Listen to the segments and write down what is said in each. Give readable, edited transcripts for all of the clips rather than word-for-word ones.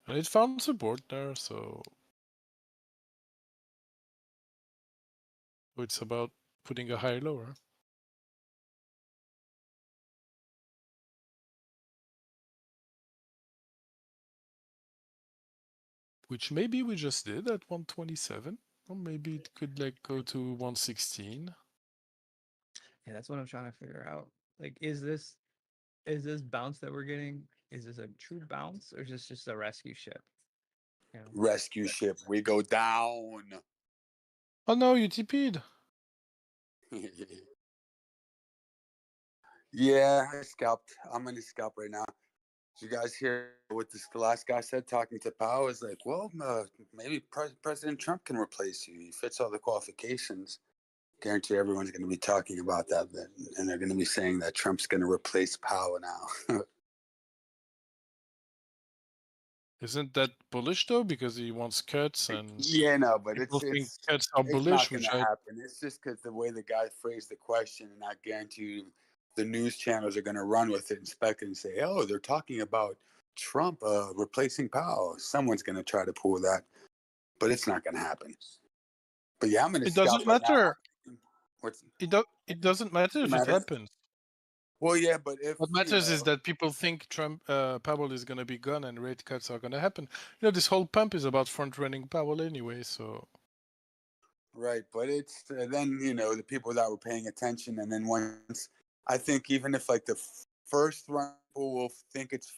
And it found support there, so it's about putting a higher lower. Which maybe we just did at 127. Or maybe it could like go to 116. Yeah, that's what I'm trying to figure out. Like, is this bounce that we're getting? Is this a true bounce or is this just a rescue ship? You know? Rescue ship. We go down. Oh no, you TP'd. Yeah, I scalped. I'm gonna scalp right now. Did you guys hear what the last guy said talking to Powell? Is like, well, maybe President Trump can replace you. He fits all the qualifications. Guarantee everyone's going to be talking about that, and they're going to be saying that Trump's going to replace Powell now. Isn't that bullish though? Because he wants cuts and yeah, no, but people think it's cuts are bullish, not going which to happen. It's just because the way the guy phrased the question, and I guarantee you, the news channels are going to run with it and spec it and say, "Oh, they're talking about Trump replacing Powell." Someone's going to try to pull that, but it's not going to happen. But yeah, I'm going to. It doesn't matter. It doesn't matter if it happens. Well, yeah, but if what matters is that people think Powell is going to be gone and rate cuts are going to happen. You know, this whole pump is about front-running Powell anyway, so. Right, but it's then the people that were paying attention, and then once I think even if like the first run people will think it's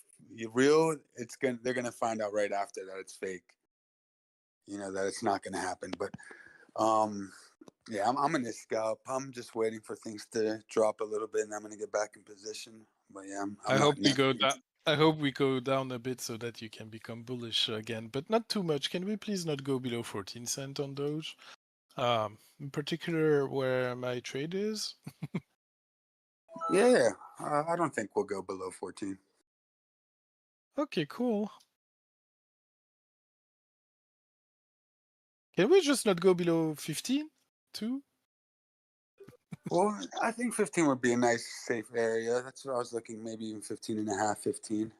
real, they're gonna find out right after that it's fake. That it's not gonna happen. But yeah, I'm gonna scalp. I'm just waiting for things to drop a little bit, and I'm gonna get back in position. But yeah, I hope we go down. I hope we go down a bit so that you can become bullish again, but not too much. Can we please not go below 14 cents on Doge? In particular, where my trade is. Yeah, I don't think we'll go below 14. Okay, cool. Can we just not go below 15 too? Well, I think 15 would be a nice, safe area. That's what I was looking, maybe even 15 and a half, 15.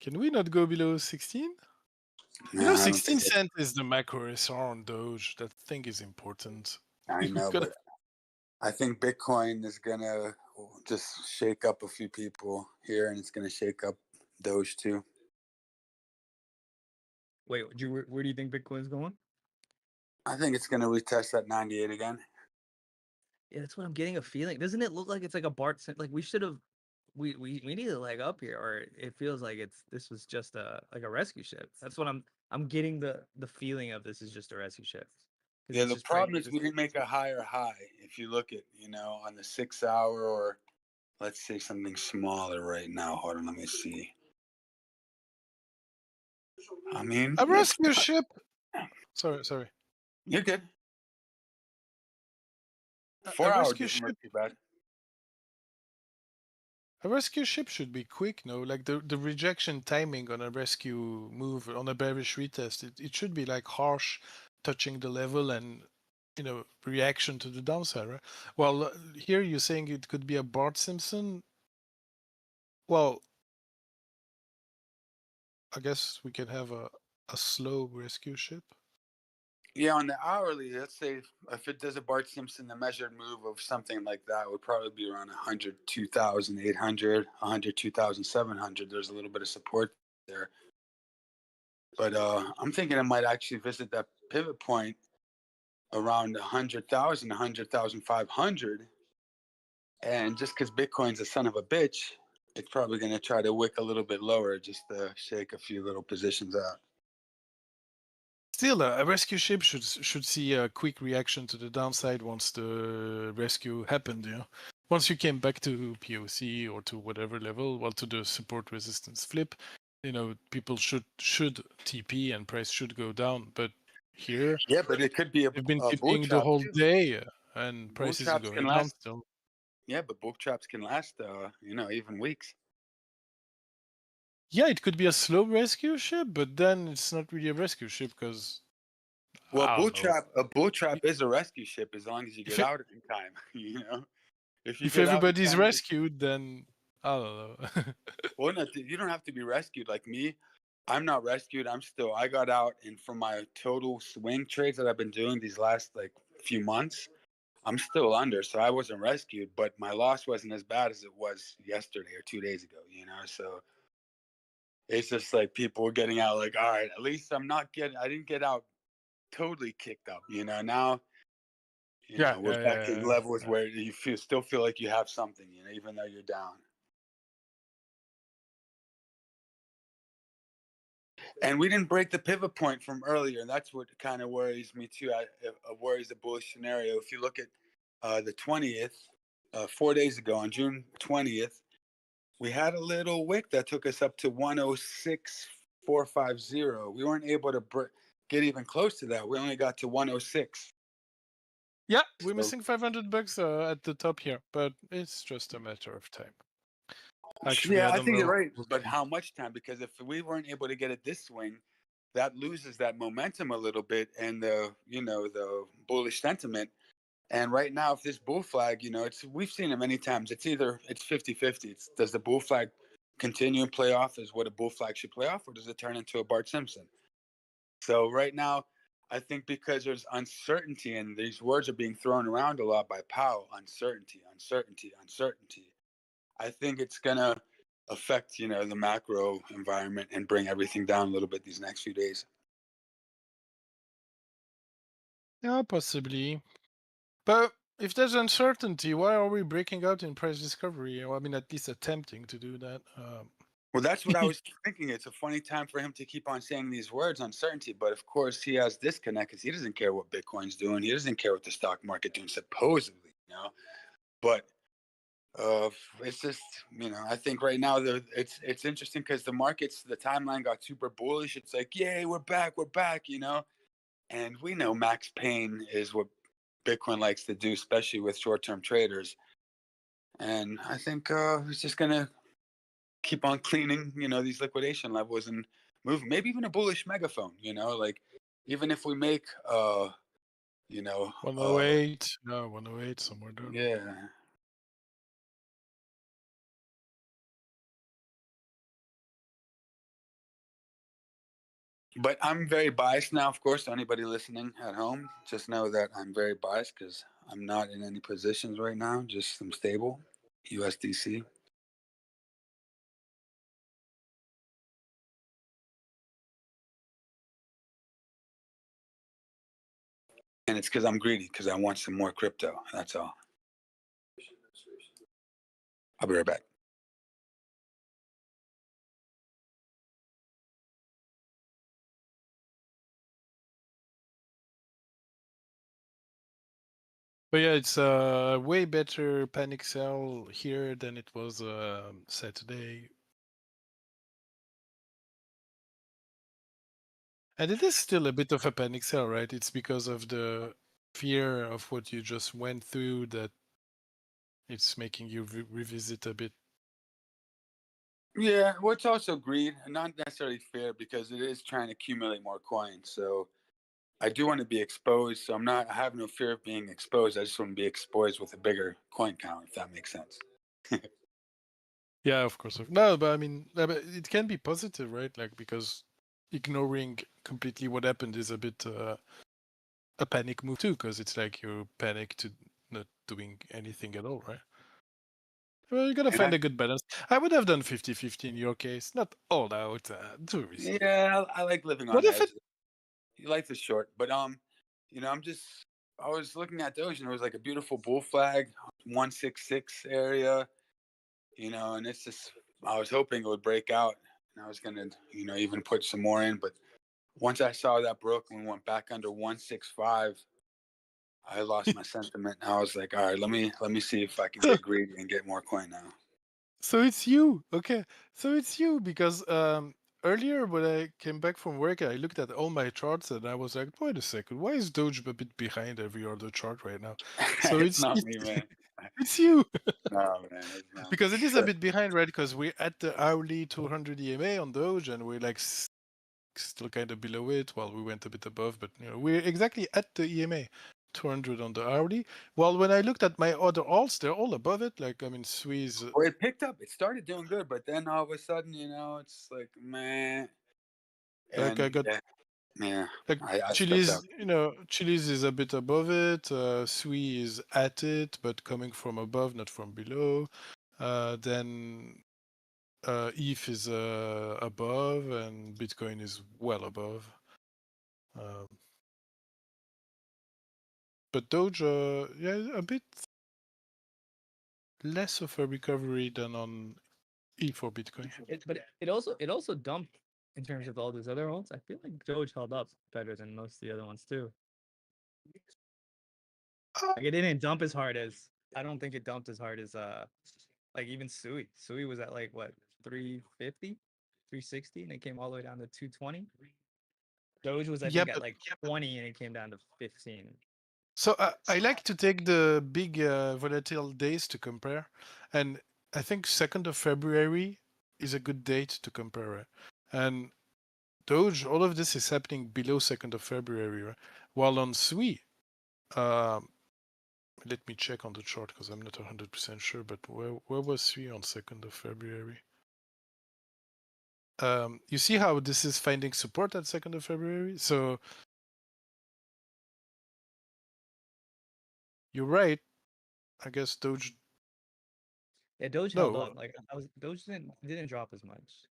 Can we not go below 16? You know, 16 cents is the macro SR on Doge. That thing is important. I know, but I think Bitcoin is going to just shake up a few people here, and it's going to shake up Doge too. Wait, where do you think Bitcoin's going? I think it's going to retest that 98 again. Yeah, that's what I'm getting a feeling. Doesn't it look like it's like a Bart? Like we should have, we need a leg up here, or it feels like this was just like a rescue ship. That's what I'm getting the feeling of. This is just a rescue ship. Yeah, the problem is we didn't make a higher high. If you look at on the 6 hour, or let's say something smaller right now. Hold on, let me see. I mean, a rescue ship. Sorry. You're good. 4 hours doesn't look too bad. A rescue ship should be quick, no? Like the rejection timing on a rescue move on a bearish retest, it should be like harsh, touching the level and reaction to the downside, right? Well, here you're saying it could be a Bart Simpson. Well, I guess we can have a slow rescue ship. Yeah, on the hourly, let's say if it does a Bart Simpson, the measured move of something like that would probably be around 102,800, 102,700. There's a little bit of support there. But I'm thinking I might actually visit that pivot point around 100,000, 100,500. And just because Bitcoin's a son of a bitch, it's probably going to try to wick a little bit lower just to shake a few little positions out. Still, a rescue ship should see a quick reaction to the downside once the rescue happened. Once you came back to POC or to whatever level, well, to the support resistance flip, people should TP and price should go down. But here, yeah, but it could be they've been tipping the whole day, and prices are going down still. Yeah, but bull traps can last, even weeks. Yeah, it could be a slow rescue ship, but then it's not really a rescue ship because. Well, a bull trap is a rescue ship as long as you get out in time. If everybody's rescued, then I don't know. Well, no, you don't have to be rescued like me. I'm not rescued. I got out, and from my total swing trades that I've been doing these last like few months, I'm still under. So I wasn't rescued, but my loss wasn't as bad as it was yesterday or 2 days ago, you know? So it's just like people were getting out like, all right, at least I didn't get out totally kicked up, you know? Now, Yeah, we're yeah, back yeah, in yeah, levels yeah. where you still feel like you have something, you know, even though you're down. And we didn't break the pivot point from earlier, and that's what kind of worries me too. Worries the bullish scenario. If you look at the 20th, 4 days ago on June 20th, we had a little wick that took us up to 106,450. We weren't able to get even close to that. We only got to 106. Yeah, we're So, missing $500 at the top here, but it's just a matter of time. Actually, yeah, I I don't think you're know. right. But how much time? Because if we weren't able to get it this swing, that loses that momentum a little bit, and the bullish sentiment. And right now, if this bull flag, we've seen it many times. It's either it's 50-50. Does the bull flag continue and play off as what a bull flag should play off, or does it turn into a Bart Simpson? So right now, I think because there's uncertainty and these words are being thrown around a lot by Powell, uncertainty, uncertainty, uncertainty. I think it's gonna affect the macro environment and bring everything down a little bit these next few days. Yeah, possibly. But if there's uncertainty, why are we breaking out in price discovery? Or, I mean, at least attempting to do that. Well, that's what I was thinking. It's a funny time for him to keep on saying these words, uncertainty. But of course, he has disconnect because he doesn't care what Bitcoin's doing. He doesn't care what the stock market doing, supposedly, But it's just, I think right now it's interesting because the timeline got super bullish. It's like, yay, we're back, and we know max pain is what Bitcoin likes to do, especially with short-term traders. And I think it's just gonna keep on cleaning, these liquidation levels and move, maybe even a bullish megaphone, like even if we make, 108, no, 108, somewhere there. yeah. But I'm very biased now, of course. Anybody listening at home, just know that I'm very biased because I'm not in any positions right now. Just some stable USDC. And it's because I'm greedy because I want some more crypto. That's all. I'll be right back. But yeah, it's a way better panic sell here than it was Saturday. And it is still a bit of a panic sell, right? It's because of the fear of what you just went through that it's making you revisit a bit. Yeah, well, it's also greed, and not necessarily fear, because it is trying to accumulate more coins. So I do want to be exposed. So I have no fear of being exposed. I just want to be exposed with a bigger coin count, if that makes sense. Yeah, of course. No, but I mean, but it can be positive, right? Like, because ignoring completely what happened is a bit a panic move too, because it's like you panic to not doing anything at all, right? Well, you gotta find a good balance. I would have done 50-50 in your case, not all out, too risky. Yeah, I like living on What if edge. it? Life is short, but I was looking at Doge and it was like a beautiful bull flag, 166 area, and it's just I was hoping it would break out, and I was gonna even put some more in, but once I saw that broke and went back under 165, I lost my sentiment. I was like, all right, let me see if I can get greedy and get more coin now. So it's you, okay? So it's you because earlier when I came back from work, I looked at all my charts and I was like, wait a second, why is Doge a bit behind every other chart right now? So It's not me, man. it's you. No, man, it's not. Because it is a bit behind, right? Because we're at the hourly 200 EMA on Doge and we're like still kind of below it. Well, we went a bit above, but we're exactly at the EMA. 200 on the hourly. Well, when I looked at my other alts, they're all above it. Like, I mean, Sui is... Well, it picked up. It started doing good, but then all of a sudden, it's like, man. Like, I got... Yeah, Like, I stepped Chili's, out. Chili's is a bit above it. Sui is at it, but coming from above, not from below. Then ETH is above, and Bitcoin is well above. But Doge, yeah, a bit less of a recovery than on E for Bitcoin. But it also dumped in terms of all those other ones. I feel like Doge held up better than most of the other ones too. Like it didn't dump as hard as I don't think it dumped as hard as like even Sui. Sui was at like what 350, 360, and it came all the way down to 220. Doge was I think at like 20 and it came down to 15. So I like to take the big volatile days to compare, and I think 2nd of February is a good date to compare it. And Doge, all of this is happening below 2nd of February, right? While on Sui, let me check on the chart because I'm not 100% sure, but where was Sui on 2nd of February? You see how this is finding support at 2nd of February? So you're right. I guess Doge. Yeah, Doge held up. Like Doge didn't drop as much.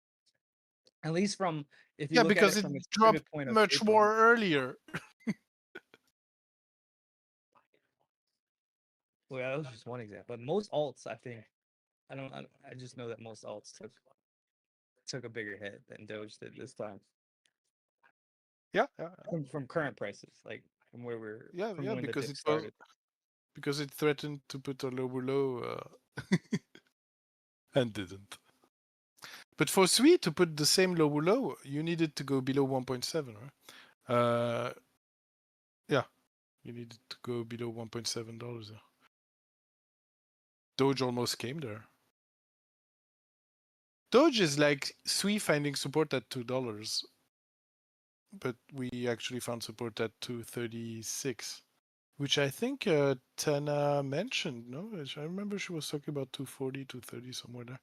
At least from if you look at it from its pivot point of much April. more earlier. Well, that was just one example. But most alts, I think, I just know that most alts took a bigger hit than Doge did this time. Yeah. From current prices, like from where we're from when because the dip started. Because it threatened to put a lower low and didn't. But for Sui to put the same lower low, you needed to go below 1.7, right? Yeah, you needed to go below $1.7. Doge almost came there. Doge is like Sui finding support at $2, but we actually found support at 236. Which I think Tana mentioned, no? I remember she was talking about 240, 230, somewhere there.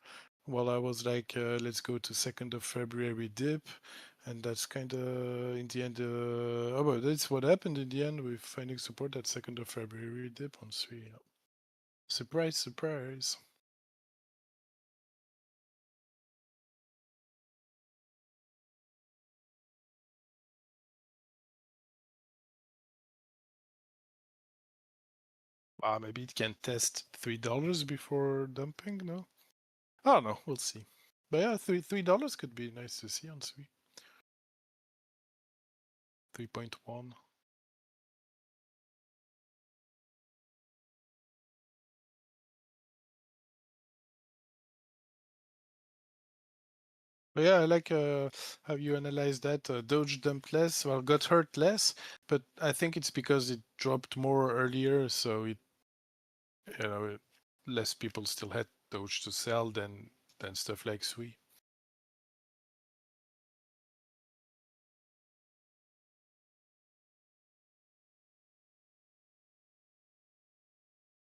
While I was like, let's go to 2nd of February dip. And that's kind of, in the end, but that's what happened in the end with finding support at 2nd of February dip on Sui. Surprise, surprise. Maybe it can test $3 before dumping, no? I don't know, we'll see. But yeah, $3 could be nice to see on Sui. 3.1. But yeah, I like how you analyze that. Doge dumped less, well, got hurt less, but I think it's because it dropped more earlier, so it, less people still had Doge to sell than stuff like Sui.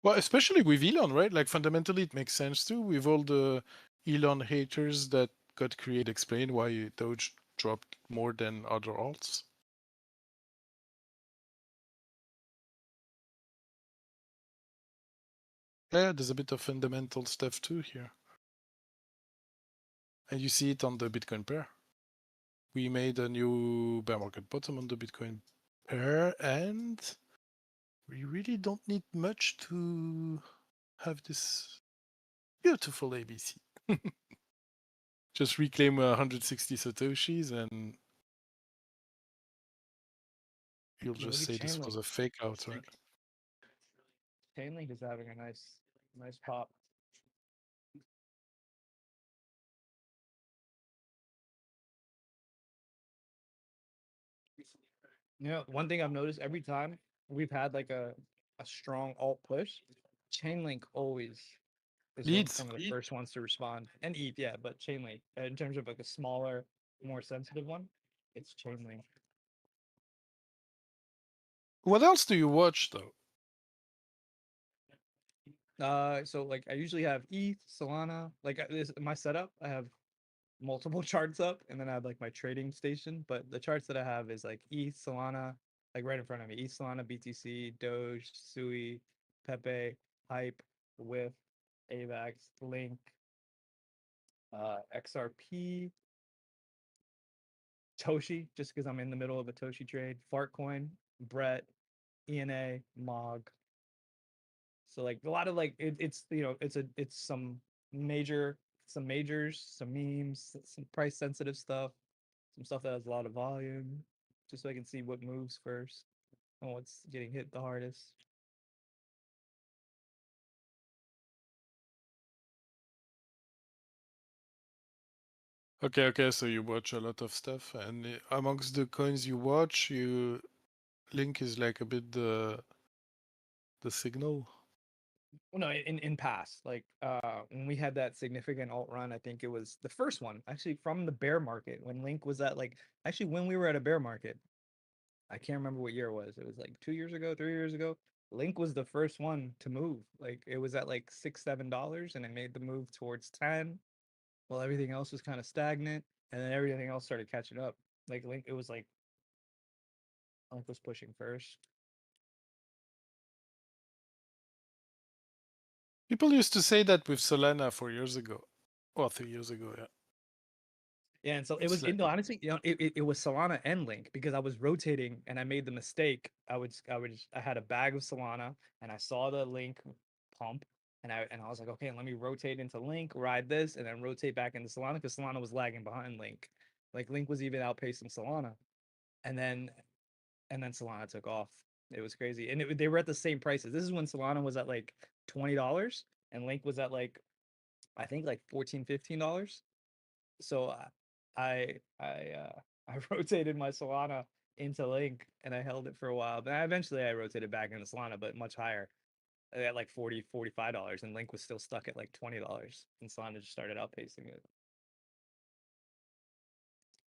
Well, especially with Elon, right? Like fundamentally, it makes sense too. With all the Elon haters that got created, explain why Doge dropped more than other alts. Yeah, there's a bit of fundamental stuff too here. And you see it on the Bitcoin pair. We made a new bear market bottom on the Bitcoin pair, and we really don't need much to have this beautiful ABC. Just reclaim 160 Satoshis and you'll just say this was a fake out, right? Chainlink is having a nice pop. One thing I've noticed every time we've had like a strong alt push, Chainlink always is some of the first ones to respond. And ETH, yeah, but Chainlink, in terms of like a smaller, more sensitive one, it's Chainlink. What else do you watch though? So like I usually have ETH, Solana. Like this my setup. I have multiple charts up, and then I have like my trading station. But the charts that I have is like ETH, Solana, like right in front of me. ETH, Solana, BTC, Doge, Sui, Pepe, Hype, Whiff, AVAX, Link, XRP, Toshi, just because I'm in the middle of a Toshi trade, Fartcoin, Brett, ENA, Mog. So like a lot of like it's it's some majors, some memes, some price sensitive stuff, some stuff that has a lot of volume, just so I can see what moves first and what's getting hit the hardest. Okay, so you watch a lot of stuff, and amongst the coins you watch, Link is like a bit the signal. Well, no, in past, like when we had that significant alt run, I think it was the first one actually from the bear market when Link was at like actually when we were at a bear market. I can't remember what year it was. It was like 2 years ago, 3 years ago. Link was the first one to move. Like it was at like $6, $7, and it made the move towards 10, while everything else was kind of stagnant, and then everything else started catching up. Like Link, it was like Link was pushing first. People used to say that with Solana 4 years ago, or 3 years ago, yeah. Yeah, and so it It's was like, no, honestly, it was Solana and Link because I was rotating and I made the mistake. I had a bag of Solana and I saw the Link pump and I was like, okay, let me rotate into Link, ride this, and then rotate back into Solana because Solana was lagging behind Link. Like Link was even outpacing Solana, and then Solana took off. It was crazy, and they were at the same prices. This is when Solana was at like $20 and Link was at like I think like $14, $15. So I rotated my Solana into Link and I held it for a while. But eventually I rotated back into Solana, but much higher at like $40, $45, and Link was still stuck at like $20, and Solana just started outpacing it.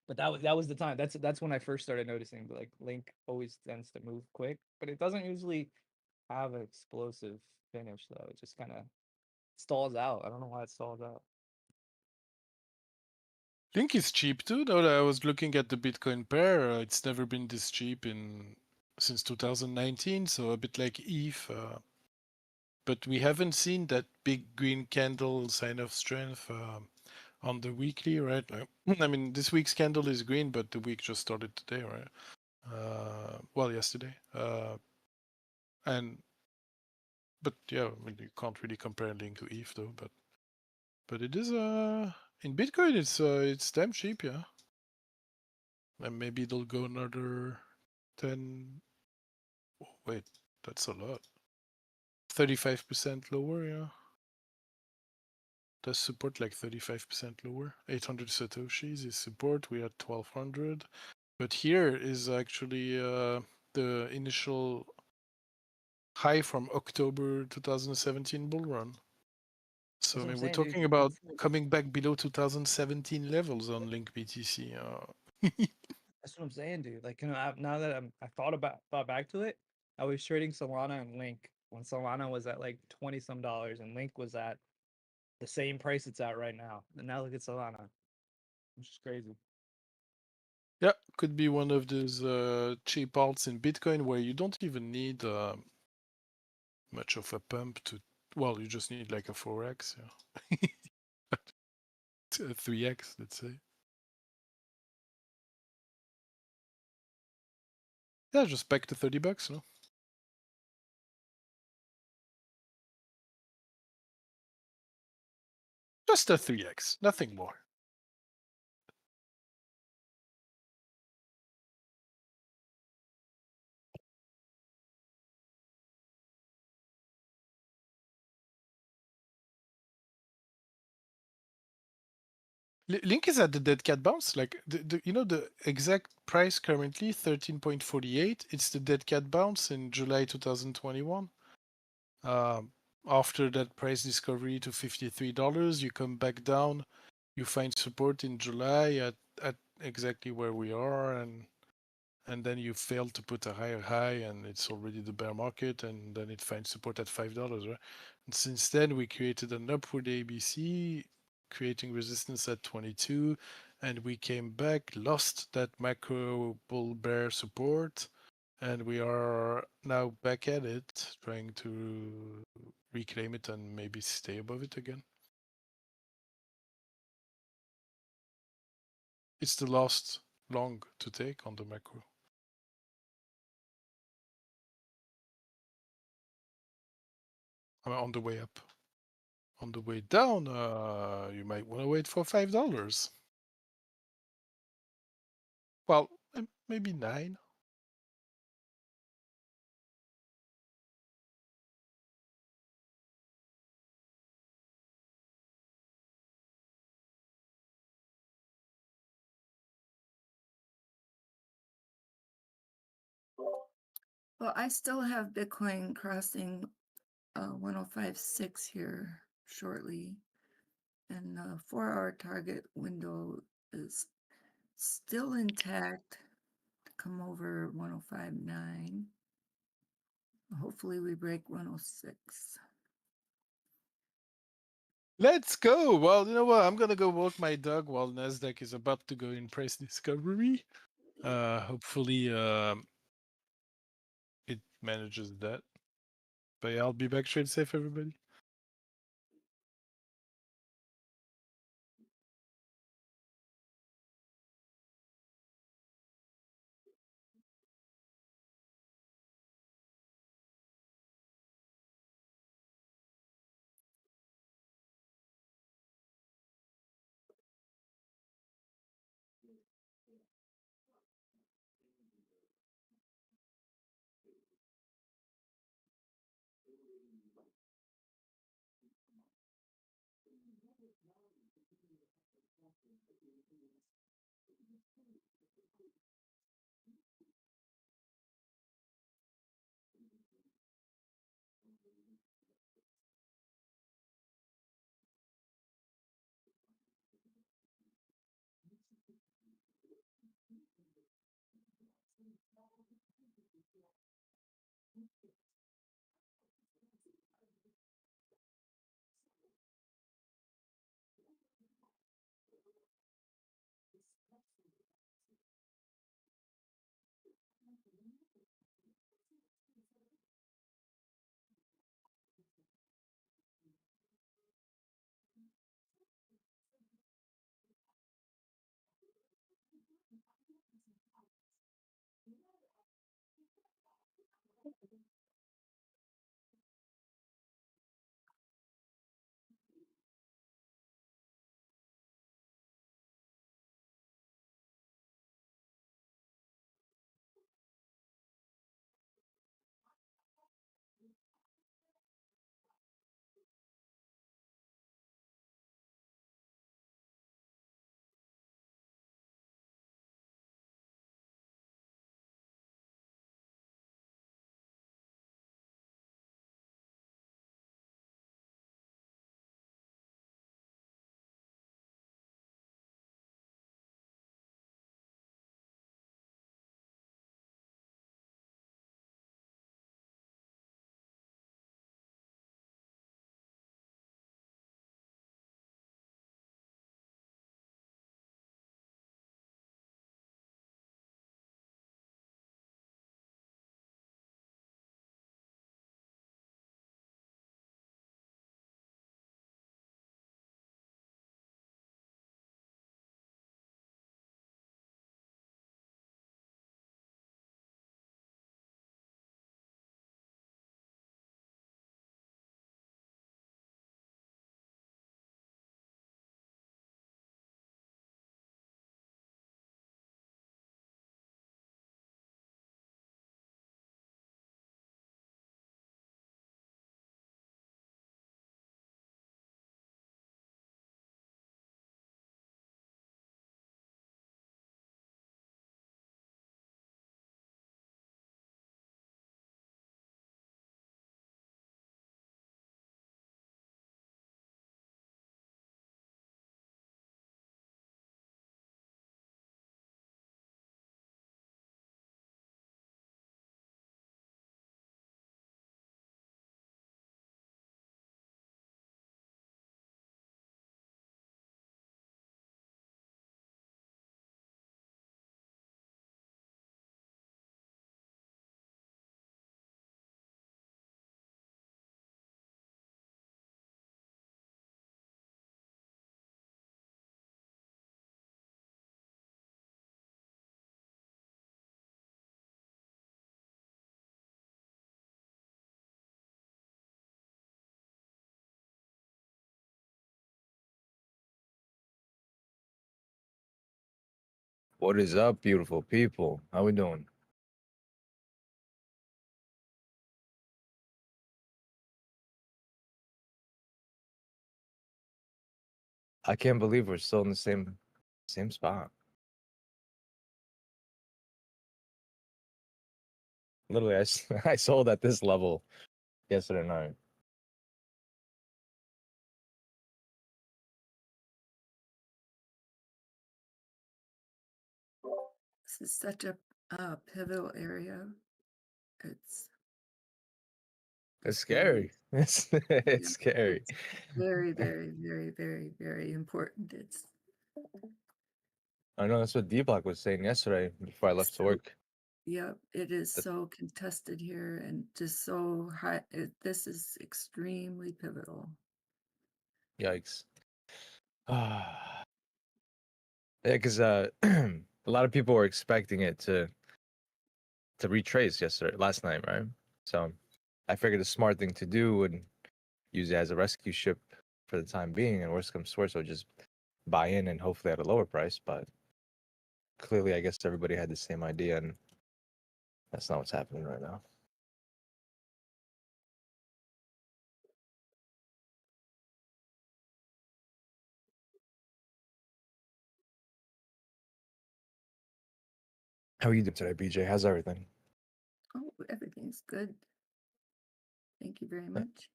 But that was the time. That's when I first started noticing like Link always tends to move quick, but it doesn't usually have an explosive finish though. It just kind of stalls out. I don't know why it stalls out. Link is cheap too, though. I was looking at the Bitcoin pair. It's never been this cheap since 2019, so a bit like ETH. But we haven't seen that big green candle sign of strength on the weekly, right? I mean, this week's candle is green, but the week just started today, right? Well, yesterday. But yeah, I mean, you can't really compare Link to ETH though. But it is in Bitcoin, it's damn cheap, yeah. And maybe it'll go another 10. Oh, wait, that's a lot. 35% lower, yeah. Does support like 35% lower. 800 satoshis is support. We had 1200. But here is actually the initial high from October 2017 bull run. So That's I what I'm mean, we're saying, dude. talking about coming back below 2017 levels on Link BTC. That's what I'm saying, dude. Like, now that I thought back to it, I was trading Solana and Link when Solana was at like 20 some dollars and Link was at the same price it's at right now. And now look at Solana, which is crazy. Yeah, could be one of those cheap alts in Bitcoin where you don't even need much of a pump to. Well, you just need like a 4x, yeah. A 3x, let's say. Yeah, just back to $30, no? Just a 3x, nothing more. Link is at the dead cat bounce. Like the exact price currently 13.48. It's the dead cat bounce in July 2021. After that price discovery to $53, you come back down. You find support in July at exactly where we are, and and then you fail to put a higher high, and it's already the bear market, and then it finds support at $5, right? And since then, we created an upward ABC, creating resistance at 22, and we came back, lost that macro bull bear support, and we are now back at it, trying to reclaim it and maybe stay above it again. It's the last long to take on the macro. On the way up. On the way down, you might want to wait for $5. Well, maybe 9. Well, I still have Bitcoin crossing 105.6 here shortly, and the 4-hour target window is still intact to come over 105.9. Hopefully we break 106. Let's go. Well, you know what? I'm gonna go walk my dog while Nasdaq is about to go in price discovery. Hopefully, it manages that. But yeah, I'll be back. Trade safe, everybody. What is up, beautiful people? How we doing? I can't believe we're still in the same spot. Literally, I sold at this level yesterday night. This is such a pivotal area. It's scary. It's scary. It's very, very, very, very, very important. It's I know that's what Dbloc was saying yesterday before I left to so, work. yep, it is The- so contested here and just so high. This is extremely pivotal. Yikes. Yeah, because a lot of people were expecting it to retrace last night, right? So I figured the smart thing to do would use it as a rescue ship for the time being, and worst comes to worst, I'll just buy in and hopefully at a lower price. But clearly, I guess everybody had the same idea, and that's not what's happening right now. How are you doing today, BJ? How's everything? Oh, everything's good. Thank you very much.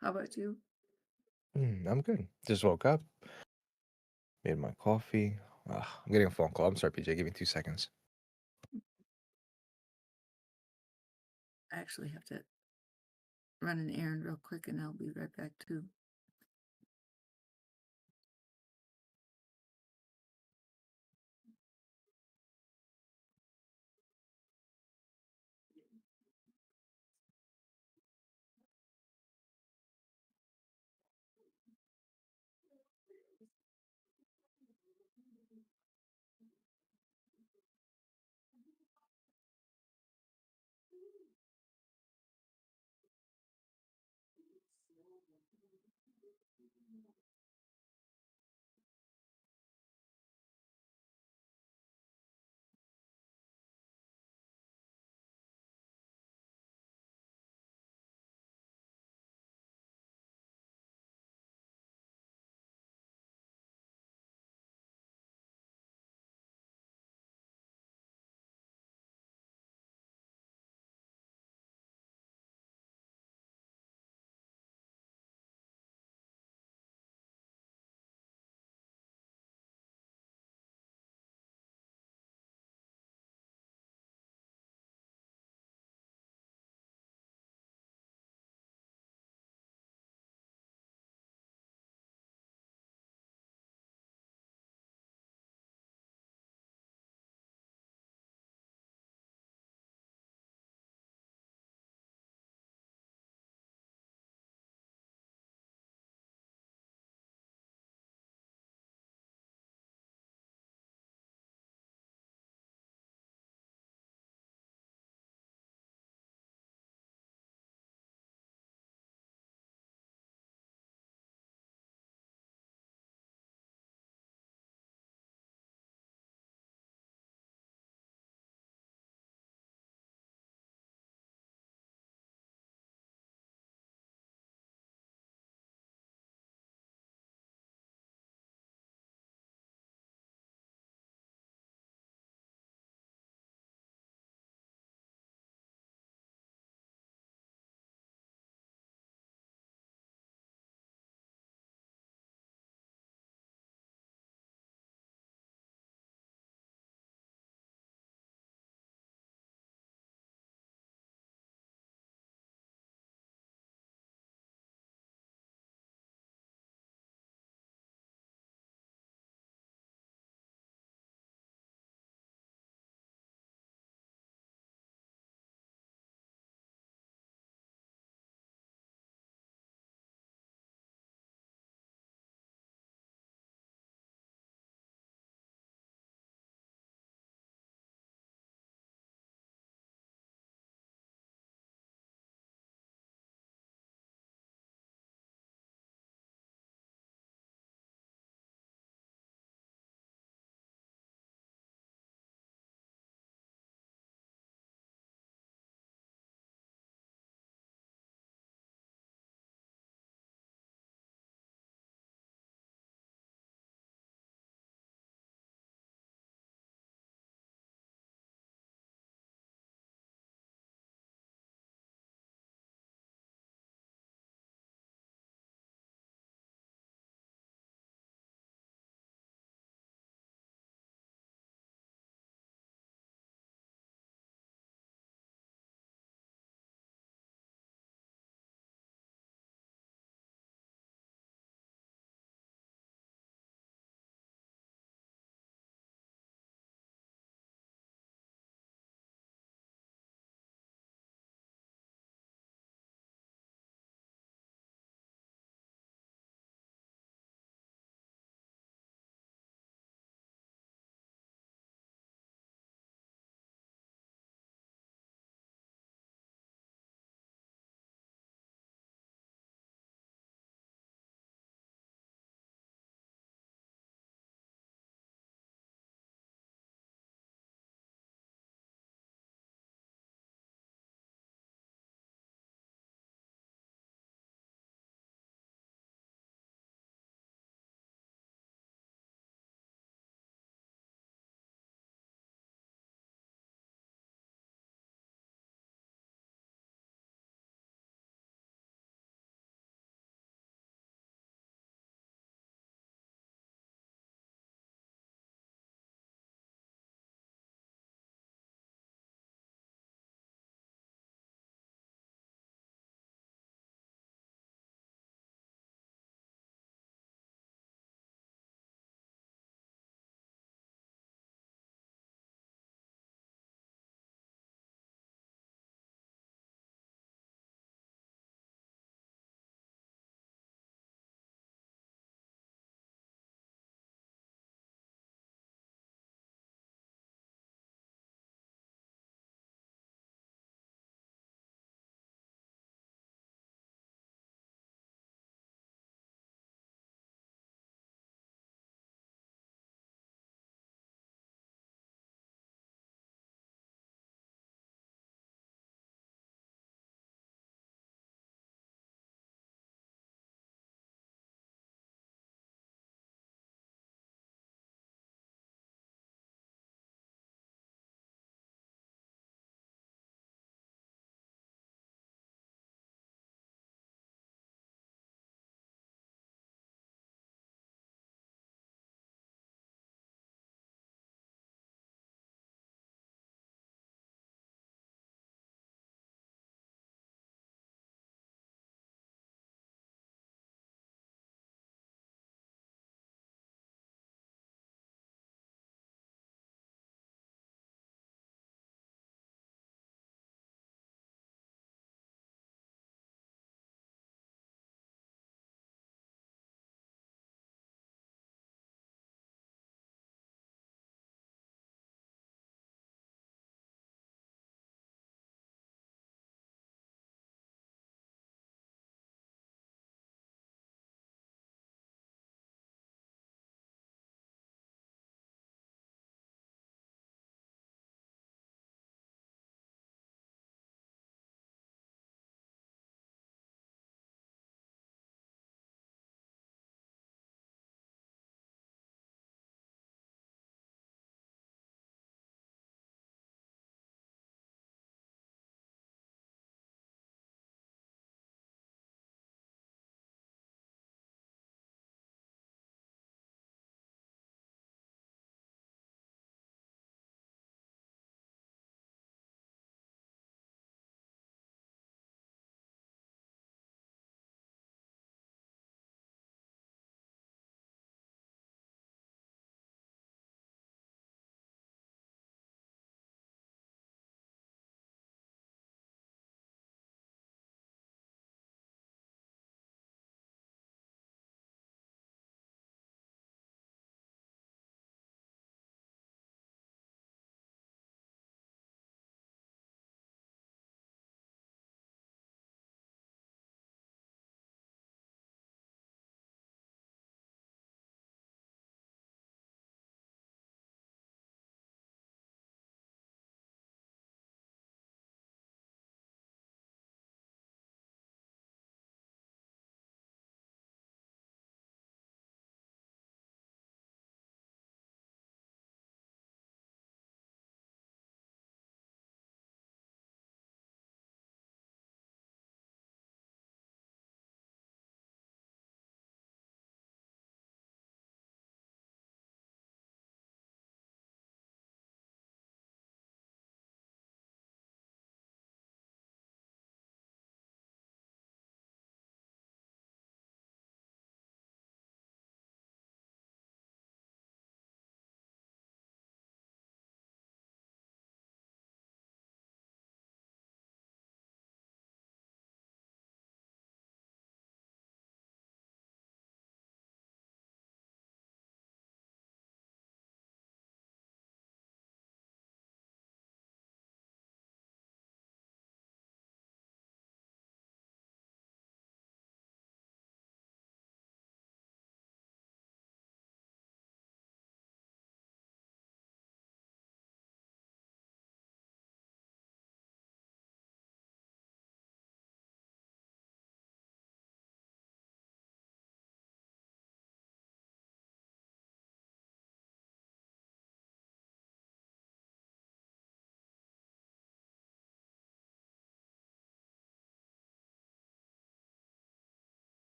How about you? I'm good. Just woke up, made my coffee. I'm getting a phone call. I'm sorry, PJ. Give me 2 seconds. I actually have to run an errand real quick and I'll be right back too.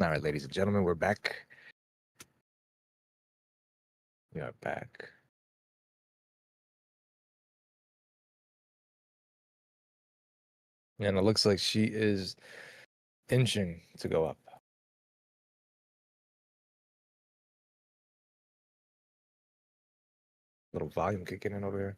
All right, ladies and gentlemen, we're back. We are back. And it looks like she is inching to go up. Little volume kicking in over here.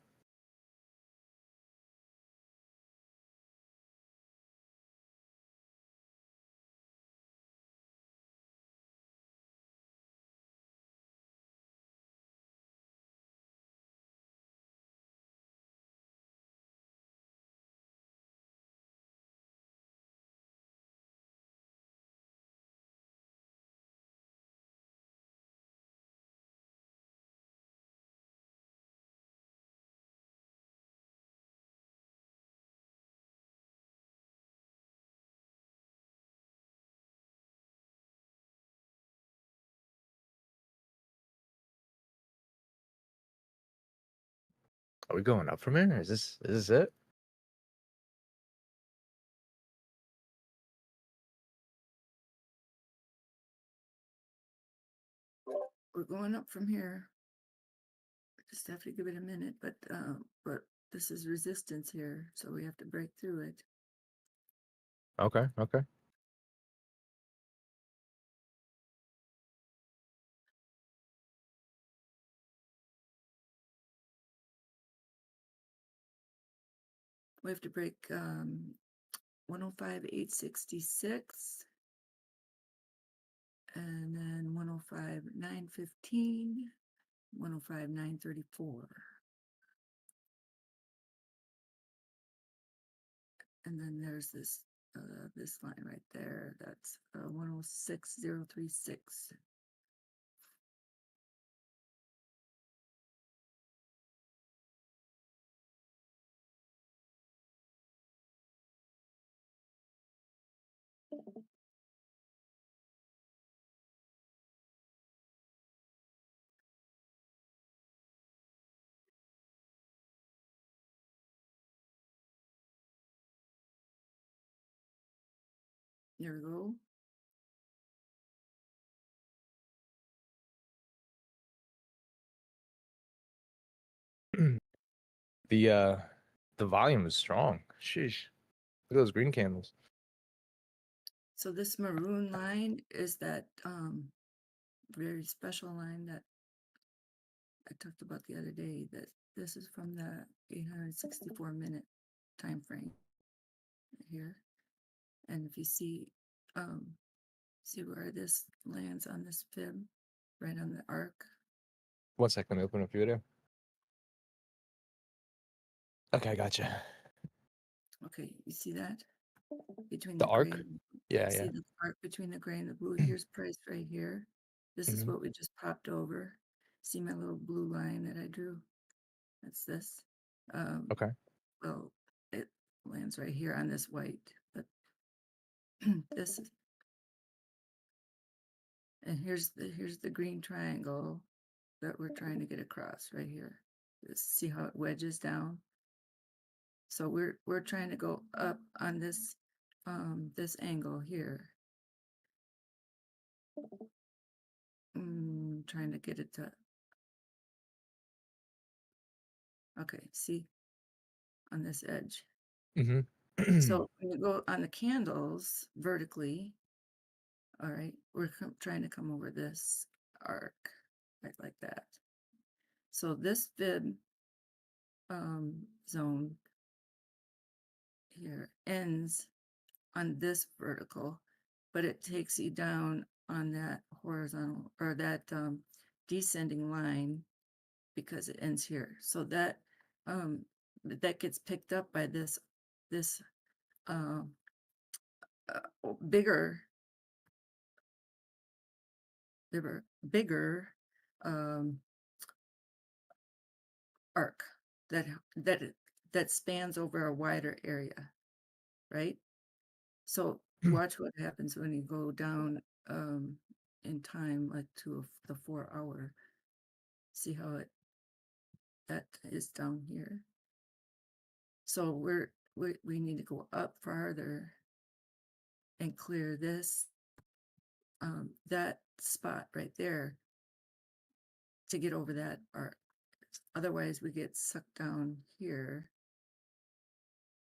Are we going up from here? Is this it? We're going up from here. Just have to give it a minute, but this is resistance here, so we have to break through it. Okay, okay. We have to break 105,866 and then 105,915, 105,934. And then there's this line right there. That's 106,036. There we go. The volume is strong. Sheesh. Look at those green candles. So this maroon line is that very special line that I talked about the other day. That this is from the 864-minute time frame right here. And if you see where this lands on this fib, right on the arc. 1 second, let me open up your video. Okay, I gotcha. Okay, you see that? Between The the arc? gray and Yeah, see yeah. the arc between the gray and the blue. Here's price right here. This is Mhm. what we just popped over. See my little blue line that I drew? That's this. Okay. Well, it lands right here on this white, but this is, and here's the green triangle that we're trying to get across right here. See how it wedges down? So we're trying to go up on this this angle here. Trying to get it to, okay, see on this edge. Mm-hmm. So when you go on the candles vertically, all right, we're trying to come over this arc like that. So this fib zone here ends on this vertical, but it takes you down on that horizontal or that descending line because it ends here. So that that gets picked up by this bigger arc that spans over a wider area, right? So watch what happens when you go down in time, like to the 4 hour. See how that is down here. So we need to go up farther and clear this that spot right there to get over that arc. Otherwise, we get sucked down here.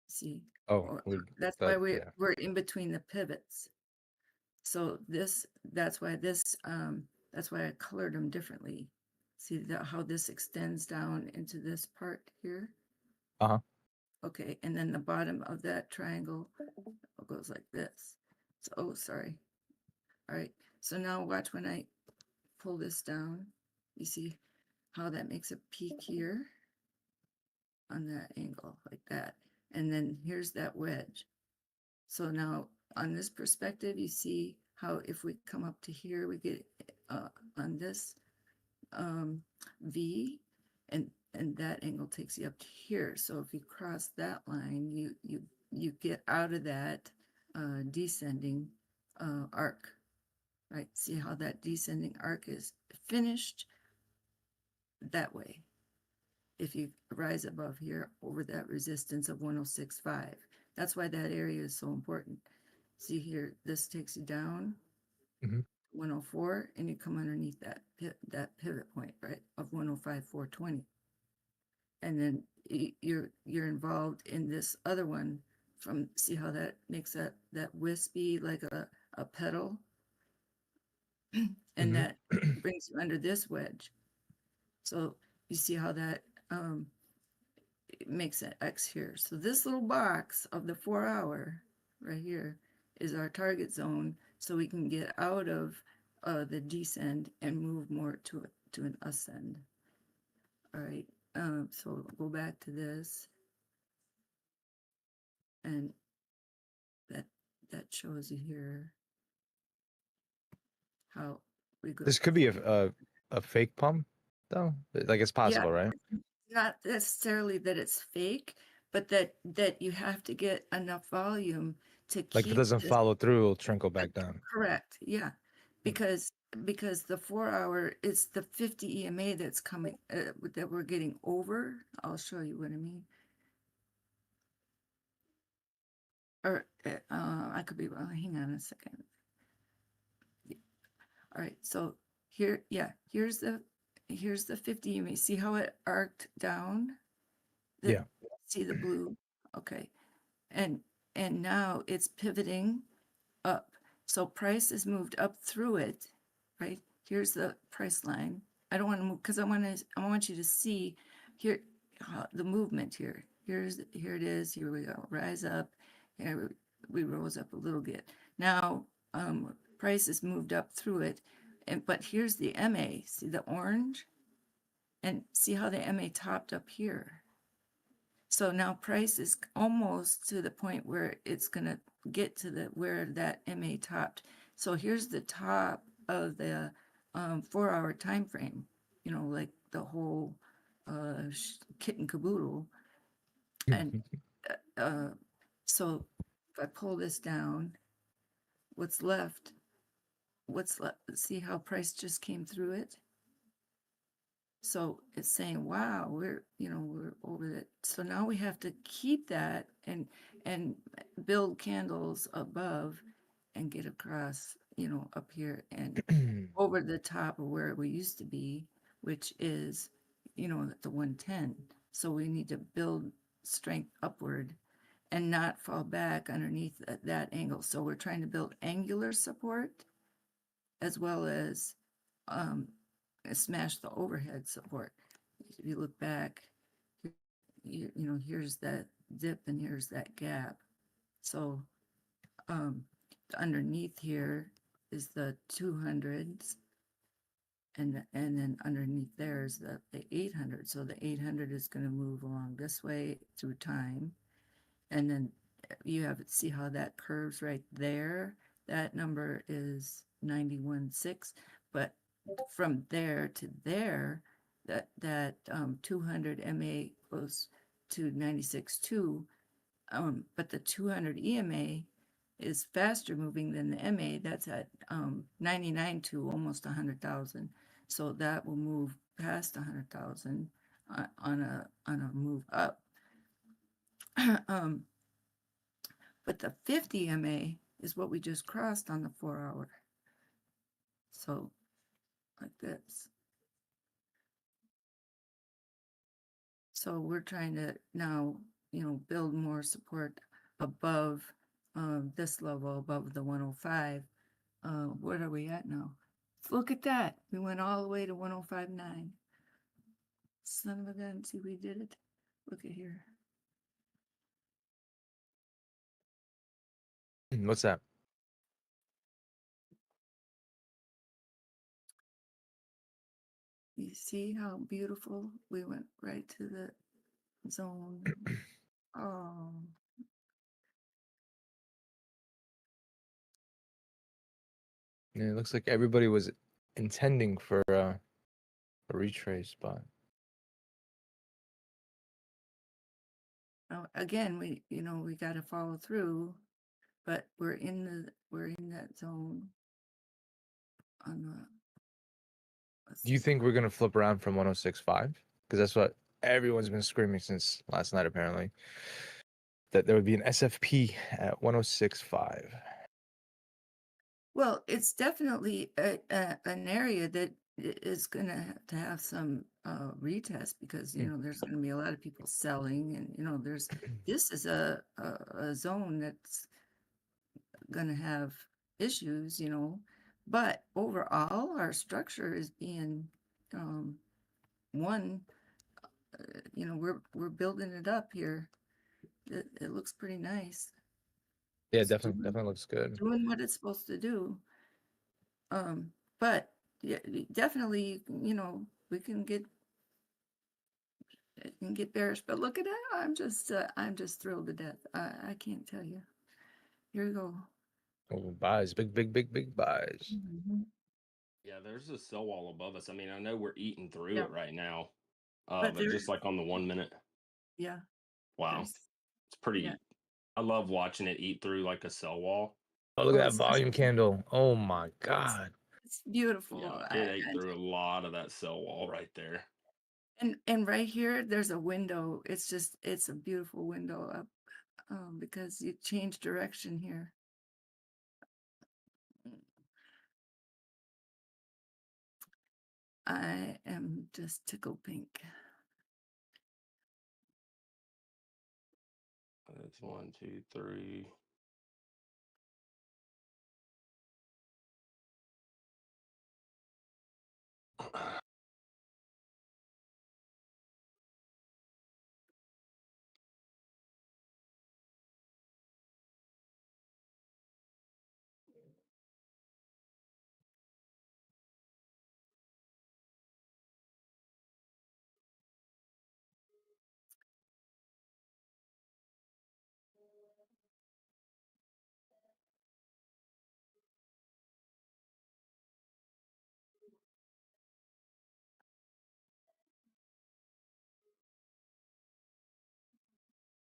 See? Oh, That's why we're in between the pivots. So that's why I colored them differently. See how this extends down into this part here? Uh-huh. Okay, and then the bottom of that triangle goes like this. So, oh, sorry. All right, so now watch when I pull this down. You see how that makes a peak here on that angle, like that. And then here's that wedge. So now on this perspective, you see how if we come up to here, we get on this V, and that angle takes you up to here. So if you cross that line, you get out of that descending arc, right? See how that descending arc is finished that way. If you rise above here over that resistance of 106.5, that's why that area is so important. See here, this takes you down 104, and you come underneath that pivot point, right, of 105.420. And then you're involved in this other one from, see how that makes that wispy like a petal, and that brings you under this wedge. So you see how that it makes an X here. So this little box of the 4 hour right here is our target zone, so we can get out of the descend and move more to an ascend. All right, so go back to this, and that shows you here how we go. This could be a fake pump, though. Like it's possible, right? Not necessarily that it's fake, but that you have to get enough volume to Like if it doesn't follow through, it'll trickle back down. Correct. Yeah, because the 4 hour is the 50 EMA that's coming that we're getting over. I'll show you what I mean. Or I could be wrong. Hang on a second. All right, so here, yeah, here's the 50 EMA. See how it arced down? Yeah. See the blue? Okay, and now it's pivoting up. So price is moved up through it, right? Here's the price line. I don't want to move because I want you to see here the movement here. Here it is. Here we go. Rise up. Here we rose up a little bit. Now price is moved up through it, but here's the MA. See the orange, and see how the MA topped up here. So now price is almost to the point where it's going to get to where that MA topped. So here's the top of the 4 hour time frame, like the whole kit and caboodle. And so if I pull this down, what's left? See how price just came through it? So it's saying, wow, we're over it. So now we have to keep that and build candles above and get across, up here and over the top of where we used to be, which is, at the 110. So we need to build strength upward and not fall back underneath that angle. So we're trying to build angular support as well as smash the overhead support. If you look back, here's that dip and here's that gap. So underneath here is the 200s, and then underneath there is the 800. So the 800 is going to move along this way through time, and then you have to see how that curves right there. That number is 91.6, but from there to there, that 200 MA goes to 96.2, but the 200 EMA is faster moving than the MA. That's at 99.2, almost 100,000. So that will move past 100,000 on a move up. But the 50 MA is what we just crossed on the 4 hour. So like this. So we're trying to now, build more support above this level, above the 105. What are we at now? Look at that. We went all the way to 105.9. Son of a gun, see, we did it. Look at here. What's that? You see how beautiful we went right to the zone. Oh, Yeah, it looks like everybody was intending for a retrace spot. again, we got to follow through, but we're in that zone. On the. Do you think we're gonna flip around from 106.5? Because that's what everyone's been screaming since last night, apparently. That there would be an SFP at 106.5. Well, it's definitely an area that is going to have some retest because there's going to be a lot of people selling, and this is a zone that's going to have issues, but overall our structure is being one. We're building it up here. It looks pretty nice. Yeah, It's definitely looks good. doing what it's supposed to do. But yeah, definitely, we can get bearish. But look at that! I'm just thrilled to death. I can't tell you. Here we go. Oh, buys, big buys. Mhm. Yeah, there's a sell wall above us. I mean, I know we're eating through Yeah. it right now, But but just like on the 1 minute, yeah, wow, there's it's pretty. yeah. I love watching it eat through like a sell wall. Oh, look Oh, at that it's volume candle. Oh my God. it's beautiful. Yeah, it ate through a lot of that sell wall right there. And right here, there's a window. It's a beautiful window up because you change direction here. I am just tickled pink. That's 1, 2, 3.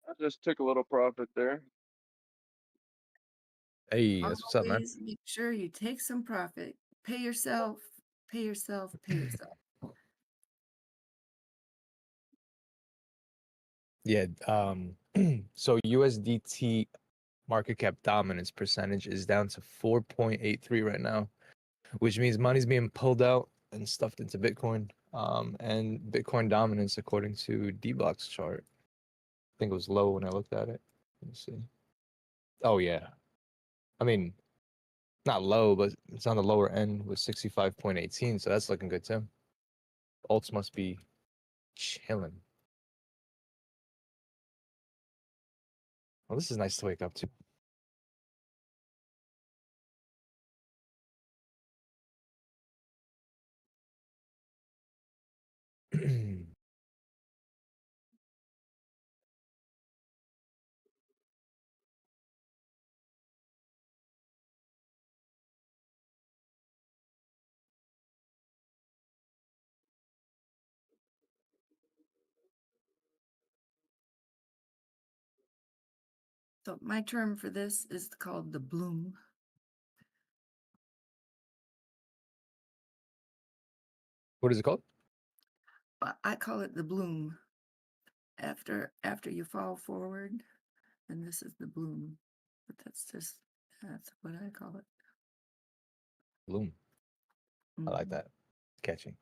I just took a little profit there. Hey, that's what's up, man. Always make sure you take some profit. Pay yourself. Pay yourself. Pay yourself. Yeah. So USDT market cap dominance percentage is down to 4.83 right now, which means money's being pulled out and stuffed into Bitcoin. And Bitcoin dominance, according to Dbloc's chart, I think it was low when I looked at it. Let me see. Oh yeah. I mean, not low, but it's on the lower end with 65.18, so that's looking good too. Alts must be chilling. Well, this is nice to wake up to. So my term for this is called the bloom. What is it called? I call it the bloom. After you fall forward, and this is the bloom. But that's what I call it. Bloom. I like Mhm. that. Catchy.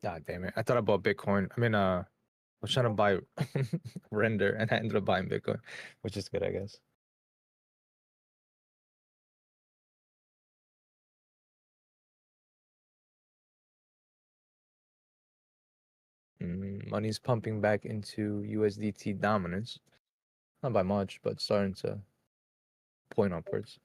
God damn it. I thought I bought Bitcoin. I mean, I was trying to buy render and I ended up buying Bitcoin, which is good, I guess. Money's pumping back into USDT dominance. Not by much, but starting to point upwards.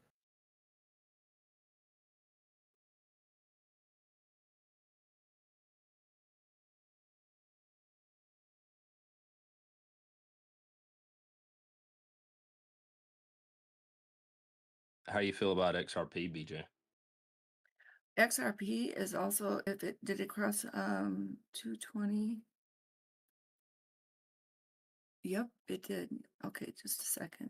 How you feel about XRP, BJ? XRP is also, if it did it cross 220? Yep, it did. Okay, just a second.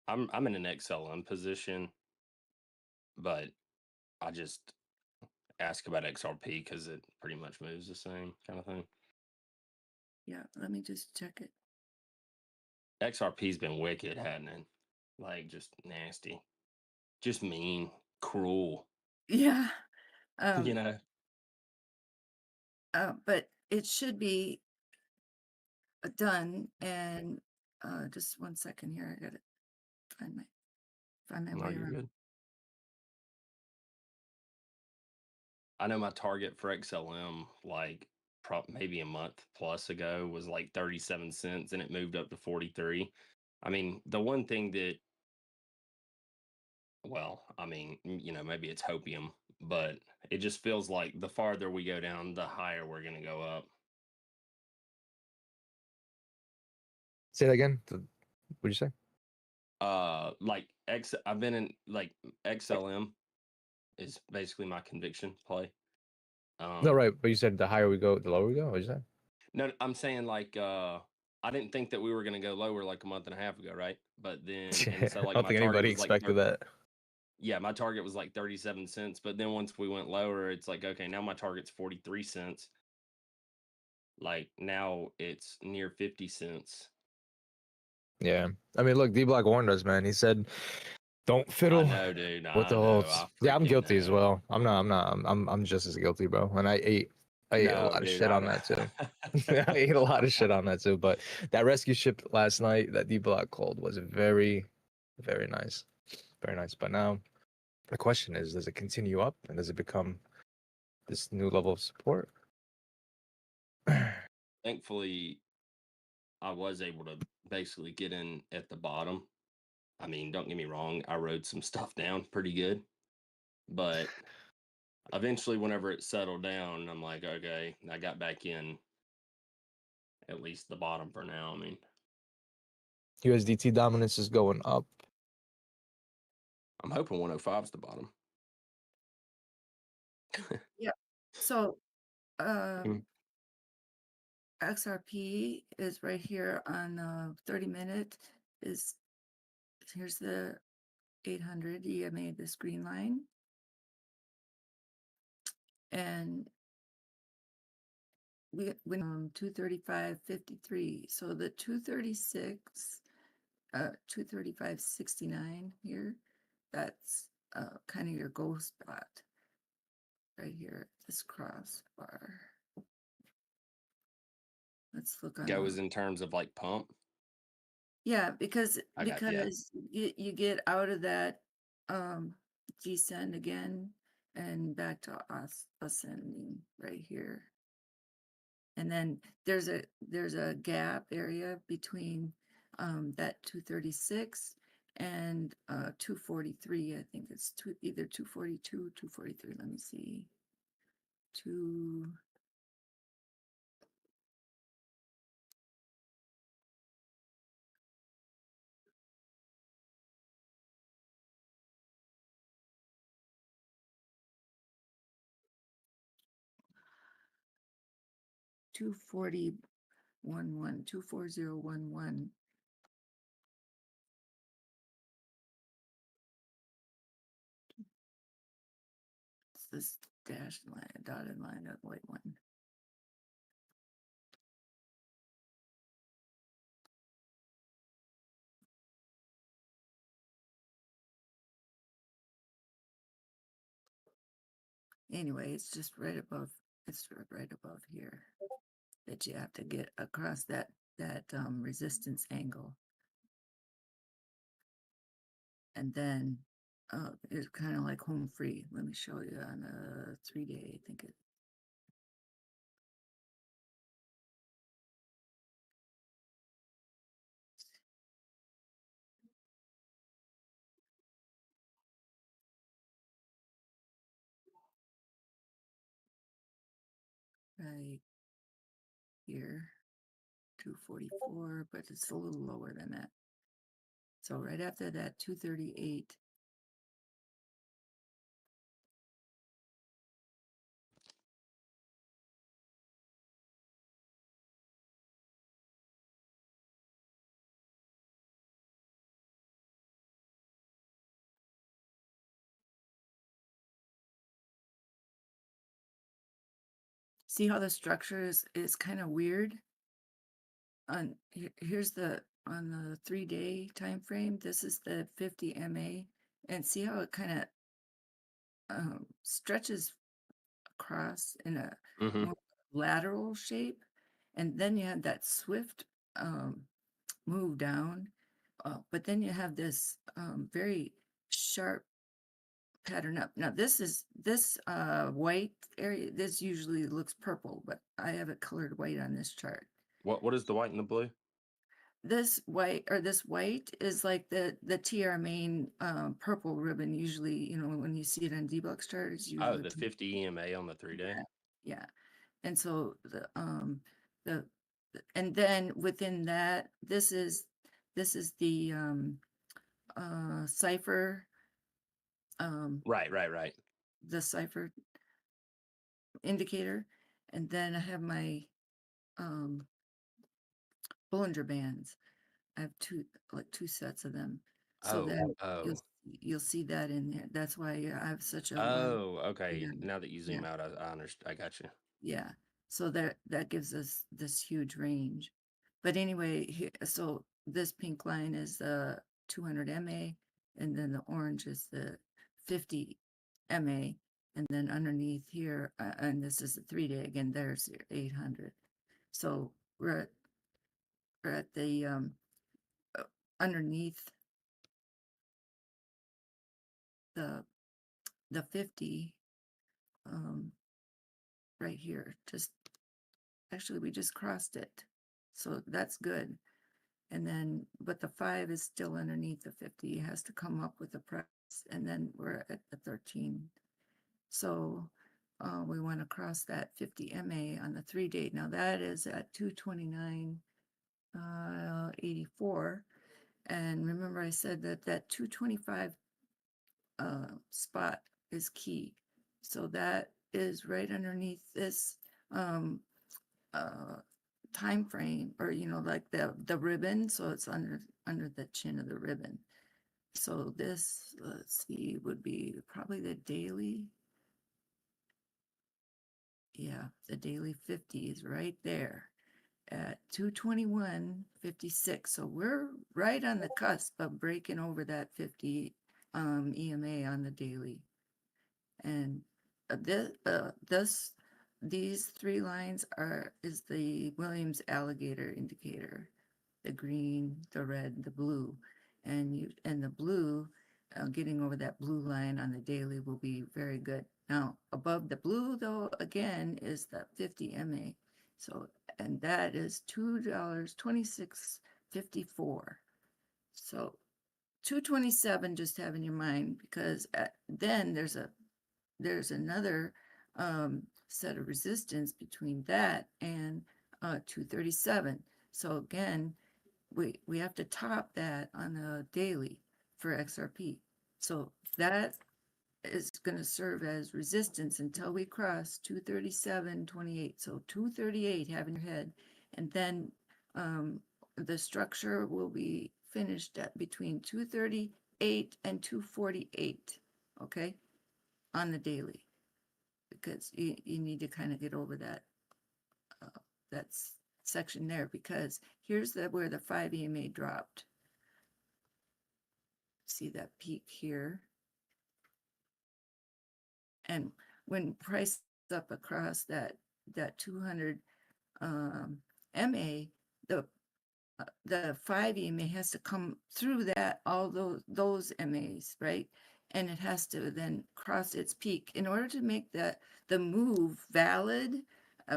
I'm in an XLM position, but I just ask about XRP because it pretty much moves the same kind of thing. Yeah, let me just check it. XRP's been wicked, hadn't it? Like just nasty, just mean, cruel. Yeah. You know, But it should be done. And just 1 second here. I gotta find my no, way you're around. good. I know my target for XLM, like maybe a month plus ago, was like 37 cents, and it moved up to 43. I mean, the one thing that, well, I mean, maybe it's hopium, but it just feels like the farther we go down, the higher we're gonna go up. Say that again. What'd you say? Like I've been in like XLM is basically my conviction play. No, right. But you said the higher we go, the lower we go. What'd you say? No, I'm saying like I didn't think that we were gonna go lower like a month and a half ago, right? But then and so I like don't my think target anybody was like expected that. yeah, my target was like 37 cents, but then once we went lower, it's like okay, now my target's 43 cents. Like now it's near 50 cents. Yeah. I mean, look, Dbloc warned us, man. He said, "Don't I fiddle know, dude. with the I know. holds." I Yeah, I'm freaking guilty as know. well. I'm just as guilty, bro. And I ate a No, lot of dude. shit on that too. I ate a lot of shit on that too. But that rescue ship last night that Dbloc called was very, very nice. Very nice. But now the question is, does it continue up and does it become this new level of support? Thankfully, I was able to basically get in at the bottom. I mean, don't get me wrong, I wrote some stuff down pretty good, but eventually, whenever it settled down, I'm like, okay, I got back in at least the bottom for now. I mean, USDT dominance is going up. I'm hoping 105 is the bottom. Yeah. So Mm. XRP is right here on 30-minute. Here's the 800 EMA, this green line. And we went 235.53. So the 236, 235.69 here, that's kind of your goal spot right here, this crossbar. Let's look on Goes in terms of like pump. yeah, because I got yeah. you get out of that descend again and back to ascending right here. And then there's a gap area between that 236 and 243. I think it's either 242, 243. Let me see. Two. 24011. It's this dashed line, dotted line, that white one. Anyway, it's just right above. It's right above here that you have to get across that resistance angle, and then it's kind of like home free. Let me show you on a 3-day. I think it. Right here, 244, but it's a little lower than that. So right after that, 238. See how the structure is kind of weird? Here's the on the 3-day time frame. This is the 50 MA, and see how it kind of stretches across in a Mm-hmm. more lateral shape, and then you have that swift move down, but then you have this very sharp pattern up. Now this white area. This usually looks purple, but I have it colored white on this chart. What is the white and the blue? This white is like the TR main purple ribbon. Usually, when you see it on Dbloc chart, it's Oh, usually the 50 EMA on the 3-day. yeah. And so and then within that, this is the Cypher, Right. the Cypher indicator, and then I have my Bollinger Bands. I have two sets of them. So then Oh. you'll see that in there. That's why I have such a Oh, okay. yeah, Now that you zoom yeah. out, I understand. I got you. Yeah. So that gives us this huge range. But anyway, so this pink line is the 200 MA, and then the orange is the 50 MA, and then underneath here, and this is the 3-day again. There's your 800. So we're at the underneath the 50 right here. Actually we just crossed it, so that's good. And then but the 5 is still underneath the 50. It has to come up with the price, and then we're at the 13. So we want to cross that 50 MA on the 3-day. Now that is at 229.84, and remember I said that 225 spot is key. So that is right underneath this time frame, or like the ribbon. So it's under the chin of the ribbon. So this, let's see, would be probably the daily. Yeah, the daily 50 is right there at 221.56. So we're right on the cusp of breaking over that 50 EMA on the daily. And these 3 lines is the Williams alligator indicator, the green, the red, the blue, and the blue, getting over that blue line on the daily will be very good. Now above the blue though, again, is the 50 MA. So, and that is $2.2654. So 227, just have in your mind, because then there's another set of resistance between that and 237. So again, we have to top that on the daily for XRP. So that is going to serve as resistance until we cross 237.28. So 238 have in your head, and then the structure will be finished at between 238 and 248. Okay, on the daily, because you need to kind of get over that section there, because here's where the 5 EMA dropped. See that peak here, and when price up across that 200 MA, the 5 EMA has to come through that, all those MAs, right? And it has to then cross its peak. In order to make the move valid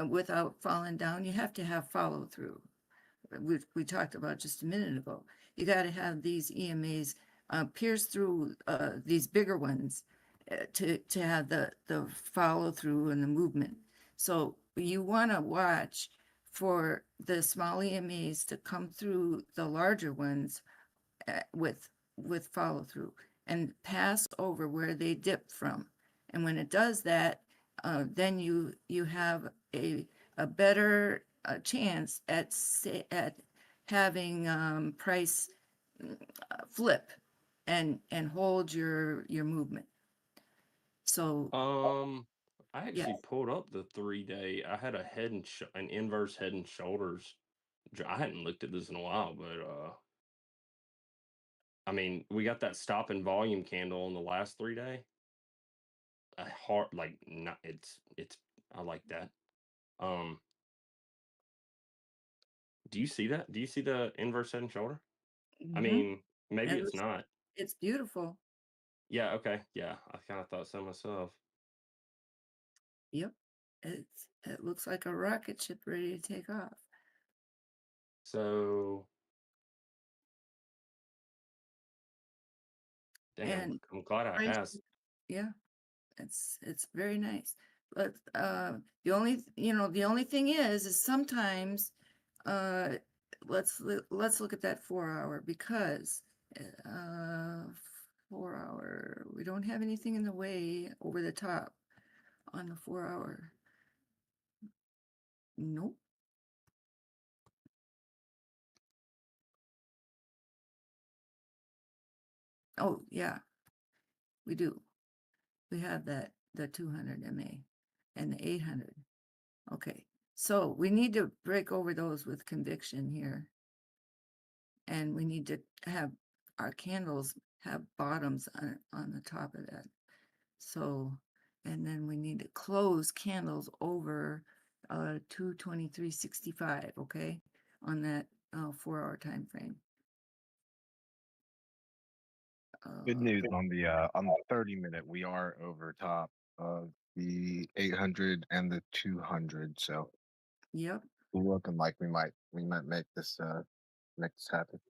without falling down, you have to have follow through. We talked about just a minute ago. You got to have these EMAs pierce through these bigger ones to have the follow through and the movement. So you want to watch for the small EMAs to come through the larger ones with follow through and pass over where they dip from. And when it does that, then you have a better chance at having price flip and hold your movement. So I actually pulled up the 3-day. I had a an inverse head and shoulders. I hadn't looked at this in a while, but I mean, we got that stop and volume candle on the last 3-day. A hard, like, not it's I like that. Do you see that? Do you see the inverse head and shoulder? I mean, maybe it's not. It's beautiful. Yeah, okay. Yeah, I kind of thought so myself. Yep. It looks like a rocket ship ready to take off. So, damn, And I'm glad I price, asked. yeah, it's very nice. But the only thing is sometimes let's look at that 4 hour, because 4 hour, we don't have anything in the way over the top on the 4 hour. Nope. Oh yeah, we do. We have that, the 200 MA and the 800. Okay, so we need to break over those with conviction here. And we need to have our candles have bottoms on the top of that. So, and then we need to close candles over 223.65, okay, on that 4 hour time frame. Good news on the 30-minute, we are over top of the 800 and the 200. So Yep. we're looking like we might make this happen.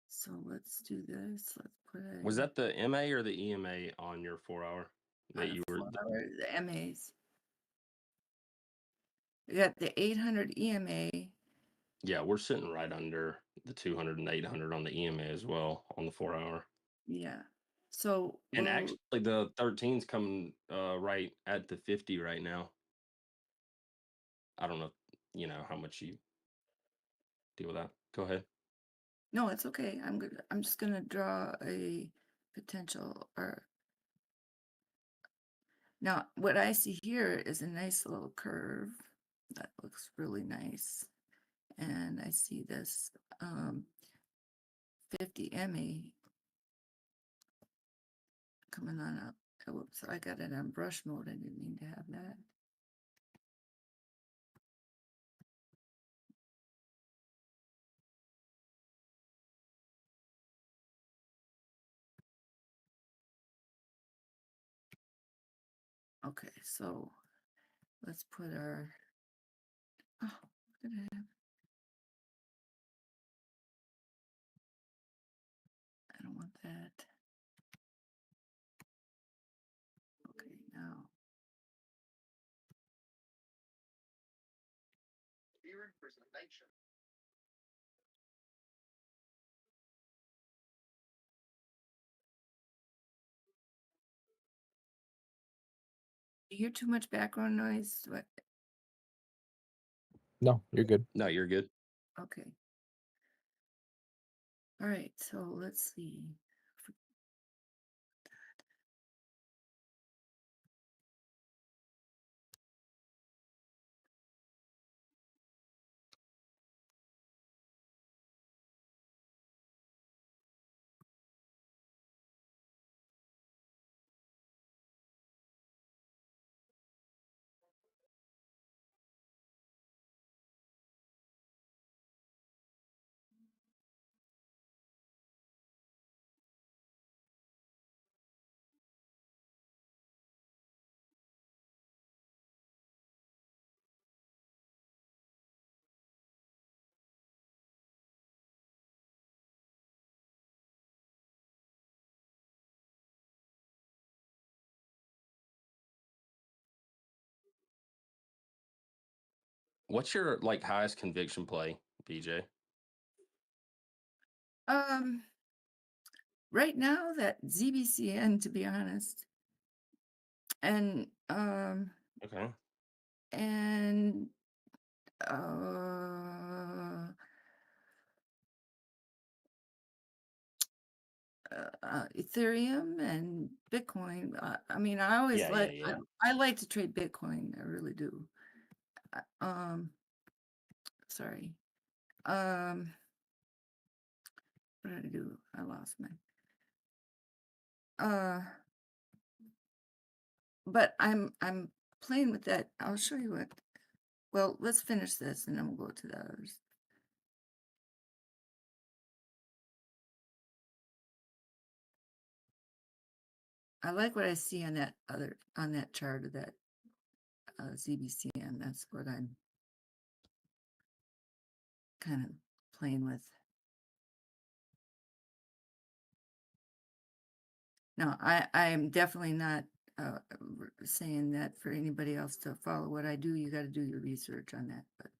So let's do this. Let's put Was that the MA or the EMA on your 4 hour that you were? the MAs. We got the 800 EMA. Yeah, we're sitting right under the 200 and 800 on the EMA as well on the 4 hour. Yeah. So And actually, the 13's coming right at the 50 right now. I don't know, how much you deal with that. Go ahead. no, it's okay. I'm just gonna draw a potential, or now what I see here is a nice little curve that looks really nice. And I see this 50 MA coming on up. Whoops, I got it on brush mode. I didn't mean to have that. Okay, so let's put our, oh, look at that. I don't want that. Okay, now. you hear too much background noise? What? No, you're good. No, you're good. Okay. All right, so let's see. What's your like highest conviction play, BJ? Right now that ZBCN, to be honest, and Okay. and Ethereum and Bitcoin. I mean, I always Yeah, yeah. I like to trade Bitcoin. I really do. Sorry. What did I do? I lost my. But I'm playing with that. I'll show you what. Well, let's finish this and then we'll go to the others. I like what I see on that chart of that ZBCN. That's what I'm kind of playing with. No, I'm definitely not saying that for anybody else to follow what I do. You got to do your research on that. But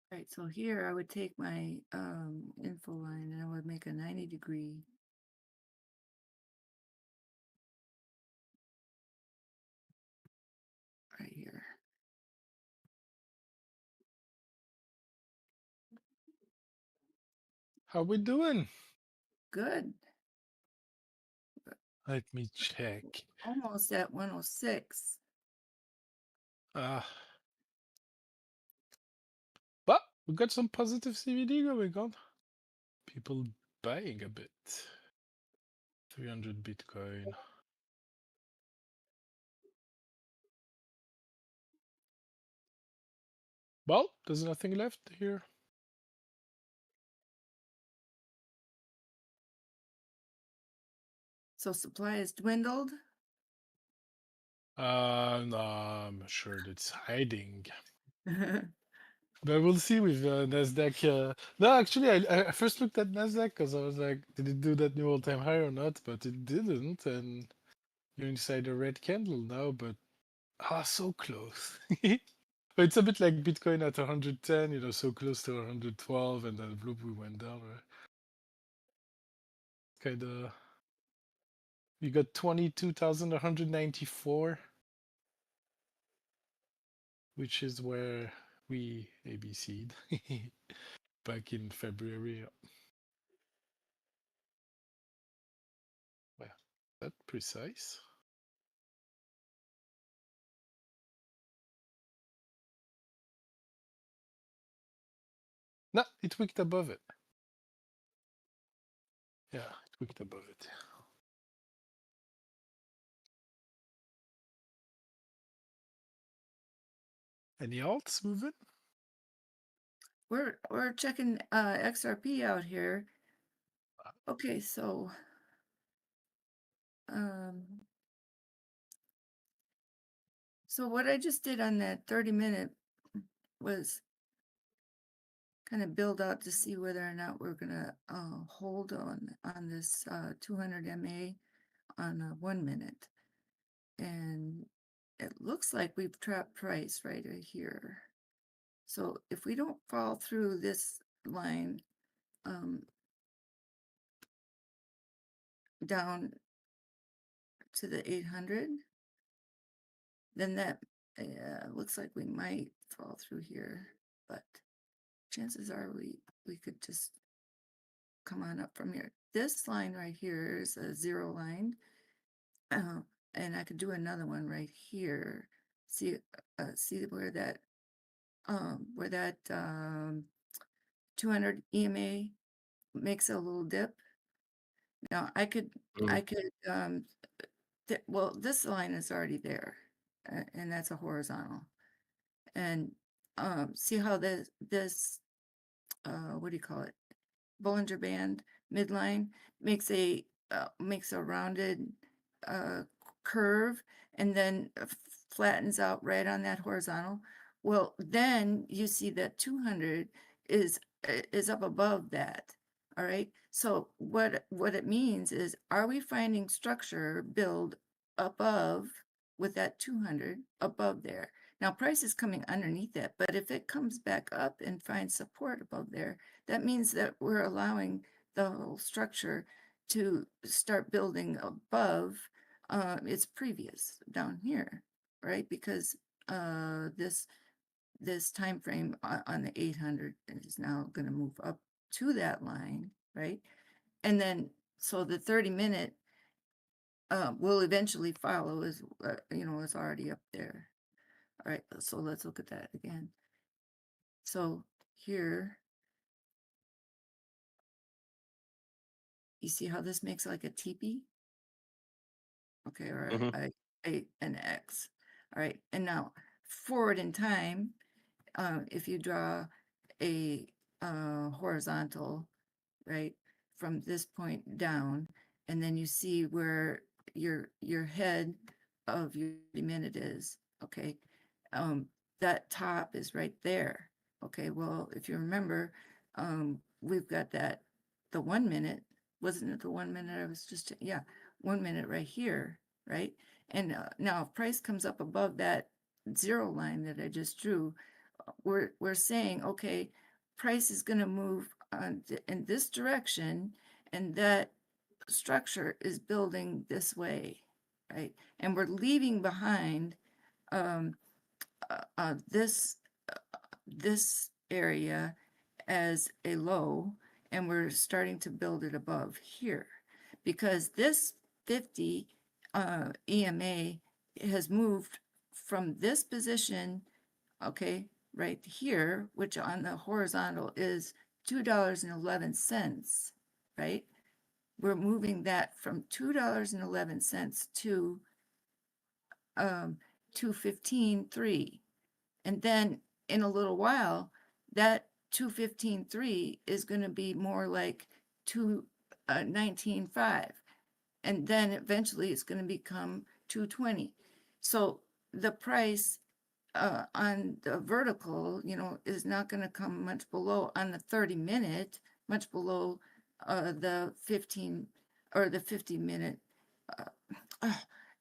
right, so here I would take my info line and I would make a 90-degree. Right here. How we doing? Good. Let me check. Almost at 106. But we got some positive CVD going on. People buying a bit. 300 Bitcoin. Well, there's nothing left here. So supply has dwindled. No, I'm sure it's hiding. But we'll see with Nasdaq. No, actually, I first looked at Nasdaq because I was like, did it do that new all-time high or not? But it didn't, and you're inside a red candle now. But so close. But it's a bit like Bitcoin at 110, you know, so close to 112, and then bloop, we went down. Right? Kind of. We got 22,194, which is where we ABC'd back in February. Well, that precise. No, it wicked above it. Yeah, it wicked above it. Any alts moving? We're checking XRP out here. Okay, so so what I just did on that 30-minute was kind of build out to see whether or not we're gonna hold on this 200 MA on 1 minute, and it looks like we've trapped price right here. So if we don't fall through this line down to the 800, then that looks like we might fall through here, but chances are we could just come on up from here. This line right here is a 0 line, and I could do another one right here. See where that 200 EMA makes a little dip. Now I could well, this line is already there, and that's a horizontal. And see how this what do you call it? Bollinger Band midline makes a rounded curve and then flattens out right on that horizontal. Well, then you see that 200 is up above that. All right. So what it means is, are we finding structure build above with that 200 above there? Now price is coming underneath that, but if it comes back up and finds support above there, that means that we're allowing the whole structure to start building above its previous down here, right? Because this time frame on the 800 is now going to move up to that line, right? And then so the 30-minute will eventually follow, is it's already up there. All right, so let's look at that again. So here, you see how this makes like a teepee? Okay, or an X. All right, and now forward in time, if you draw a horizontal, right, from this point down, and then you see where your head of your minute is, okay, that top is right there. Okay, well, if you remember, we've got the 1 minute, wasn't it the 1 minute I was just, yeah, 1 minute right here, right? And now if price comes up above that 0 line that I just drew, we're saying, okay, price is going to move in this direction, and that structure is building this way, right? And we're leaving behind this area as a low, and we're starting to build it above here, because this 50 EMA has moved from this position, okay, right here, which on the horizontal is $2.11, right? We're moving that from $2.11 to 215.3, and then in a little while that 215.3 is going to be more like 219.5, and then eventually it's going to become 220. So the price on the vertical, is not going to come much below on the 30-minute, much below the 15 or the 50-minute,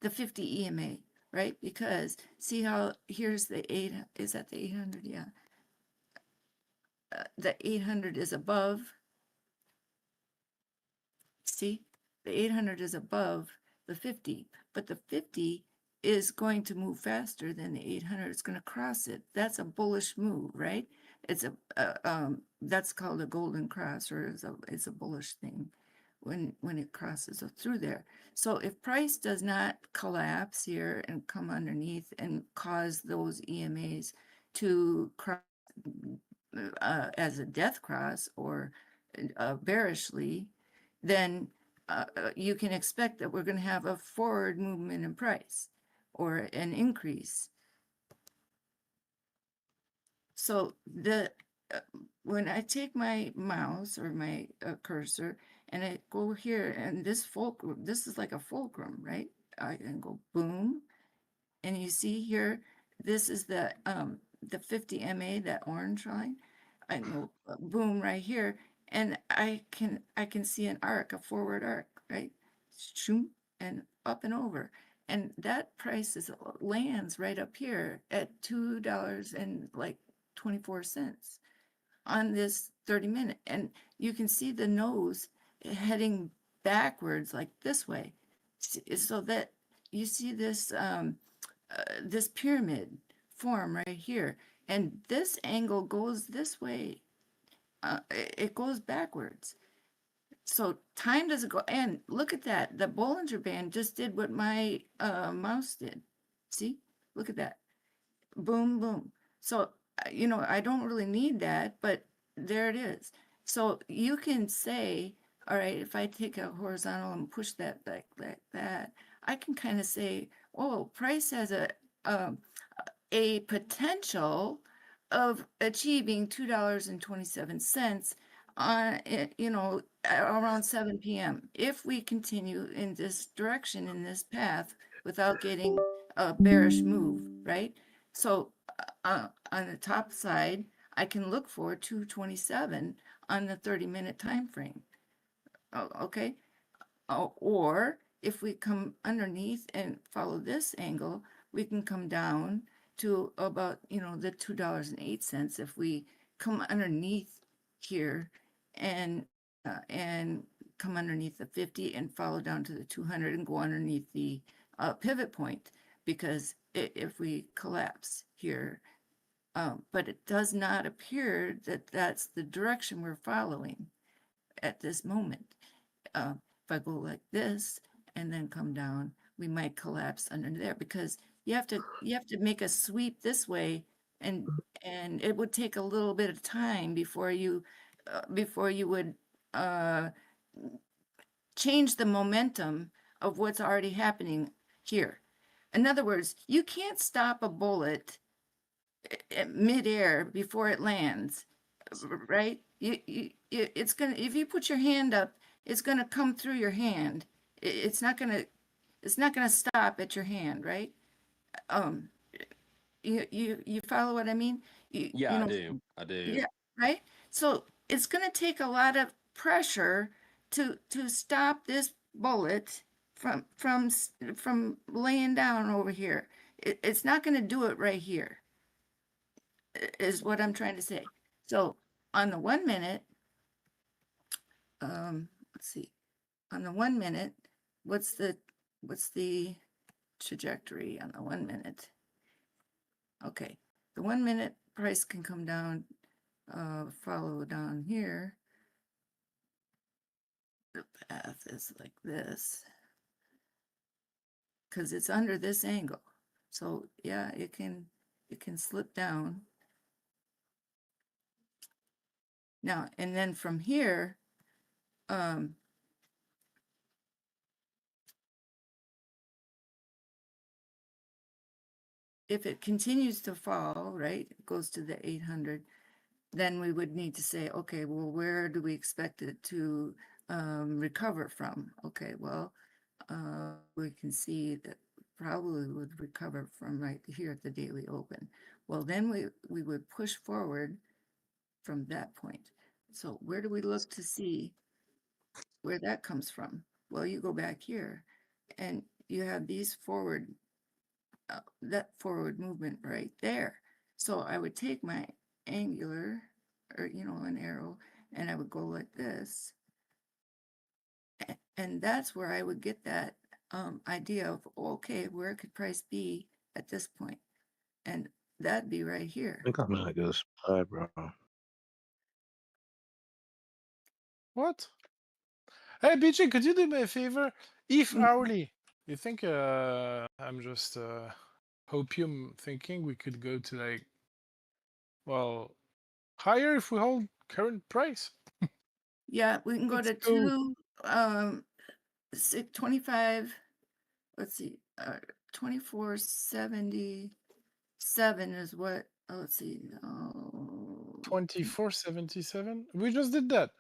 the 50 EMA, right? Because see how here's the 8, is that the 800? Yeah. The 800 is above. See, the 800 is above the 50, but the 50 is going to move faster than the 800. It's going to cross it. That's a bullish move, right? It's that's called a golden cross, or it's a bullish thing when it crosses through there. So if price does not collapse here and come underneath and cause those EMAs to cross as a death cross or bearishly, then you can expect that we're going to have a forward movement in price or an increase. So when I take my mouse or my cursor and I go here, and this is like a fulcrum, right? I can go boom, and you see here, this is the 50 MA, that orange line. I can go boom right here, and I can see an arc, a forward arc, right? Shoom, and up and over. And that price lands right up here at $2.24 on this 30-minute. And you can see the nose heading backwards like this way. So that you see this this pyramid form right here. And this angle goes this way. It goes backwards. So time doesn't go, and look at that. The Bollinger Band just did what my mouse did. See, look at that. Boom, boom. So, I don't really need that, but there it is. So you can say, all right, if I take a horizontal and push that back like that, I can kind of say, oh, price has a potential of achieving $2.27 on, around 7 p.m. if we continue in this direction, in this path, without getting a bearish move, right? So on the top side, I can look for 227 on the 30-minute time frame. Okay. Or if we come underneath and follow this angle, we can come down to about, the $2.08 if we come underneath here and come underneath the 50 and follow down to the 200 and go underneath the pivot point, because if we collapse here, but it does not appear that that's the direction we're following at this moment. If I go like this and then come down, we might collapse under there, because you have to make a sweep this way, and it would take a little bit of time before you would change the momentum of what's already happening here. In other words, you can't stop a bullet at midair before it lands, right? It's gonna, if you put your hand up, it's gonna come through your hand. It's not gonna stop at your hand, right? You follow what I mean? Yeah, I do. Yeah, right. So it's gonna take a lot of pressure to stop this bullet from laying down over here. It's not gonna do it right here, is what I'm trying to say. So on the 1 minute, let's see, on the 1 minute, what's the trajectory on the 1 minute? Okay, the 1 minute price can come down, follow down here. The path is like this, because it's under this angle. So yeah, it can slip down. Now, and then from here, if it continues to fall, right, it goes to the 800, then we would need to say, okay, well, where do we expect it to recover from? Okay, well, we can see that probably would recover from right here at the daily open. Well, then we would push forward from that point. So where do we look to see where that comes from? Well, you go back here and you have these forward, that forward movement right there. So I would take my angular, or an arrow, and I would go like this, and that's where I would get that idea of, okay, where could price be at this point? And that'd be right here. I think I'm in a good spot, bro. What? Hey, BJ, could you do me a favor? If hourly, you think I'm just hopium thinking we could go to, like, well, Higher if we hold current price. Yeah, we can go Let's to go. 25. Let's see, 2477 is what. Oh, let's see. Oh, 2477. We just did that.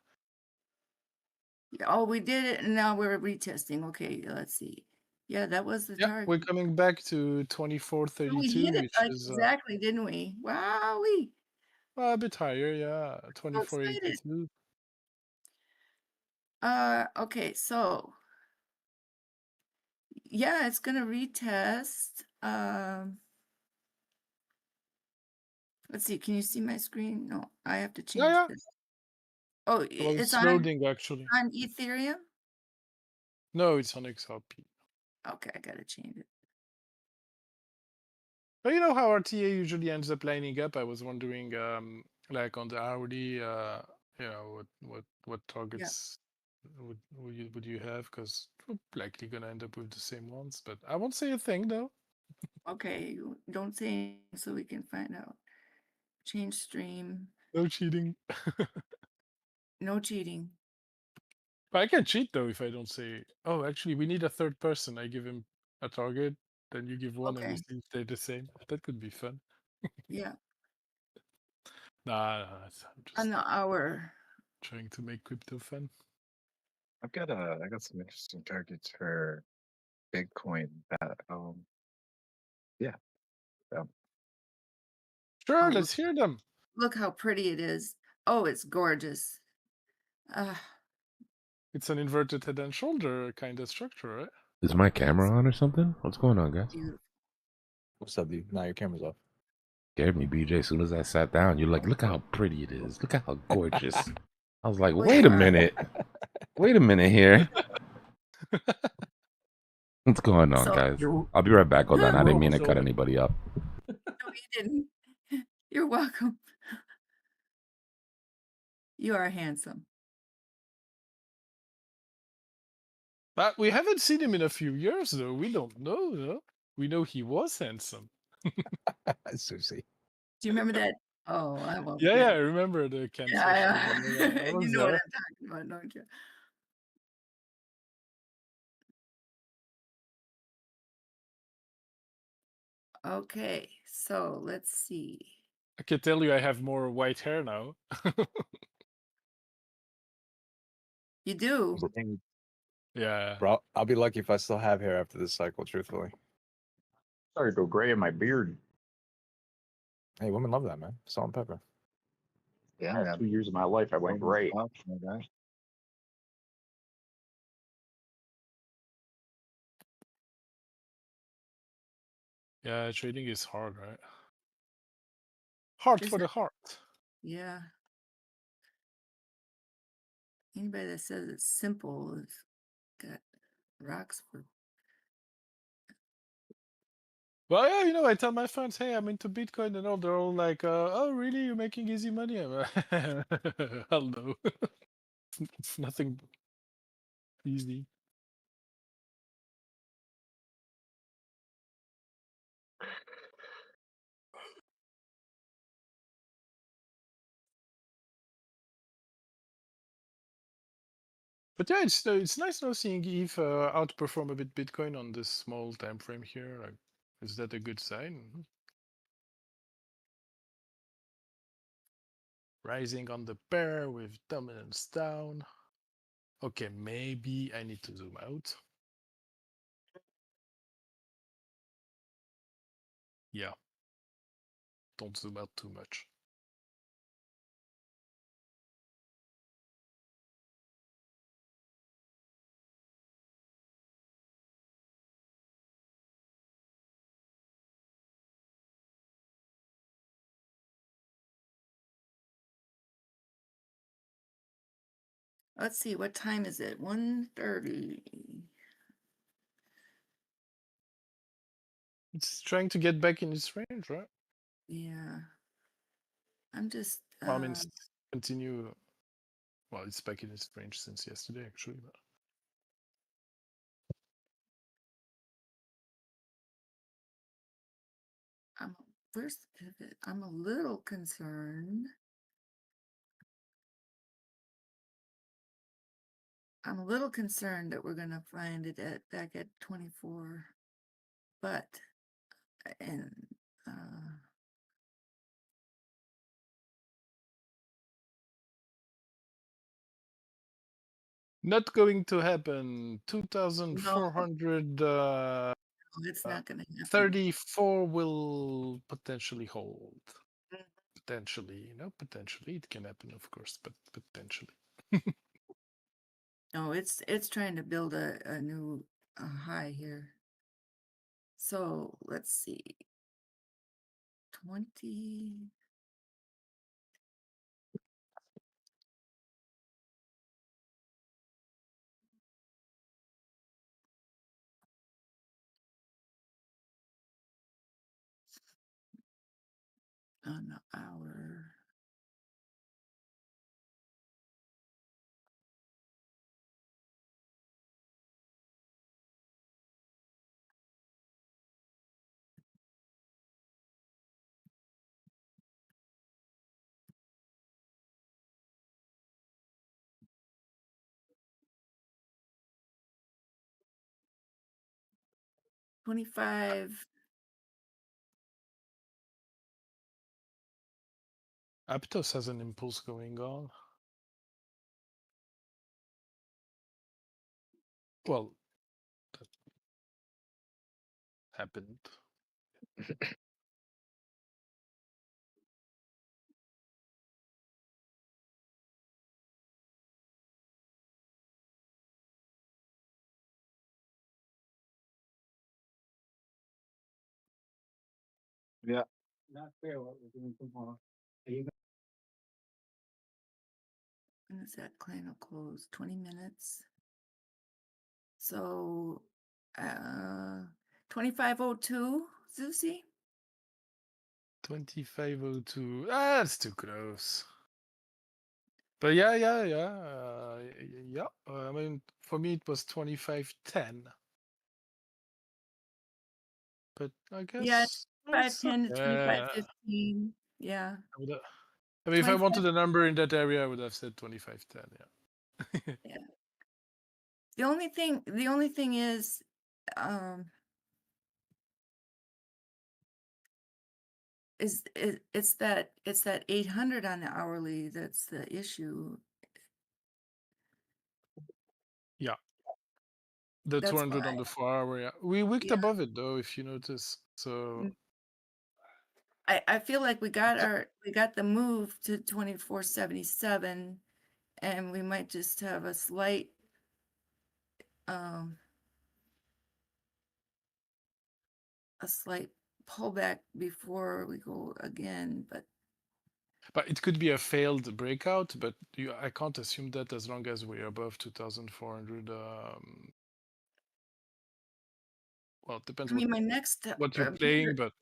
yeah, oh, we did it, and now we're retesting. Okay, let's see. Yeah, that was the Yeah, target. we're coming back to We 2432, hit it which like is exactly, didn't we? Wowee! a bit higher. Yeah, So excited. 2482. Okay, so yeah, it's gonna retest. Let's see. Can you see my screen? No, I have to change Yeah. this. Oh, Well, it's it's loading actually. on Ethereum. No, it's on XRP. Okay, I gotta change it. But you know how RTA usually ends up lining up? I was wondering, like on the hourly, you know, what targets would you have? Because we're likely gonna end up with the same ones. But I won't say a thing though. Okay, don't say anything so we can find out. Change stream. No cheating. No cheating. I can cheat though if I don't say. Oh, actually, we need a third person. I give him a target, then you give one, and we Okay. see if they're the same. That could be fun. Yeah. Nah, I'm On just the hour. trying to make crypto fun. I got some interesting targets for Bitcoin that yeah. Sure, Oh, let's hear them. look how pretty it is. Oh, it's gorgeous. It's an inverted head and shoulder kind of structure, right? Is my Yes. camera on or something? What's going on, guys? Beautiful. What's up, dude? Nah, your camera's off. Scared me, BJ. As soon as I sat down, you're like, look how pretty it is. Look how gorgeous. I was like, Well, wait you a are. minute. Wait a minute here. What's going on, So guys? I'll be right back. Hold on. I didn't mean to cut Shoulder. anybody up. no, you didn't. You're welcome. You are handsome. But we haven't seen him in a few years, though. We don't know, though. We know he was handsome. Susie. Do you remember that? Oh, I won't. Yeah, I remember the cancel. Yeah, I you was know what there. I'm talking about, don't you? Okay, so let's see. I can tell you I have more white hair now. You do? Yeah. Bro, I'll be lucky if I still have hair after this cycle, truthfully. Started to go gray in my beard. Hey, women love that, man. Salt and pepper. Yeah, last 2 years of my life, I went gray. Yeah, trading is hard, right? Hard Is for the it? heart. Yeah. Anybody that says it's simple has got rocks for. Well, yeah, you know, I tell my friends, hey, I'm into Bitcoin and all. They're all like, oh, really? You're making easy money? I'm like, hell no. It's nothing easy. But yeah, it's nice now seeing ETH outperform a bit Bitcoin on this small time frame here. Like, is that a good sign? Rising on the pair with dominance down. Okay, maybe I need to zoom out. Yeah. Don't zoom out too much. Let's see, what time is it? 1:30. It's trying to get back in its range, right? Yeah. I'm just. Well, I mean, continue. Well, it's back in its range since yesterday, actually. But... Where's the pivot? I'm a little concerned. I'm a little concerned that we're gonna find it back at 24, but and Not going to happen. 2,400. it's not gonna happen. 34 will potentially hold. Mhm. Potentially, potentially it can happen, of course, but potentially. No, it's trying to build a new high here. So let's see. 20. On the hour. $25. Aptos has an impulse going on. Well, that happened. Yeah. When is that candle close? 20 minutes. So 2502, Zusi? 2502. That's too close. But yeah. I mean, for me it was 2510. But I guess Yeah, it's 510 to okay. 2515. Yeah. I mean, if I 25. wanted a number in that area, I would have said 2510. Yeah. Yeah. The only thing is, it's that 800 on the hourly that's the issue. Yeah. The That's 200 why. on the 4 hour. Yeah. We wicked Yeah. above it though, if you notice. So I feel like we got the move to 2477, and we might just have a slight pullback before we go again, but it could be a failed breakout, but I can't assume that as long as we're above 2,400. Well, it depends I mean, my next what you're bigger, playing, but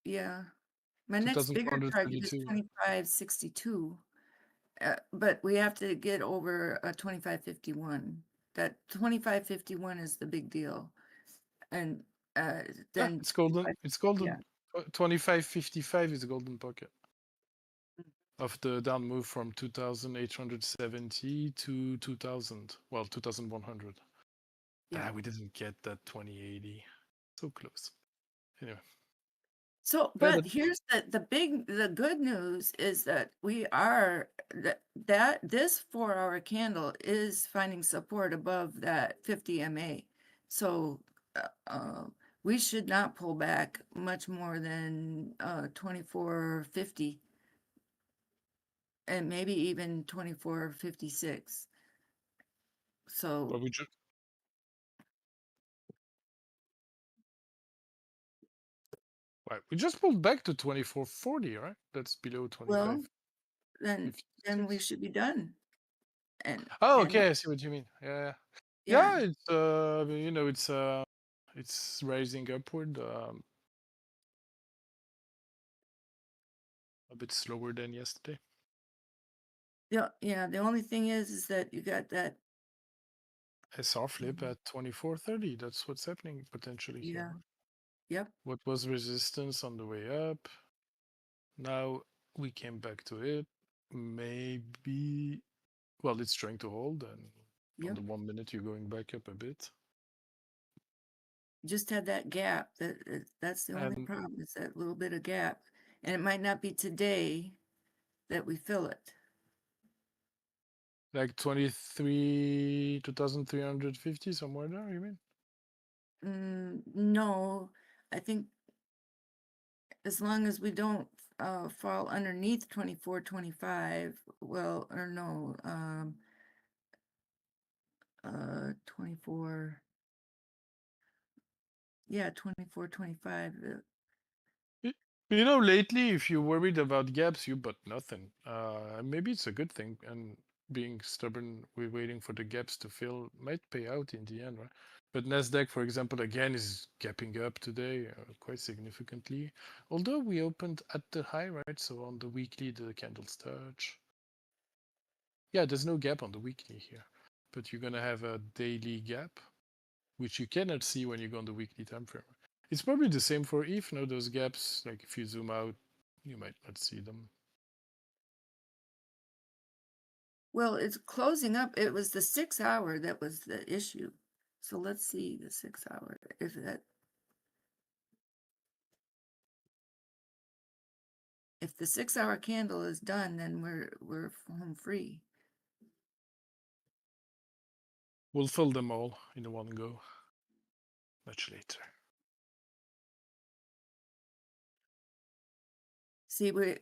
yeah, my next bigger target is 2,432. 2562. But we have to get over a 2551. That 2551 is the big deal. And Yeah, then it's golden. It's golden. yeah. 2555 is a golden pocket of the down move from 2,870 to 2,000. Well, 2,100. Yeah. We didn't get that 2080. So close. Anyway. So, Yeah, but here's the good news is that we are that this 4-hour candle is finding support above that 50 MA. So we should not pull back much more than 2450 and maybe even 2456. So But we just pulled back to 2440, right? That's below 25. well, then we should be done. And okay, I see what you mean. Yeah. It's it's rising upward a bit slower than yesterday. Yeah, the only thing is that you got that SR flip at 2430. That's what's happening potentially here. yeah. Yep. What was resistance on the way up? Now we came back to it. Maybe, well, it's trying to hold, and On Yep. the 1 minute, you're going back up a bit. Just had that gap. That's the only And problem. Is that little bit of gap, and it might not be today that we fill it. like 2,350 somewhere there, you mean? No, I think as long as we don't fall underneath 24.25, well, or no, 24. Yeah, 24.25. You know, lately, if you're worried about gaps, you bought nothing. Maybe it's a good thing, and being stubborn, we're waiting for the gaps to fill, might pay out in the end, right? But Nasdaq, for example, again is gapping up today quite significantly. Although we opened at the high, right? So on the weekly, the candles touch. Yeah, there's no gap on the weekly here, but you're gonna have a daily gap, which you cannot see when you go on the weekly time frame. It's probably the same for ETH, no? Those gaps, like if you zoom out, you might not see them. Well, it's closing up. It was the 6 hour that was the issue. So let's see the 6 hour. If the 6 hour candle is done, then we're home free. We'll fill them all in one go much later. See, we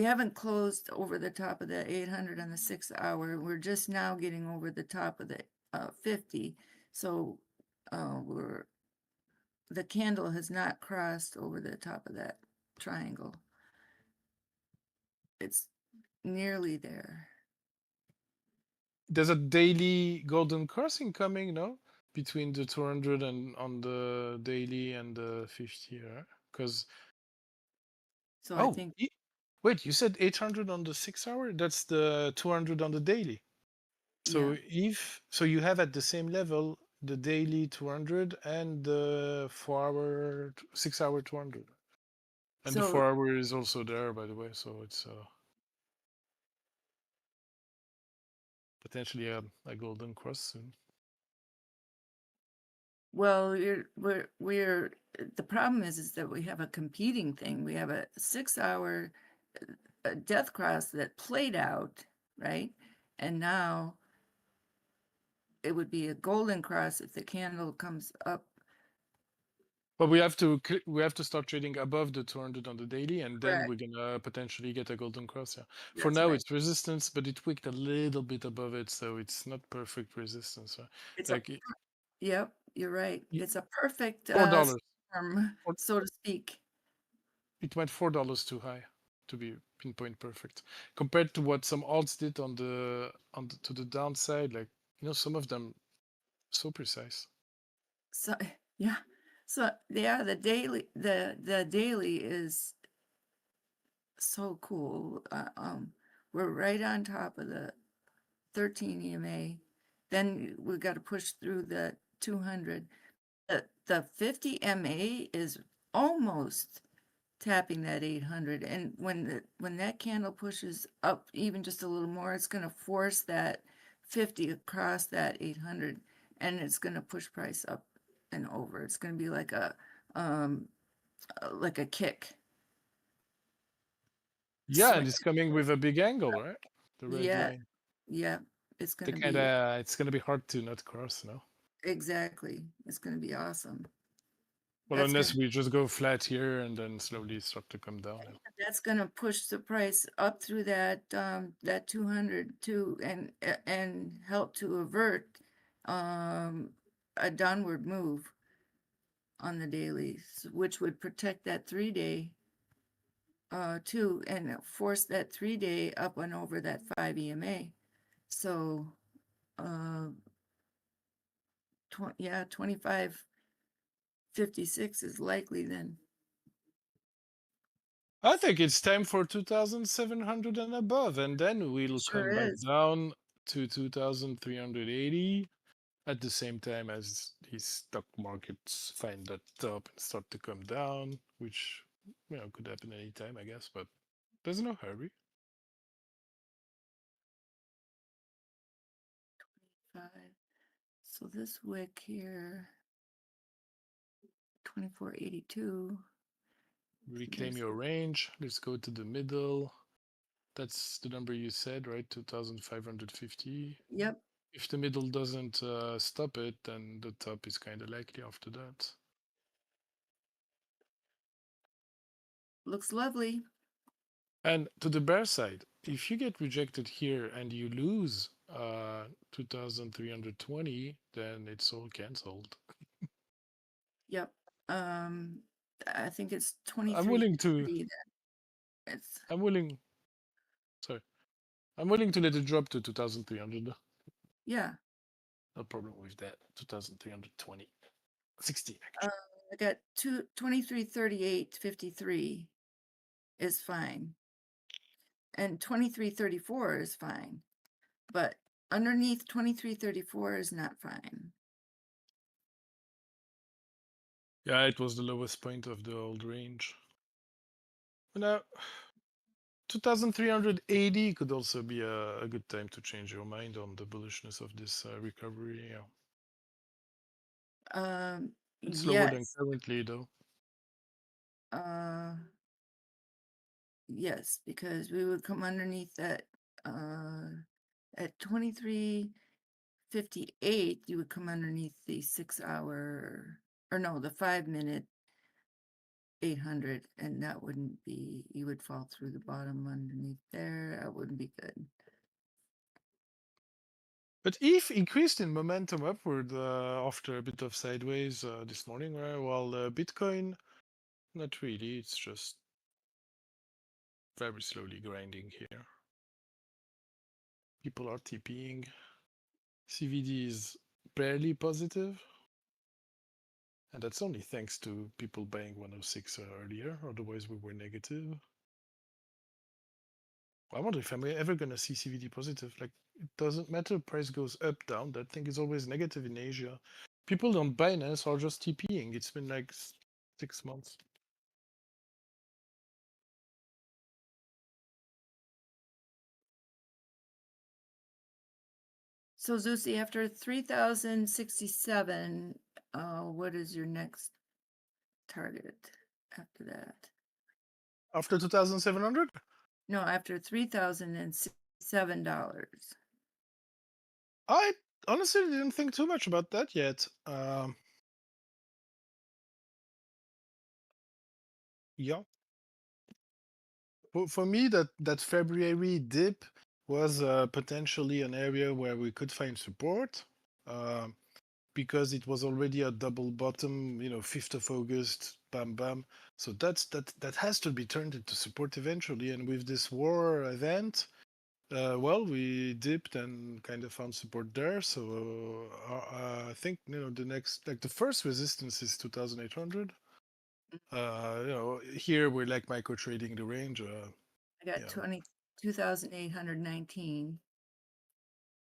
haven't closed over the top of the 800 on the 6 hour. We're just now getting over the top of the 50. So the candle has not crossed over the top of that triangle. It's nearly there. There's a daily golden crossing coming, no? Between the 200 and on the daily and the 50, right? Because So I think wait, you said 800 on the 6 hour? That's the 200 on the daily. So you have at the same level the daily 200 and the 6 hour 200. And the 4 hour is also there, by the way. So it's potentially a golden cross soon. Well, we're the problem is that we have a competing thing. We have a 6 hour death cross that played out, right? And now it would be a golden cross if the candle comes up. But we have to start trading above the 200 on the daily, and then Correct. we're gonna potentially get a golden cross. Yeah. For That's now, right. it's resistance, but it wicked a little bit above it, so it's not perfect resistance. It's like yep, you're right. It's a perfect $4, storm, so to speak. it went $4 too high to be pinpoint perfect compared to what some alts did on the to the downside. Like, you know, some of them so precise. So yeah, so yeah, the daily is so cool. We're right on top of the 13 EMA. Then we got to push through the 200. The 50 MA is almost tapping that 800, and when that candle pushes up even just a little more, it's going to force that 50 across that 800, and it's going to push price up and over. It's going to be like a kick. Yeah, and it's coming with a big angle, right? The red line. Yeah, it's going to be it's gonna be hard to not cross, no? exactly. It's going to be awesome. Well, unless we just go flat here and then slowly start to come down. That's going to push the price up through that 200 too, and help to avert a downward move on the dailies, which would protect that 3-day too, and force that 3-day up and over that 5 EMA. So 25.56 is likely then. I think it's time for 2,700 and above, and then we'll come back down to 2,380 at the same time as these stock markets find that top and start to come down, which, you know, could happen anytime, I guess, but there's no hurry. So this wick here, 2482. Reclaim There's your range. Let's go to the middle. That's the number you said, right? 2,550. Yep, If the middle doesn't stop it, then the top is kind of likely after that. looks lovely. And to the bear side, if you get rejected here and you lose 2,320, then it's all cancelled. Yep. I think it's I'm willing to. 2330 then. It's I'm willing. Sorry, I'm willing to let it drop to 2,300. yeah. No problem with that. 2,320. 60 actually. I got 2338.53 is fine. And 2334 is fine. But underneath 2334 is not fine. Yeah, it was the lowest point of the old range. Now, 2,380 could also be a good time to change your mind on the bullishness of this recovery. Yeah. It's lower than Yes. currently, though. Yes, because we would come underneath that at 2358, you would come underneath the 6 hour, or no, the 5 minute 800, and that wouldn't be, you would fall through the bottom underneath there. That wouldn't be good. But ETH increased in momentum upward after a bit of sideways this morning, right? While Bitcoin, not really. It's just very slowly grinding here. People are TPing. CVD is barely positive. And that's only thanks to people buying 106 earlier. Otherwise, we were negative. I wonder if I'm ever going to see CVD positive. Like, it doesn't matter. Price goes up, down. That thing is always negative in Asia. People on Binance are just TPing. It's been like 6 months. So Zusi, after 3067, what is your next target after that? After 2,700? No, after $3,007. I honestly didn't think too much about that yet. Yeah. For me, that February dip was potentially an area where we could find support because it was already a double bottom, 5th of August, bam, bam. So that has to be turned into support eventually. And with this war event, well, we dipped and kind of found support there. So I think, the next, like the first resistance is 2,800. Here we're like micro trading the range. I got 22,819.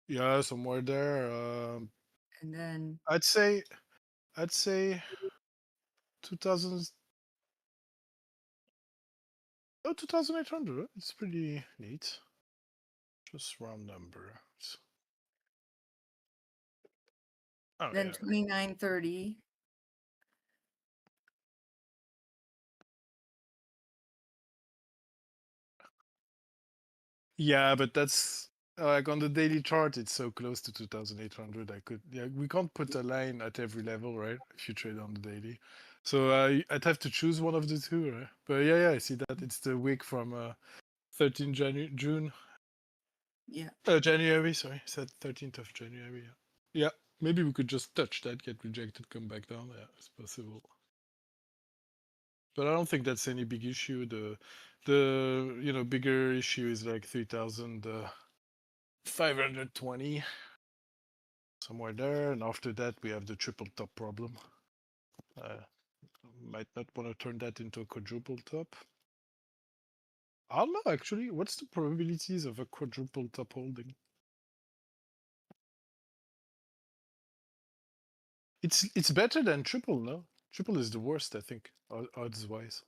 Yeah, somewhere there. And then I'd say 2,000. Oh, 2,800. It's pretty neat. Just round number. Oh, then yeah. 2930. Yeah, but that's like on the daily chart, it's so close to 2,800. We can't put a line at every level, right? If you trade on the daily. So I'd have to choose one of the two, right? But yeah, I see that. It's the week from 13 June. Yeah. January, sorry. Said 13th of January. Yeah, maybe we could just touch that, get rejected, come back down. Yeah, it's possible. But I don't think that's any big issue. The bigger issue is like 3,520 somewhere there, and after that we have the triple top problem. Might not want to turn that into a quadruple top. I don't know actually. What's the probabilities of a quadruple top holding? It's better than triple, no? Triple is the worst, I think, odds wise.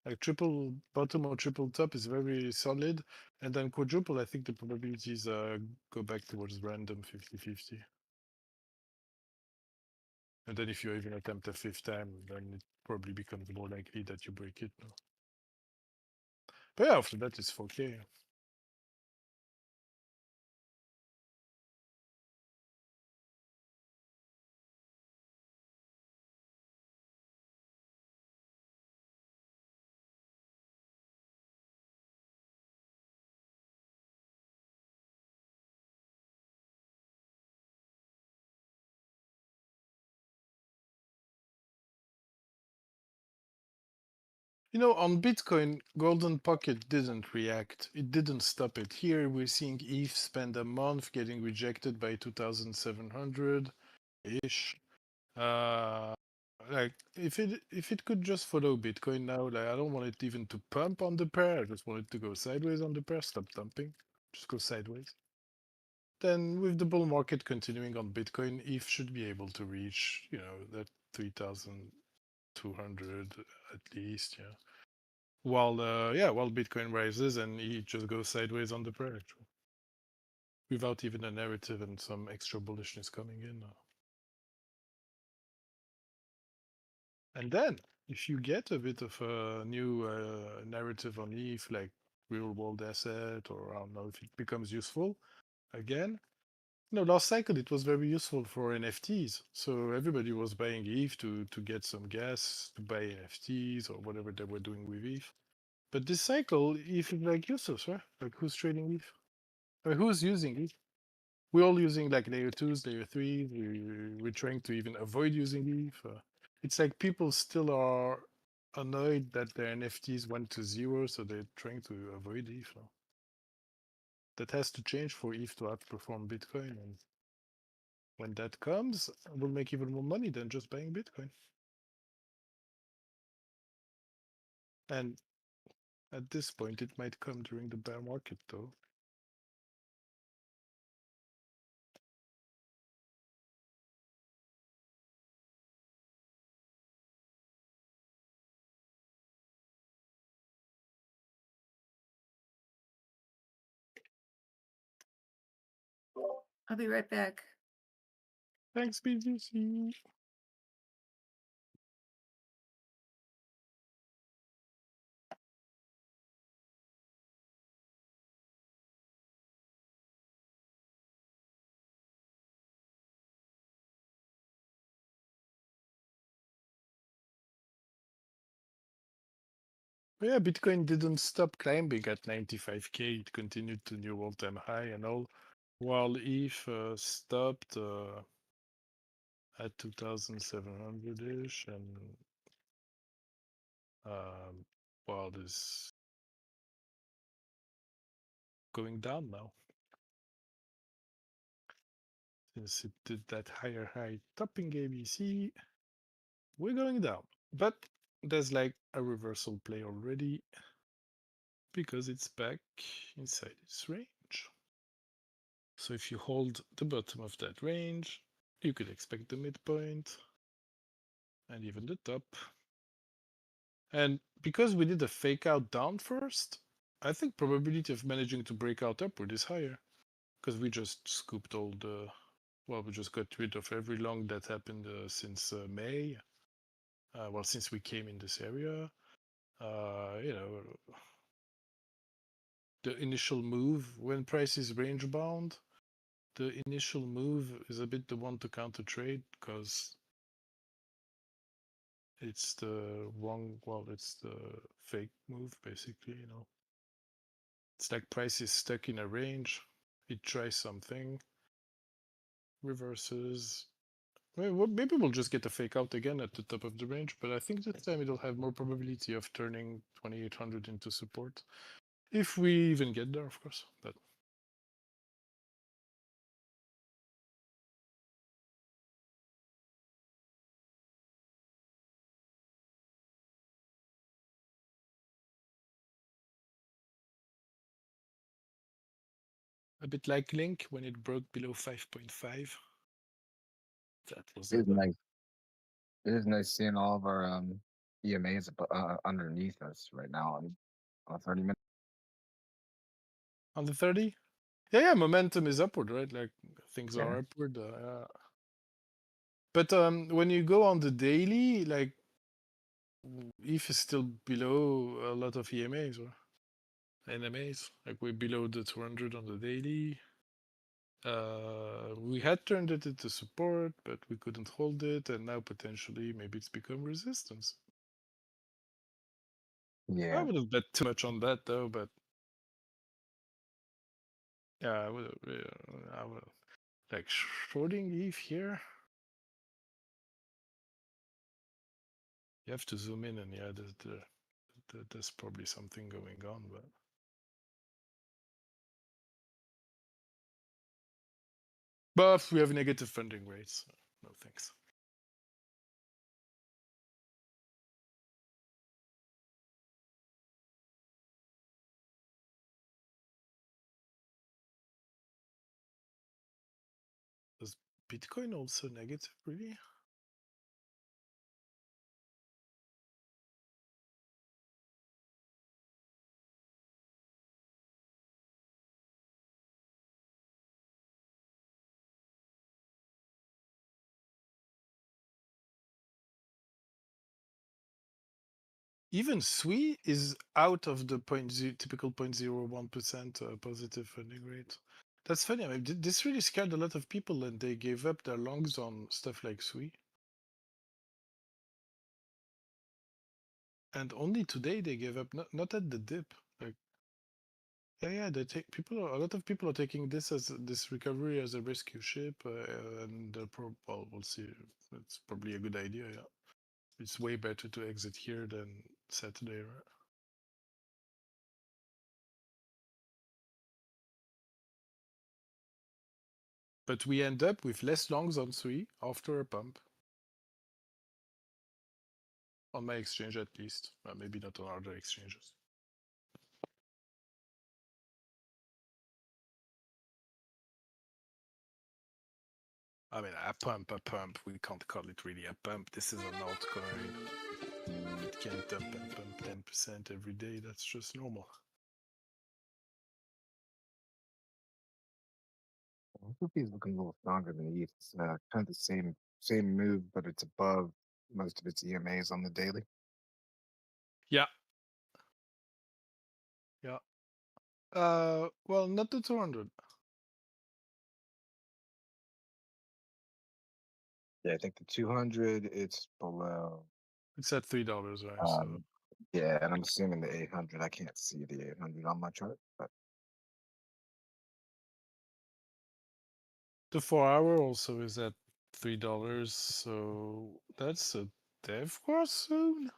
Like triple bottom or triple top is very solid. And then quadruple, I think the probabilities go back towards random 50-50. And then if you even attempt a fifth time, then it probably becomes more likely that you break it. No? But yeah, after that, it's 4K. You know, on Bitcoin, Golden Pocket didn't react. It didn't stop it. Here we're seeing ETH spend a month getting rejected by 2,700-ish. Like if it could just follow Bitcoin now, like I don't want it even to pump on the pair. I just want it to go sideways on the pair. Stop dumping. Just go sideways. Then with the bull market continuing on Bitcoin, ETH should be able to reach, you know, that 3,200 at least, yeah. While Bitcoin rises and ETH just goes sideways on the pair, actually, without even a narrative and some extra bullishness coming in. And then, if you get a bit of a new narrative on ETH, like real world asset, or I don't know if it becomes useful again. You know, last cycle it was very useful for NFTs. So everybody was buying ETH to get some gas to buy NFTs or whatever they were doing with ETH. But this cycle, ETH is like useless, right? Like who's trading ETH? Or who's using ETH? We're all using like layer 2s, layer 3s. We're trying to even avoid using ETH. It's like people still are annoyed that their NFTs went to zero, so they're trying to avoid ETH. That has to change for ETH to outperform Bitcoin. And when that comes, we'll make even more money than just buying Bitcoin. And at this point, it might come during the bear market, though. I'll be right back. Thanks, BTC. But yeah, Bitcoin didn't stop climbing at 95K. It continued to new all-time high and all, while ETH stopped at 2,700-ish, and while this going down now. Since it did that higher high topping ABC, we're going down. But there's like a reversal play already because it's back inside its range. So if you hold the bottom of that range, you could expect the midpoint and even the top. And because we did a fake out down first, I think probability of managing to break out upward is higher because we just scooped all the, well, we just got rid of every long that happened since May. Well, since we came in this area, you know, the initial move when price is range bound, the initial move is a bit the one to counter trade because it's the wrong, well, it's the fake move basically, you know. It's like price is stuck in a range, it tries something, reverses. Well, maybe we'll just get a fake out again at the top of the range, but I think this time it'll have more probability of turning 2800 into support. If we even get there, of course, but a bit like Link when it broke below 5.5. That was It is nice. It is nice seeing all of our EMA is underneath us right now on 30 minutes. On the 30? Yeah, momentum is upward, right? Like things Yeah. are upward. Yeah. But when you go on the daily, like ETH is still below a lot of EMAs or NMAs. Like we're below the 200 on the daily. We had turned it into support, but we couldn't hold it, and now potentially maybe it's become resistance. I Yeah. wouldn't bet too much on that though, but yeah, I would like shorting ETH here. You have to zoom in, and yeah, there's probably something going on, but we have negative funding rates. So no thanks. Is Bitcoin also negative, really? Even SWI is out of the typical 0.01% positive funding rate. That's funny. I mean, this really scared a lot of people, and they gave up their longs on stuff like SWI. And only today they gave up, not at the dip. Like, yeah, they take a lot of people are taking this recovery as a rescue ship, and well, we'll see. It's probably a good idea. Yeah, it's way better to exit here than Saturday, right? But we end up with less longs on SWI after a pump. On my exchange, at least. Maybe not on other exchanges. I mean, a pump. We can't call it really a pump. This is an altcoin. It can dump and pump 10% every day. That's just normal. Rupee's looking a little stronger than ETH. It's kind of the same move, but it's above most of its EMAs on the daily. Yeah. Yeah. Well, not the 200. Yeah, I think the 200 it's below. It's at $3, right? So yeah, and I'm assuming the 800. I can't see the 800 on my chart, but the 4-hour also is at $3. So that's a dev course soon.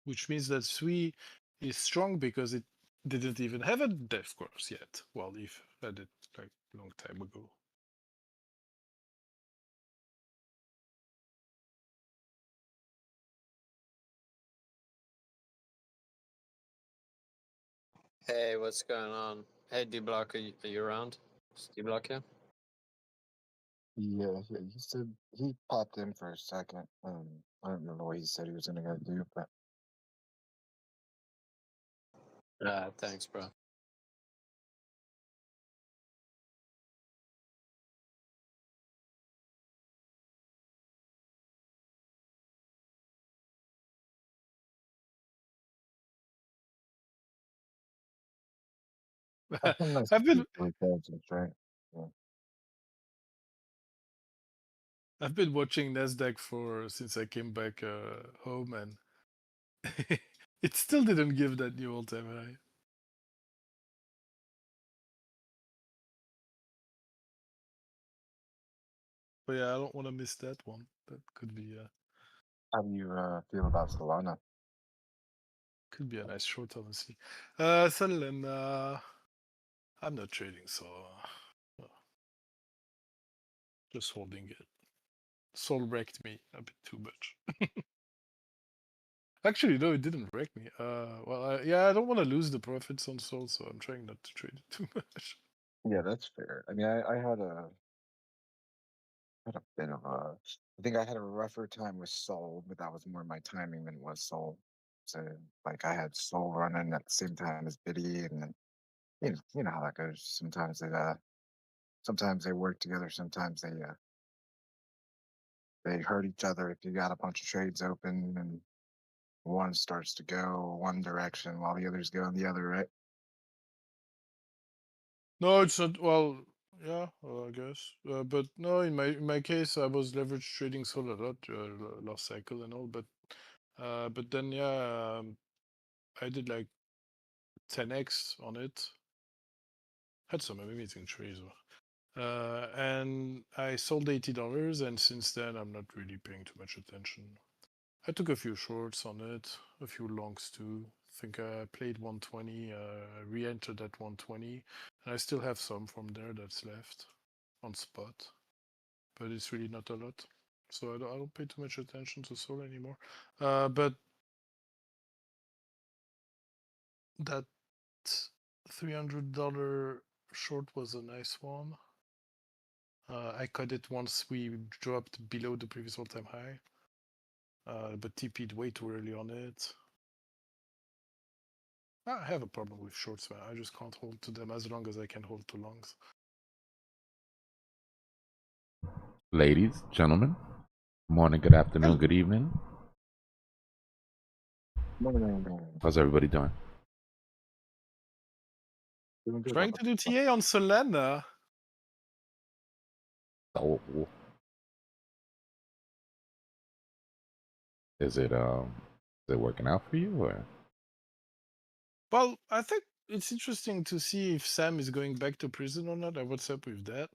Which means that SWI is strong because it didn't even have a dev course yet. Well, if had it like a long time ago. Hey, what's going on? Hey, Dbloc, are you around? Is Dbloc here? yeah, he said he popped in for a second. I don't know what he said he was gonna go do, but Thanks, bro. I've been right? Yeah. I've been watching Nasdaq since I came back home, and it still didn't give that new all-time high. But yeah, I don't want to miss that one. That could be How do you feel about Solana? could be a nice short, honestly. Sudden, I'm not trading, so just holding it. Sol wrecked me a bit too much. Actually, no, it didn't wreck me. Well, yeah, I don't want to lose the profits on Sol, so I'm trying not to trade it too much. Yeah, that's fair. I mean, I had Had a bit of a. I think I had a rougher time with Soul, but that was more my timing than it was Soul. So like I had Soul running at the same time as Biddy, and then you know how that goes. Sometimes they work together. Sometimes they hurt each other if you got a bunch of trades open and one starts to go one direction while the others go in the other, right? No, it's not. Well, yeah, well, I guess. But no, in my case, I was leverage trading Sol a lot last cycle and all. But then yeah, I did like 10x on it. Had some amazing trades. And I sold $80, and since then I'm not really paying too much attention. I took a few shorts on it, a few longs too. I think I played 120, re-entered at 120, and I still have some from there that's left on spot, but it's really not a lot. So I don't pay too much attention to Sol anymore. But that $300 short was a nice one. I cut it once we dropped below the previous all-time high, but TP'd way too early on it. I have a problem with shorts, man. I just can't hold to them as long as I can hold to longs. Ladies, gentlemen, morning, good afternoon, good evening. How's everybody doing? Doing good. Trying to do TA on Solana. Oh, is it working out for you or? Well, I think it's interesting to see if Sam is going back to prison or not, and what's up with that.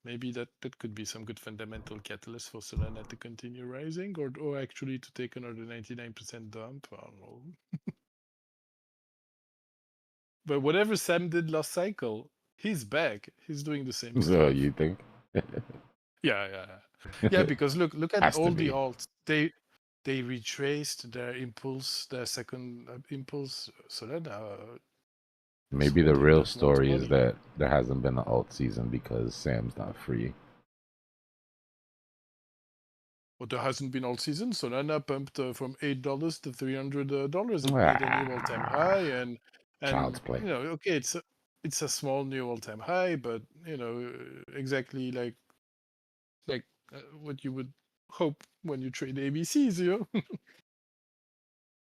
Maybe that could be some good fundamental catalyst for Solana to continue rising, or actually to take another 99% dump. I don't know. But whatever Sam did last cycle, he's back. He's doing the same So stuff. you think? Yeah. Yeah, because look at Has to all the be. alts. They retraced their impulse, their second impulse. Solana. Maybe the Holding real that story is 120. that there hasn't been an alt season because Sam's not free. But there hasn't been all season. Solana pumped from $8 to $300. It made a new all-time high, and Child's play. you know, okay, it's a small new all-time high, but you know, exactly like what you would hope when you trade ABCs, you know.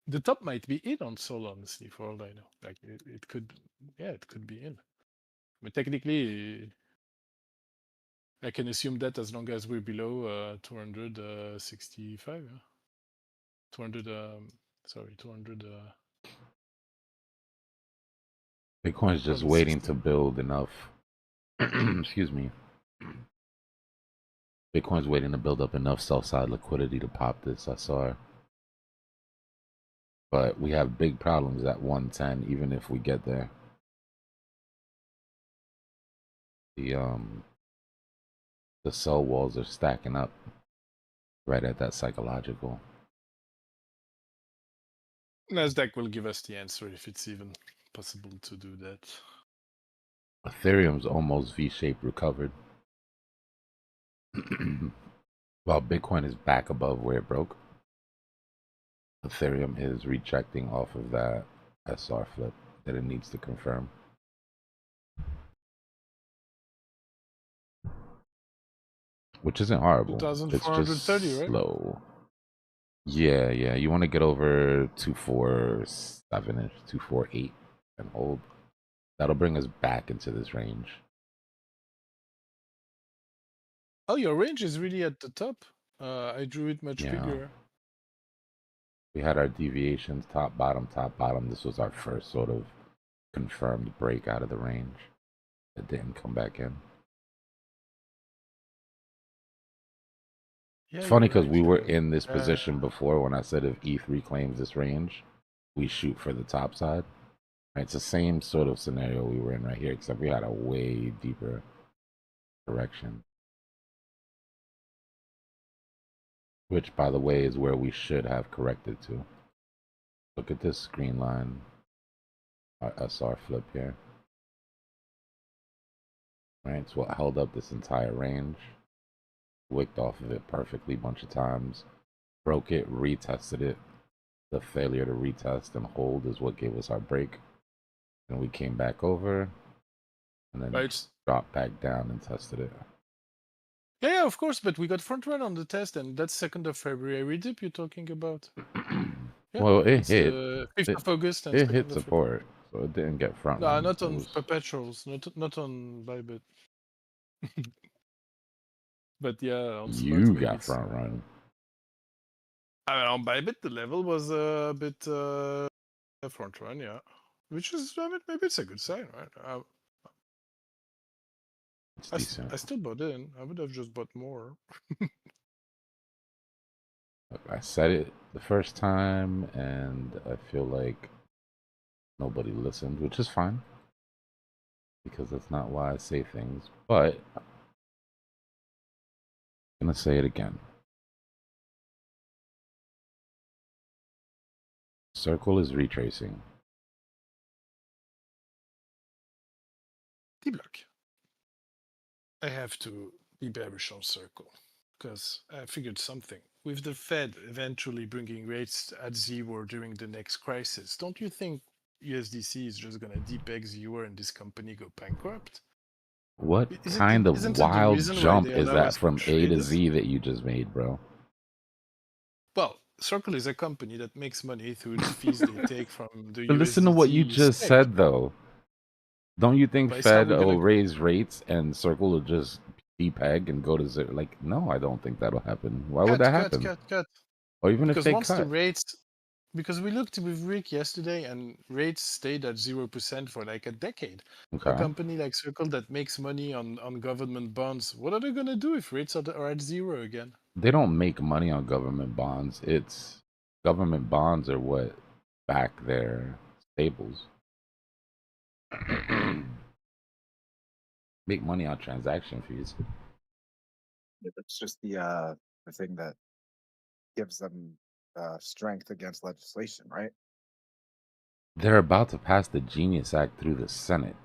The top might be in on Sol, honestly, for all I know. Like it could, yeah, it could be in. But technically, I can assume that as long as we're below 265, yeah. 200, 200. Bitcoin's just waiting to 260. build enough. Excuse me. Bitcoin's waiting to build up enough sell-side liquidity to pop this SR. But we have big problems at 110, even if we get there. The sell walls are stacking up right at that psychological. Nasdaq will give us the answer if it's even possible to do that. Ethereum's almost V-shaped recovered. While Bitcoin is back above where it broke, Ethereum is rejecting off of that SR flip that it needs to confirm. Which isn't horrible. It's just 2,430, right? slow. Yeah. You want to get over 247-ish, 248 and hold. That'll bring us back into this range. Oh, your range is really at the top. I drew it much bigger. We had our deviations, top, bottom. This was our first sort of confirmed break out of the range. It didn't come back in. Yeah, It's funny you're because right, we were you're right. in this position before when I said if ETH reclaims this range, we shoot for the top side. Right, it's the same sort of scenario we were in right here, except we had a way deeper correction. Which, by the way, is where we should have corrected to. Look at this green line, our SR flip here. Right, it's what held up this entire range. wicked off of it perfectly a bunch of times, broke it, retested it. The failure to retest and hold is what gave us our break. And we came back over and then Right. dropped back down and tested it. Yeah, of course, but we got front run on the test, and that's 2nd of February dip you're talking about. Yeah, Well, it it's hit. the 5th of August and It 2nd hit of February. support, so it didn't get front No, run. not It on was... perpetuals, not on Bybit. But yeah, on spot You maybe got it's front run. on Bybit the level was a bit front run, yeah, which is maybe it's a good sign, right? It's decent. I still bought in. I would have just bought more. Look, I said it the first time, and I feel like nobody listened, which is fine, because that's not why I say things. But I'm gonna say it again. Circle is retracing. Dbloc. I have to be bearish on Circle because I figured something. With the Fed eventually bringing rates at zero during the next crisis, don't you think USDC is just going to depeg zero and this company go bankrupt? What kind Isn't of it the wild reason why jump they is allow that us to from A trade to it? Z that you just made, bro? Well, Circle is a company that makes money through the fees they take from the But listen to what you USDT just stake. said, though. Don't you think But it's how Fed we're will gonna raise rates and Circle will just depeg and go to zero? Like, no, I don't think that'll happen. Why would that happen? cut. Or even if Because they once the cut. rates, because we looked with Rick yesterday and rates stayed at 0% for like a decade. So a Okay. company like Circle that makes money on government bonds, what are they going to do if rates are at zero again? They don't make money on government bonds. It's government bonds are what back their stables. Make money on transaction fees. Yeah, that's just the thing that gives them strength against legislation, right? They're about to pass the Genius Act through the Senate.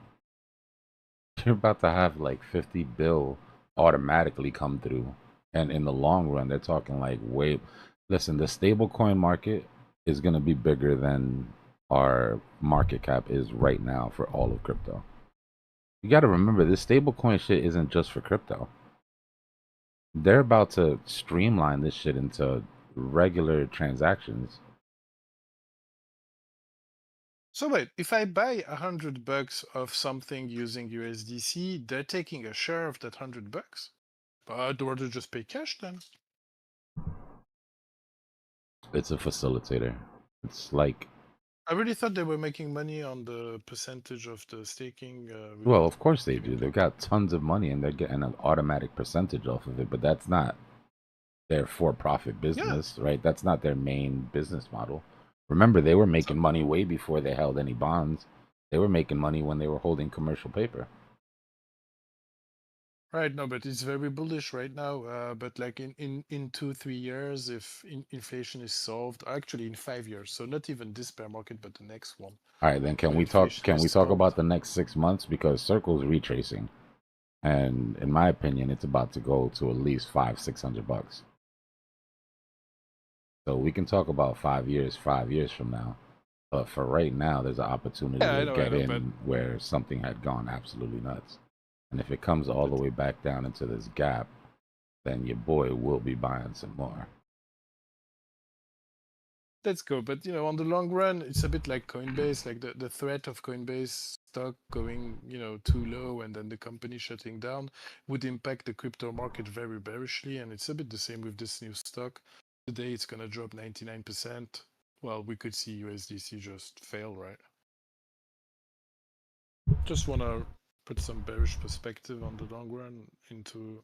You're about to have like 50 bill automatically come through. And in the long run, they're talking like, wait, listen, the stablecoin market is going to be bigger than our market cap is right now for all of crypto. You got to remember, this stablecoin shit isn't just for crypto. They're about to streamline this shit into regular transactions. So wait, if I buy $100 of something using USDC, they're taking a share of that $100. But I'd rather just pay cash then. It's a facilitator. It's like, I really thought they were making money on the percentage of the staking. well, of course they do. They've got tons of money and they're getting an automatic percentage off of it, but that's not their for-profit business, right? That's not their main business model. Remember, they were making money way before they held any bonds. They were making money when they were holding commercial paper. Right, no, but it's very bullish right now. But like in 2-3 years, if inflation is solved, actually in 5 years, so not even this bear market, but the next one. All right, then can we talk? Can we talk about the next 6 months, because Circle's retracing, and in my opinion, it's about to go to at least $500-600. So we can talk about 5 years from now, but for right now, there's an opportunity to get in where something had gone absolutely nuts. And if it comes all the way back down into this gap, then your boy will be buying some more. Let's go. But on the long run, it's a bit like Coinbase, like the threat of Coinbase stock going, too low and then the company shutting down would impact the crypto market very bearishly. And it's a bit the same with this new stock. Today it's gonna drop 99%. Well, we could see USDC just fail, right? Just wanna put some bearish perspective on the long run into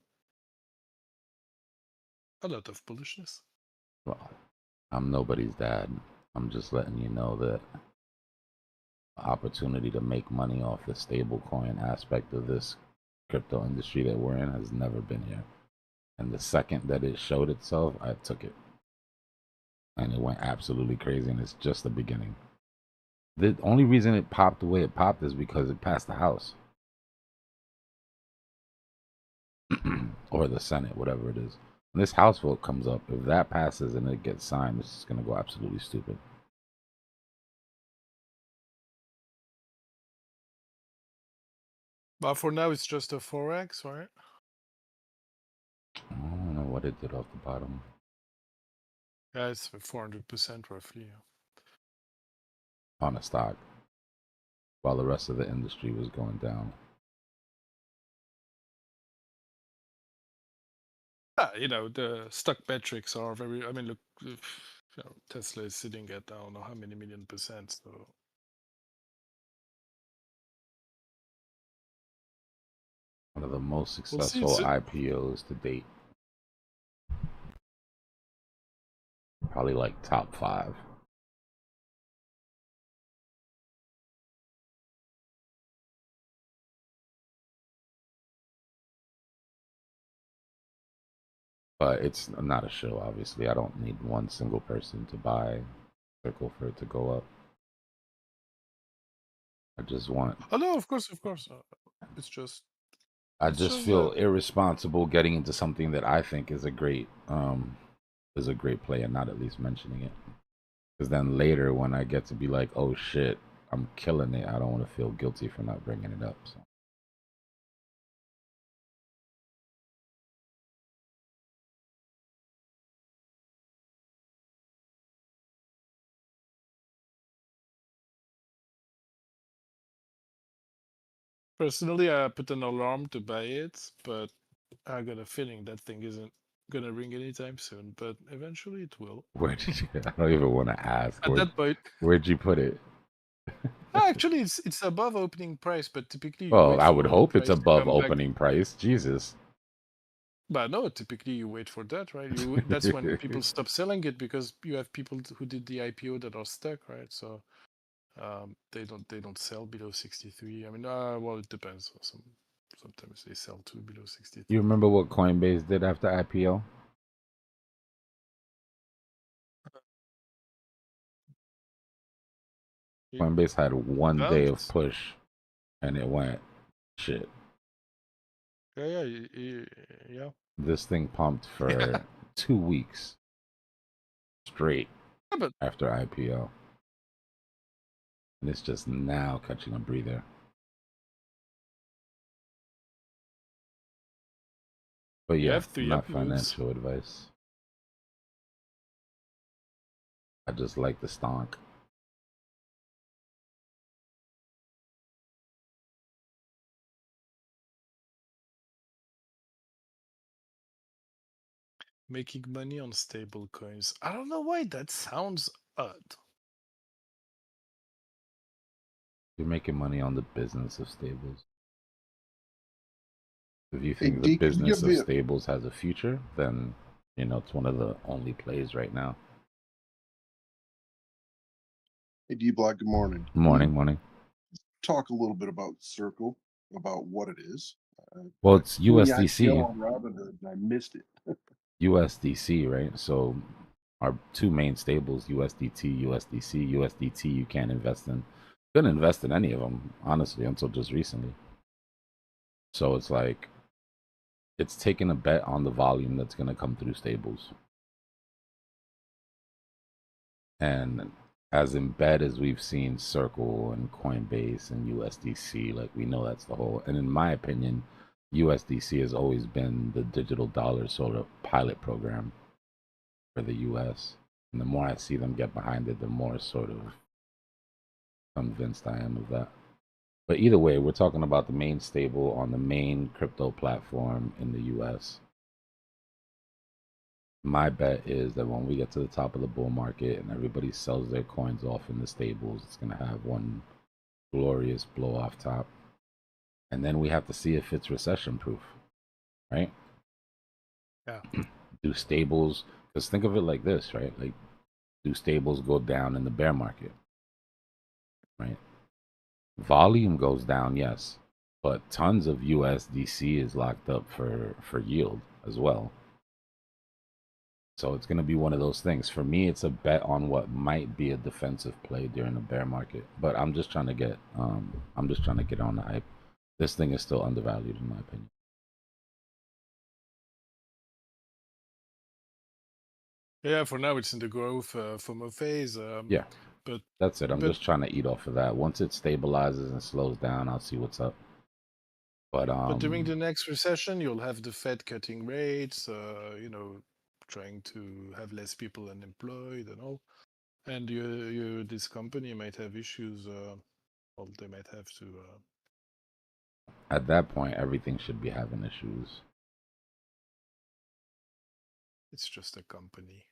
a lot of bullishness. Well, I'm nobody's dad. I'm just letting you know that the opportunity to make money off the stablecoin aspect of this crypto industry that we're in has never been here. And the second that it showed itself, I took it. And it went absolutely crazy, and it's just the beginning. The only reason it popped the way it popped is because it passed the house. or the Senate, whatever it is. When this House vote comes up, if that passes and it gets signed, this is going to go absolutely stupid. But for now, it's just a 4x, right? I don't know what it did off the bottom. Yeah, it's 400% roughly. On a stock, while the rest of the industry was going down. You know, the stock metrics are very, I mean, look, you know, Tesla is sitting at, I don't know how many million percent, so. One of the most We'll see. successful IPOs to date. Probably like top 5. But it's not a show, obviously. I don't need one single person to buy Circle for it to go up. I just want... Oh, no, of course, of course. It's just... I just feel irresponsible getting into something that I think is a great play and not at least mentioning it. Because then later when I get to be like, oh shit, I'm killing it, I don't want to feel guilty for not bringing it up. So. Personally, I put an alarm to buy it, but I got a feeling that thing isn't gonna ring anytime soon, but eventually it will. Where did you? I don't even want to ask. At that point, where'd you put it? actually, it's above opening price, but typically you Well, wait I for would the hope it's price to above come back. opening price. Jesus. But no, typically you wait for that, right? That's when people stop selling it because you have people who did the IPO that are stuck, right? So they don't sell below 63. I mean, well, it depends. Sometimes they sell to below 63. You remember what Coinbase did after IPO? Coinbase had one day of push, and it went shit. Yeah. This thing pumped for 2 weeks straight after IPO, and it's just now catching a breather. But yeah, not financial advice. I just like the stonk. Making money on stable coins. I don't know why that sounds odd. You're making money on the business of stables. If you think the business of stables has a future, then you know it's one of the only plays right now. Hey, Dbloc, good morning. Morning. Talk a little bit about Circle, about what it is. Well, it's USDC. On Robinhood, and I missed it. USDC, right? So our two main stables, USDT, USDC. USDT you can't invest in. Couldn't invest in any of them, honestly, until just recently. So it's like, it's taking a bet on the volume that's going to come through stables. And as in bet as we've seen Circle and Coinbase and USDC, like we know that's the whole. And in my opinion, USDC has always been the digital dollar sort of pilot program for the US. And the more I see them get behind it, the more sort of convinced I am of that. But either way, we're talking about the main stable on the main crypto platform in the US. My bet is that when we get to the top of the bull market and everybody sells their coins off in the stables, it's going to have one glorious blow off top. And then we have to see if it's recession proof, right? Yeah. Do stables, because think of it like this, right? Like, do stables go down in the bear market, right? Volume goes down, yes, but tons of USDC is locked up for yield as well. So it's going to be one of those things. For me, it's a bet on what might be a defensive play during a bear market. But I'm just trying to get on the hype. This thing is still undervalued in my opinion. Yeah, for now it's in the growth FOMO phase. Yeah, but that's it. I'm but just trying to eat off of that. Once it stabilizes and slows down, I'll see what's up. But during the next recession, you'll have the Fed cutting rates. You know, trying to have less people unemployed and all. And this company might have issues. Well, they might have to. at that point, everything should be having issues. It's just a company.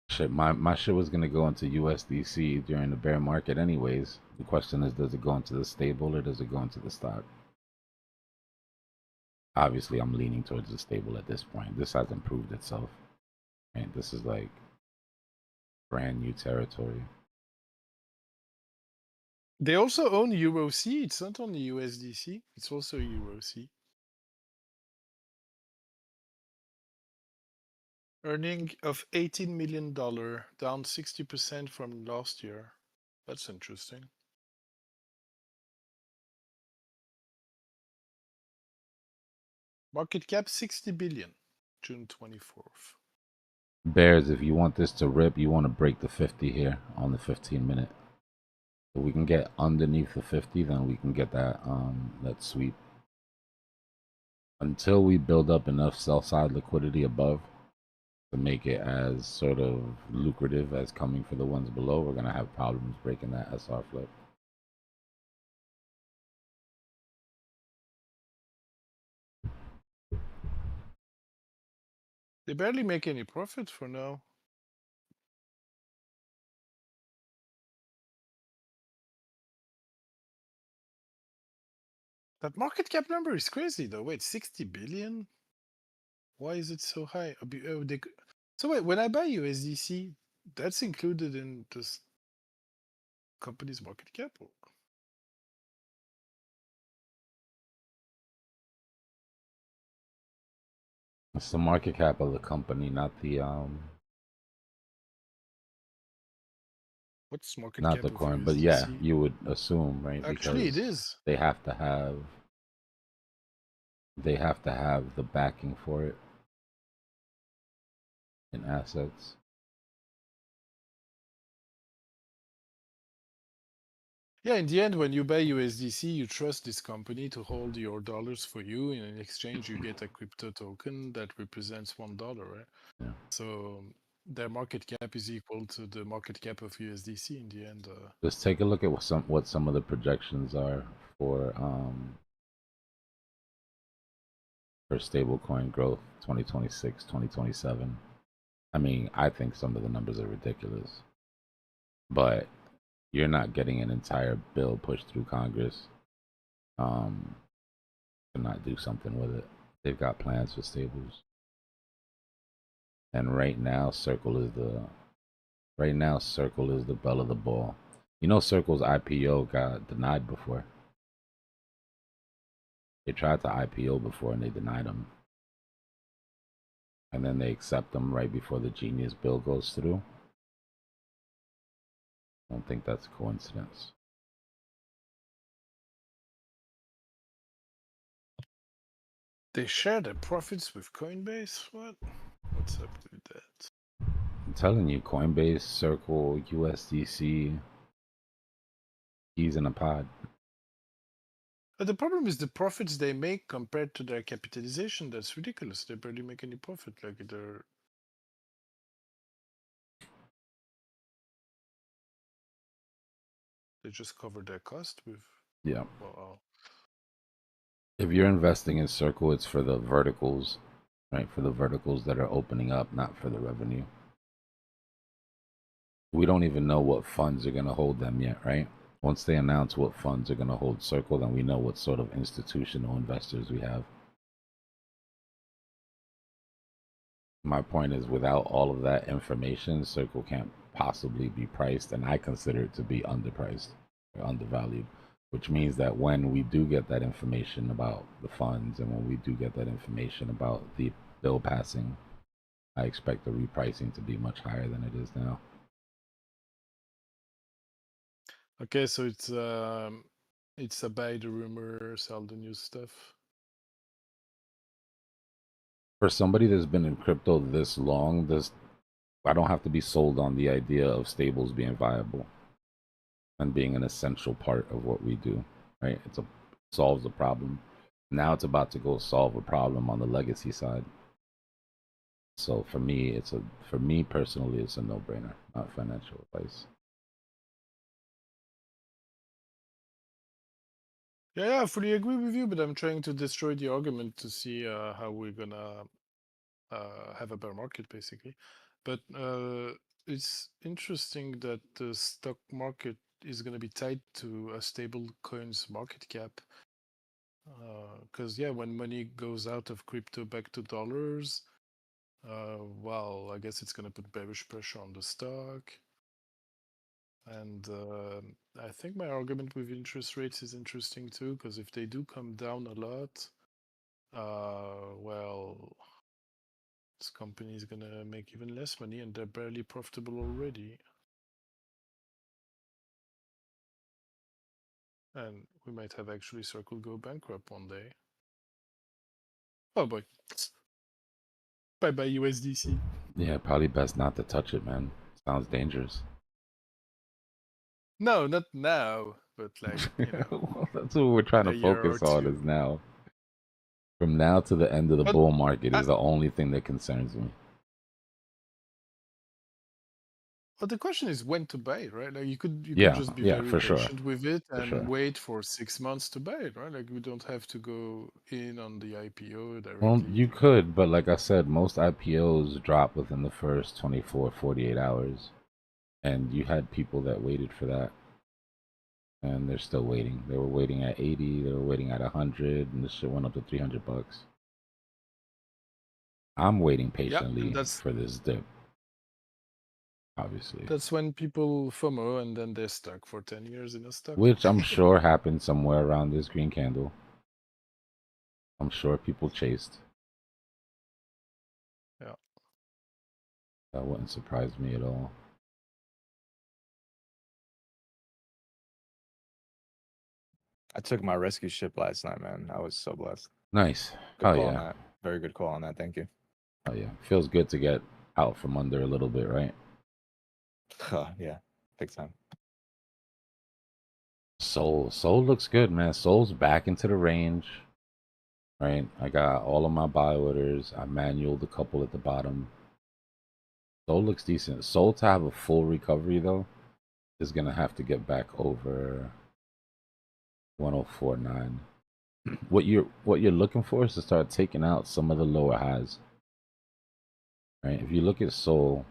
Shit, my shit was gonna go into USDC during the bear market anyways. The question is, does it go into the stable or does it go into the stock? Obviously, I'm leaning towards the stable at this point. This hasn't proved itself. And this is like brand new territory. They also own EuroC. It's not only USDC. It's also EuroC. Earning of $18 million, down 60% from last year. That's interesting. Market cap 60 billion, June 24th. Bears, if you want this to rip, you want to break the 50 here on the 15-minute. If we can get underneath the 50, then we can get that that sweep. Until we build up enough sell-side liquidity above to make it as sort of lucrative as coming for the ones below, we're going to have problems breaking that SR flip. They barely make any profit for now. That market cap number is crazy though. Wait, 60 billion? Why is it so high? So wait, when I buy USDC, that's included in this company's market cap? It's the market cap of the company, not the What's market not cap the of coin. USDC? But yeah, you would assume, right? Actually, because it is. they have to have the backing for it in assets. Yeah, in the end, when you buy USDC, you trust this company to hold your dollars for you. And in exchange, you get a crypto token that represents $1, right? Yeah. So their market cap is equal to the market cap of USDC in the end. Just take a look at what some of the projections are for stablecoin growth 2026, 2027. I mean, I think some of the numbers are ridiculous, but you're not getting an entire bill pushed through Congress to not do something with it. They've got plans for stables. And right now Circle is the belle of the ball. You know, Circle's IPO got denied before. They tried to IPO before and they denied them. And then they accept them right before the Genius bill goes through. I don't think that's a coincidence. They share their profits with Coinbase? What? What's up with that? I'm telling you, Coinbase, Circle, USDC, he's in a pod. But the problem is the profits they make compared to their capitalization. That's ridiculous. They barely make any profit. Like they just cover their cost with. Yeah. Wow. If you're investing in Circle, it's for the verticals, right? For the verticals that are opening up, not for the revenue. We don't even know what funds are going to hold them yet, right? Once they announce what funds are going to hold Circle, then we know what sort of institutional investors we have. My point is, without all of that information, Circle can't possibly be priced, and I consider it to be underpriced or undervalued, which means that when we do get that information about the funds and when we do get that information about the bill passing, I expect the repricing to be much higher than it is now. Okay, so it's a buy the rumor, sell the news stuff. For somebody that's been in crypto this long, I don't have to be sold on the idea of stables being viable and being an essential part of what we do, right? Solves a problem. Now it's about to go solve a problem on the legacy side. So for me, for me personally, it's a no-brainer, not financial advice. Yeah, I fully agree with you, but I'm trying to destroy the argument to see how we're gonna have a bear market, basically. But it's interesting that the stock market is gonna be tied to a stable coin's market cap. Because yeah, when money goes out of crypto back to dollars, well, I guess it's gonna put bearish pressure on the stock. And I think my argument with interest rates is interesting too, because if they do come down a lot, well, this company is gonna make even less money, and they're barely profitable already. And we might have actually Circle go bankrupt one day. Oh boy. Bye bye USDC. Yeah, probably best not to touch it, man. Sounds dangerous. No, not now, but like, you know. Well, that's what we're trying to focus on is now. From now to the end of the bull market is the only thing that concerns me. But the question is when to buy it, right? Like you could just be very for patient sure. with it For and sure. wait for 6 months to buy it, right? Like we don't have to go in on the IPO directly. Well, you could, but like I said, most IPOs drop within the first 24, 48 hours. And you had people that waited for that. And they're still waiting. They were waiting at 80, they were waiting at 100, and this shit went up to $300. I'm waiting patiently for this dip. Obviously. That's when people FOMO and then they're stuck for 10 years in a stock. Which I'm sure happened somewhere around this green candle. I'm sure people chased. Yeah. That wouldn't surprise me at all. I took my rescue ship last night, man. I was so blessed. Nice. Good call yeah. on that. Very good call on that. Thank you. Oh yeah. Feels good to get out from under a little bit, right? Yeah. Big time. Soul looks good, man. Soul's back into the range. Right? I got all of my buy orders. I manualed a couple at the bottom. Soul looks decent. Soul to have a full recovery though is gonna have to get back over 104.9. What you're looking for is to start taking out some of the lower highs. Right? If you look at Soul,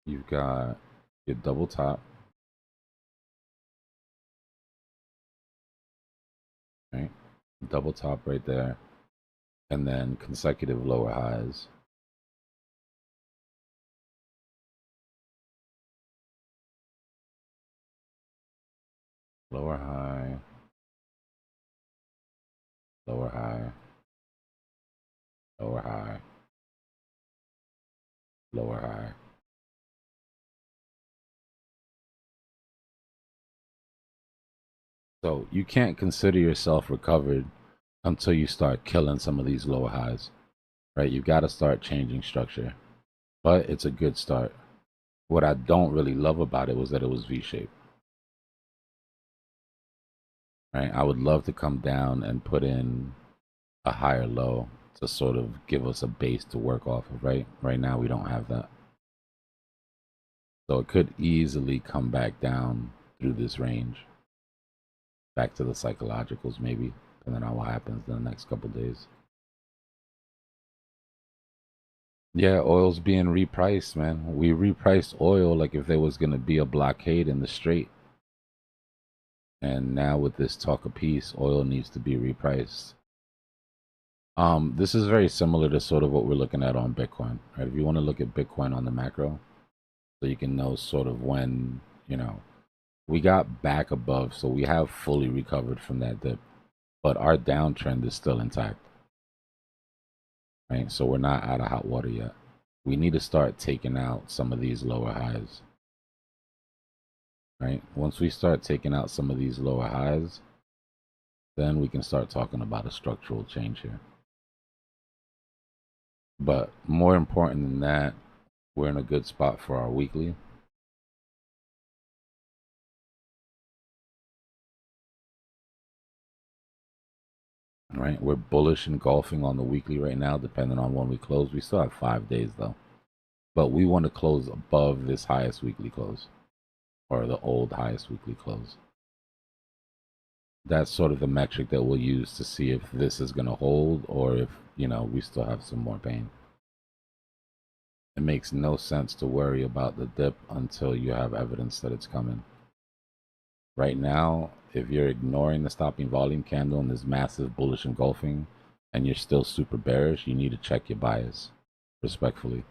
you've got your double top. Right? Double top right there. And then consecutive lower highs. Lower high. Lower high. Lower high. Lower high. So you can't consider yourself recovered until you start killing some of these lower highs, right? You've got to start changing structure, but it's a good start. What I don't really love about it was that it was V-shaped, right? I would love to come down and put in a higher low to sort of give us a base to work off of, right? Right now we don't have that. So it could easily come back down through this range. Back to the psychologicals maybe, depending on what happens in the next couple days. Yeah, oil's being repriced, man. We repriced oil like if there was going to be a blockade in the strait. And now with this talk of peace, oil needs to be repriced. This is very similar to sort of what we're looking at on Bitcoin, right? If you want to look at Bitcoin on the macro, so you can know sort of when, you know, we got back above, so we have fully recovered from that dip, but our downtrend is still intact, right? So we're not out of hot water yet. We need to start taking out some of these lower highs, right? Once we start taking out some of these lower highs, then we can start talking about a structural change here. But more important than that, we're in a good spot for our weekly. All right, we're bullish engulfing on the weekly right now, depending on when we close. We still have 5 days though, but we want to close above this highest weekly close, or the old highest weekly close. That's sort of the metric that we'll use to see if this is going to hold, or if, you know, we still have some more pain. It makes no sense to worry about the dip until you have evidence that it's coming. Right now, if you're ignoring the stopping volume candle and this massive bullish engulfing, and you're still super bearish, you need to check your bias, respectfully.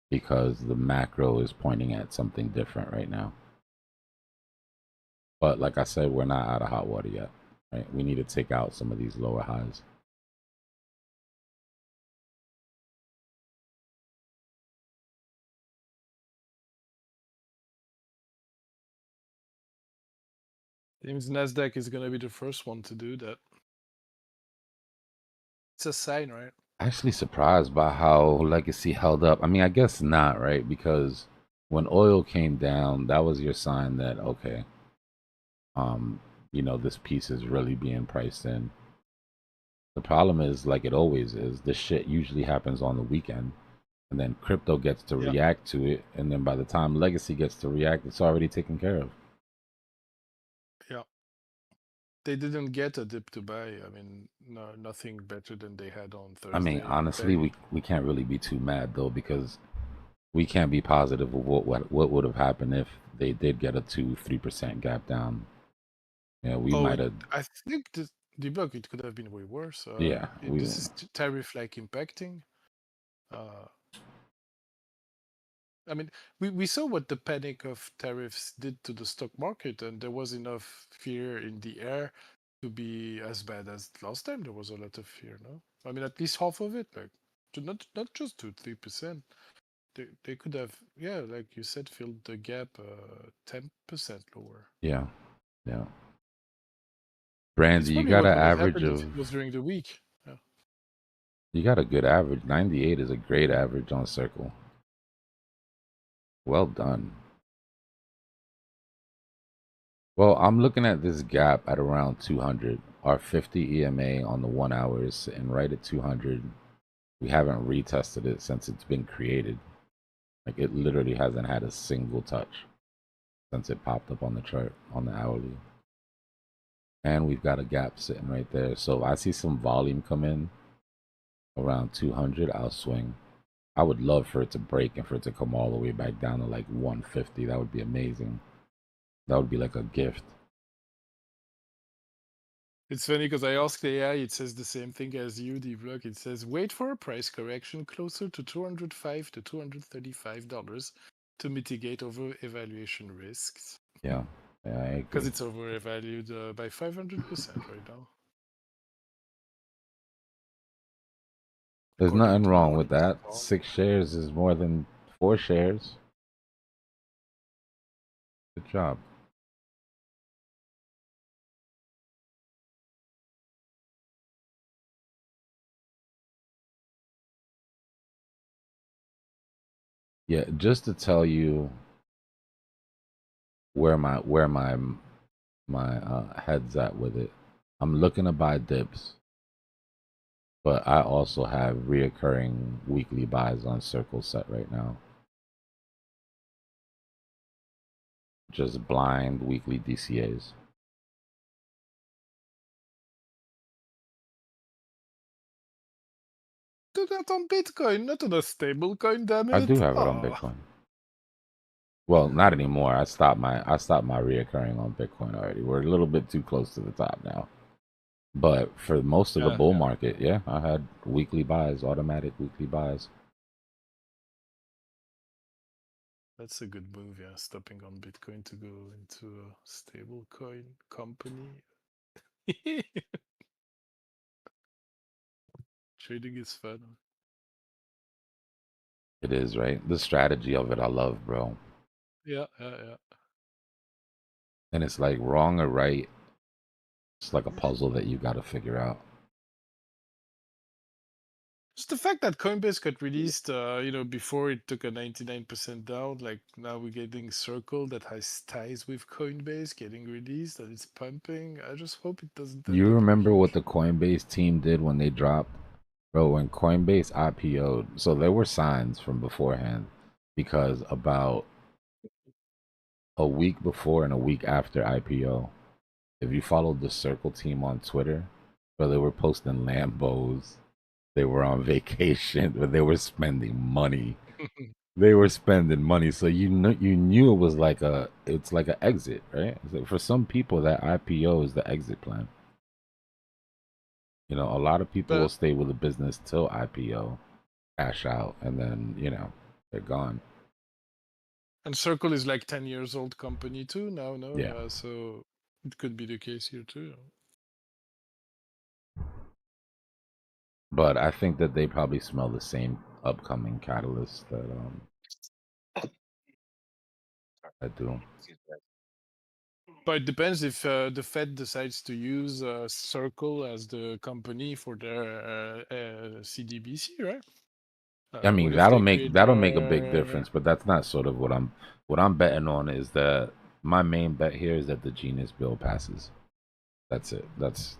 Because the macro is pointing at something different right now. But like I said, we're not out of hot water yet, right? We need to take out some of these lower highs. Seems Nasdaq is gonna be the first one to do that. It's a sign, right? Actually surprised by how Legacy held up. I mean, I guess not, right? Because when oil came down, that was your sign that, okay, you know, this piece is really being priced in. The problem is, like it always is, this shit usually happens on the weekend, and then crypto gets to react to it, and then by the time Legacy gets to react, it's already taken care of. Yeah. They didn't get a dip to buy. I mean, no, nothing better than they had on Thursday. I mean, honestly, we can't really be too mad though, because we can't be positive of what would have happened if they did get a 2-3% gap down. Yeah, we might have. I think the Dbloc, it could have been way worse. Yeah, this is tariff like impacting. I mean, we saw what the panic of tariffs did to the stock market, and there was enough fear in the air to be as bad as last time. There was a lot of fear, no? I mean, at least half of it, like not just 2-3%. They could have, yeah, like you said, filled the gap 10% lower. Yeah, yeah. Brandy, you Probably got what an would have average happened of. if it was during the week. Yeah. You got a good average. 98 is a great average on Circle. Well done. Well, I'm looking at this gap at around 200. Our 50 EMA on the 1 hour is sitting right at 200. We haven't retested it since it's been created. Like, it literally hasn't had a single touch since it popped up on the chart on the hourly. And we've got a gap sitting right there. So if I see some volume come in around 200, I'll swing. I would love for it to break and for it to come all the way back down to like 150. That would be amazing. That would be like a gift. It's funny because I asked AI, it says the same thing as you, Dbloc. It says, wait for a price correction closer to $205 to $235 to mitigate over evaluation risks. Yeah, I agree. Because it's overvalued by 500% right now. There's According nothing to wrong with that. Morningstar. 6 shares is more than 4 shares. Good job. Yeah, just to tell you where my head's at with it. I'm looking to buy dips, but I also have reoccurring weekly buys on Circle set right now. Just blind weekly DCAs. Do that on Bitcoin, not on a stablecoin, damn it. I do have it on Bitcoin. Well, not anymore. I stopped my reoccurring on Bitcoin already. We're a little bit too close to the top now. But for most of the bull market, yeah, I had weekly buys, automatic weekly buys. That's a good move, yeah. Stopping on Bitcoin to go into a stablecoin company. Trading is fun. It is, right? The strategy of it, I love, bro. Yeah, yeah, yeah. And it's like wrong or right. It's like a puzzle that you got to figure out. Just the fact that Coinbase got released, before it took a 99% down, like now we're getting Circle that has ties with Coinbase getting released and it's pumping. I just hope it doesn't end You up remember what huge. the Coinbase team did when they dropped? Bro, when Coinbase IPO'd, so there were signs from beforehand because about a week before and a week after IPO, if you followed the Circle team on Twitter, bro, they were posting Lambos. They were on vacation, but they were spending money. They were spending money, so you knew it was like it's like an exit, right? It's like for some people, that IPO is the exit plan. You know, a lot of people will But stay with a business till IPO, cash out, and then they're gone. and Circle is like 10 years old company too now, no? Yeah. So it could be the case here too. But I think that they probably smell the same upcoming catalyst that I do. But it depends if the Fed decides to use Circle as the company for their CDBC, right? I What mean, if they create that'll make a big difference, but that's not sort of what I'm betting on. Is that my main bet here is that the Genius bill passes. That's it. That's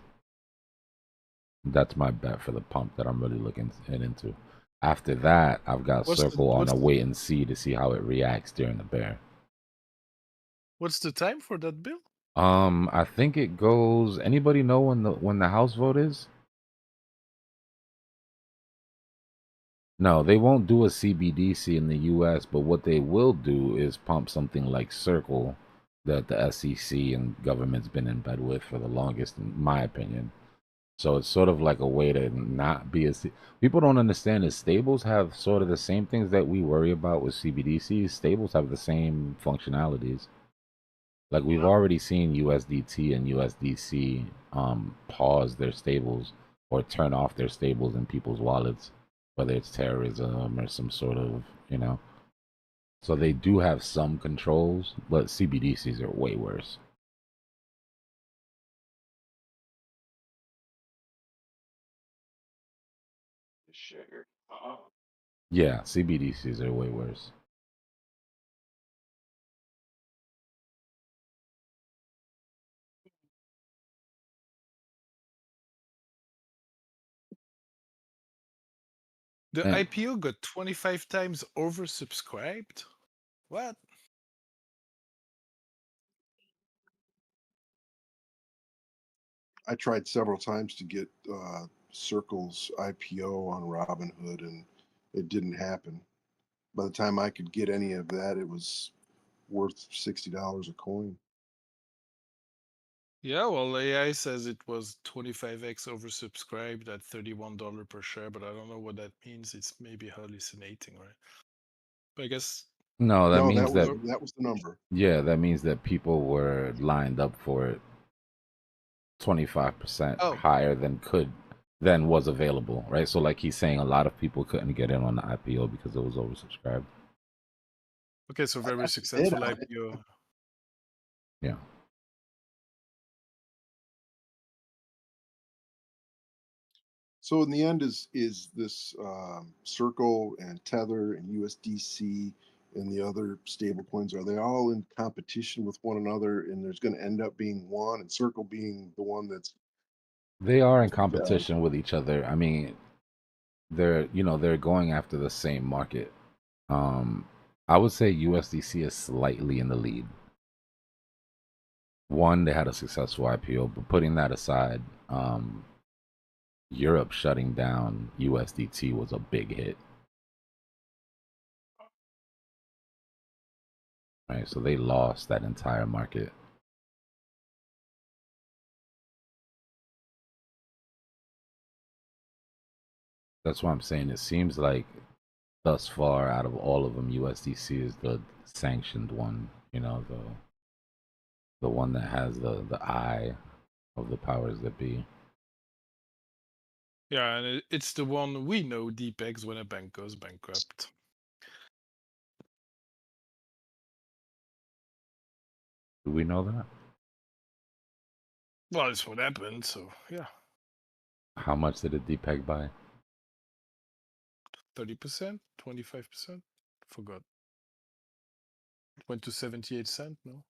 my bet for the pump that I'm really looking into. After that, I've got Circle on a wait and see to see how it reacts during the bear. what's the time for that bill? I think it goes. Anybody know when the House vote is? No, they won't do a CBDC in the U.S., but what they will do is pump something like Circle that the SEC and government's been in bed with for the longest, in my opinion. So it's sort of like a way to not be a. People don't understand is stables have sort of the same things that we worry about with CBDCs. Stables have the same functionalities. Like we've already seen USDT and USDC pause their stables or turn off their stables in people's wallets, whether it's terrorism or some sort of, So they do have some controls, but CBDCs are way worse. Yeah, CBDCs are way worse. The And IPO got 25 times oversubscribed. What? I tried several times to get Circle's IPO on Robinhood, and it didn't happen. By the time I could get any of that, it was worth $60 a coin. Yeah, well, AI says it was 25x oversubscribed at $31 per share, but I don't know what that means. It's maybe hallucinating, right? But I guess no, that No, means that that was the number. yeah, that means that people were lined up for it 25% oh, higher than was available, right? So like he's saying a lot of people couldn't get in on the IPO because it was oversubscribed. okay, so very bid successful on it. IPO. Yeah. So in the end, is this Circle and Tether and USDC and the other stable coins, are they all in competition with one another, and there's going to end up being one, and Circle being the one that's They are in competition with each other. I mean, they're going after the same market. I would say USDC is slightly in the lead. One, they had a successful IPO, but putting that aside, Europe shutting down USDT was a big hit. Right, so they lost that entire market. That's why I'm saying it seems like thus far out of all of them, USDC is the sanctioned one. The one that has the eye of the powers that be. Yeah, and it's the one we know depegs when a bank goes bankrupt. Do we know that? Well, it's what happened. So yeah, How much did it depeg by? 30%, 25%. Forgot. Went to 78 cents. No.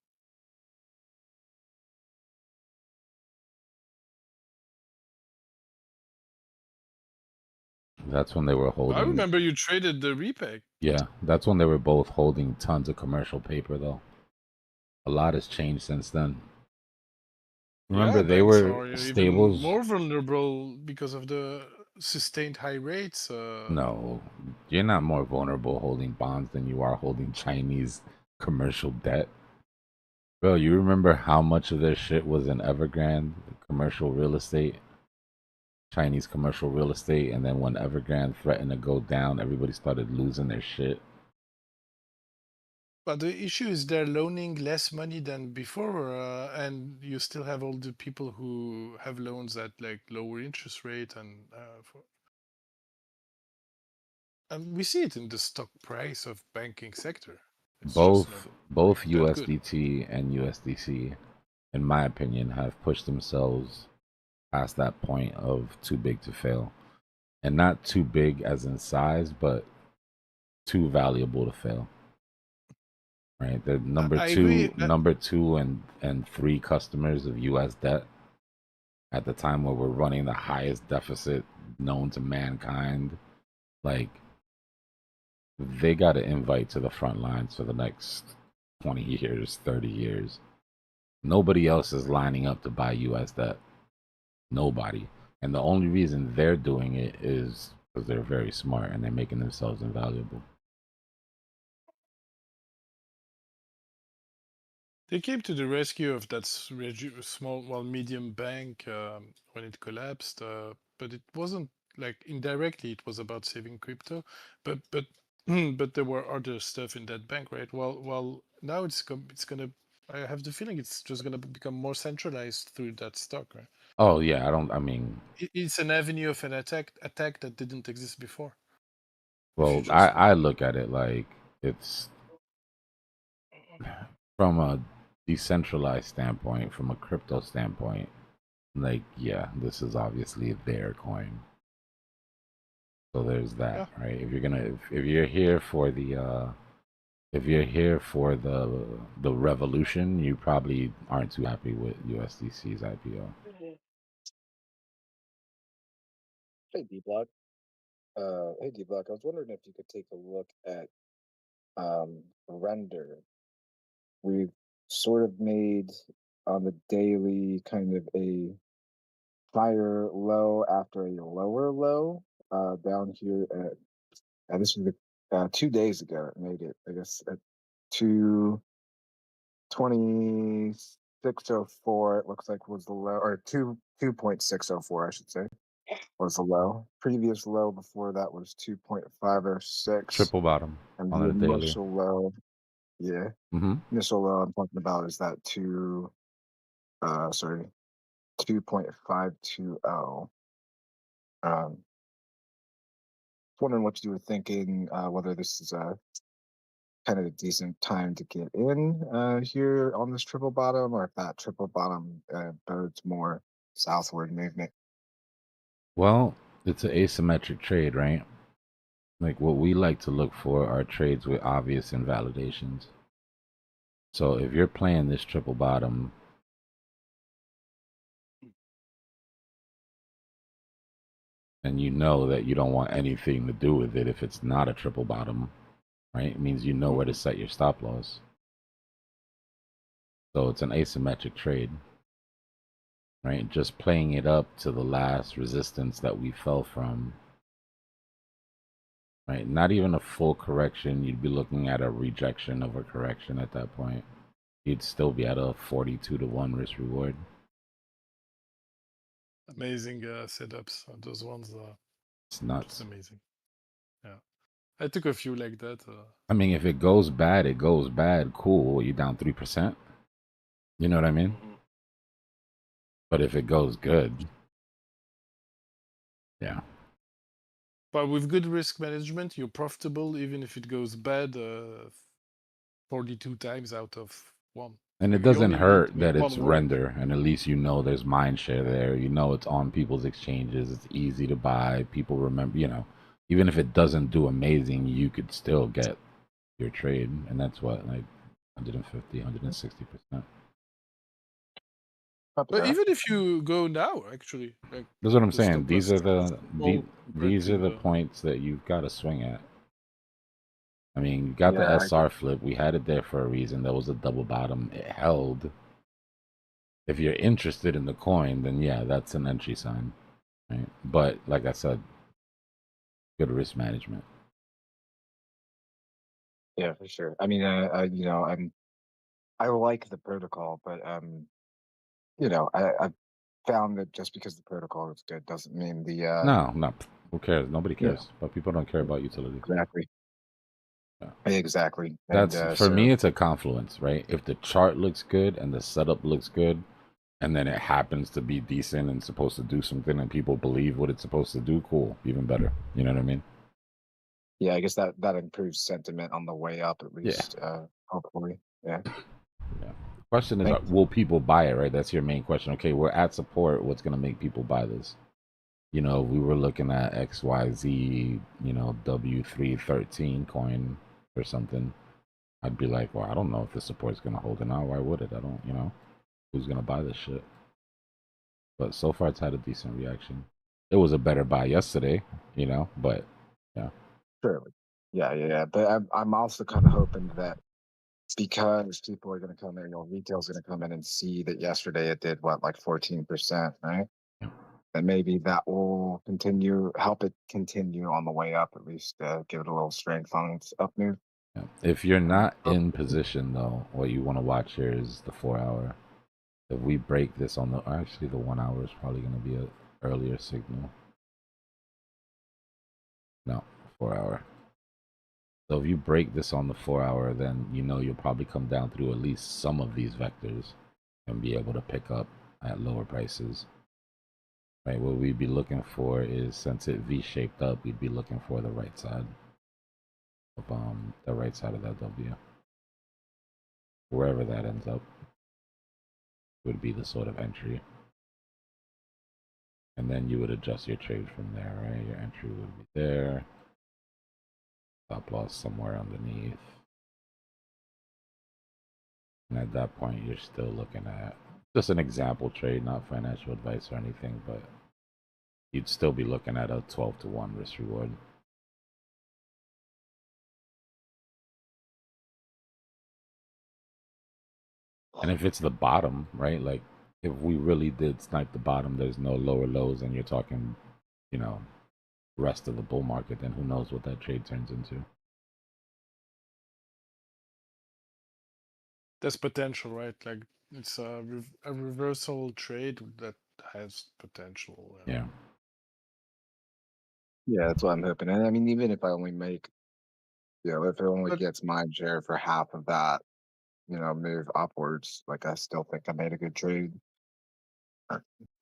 That's when they were I holding. remember you traded the repeg. Yeah, that's when they were both holding tons of commercial paper, though. A lot has changed since then. Remember, Yeah, they banks were are even stables. more vulnerable because of the sustained high rates. No, you're not more vulnerable holding bonds than you are holding Chinese commercial debt. Bro, you remember how much of their shit was in Evergrande commercial real estate? Chinese commercial real estate, and then when Evergrande threatened to go down, everybody started losing their shit. But the issue is they're loaning less money than before, and you still have all the people who have loans at like lower interest rate, and we see it in the stock price of banking sector. It's just not Both that good. USDT and USDC, in my opinion, have pushed themselves past that point of too big to fail, and not too big as in size, but too valuable to fail. Right, the number I two, agree. number two, and three customers of U.S. debt at the time where we're running the highest deficit known to mankind. Like, they got an invite to the front lines for the next 20 years, 30 years. Nobody else is lining up to buy U.S. debt. Nobody. And the only reason they're doing it is because they're very smart and they're making themselves invaluable. They came to the rescue of that small, well, medium bank when it collapsed, but it wasn't like indirectly. It was about saving crypto, but but there were other stuff in that bank, right? Well, now it's gonna. I have the feeling it's just gonna become more centralized through that stock, right? Oh yeah, I mean, It's an avenue of an attack that didn't exist before. well, I look at it like it's from a decentralized standpoint, from a crypto standpoint, like, yeah, this is obviously their coin. So there's that, right? If you're gonna, if you're here for the, if you're here for the revolution, you probably aren't too happy with USDC's IPO. Hey Dbloc. Hey Dbloc, I was wondering if you could take a look at render. We've sort of made on the daily kind of a higher low after a lower low down here at, and this was 2 days ago. It made it, I guess, at 2:2604. It looks like was the low, or 2.604, I should say, was the low. Previous low before that was 2.506. Triple bottom And on the the daily. initial low, yeah, initial low I'm talking about is that 2.520. Wondering what you were thinking, whether this is a kind of a decent time to get in here on this triple bottom, or if that triple bottom bodes more southward movement. Well, it's an asymmetric trade, right? Like, what we like to look for are trades with obvious invalidations. So if you're playing this triple bottom, and you know that you don't want anything to do with it if it's not a triple bottom, right? It means you know where to set your stop loss. So it's an asymmetric trade, right? Just playing it up to the last resistance that we fell from, right? Not even a full correction. You'd be looking at a rejection of a correction at that point. You'd still be at a 42-to-1 risk reward. Amazing setups. Those ones are It's nuts. just amazing. Yeah, I took a few like that. I mean, if it goes bad, it goes bad. Cool. You down 3%. You know what I mean? But if it goes good, yeah. But with good risk management, you're profitable even if it goes bad 42 times out of 1. And it You doesn't only need to hurt make that it's one work. render, and at least you know there's mind share there. You know it's on people's exchanges. It's easy to buy. People remember, even if it doesn't do amazing, you could still get your trade. And that's what, like 150, 160%. But even if you go now, actually, like That's what I'm the saying. stop loss These are is the small compared these to are the the. points that you've got to swing at. I mean, you got the Yeah, SR flip. We had it there for a reason. That was a double bottom. It held. If you're interested in the coin, then yeah, that's an entry sign, right? But like I said, good risk management. yeah, for sure. I mean, I like the protocol, but I found that just because the protocol is good doesn't mean the No, who cares? Nobody you know cares. But people don't care about utility. exactly Yeah. exactly. And That's for so me. It's a confluence, right? If the chart looks good and the setup looks good, and then it happens to be decent and supposed to do something, and people believe what it's supposed to do, cool, even better. You know what I mean? yeah, I guess that improves sentiment on the way up at Yeah. least. Hopefully, yeah. Yeah. Question is, Thanks. will people buy it? Right. That's your main question. Okay, we're at support. What's going to make people buy this? We were looking at XYZ, W313 coin or something. I'd be like, well, I don't know if the support's going to hold or not. Why would it? I don't, who's going to buy this shit? But so far, it's had a decent reaction. It was a better buy yesterday, but yeah. Surely, yeah. But I'm also kind of hoping that because people are going to come in, retail's going to come in and see that yesterday it did what, like 14%, right? Yeah. And maybe that will help it continue on the way up, at least give it a little strength on its up move. Yeah. If you're not in position, though, what you want to watch here is the 4 hour. If we break this on actually the 1 hour is probably going to be an earlier signal. No, 4 hour. So if you break this on the 4 hour, then you'll probably come down through at least some of these vectors and be able to pick up at lower prices. Right, what we'd be looking for is, since it V-shaped up, we'd be looking for the right side of that W. Wherever that ends up would be the sort of entry. And then you would adjust your trade from there, right? Your entry would be there. Stop loss somewhere underneath. And at that point, you're still looking at just an example trade, not financial advice or anything, but you'd still be looking at a 12-to-1 risk reward. And if it's the bottom, right? Like if we really did snipe the bottom, there's no lower lows, and you're talking, rest of the bull market, then who knows what that trade turns into. That's potential, right? Like it's a reversal trade that has potential. Yeah. Yeah, that's what I'm hoping. And I mean, even if I only make, if it only But gets mind share for half of that, move upwards, like I still think I made a good trade.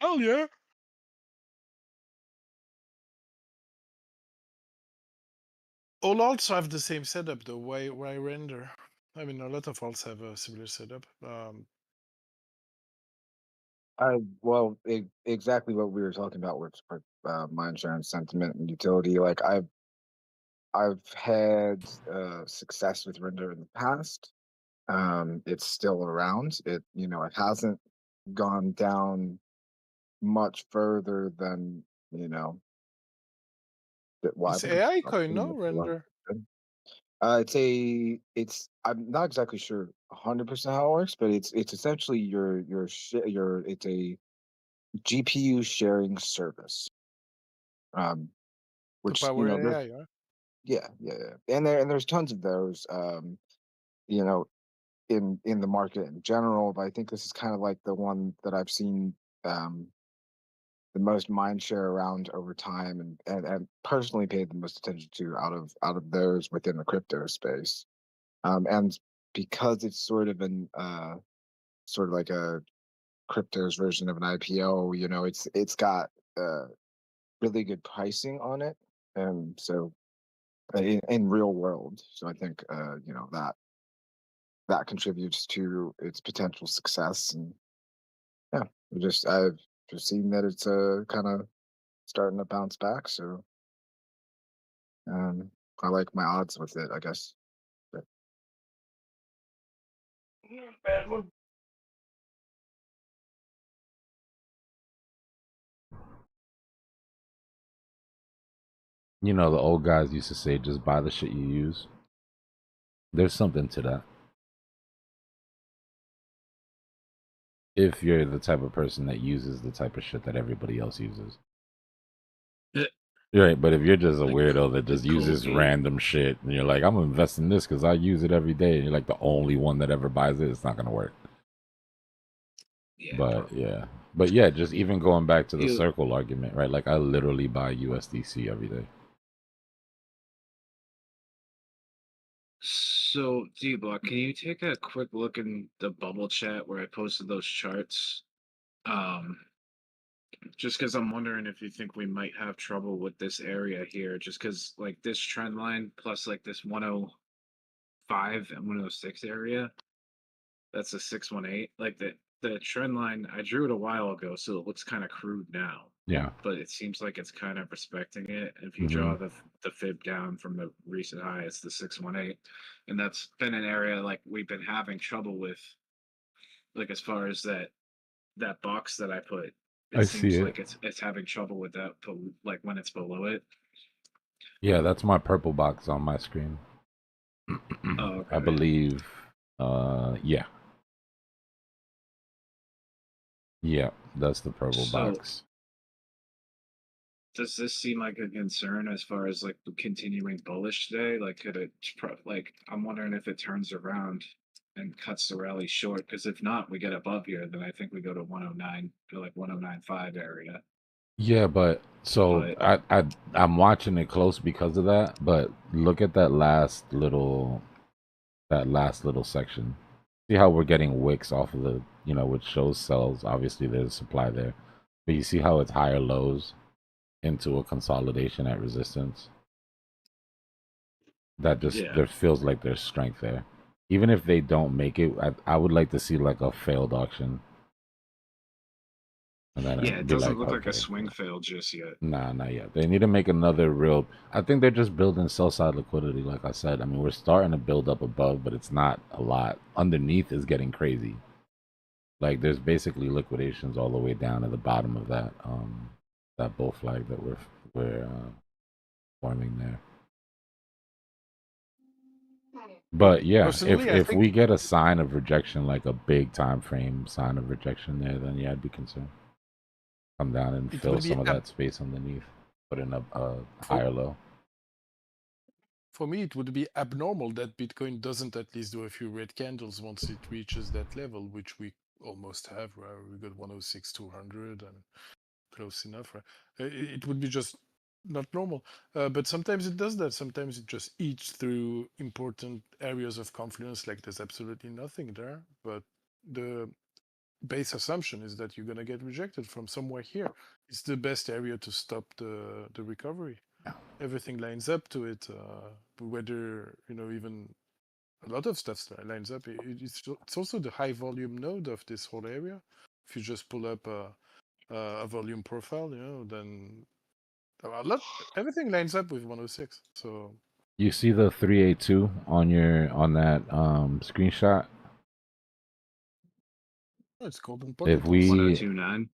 hell yeah. All alts have the same setup though. Why render? I mean, a lot of alts have a similar setup. Well, exactly what we were talking about with mind share and sentiment and utility. Like I've had success with render in the past. It's still around. It hasn't gone down much further than well, I It's think it's AI about coin, pretty no much render. I'm not exactly sure 100% how it works, but it's essentially it's a GPU sharing service. To Which power AI, yeah. yeah, and there's tons of those. You know, in the market in general, but I think this is kind of like the one that I've seen the most mind share around over time, and personally paid the most attention to out of those within the crypto space. And because it's sort of like a crypto's version of an IPO, it's got really good pricing on it, and so in real world. So I think that that contributes to its potential success. And yeah, I've just seen that it's kind of starting to bounce back. So I like my odds with it, I guess. But Bad one. You know, the old guys used to say, just buy the shit you use. There's something to that. If you're the type of person that uses the type of shit that everybody else uses. Right, but if you're just a weirdo that just uses random shit and you're like, I'm gonna invest in this because I use it every day, and you're like the only one that ever buys it, it's not gonna work. Yeah, but yeah, just even going back to the circle argument, right? Like I literally buy USDC every day. So, Dbloc, can you take a quick look in the bubble chat where I posted those charts? Just because I'm wondering if you think we might have trouble with this area here, just because like this trend line plus like this 105 and 106 area, that's a 618. Like the trend line, I drew it a while ago, so it looks kind of crude now. Yeah. But it seems like it's kind of respecting it. If you draw the fib down from the recent high, it's the 618, and that's been an area like we've been having trouble with, like as far as that box that I put. I It see seems it. like it's having trouble with that, like when it's below it. Yeah, that's my purple box on my screen. Oh, I okay. believe, yeah. Yeah, that's the purple So, box. does this seem like a concern as far as like continuing bullish today? Like, could it, like, I'm wondering if it turns around and cuts the rally short, because if not, we get above here, then I think we go to 109 to like 109.5 area. Yeah, but so But I'm watching it close because of that. But look at that last little section. See how we're getting wicks off of the, which shows sells. Obviously, there's supply there, but you see how it's higher lows into a consolidation at resistance. That just there feels like there's strength there. Even if they don't make it, I would like to see like a failed auction. And then yeah, it be doesn't like, look like a okay, swing fail just yet. nah, not yet. They need to make another real. I think they're just building sell side liquidity. Like I said, I mean, we're starting to build up above, but it's not a lot. Underneath is getting crazy. Like there's basically liquidations all the way down at the bottom of that bull flag that we're forming there. But yeah, Personally, I if think we get a sign of rejection, like a big time frame sign of rejection there, then yeah, I'd be concerned. Come down and it fill would be some of that space underneath. Put in a higher low. for me, it would be abnormal that Bitcoin doesn't at least do a few red candles once it reaches that level, which we almost have, right? We got 106,200 and close enough, right? It would be just not normal. But sometimes it does that. Sometimes it just eats through important areas of confidence, like there's absolutely nothing there. But the base assumption is that you're going to get rejected from somewhere here. It's the best area to stop the recovery. Everything lines up to it, whether even a lot of stuff lines up. It's also the high volume node of this whole area. If you just pull up a volume profile, then everything lines up with 106. So you see the 382 on that screenshot. oh, it's golden If pocket. we 102.9.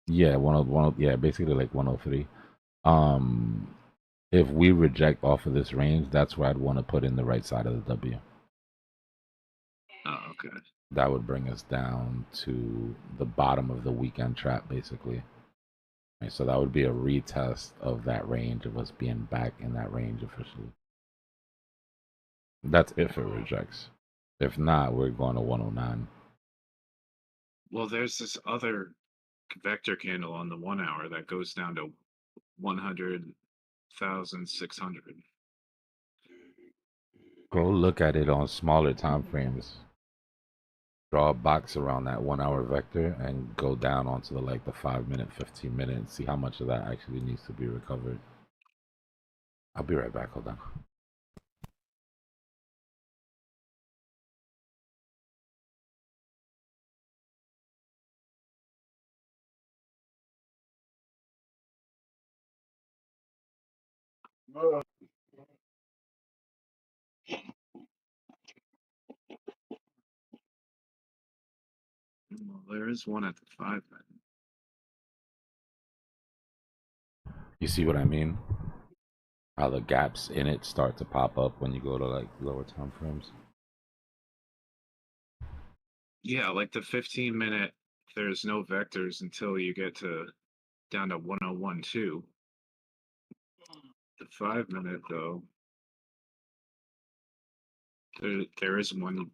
Yeah, 101, yeah, basically like 103. If we reject off of this range, that's where I'd want to put in the right side of the W. Oh, okay. That would bring us down to the bottom of the weekend trap, basically. Right, so that would be a retest of that range, of us being back in that range officially. That's if it rejects. If not, we're going to 109. Well, there's this other vector candle on the 1 hour that goes down to 100,600. Go look at it on smaller time frames. Draw a box around that 1 hour vector and go down onto the 5 minute, 15 minute, and see how much of that actually needs to be recovered. I'll be right back. Hold on. Well, there is one at the 5 minute. You see what I mean? How the gaps in it start to pop up when you go to like lower time frames. Yeah, like the 15 minute, there's no vectors until you get to down to 1012. The 5 minute though, there is one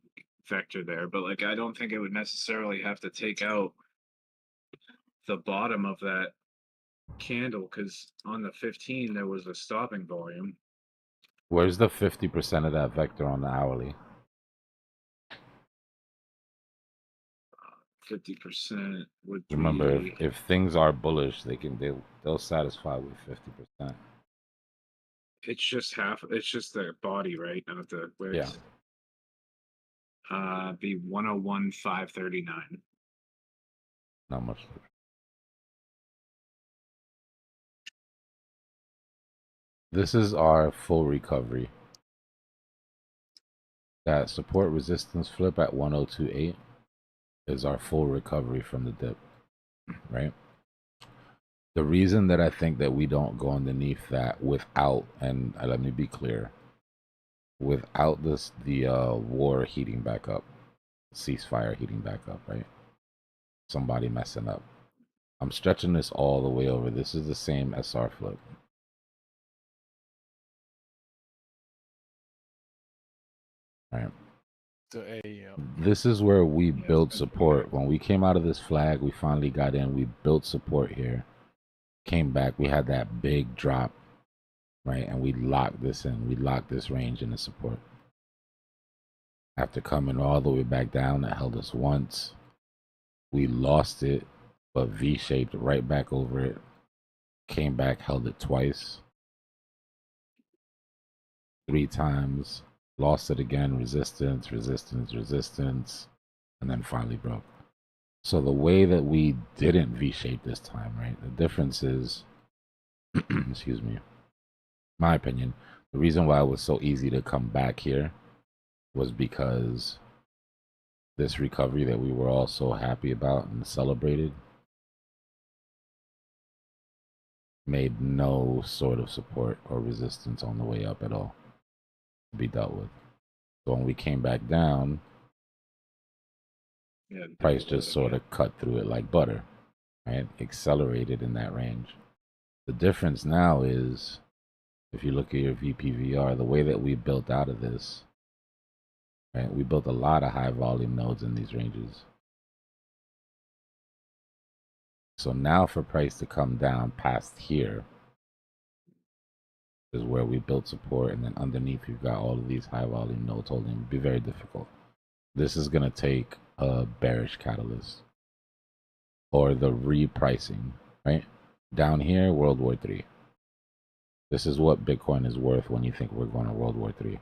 vector there, but like I don't think it would necessarily have to take out the bottom of that candle because on the 15 there was a stopping volume. Where's the 50% of that vector on the hourly? 50% would Remember, be. if things are bullish, they'll satisfy with 50%. It's just half. It's just the body, right? Not the width. Yeah. Be 101,539. Not much. This is our full recovery. That support resistance flip at 1028 is our full recovery from the dip, right? The reason that I think that we don't go underneath that without, and let me be clear, without the war heating back up, ceasefire heating back up, right? Somebody messing up. I'm stretching this all the way over. This is the same SR flip. Right. This is where we built support. When we came out of this flag, we finally got in. We built support here. Came back. We had that big drop, right? And we locked this in. We locked this range in the support. After coming all the way back down, it held us once. We lost it, but V-shaped right back over it. Came back, held it twice. 3 times. Lost it again, resistance, resistance, resistance, and then finally broke. So the way that we didn't V-shape this time, right? The difference is, excuse me, my opinion, the reason why it was so easy to come back here was because this recovery that we were all so happy about and celebrated made no sort of support or resistance on the way up at all to be dealt with. So when we came back down, price just sort of cut through it like butter, right? Accelerated in that range. The difference now is, if you look at your VPVR, the way that we built out of this, right? We built a lot of high volume nodes in these ranges. So now for price to come down past here is where we built support, and then underneath we've got all of these high volume nodes holding. It'd be very difficult. This is going to take a bearish catalyst or the repricing, right? Down here, World War III. This is what Bitcoin is worth when you think we're going to World War III.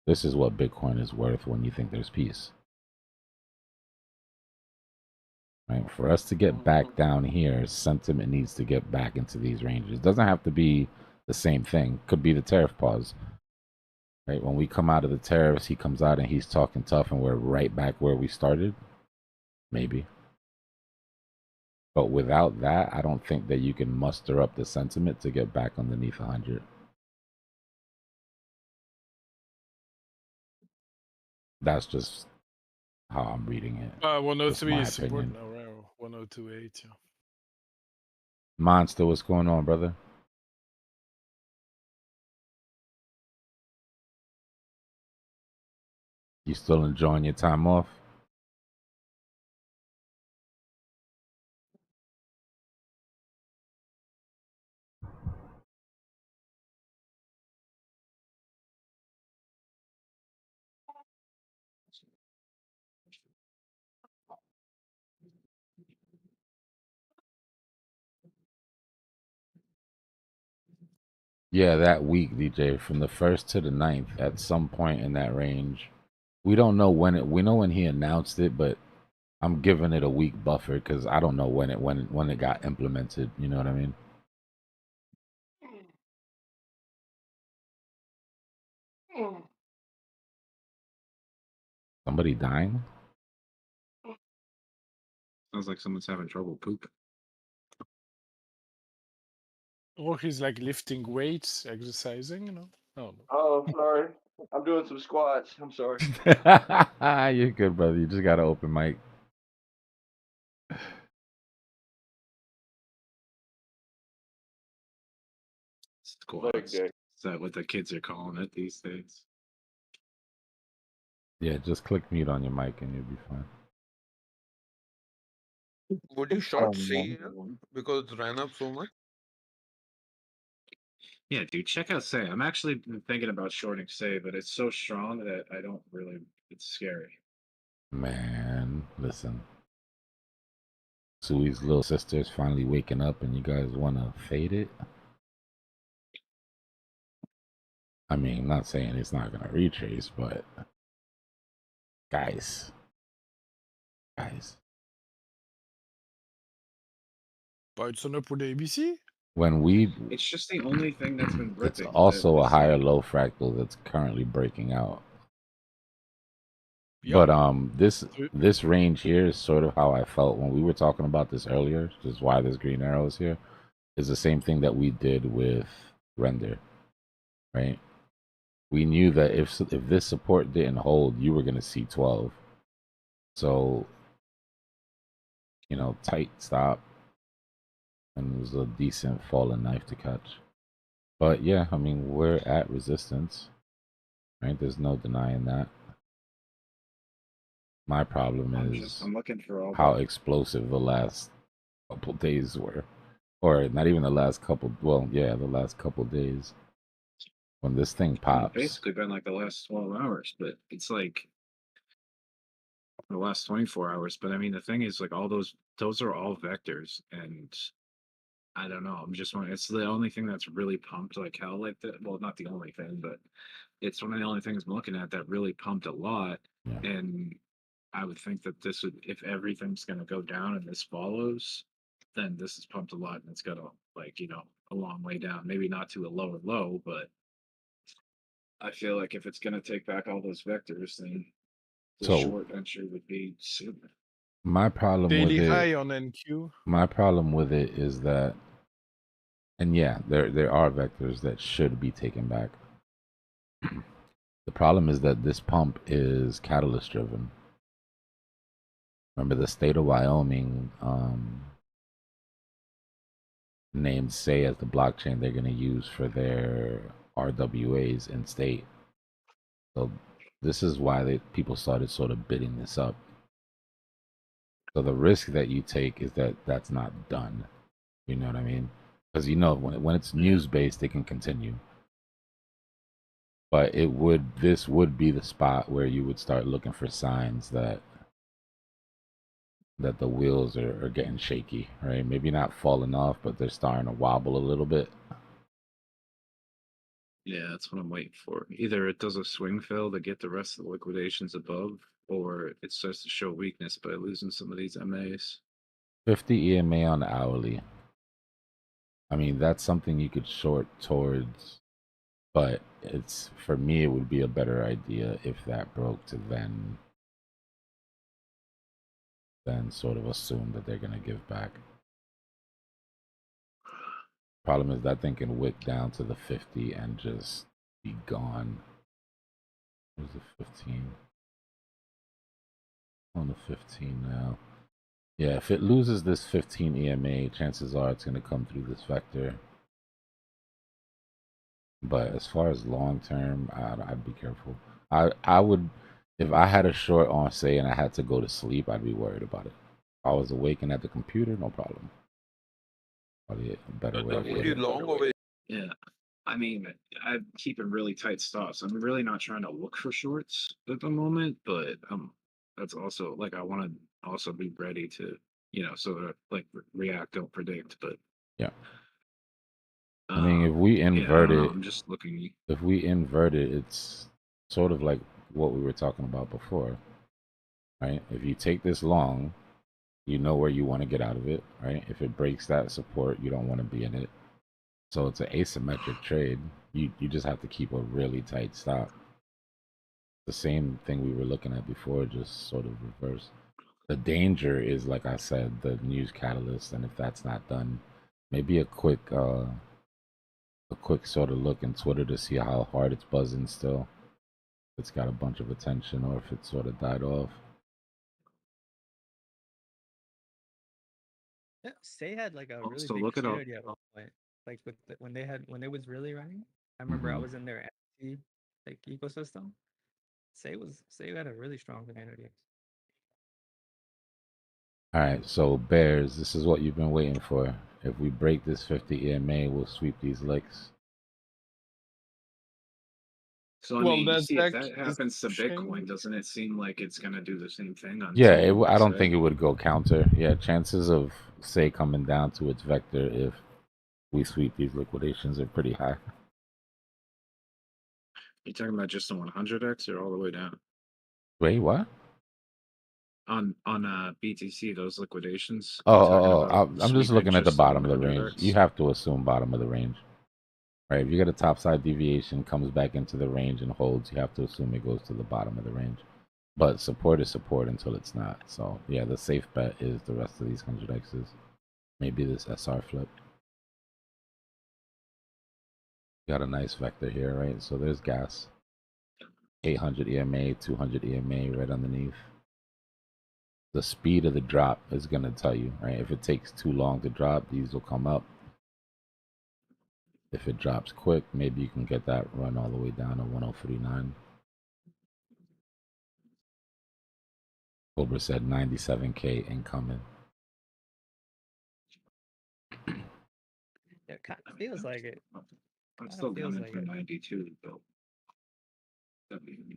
This is what Bitcoin is worth when you think there's peace. Right? For us to get back down here, sentiment needs to get back into these ranges. It doesn't have to be the same thing. Could be the tariff pause. Right? When we come out of the tariffs, he comes out and he's talking tough and we're right back where we started. Maybe. But without that, I don't think that you can muster up the sentiment to get back underneath 100. That's just how I'm reading it. 103 is support now, right? 1028. Yeah. Monster, what's going on, brother? You still enjoying your time off? Yeah, that week, DJ, from the 1st to the 9th, at some point in that range. We don't know when we know when he announced it, but I'm giving it a week buffer because I don't know when it got implemented. You know what I mean? Somebody dying? Sounds like someone's having trouble poop. Or he's like lifting weights, exercising, you know? Oh, no. Oh, sorry. I'm doing some squats. I'm sorry. You're good, brother. You just got an open mic. Squats. Is that what the kids are calling it these days? Yeah, just click mute on your mic and you'll be fine. Would you short say because it ran up so much? Yeah, dude, check out Say. I'm actually been thinking about shorting Say, but it's so strong that I don't really. It's scary. Man, listen. Sui's little sister is finally waking up and you guys want to fade it? I mean, not saying it's not going to retrace, but guys. But it's an upward ABC. When we, It's just the only thing that's been it's ripping. also a higher low fractal that's currently breaking out. Yep. But this range here is sort of how I felt when we were talking about this earlier, just why this green arrow is here, is the same thing that we did with render, right? We knew that if this support didn't hold, you were going to see 12. So, you know, tight stop, and it was a decent fallen knife to catch. But yeah, I mean, we're at resistance, right? There's no denying that. My problem is I'm looking for all how explosive the last couple days were, or not even the last couple. Well, yeah, the last couple days when this thing It's pops. basically been like the last 12 hours, but it's like the last 24 hours. But I mean, the thing is, like, all those are all vectors, and I don't know. I'm just wondering. It's the only thing that's really pumped like hell, like that. Well, not the only thing, but it's one of the only things I'm looking at that really pumped a lot. Yeah. And I would think that this would, if everything's going to go down and this follows, then this is pumped a lot and it's got a, like, you know, a long way down. Maybe not to a lower low, but I feel like if it's going to take back all those vectors, then the So short entry would be sooner. my problem with Daily high it, on NQ. my problem with it is that, and yeah, there are vectors that should be taken back. The problem is that this pump is catalyst driven. Remember, the state of Wyoming named Say as the blockchain they're going to use for their RWAs in state. So this is why people started sort of bidding this up. So the risk that you take is that that's not done. You know what I mean? Because you know when it's news based, it can continue. But this would be the spot where you would start looking for signs that the wheels are getting shaky, right? Maybe not falling off, but they're starting to wobble a little bit. Yeah, that's what I'm waiting for. Either it does a swing fill to get the rest of the liquidations above, or it starts to show weakness by losing some of these MAs. 50 EMA on the hourly. I mean, that's something you could short towards, but it's, for me, it would be a better idea if that broke to then sort of assume that they're going to give back. Problem is that thing can wick down to the 50 and just be gone. Where's the 15? On the 15 now. Yeah, if it loses this 15 EMA, chances are it's going to come through this vector. But as far as long term, I'd be careful. I would, if I had a short on Say and I had to go to sleep, I'd be worried about it. If I was awake and at the computer, no problem. Probably a better way. Would you long over? Yeah, I mean, I'm keeping really tight stops. I'm really not trying to look for shorts at the moment, but that's also like I want to also be ready to, you know, sort of like react, don't predict. But yeah. I mean, if we invert it, I'm just looking. If we invert it, it's sort of like what we were talking about before, right? If you take this long, you know where you want to get out of it, right? If it breaks that support, you don't want to be in it. So it's an asymmetric trade. You just have to keep a really tight stop. The same thing we were looking at before, just sort of reversed. The danger is, like I said, the news catalyst, and if that's not done, maybe a quick sort of look in Twitter to see how hard it's buzzing still. If it's got a bunch of attention, or if it sort of died off. Yeah, Say had like a really Also, big look at all. community at one point. Like with when it was really running. I remember I was in their NFT like ecosystem. Say had a really strong community. All right, so bears, this is what you've been waiting for. If we break this 50 EMA, we'll sweep these licks. So I Well, mean, you that see, if that is happens to pushing. Bitcoin, doesn't it seem like it's gonna do the same thing on? Yeah, something like I don't Say? think it would go counter. Yeah, chances of say coming down to its vector if we sweep these liquidations are pretty high. You talking about just on 100x or all the way down? Wait, what? On BTC, those liquidations. Oh, You talking about I'm just sweeping looking at the just on bottom of the range. 100x? You have to assume bottom of the range. Right, if you get a topside deviation, comes back into the range and holds, you have to assume it goes to the bottom of the range. But support is support until it's not. So yeah, the safe bet is the rest of these 100x's. Maybe this SR flip. Got a nice vector here, right? So there's gas. 800 EMA, 200 EMA right underneath. The speed of the drop is going to tell you, right? If it takes too long to drop, these will come up. If it drops quick, maybe you can get that run all the way down to 1039. Cobra said 97K incoming. Yeah, it kind of feels like it. I'm still down feels like for it. 92, though. I mean,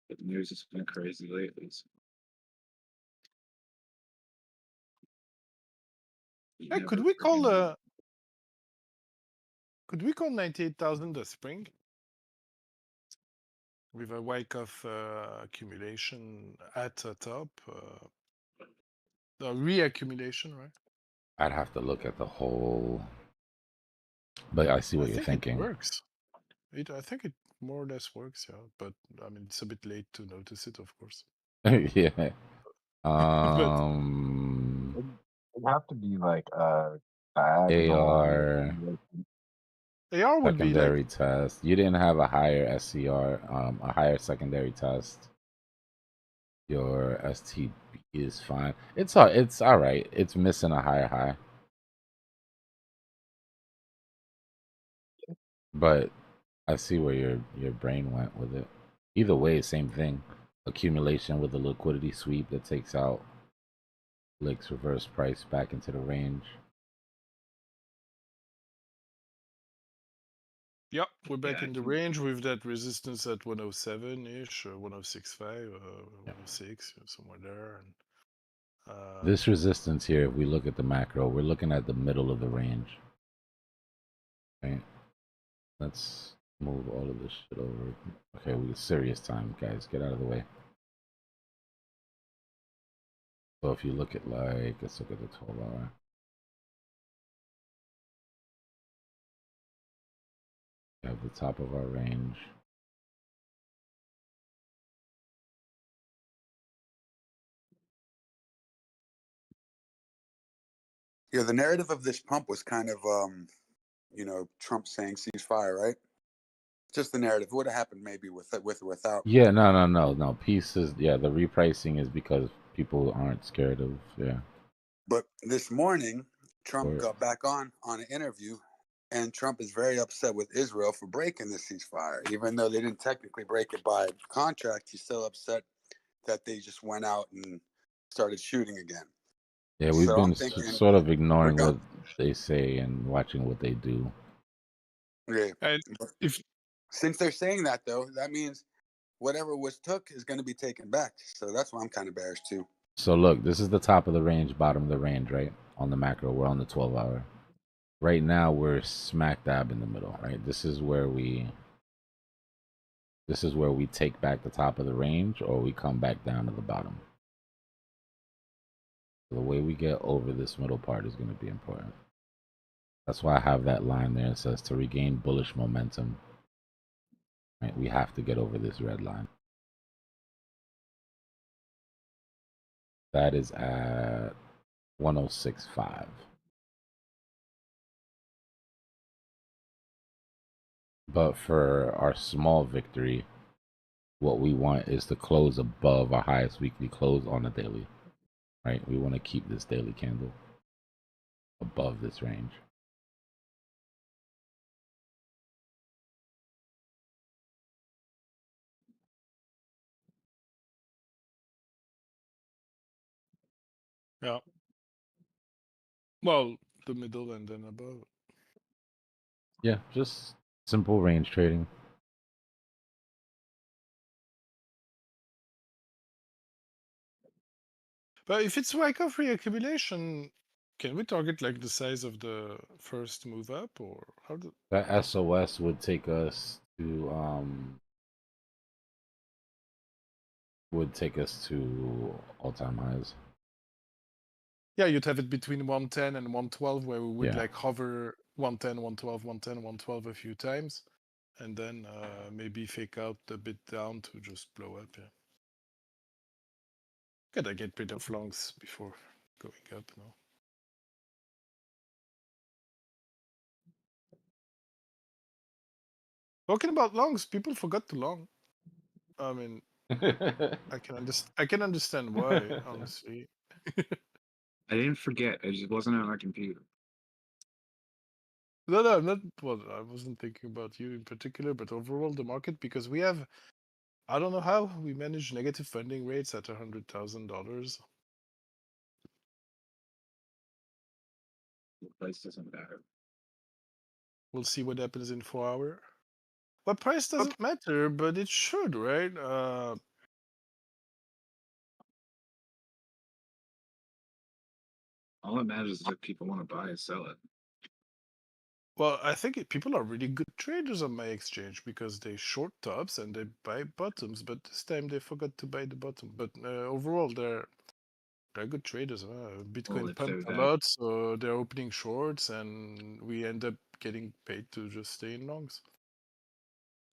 the news has been crazy lately. So you Hey, could never we freaking know. call 98,000 the spring? With a Wyckoff accumulation at the top, the reaccumulation, right? I'd have to look at the whole, but I see what I you're think it thinking. works. I think it more or less works, yeah. But I mean, it's a bit late to notice it, of course. Yeah. It'd have to be like a diagonal. AR AR would be like secondary test. You didn't have a higher SCR, a higher secondary test. Your STB is fine. It's all right. It's missing a higher high. But I see where your brain went with it. Either way, same thing. Accumulation with a liquidity sweep that takes out Lick's reverse price back into the range. Yep, we're back Yeah, in the range with that resistance at 107-ish, 106.5, 106, somewhere there. And This resistance here, if we look at the macro, we're looking at the middle of the range. Right? Let's move all of this shit over. Okay, we got serious time, guys. Get out of the way. So if you look at let's look at the 12-hour. We have the top of our range. Yeah, the narrative of this pump was kind of, Trump saying ceasefire, right? Just the narrative. It would have happened maybe with or without. Yeah, no. Pieces. Yeah, the repricing is because people aren't scared of. Yeah. But this morning, Trump Or, got back on an interview, and Trump is very upset with Israel for breaking the ceasefire. Even though they didn't technically break it by contract, he's still upset that they just went out and started shooting again. yeah, we've So been I'm thinking sort of ignoring we're what they say and watching what they do. Yeah. and if Since they're saying that, though, that means whatever was took is going to be taken back. So that's why I'm kind of bearish too. So look, this is the top of the range, bottom of the range, right? On the macro, we're on the 12-hour. Right now, we're smack dab in the middle, right? This is where we take back the top of the range, or we come back down to the bottom. The way we get over this middle part is going to be important. That's why I have that line there. It says to regain bullish momentum. Right, we have to get over this red line. That is at 106.5. But for our small victory, what we want is to close above our highest weekly close on the daily. Right? We want to keep this daily candle above this range. Yeah. Well, the middle and then above. Yeah, just simple range trading. But if it's Wyckoff reaccumulation, can we target like the size of the first move up, or how do? That SOS would take us to all-time highs. Yeah, you'd have it between 110 and 112, where we would Yeah. like hover 110, 112, 110, 112 a few times, and then maybe fake out a bit down to just blow up. Yeah. Gotta get rid of longs before going up now. Talking about longs, people forgot to long. I mean, I can understand why, honestly. I didn't forget. I just wasn't on my computer. No, I'm not. Well, I wasn't thinking about you in particular, but overall the market, because we have, I don't know how we manage negative funding rates at $100,000. The price doesn't matter. We'll see what happens in 4 hours. Well, price doesn't matter, but it should, right? All that matters is if people want to buy and sell it. Well, I think people are really good traders on my exchange because they short tops and they buy bottoms, but this time they forgot to buy the bottom. But overall, they're good traders. Bitcoin if pumped a they're lot, so they're opening shorts, and we end up getting paid to just stay in longs.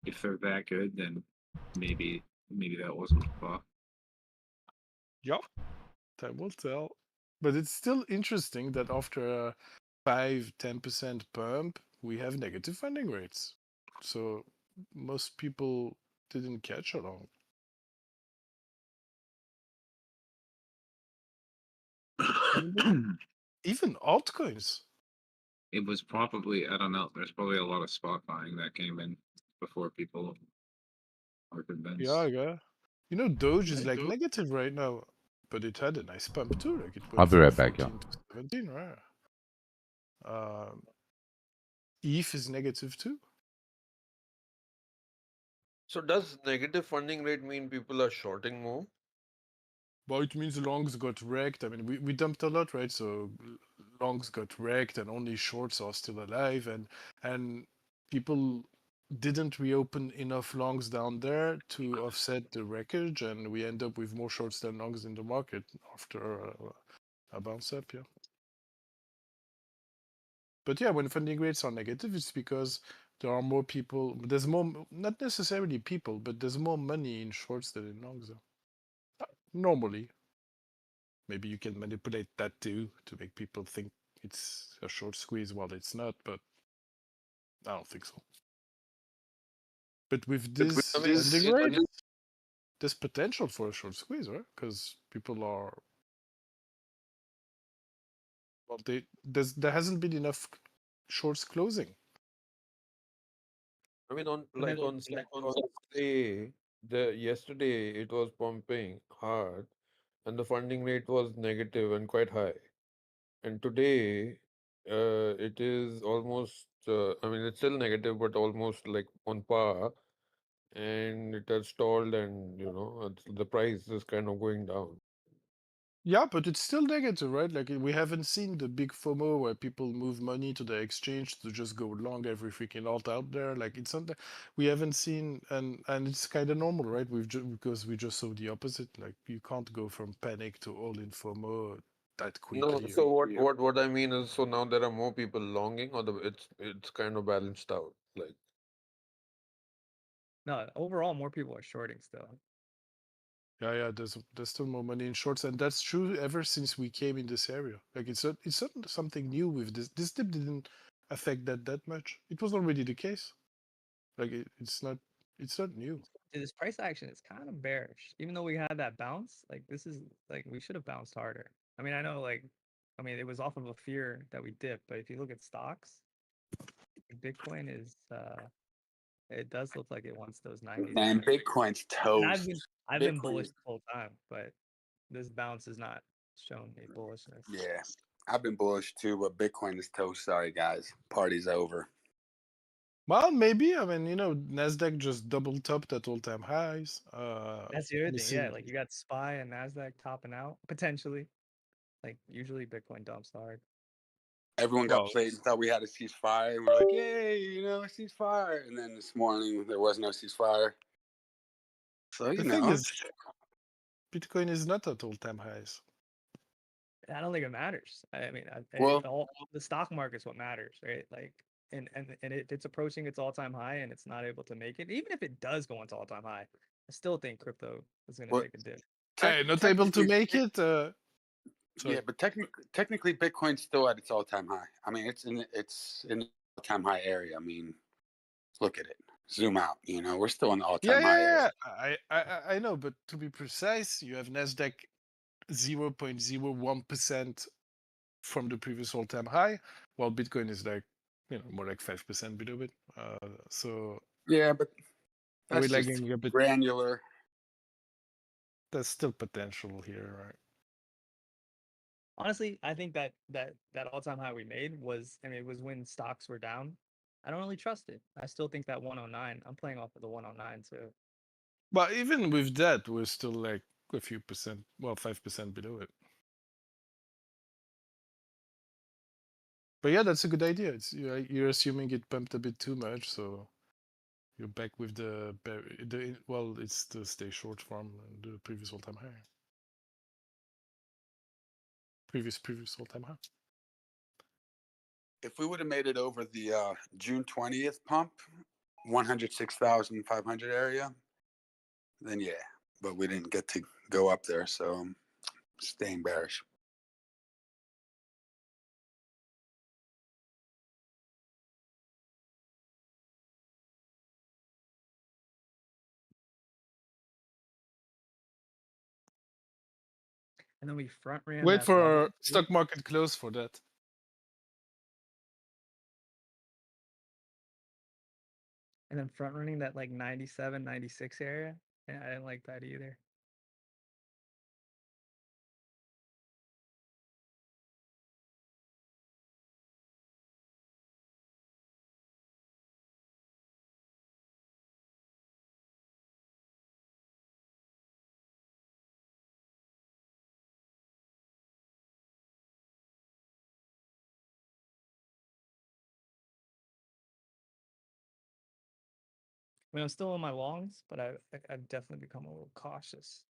If they're that good, then maybe that wasn't a flaw. Yeah, time will tell. But it's still interesting that after a 5-10% pump, we have negative funding rates. So most people didn't catch along. Even altcoins. It was probably, I don't know, there's probably a lot of spot buying that came in before people are convinced. Yeah. You know, Doge is like negative right now, but it had a nice pump too. Like it I'll went be from right back, y'all. 14 to 17, right? ETH is negative too. So does negative funding rate mean people are shorting more? Well, it means longs got wrecked. I mean, we dumped a lot, right? So longs got wrecked, and only shorts are still alive, and people didn't reopen enough longs down there to offset the wreckage, and we end up with more shorts than longs in the market after a bounce up. Yeah. But yeah, when funding rates are negative, it's because there are more people. There's more, not necessarily people, but there's more money in shorts than in longs. Normally. Maybe you can manipulate that too to make people think it's a short squeeze while it's not, but I don't think so. But with this funding rate, there's potential for a short squeeze, right? Because people are, well, there hasn't been enough shorts closing. I mean, on say the yesterday it was pumping hard, and the funding rate was negative and quite high. And today, it is almost. I mean, it's still negative, but almost like on par. And it has stalled, and the price is kind of going down. Yeah, but it's still negative, right? Like we haven't seen the big FOMO where people move money to the exchange to just go long every freaking alt out there. Like it's something we haven't seen, and it's kind of normal, right? Because we just saw the opposite. Like you can't go from panic to all in FOMO that No, quickly. so what I mean is, so now there are more people longing, or it's kind of balanced out. Like, No, overall, more people are shorting still. Yeah, there's still more money in shorts, and that's true ever since we came in this area. Like it's not something new with this. This dip didn't affect that much. It was already the case. Like it's not new. This price action is kind of bearish, even though we had that bounce. Like this is like we should have bounced harder. I mean, I know it was off of a fear that we dipped, but if you look at stocks, Bitcoin is it does look like it wants those 90s. Man, Bitcoin's And toast. I've been Bitcoin bullish is- the whole time, but this bounce is not showing me bullishness. Yeah, I've been bullish too, but Bitcoin is toast. Sorry, guys. Party's over. Well, maybe. I mean, Nasdaq just double topped at all-time highs. That's the other thing. missing- Yeah, like you got SPY and Nasdaq topping out potentially. Like usually Bitcoin dumps hard. Everyone got Well, played and thought we had a ceasefire, and we're like, "Yay, a ceasefire!" And then this morning there was no ceasefire. So the thing is, Bitcoin is not at all-time highs. I don't think it matters. I mean, Well- all the stock market's what matters, right? Like, and if it's approaching its all-time high and it's not able to make it, even if it does go into all-time high, I still think crypto is going to Well, take a dip. Not able to technically- make it. Sorry. Yeah, but technically, Bitcoin's still at its all-time high. I mean, it's in the all-time high area. I mean, look at it. Zoom out. We're still in the all-time high area. I know, but to be precise, you have Nasdaq 0.01% from the previous all-time high, while Bitcoin is like more like 5% below it. So Yeah, but we're that's just lagging a bit. granular. There's still potential here, right? Honestly, I think that all-time high we made was, it was when stocks were down. I don't really trust it. I still think that 109. I'm playing off of the 109 too. But even with that, we're still like a few percent, 5% below it. But yeah, that's a good idea. You're assuming it pumped a bit too much, so you're back with it's the stay short from the previous all-time high. Previous all-time high. If we would have made it over the June 20th pump, 106,500 area, then yeah. But we didn't get to go up there, so I'm staying bearish. And then we front ran. Wait that for level our stock market close for that. and then front running that like 97, 96 area. Yeah, I didn't like that either. I mean, I'm still on my longs, but I've definitely become a little cautious.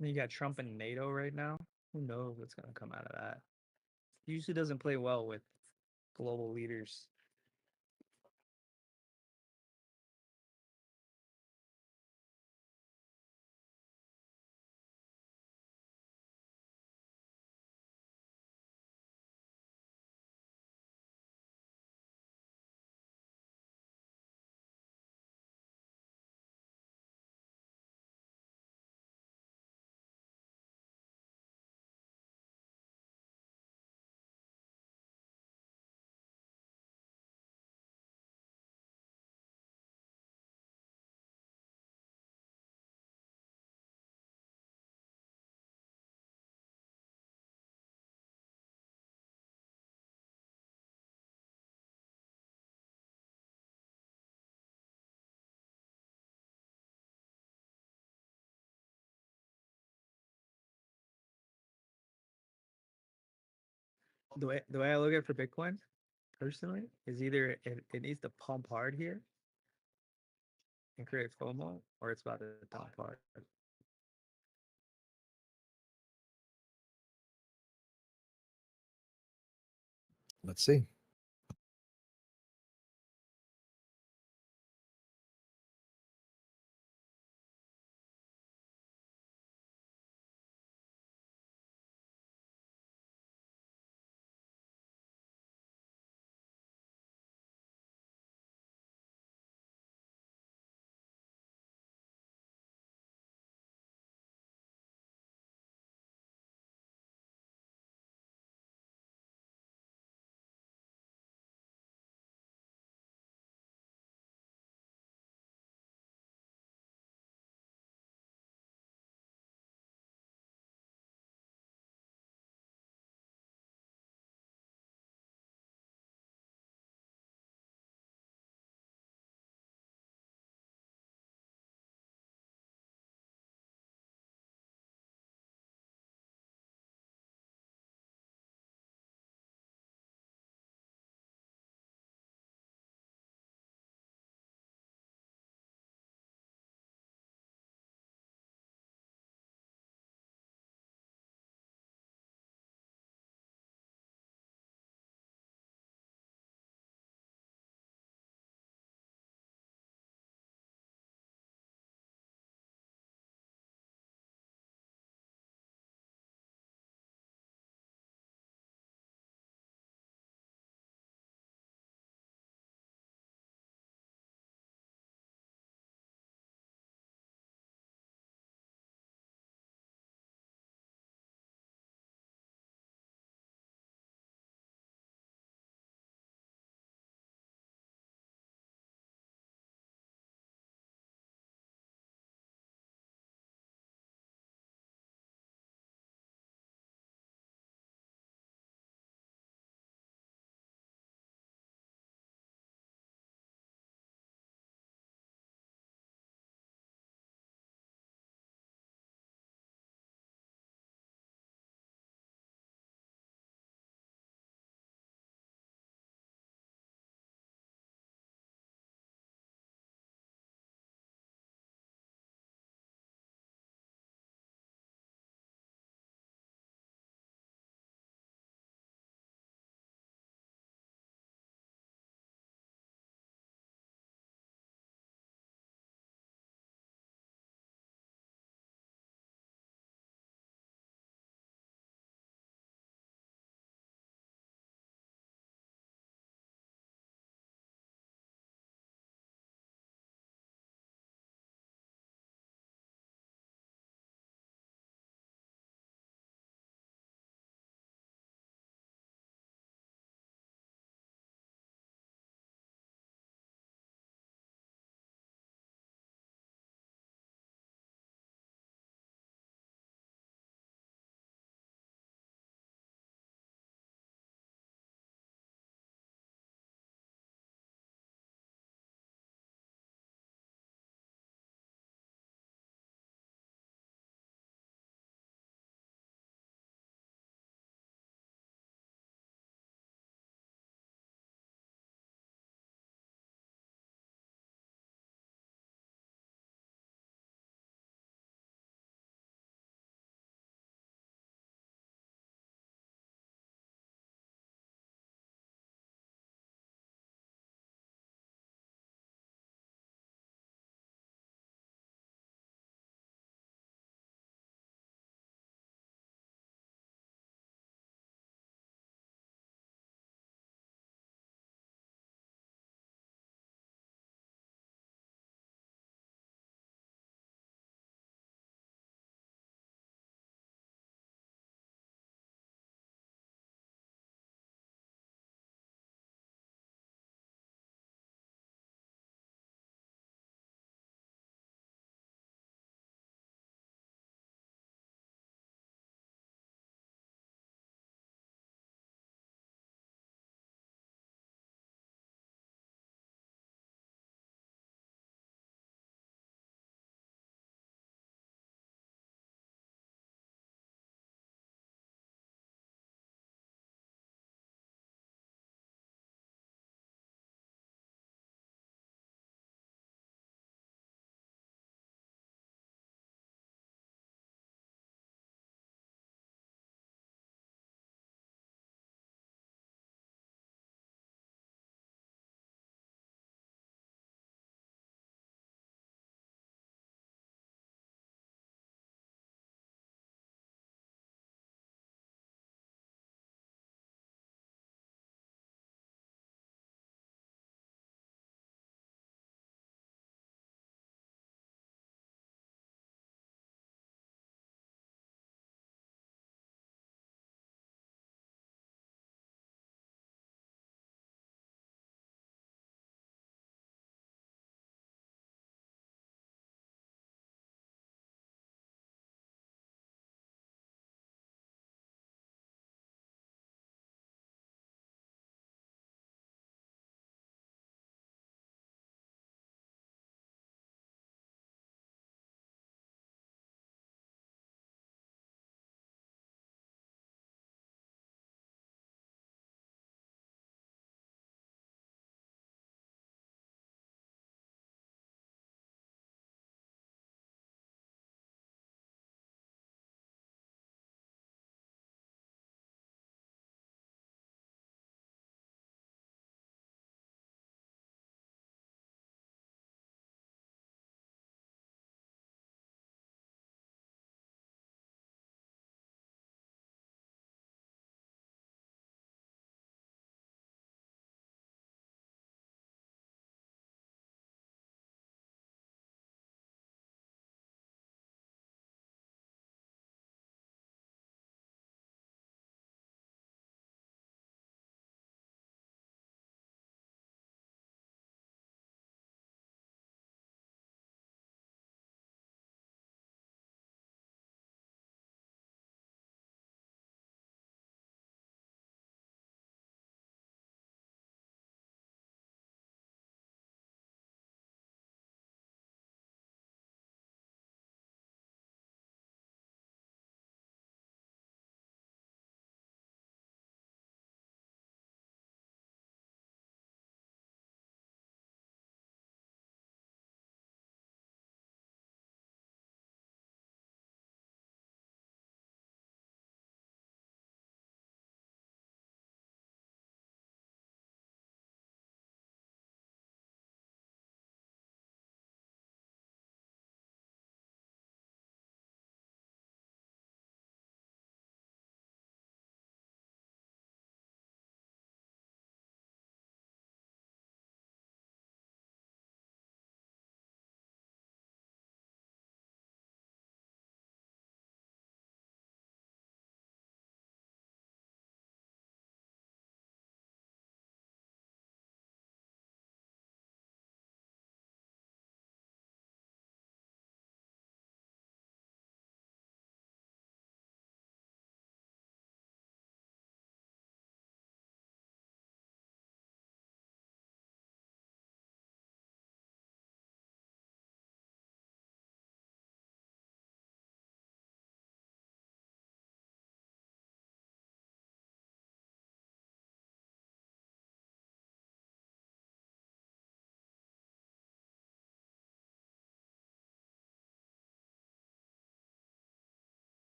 You got Trump and NATO right now. Who knows what's gonna come out of that? He usually doesn't play well with global leaders. The way I look at it for Bitcoin, personally, is either it needs to pump hard here and create FOMO, or it's about to dump hard. Let's see.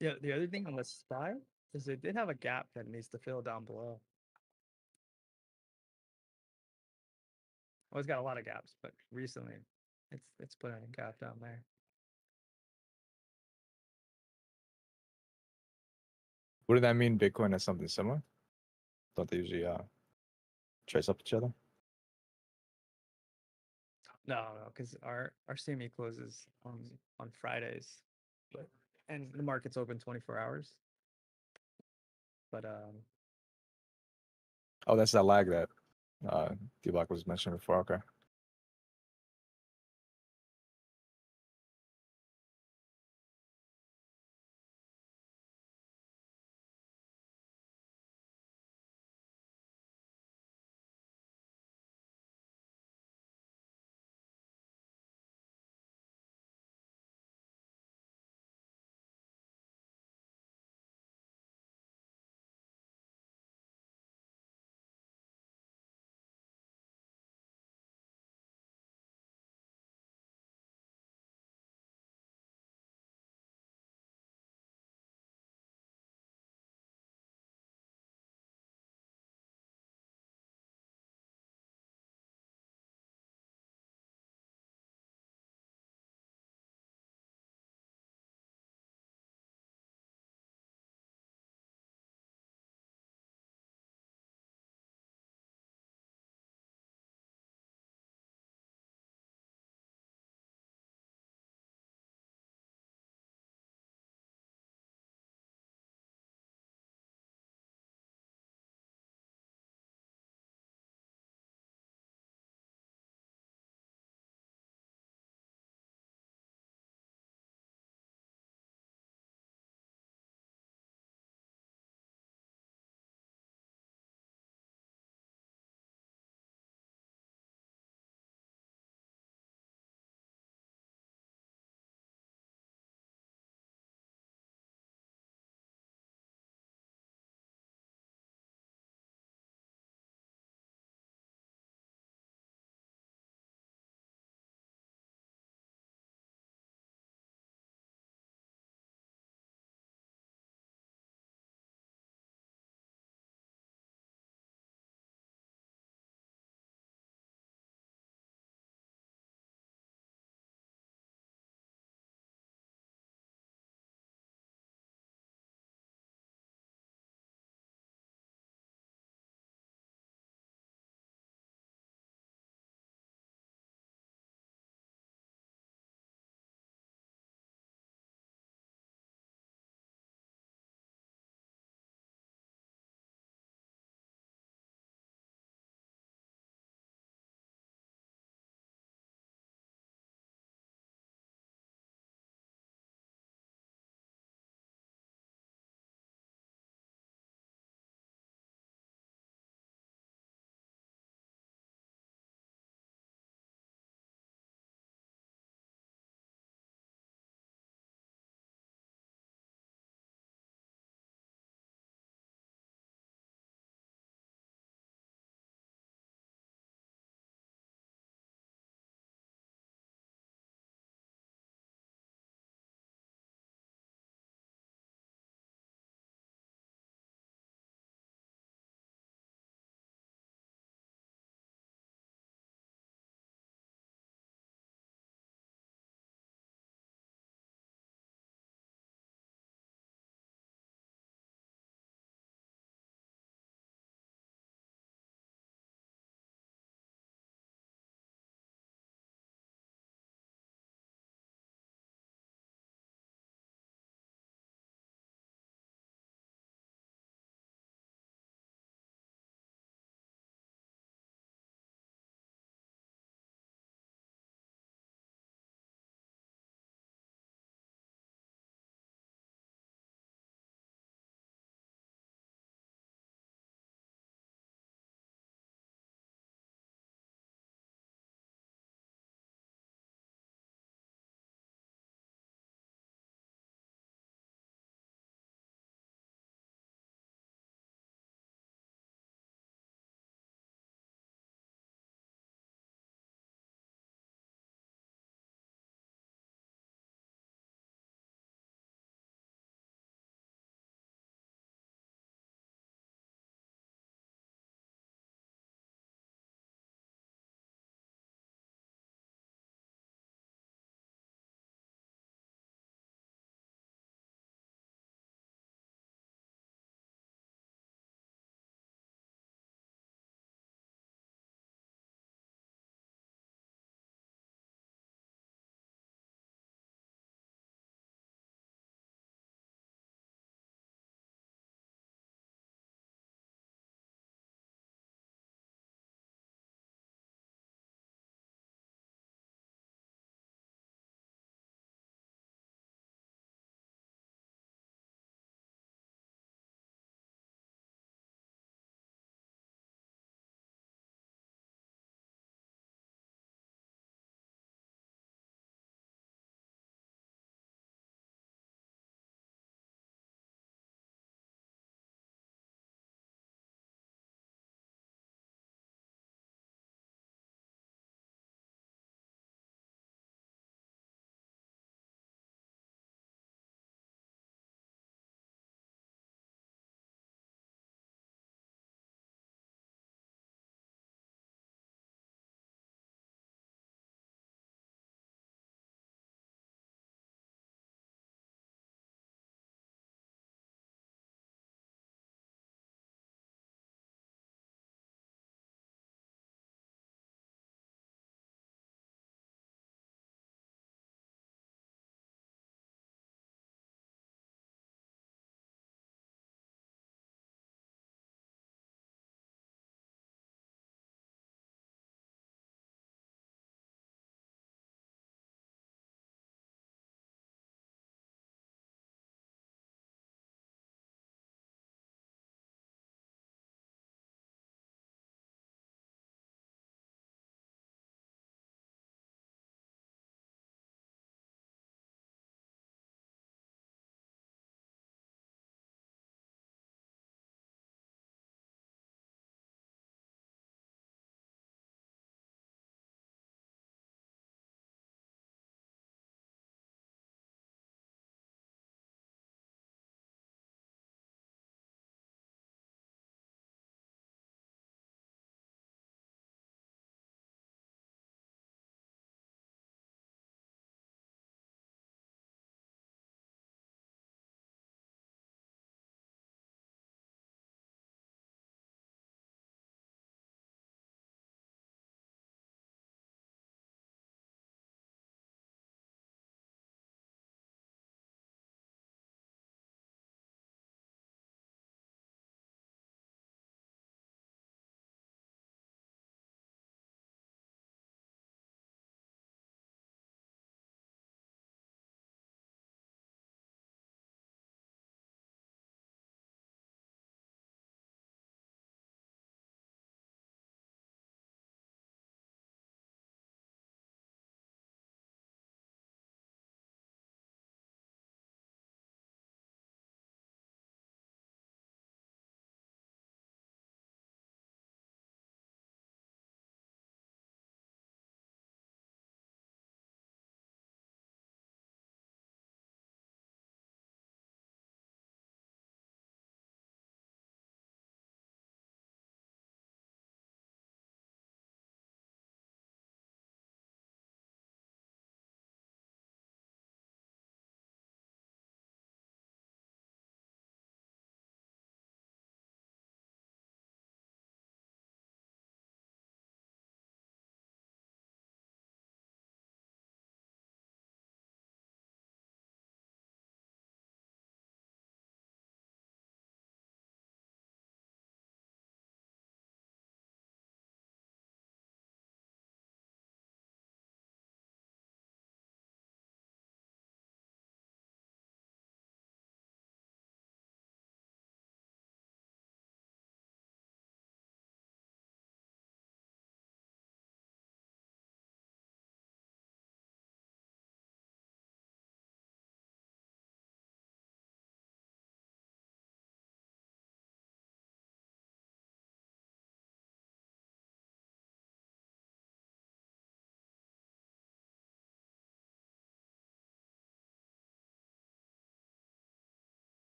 Yeah, the other thing on the SPY is it did have a gap that needs to fill down below. Well, it's got a lot of gaps, but recently it's put in a gap down there. Wouldn't that mean Bitcoin has something similar? Don't they usually trace up each other? No, because our CME closes on Fridays, but and the market's open 24 hours. But Oh, that's that lag that Dbloc was mentioning before. Okay.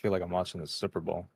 feel like I'm watching the Super Bowl.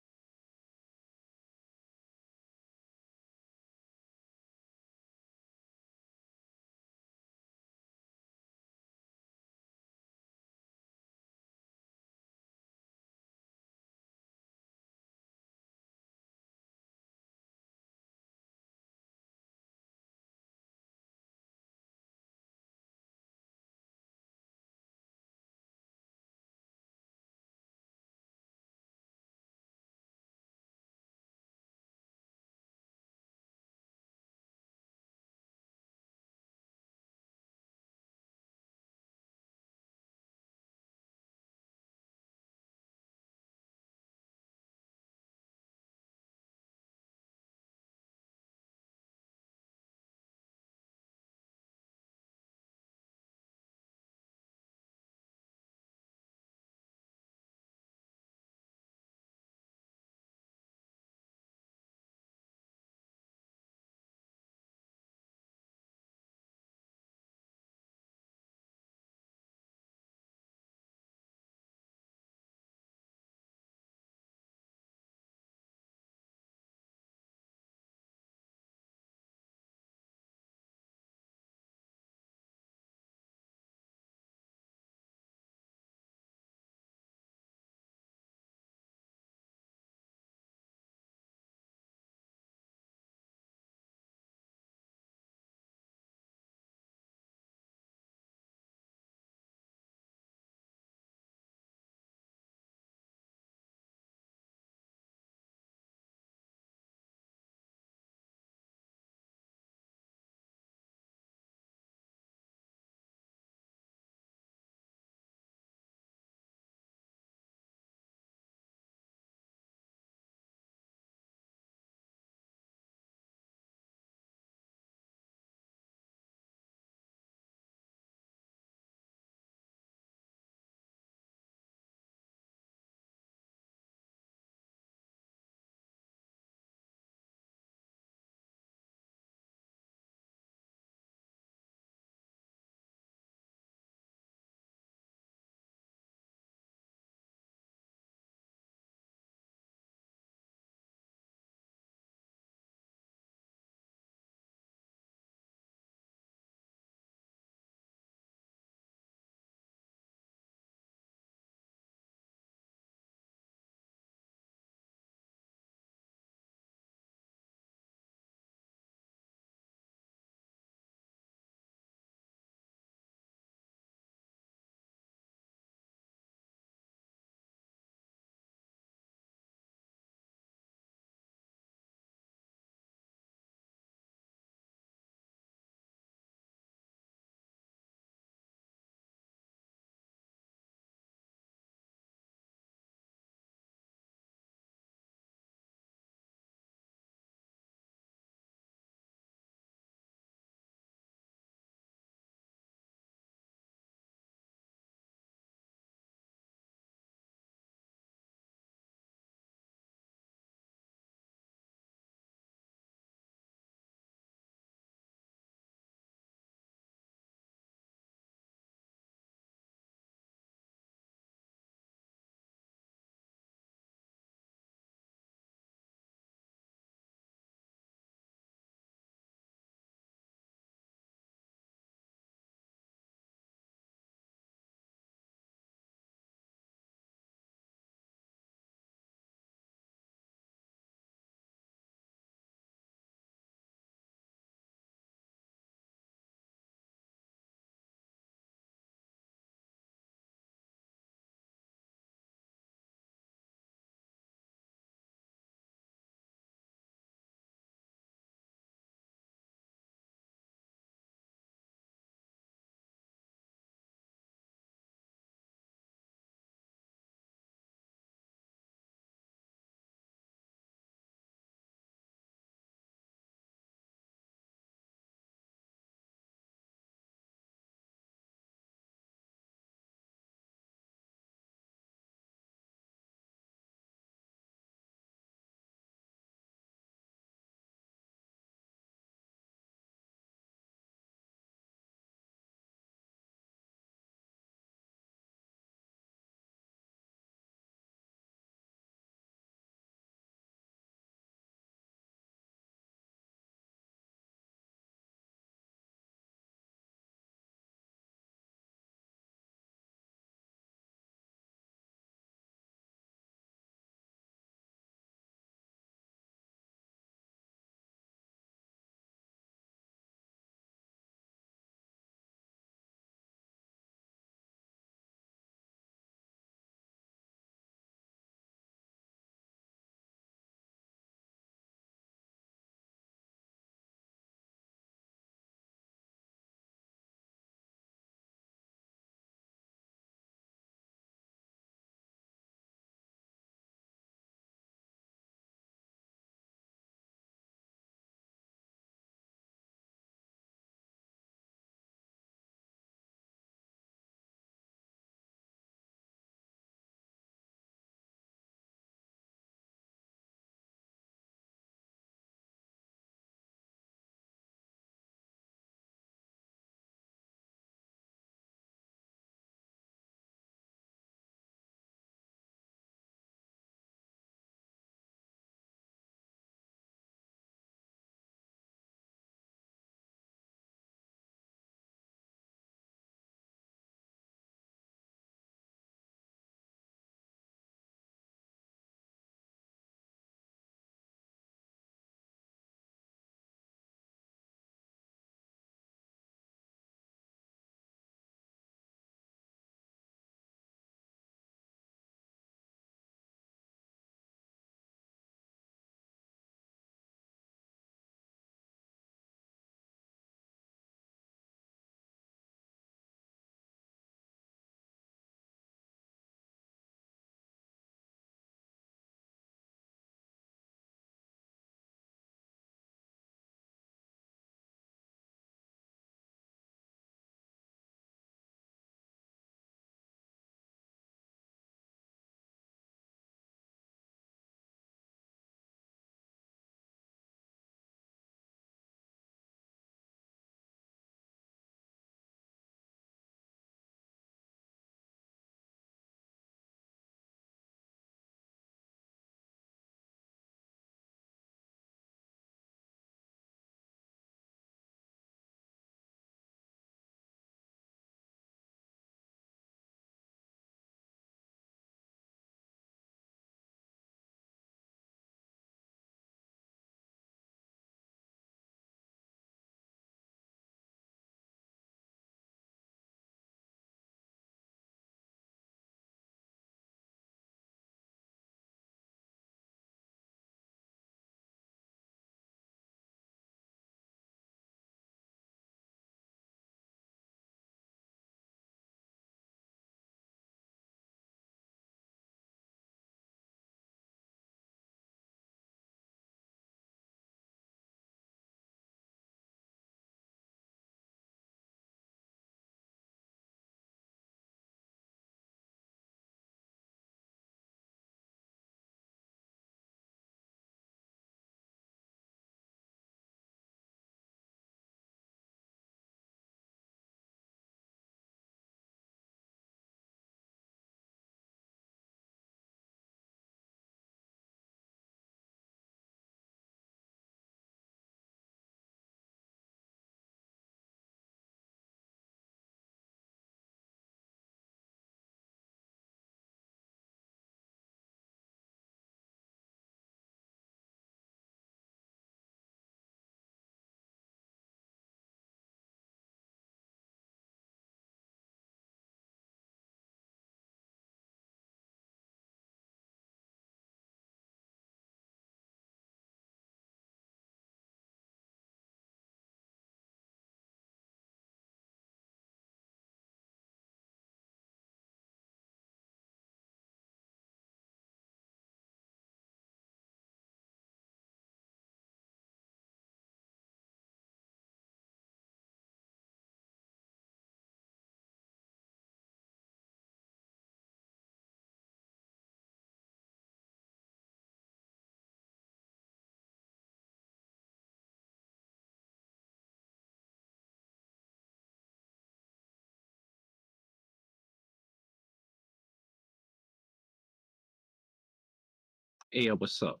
Hey, what's up?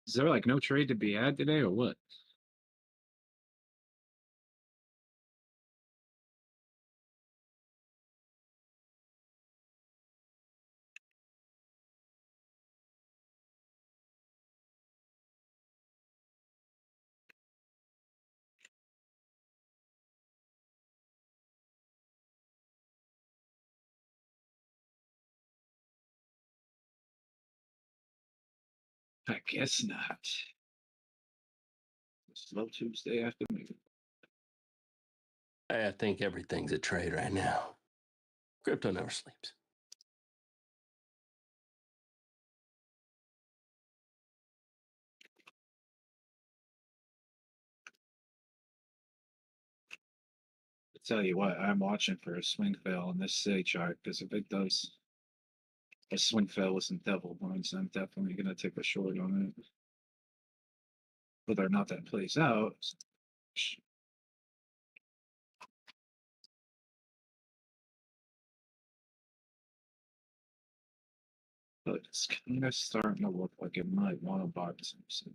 Is there like no trade to be had today or what? I guess not. Slow Tuesday afternoon. I think everything's a trade right now. Crypto never sleeps. I tell you what, I'm watching for a swing fail on this city chart because if it does a swing fail with some devil points, I'm definitely gonna take a short on it. Whether or not that plays out. But it's kind of starting to look like it might want to buy some.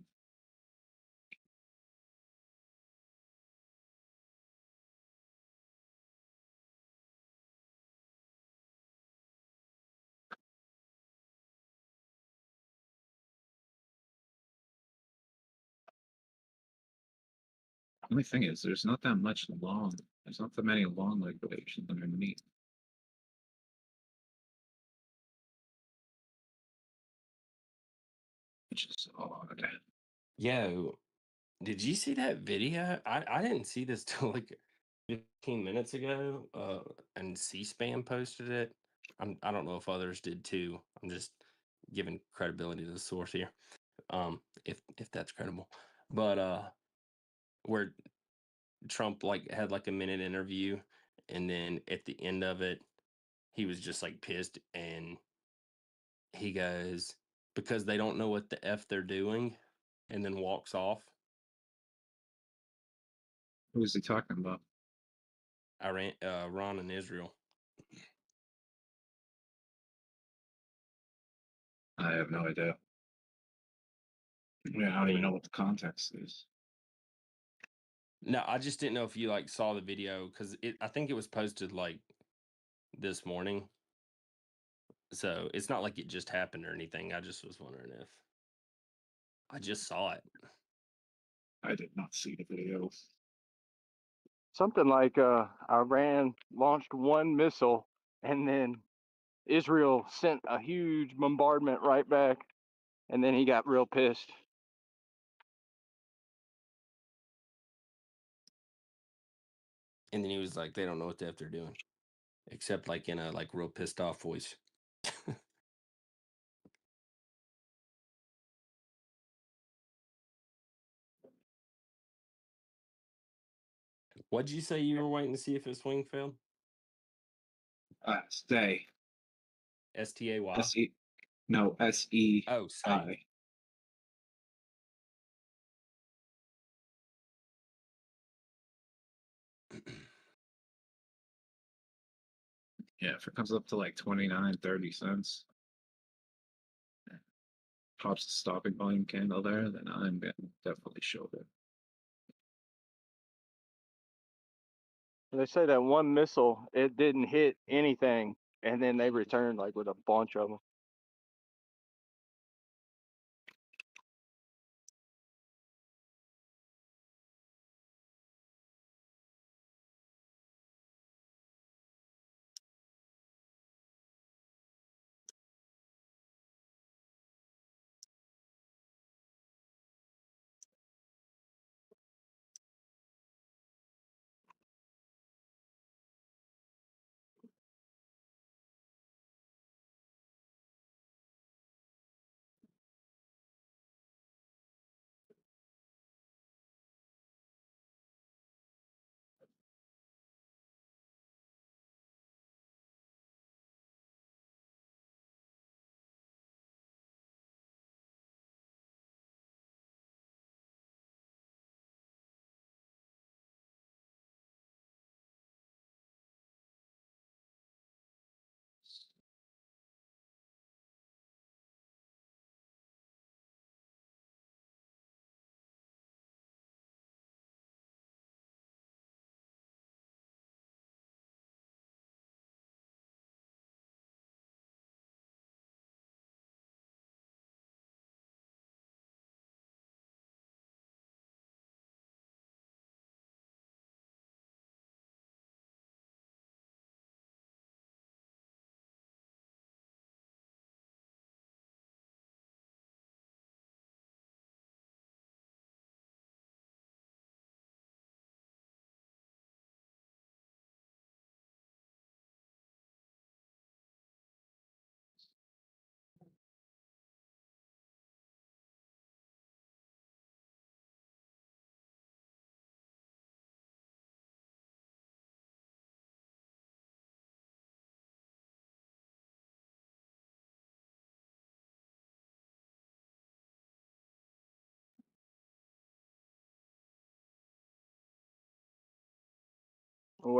Only thing is, there's not that much long. There's not that many long liquidations underneath. Which is odd. Yo, did you see that video? I didn't see this till like 15 minutes ago. And C-SPAN posted it. I don't know if others did too. I'm just giving credibility to the source here. If that's credible. But where Trump like had like a minute interview, and then at the end of it, he was just like pissed, and he goes, because they don't know what the F they're doing, and then walks off. Who is he talking about? Iran and Israel. I have no idea. Yeah, I don't even know what the context is. No, I just didn't know if you like saw the video because I think it was posted like this morning. So it's not like it just happened or anything. I just was wondering if I just saw it. I did not see the video. Something like Iran launched one missile and then Israel sent a huge bombardment right back, and then he got real pissed. And then he was like, they don't know what the F they're doing. Except like in a like real pissed off voice. What'd you say you were waiting to see if his swing failed? Stay. STAY? S-E. No, S-E. Oh, say. Yeah, if it comes up to like 29, 30 cents, pops the stopping volume candle there, then I'm gonna definitely short it. They say that one missile, it didn't hit anything, and then they returned like with a bunch of them.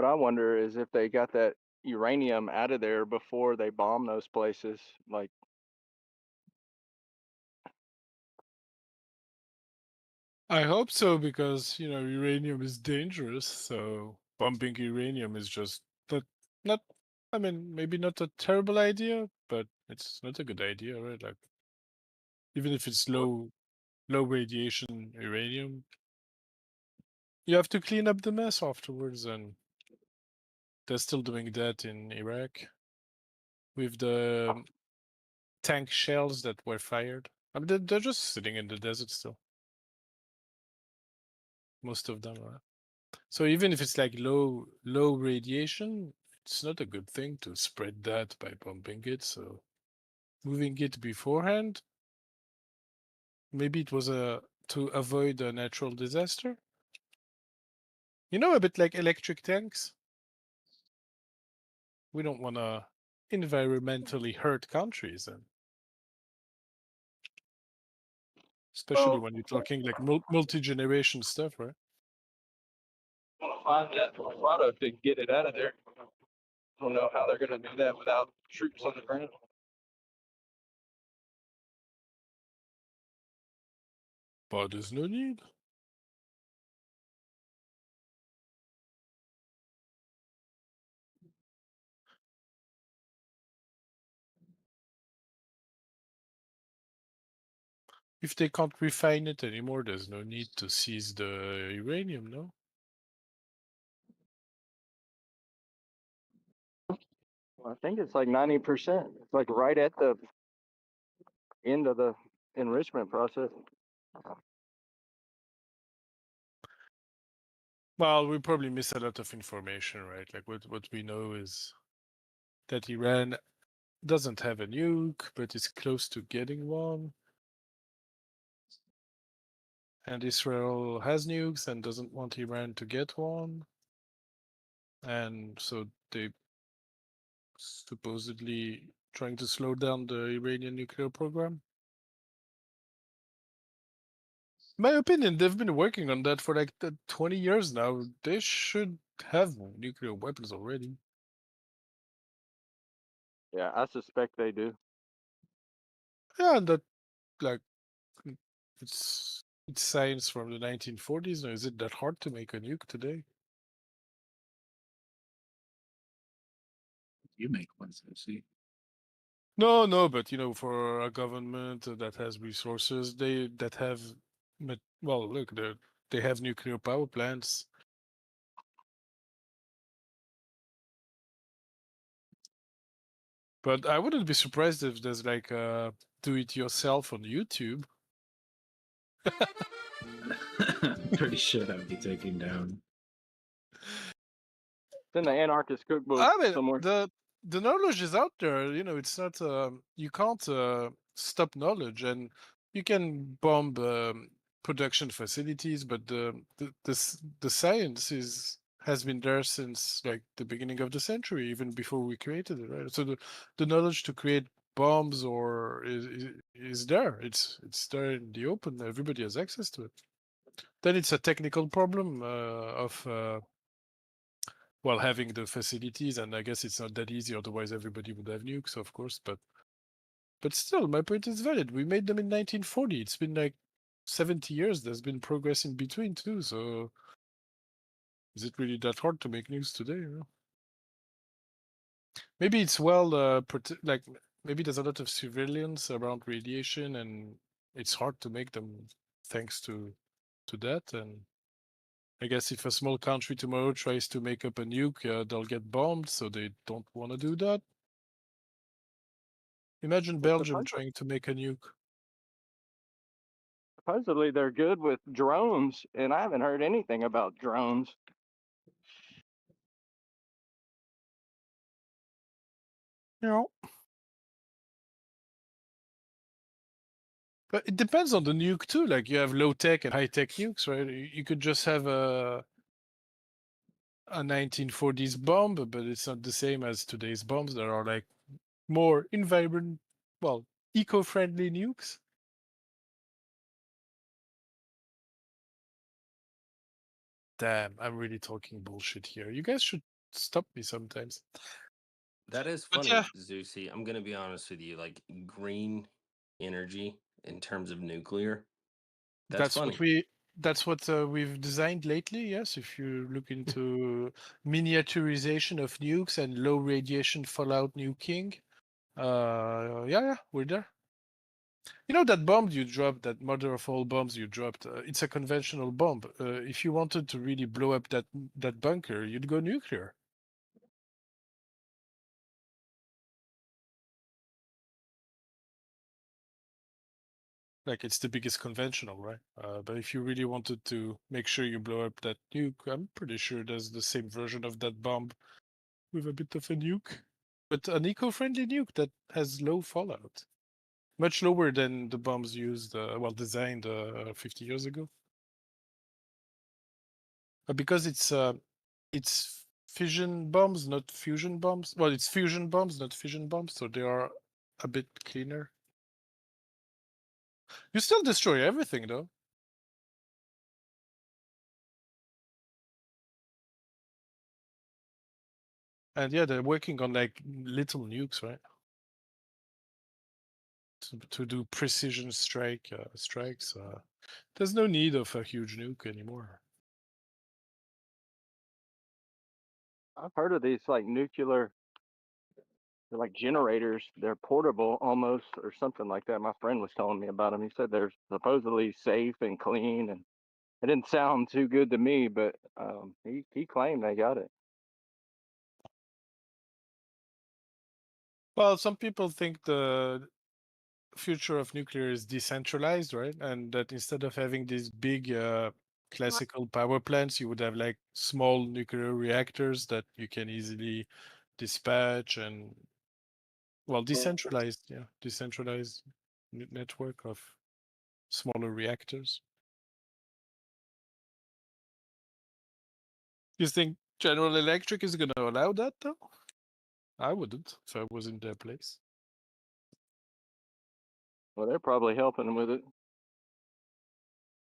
what I wonder is if they got that uranium out of there before they bomb those places. Like, I hope so, because uranium is dangerous. So pumping uranium is just not. I mean, maybe not a terrible idea, but it's not a good idea, right? Like, even if it's low radiation uranium, you have to clean up the mess afterwards, and they're still doing that in Iraq with the tank shells that were fired. I mean, they're just sitting in the desert still. Most of them are. So even if it's like low radiation, it's not a good thing to spread that by pumping it. So moving it beforehand, maybe it was to avoid a natural disaster. A bit like electric tanks. We don't want to environmentally hurt countries, and especially when you're talking like multi-generation stuff, right? want to find that product to get it out of there. I don't know how they're going to do that without troops on the ground. But there's no need. If they can't refine it anymore, there's no need to seize the uranium, no? Well, I think it's like 90%. It's like right at the end of the enrichment process. Well, we probably miss a lot of information, right? Like what we know is that Iran doesn't have a nuke, but is close to getting one. And Israel has nukes and doesn't want Iran to get one. And so they supposedly trying to slow down the Iranian nuclear program. In my opinion, they've been working on that for like 20 years now. They should have nuclear weapons already. Yeah, I suspect they do. Yeah, and that like it's science from the 1940s. Now, is it that hard to make a nuke today? You make one, so see. No, but for a government that has resources, that have, well, look, they have nuclear power plants. But I wouldn't be surprised if there's like do it yourself on YouTube. Pretty sure that would be taken down. It's in the anarchist cookbook I mean, somewhere. the knowledge is out there. It's not. You can't stop knowledge, and you can bomb production facilities, but the science has been there since like the beginning of the century, even before we created it, right? So the knowledge to create bombs is there. It's there in the open. Everybody has access to it. Then it's a technical problem of well, having the facilities, and I guess it's not that easy, otherwise everybody would have nukes, of course, but still, my point is valid. We made them in 1940. It's been like 70 years. There's been progress in between too, so is it really that hard to make nukes today? Maybe it's like maybe there's a lot of surveillance around radiation, and it's hard to make them thanks to that. And I guess if a small country tomorrow tries to make up a nuke, they'll get bombed, so they don't want to do that. Imagine Belgium trying to make a nuke. Supposedly they're good with drones, and I haven't heard anything about drones. But it depends on the nuke too. Like you have low tech and high tech nukes, right? You could just have a 1940s bomb, but it's not the same as today's bombs that are like more eco-friendly nukes. Damn, I'm really talking bullshit here. You guys should stop me sometimes. That is But funny, yeah. Zeusy. I'm gonna be honest with you. Like green energy in terms of nuclear. That's funny. That's what we've designed lately. Yes, if you look into miniaturization of nukes and low radiation fallout nuking, yeah, we're there. You know that bomb you dropped, that mother of all bombs you dropped. It's a conventional bomb. If you wanted to really blow up that bunker, you'd go nuclear. Like it's the biggest conventional, right? But if you really wanted to make sure you blow up that nuke, I'm pretty sure there's the same version of that bomb with a bit of a nuke, but an eco-friendly nuke that has low fallout, much lower than the bombs used, designed 50 years ago. Because it's fission bombs, not fusion bombs. Well, it's fusion bombs, not fission bombs, so they are a bit cleaner. You still destroy everything, though. And yeah, they're working on like little nukes, right? To do precision strikes. There's no need of a huge nuke anymore. I've heard of these like nuclear, they're like generators. They're portable almost, or something like that. My friend was telling me about them. He said they're supposedly safe and clean, and it didn't sound too good to me, but he claimed they got it. Well, some people think the future of nuclear is decentralized, right? And that instead of having these big classical power plants, you would have like small nuclear reactors that you can easily dispatch and, well, decentralized network of smaller reactors. You think General Electric is going to allow that, though? I wouldn't if I was in their place. Well, they're probably helping with it.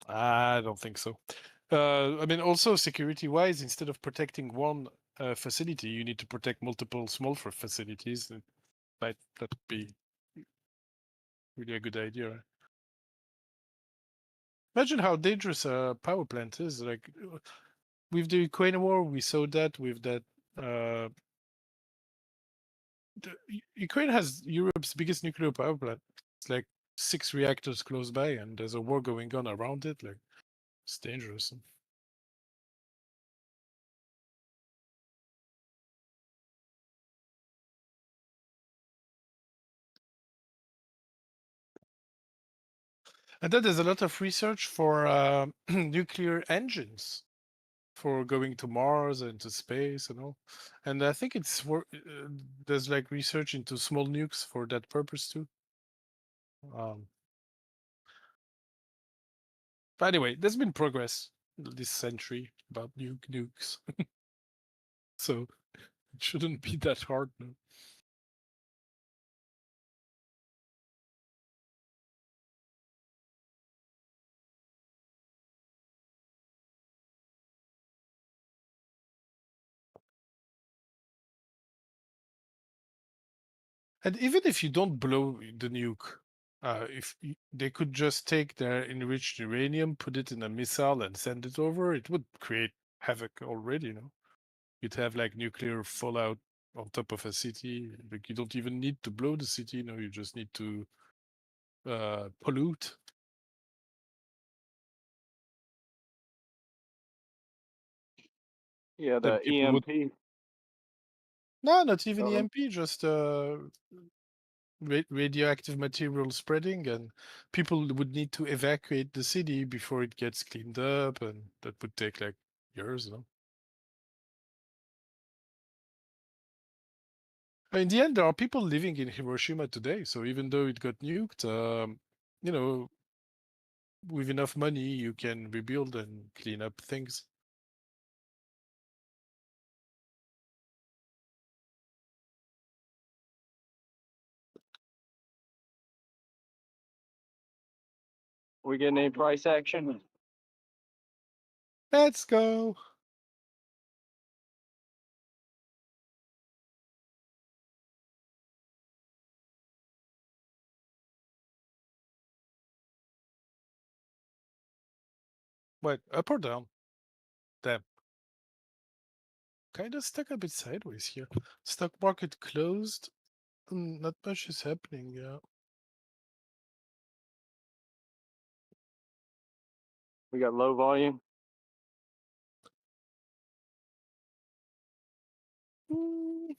I don't think so. I mean, also security-wise, instead of protecting one facility, you need to protect multiple smaller facilities. That would be really a good idea. Right? Imagine how dangerous a power plant is. Like with the Ukraine war, we saw that with that. Ukraine has Europe's biggest nuclear power plant. It's like 6 reactors close by, and there's a war going on around it. Like it's dangerous. And then there's a lot of research for nuclear engines for going to Mars and to space and all. And I think there's like research into small nukes for that purpose too. But anyway, there's been progress this century about nukes. So it shouldn't be that hard now. And even if you don't blow the nuke, they could just take their enriched uranium, put it in a missile, and send it over, it would create havoc already. You'd have like nuclear fallout on top of a city. Like you don't even need to blow the city. You just need to pollute. Yeah, the EMP. No, not even EMP, just radioactive material spreading, and people would need to evacuate the city before it gets cleaned up, and that would take like years. In the end, there are people living in Hiroshima today, so even though it got nuked, with enough money, you can rebuild and clean up things. We getting any price action? Let's go. What, up or down? Damn. Kind of stuck a bit sideways here. Stock market closed. Not much is happening, yeah. We got low volume. Mm.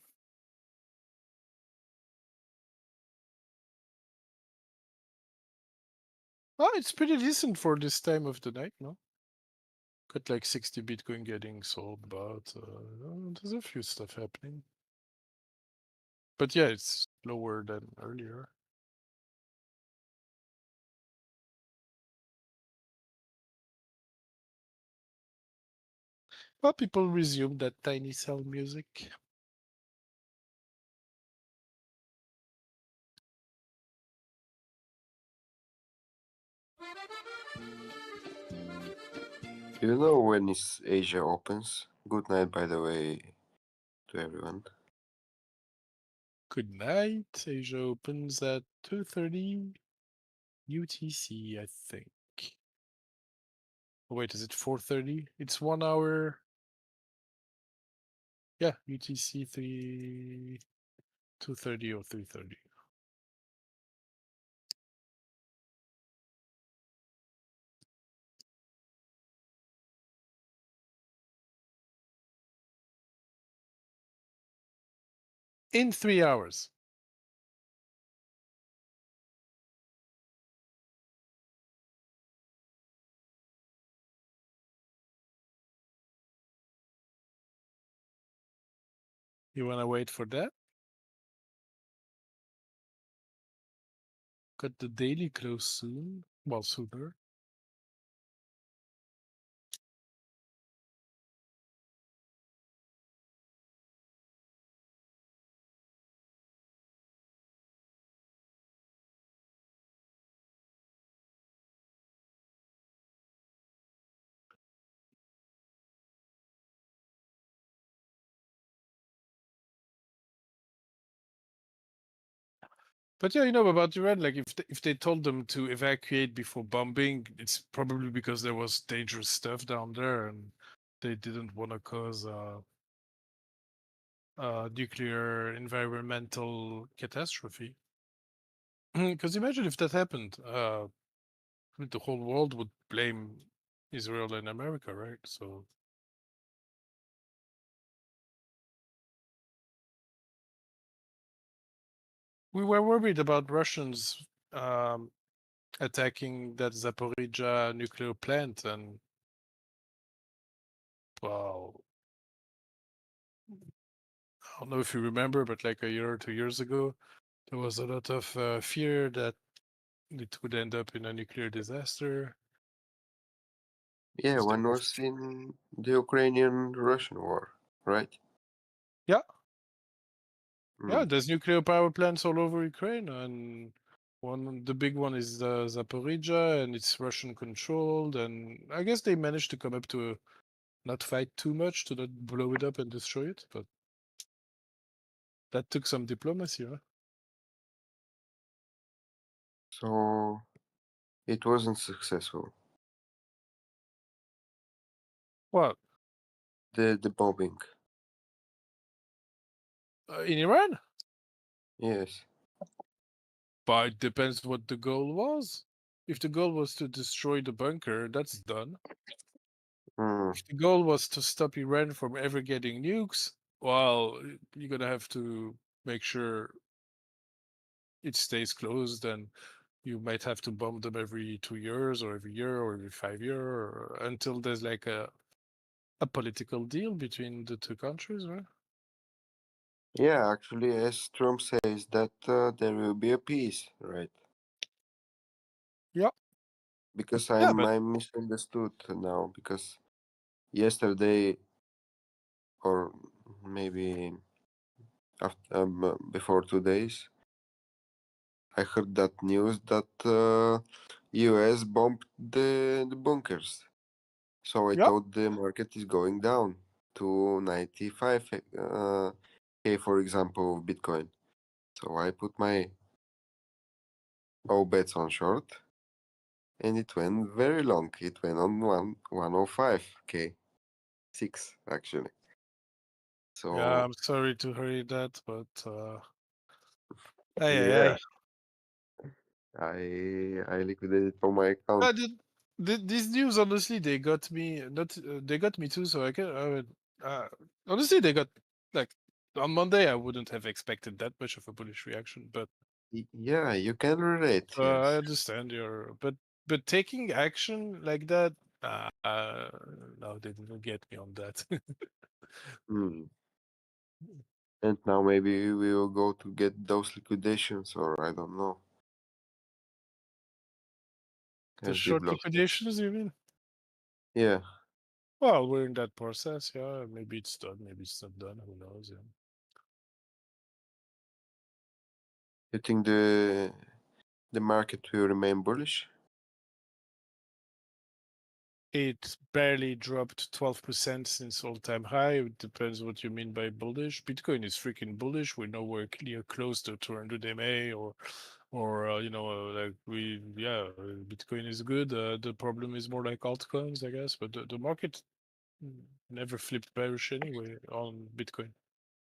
Oh, it's pretty decent for this time of the night, no? Got like 60 Bitcoin getting sold, but there's a few stuff happening. But yeah, it's lower than earlier. Well, people resume that tiny cell music. Do you know when is Asia opens? Good night, by the way, to everyone. Good night. Asia opens at 2:30 UTC, I think. Oh, wait, is it 4:30? It's 1 hour. Yeah, UTC 2:30 or 3:30. In 3 hours. You want to wait for that? Got the daily close soon. Well, sooner. But yeah, you know about Iran, like if they told them to evacuate before bombing, it's probably because there was dangerous stuff down there and they didn't want to cause nuclear environmental catastrophe. Because imagine if that happened, the whole world would blame Israel and America, right? So we were worried about Russians attacking that Zaporizhia nuclear plant, and well, I don't know if you remember, but like a year or 2 years ago, there was a lot of fear that it would end up in a nuclear disaster. Yeah, Because there one was- was in the Ukrainian-Russian war, right? Yeah, yeah. Mm. There's nuclear power plants all over Ukraine, and the big one is Zaporizhia, and it's Russian controlled. And I guess they managed to come up to not fight too much, to not blow it up and destroy it, but that took some diplomacy, huh? So it wasn't successful. What? The bombing. In Iran? Yes. But it depends what the goal was. If the goal was to destroy the bunker, that's done. Mm. If the goal was to stop Iran from ever getting nukes, well, you're gonna have to make sure it stays closed, and you might have to bomb them every 2 years or every year or every 5 years until there's like a political deal between the two countries, right? Yeah, actually, as Trump says that there will be a peace, right? Yeah. Because Yeah, but I'm misunderstood now because yesterday or maybe after before 2 days, I heard that news that US bombed the bunkers. So I yeah, thought the market is going down to 95 K, for example, of Bitcoin. So I put my all bets on short, and it went very long. It went on 105k, 6 actually. So Yeah, I'm sorry to hear that, but hey, yeah, hey. I liquidated all my account. These news, honestly, they got me. Not they got me too. So I can. Honestly, they got like on Monday. I wouldn't have expected that much of a bullish reaction, but Yeah, you can relate. I Yes. understand your. But taking action like that, no, they didn't get me on that. Hmm. And now maybe we will go to get those liquidations, or I don't know. The As short Dbloc. liquidations, you mean? Yeah. Well, we're in that process. Yeah, maybe it's done. Maybe it's not done. Who knows? Yeah. You think the market will remain bullish? It barely dropped 12% since all-time high. It depends what you mean by bullish. Bitcoin is freaking bullish. We're nowhere near close to 200 MA or like Bitcoin is good. The problem is more like altcoins, I guess. But the market never flipped bearish anyway on Bitcoin.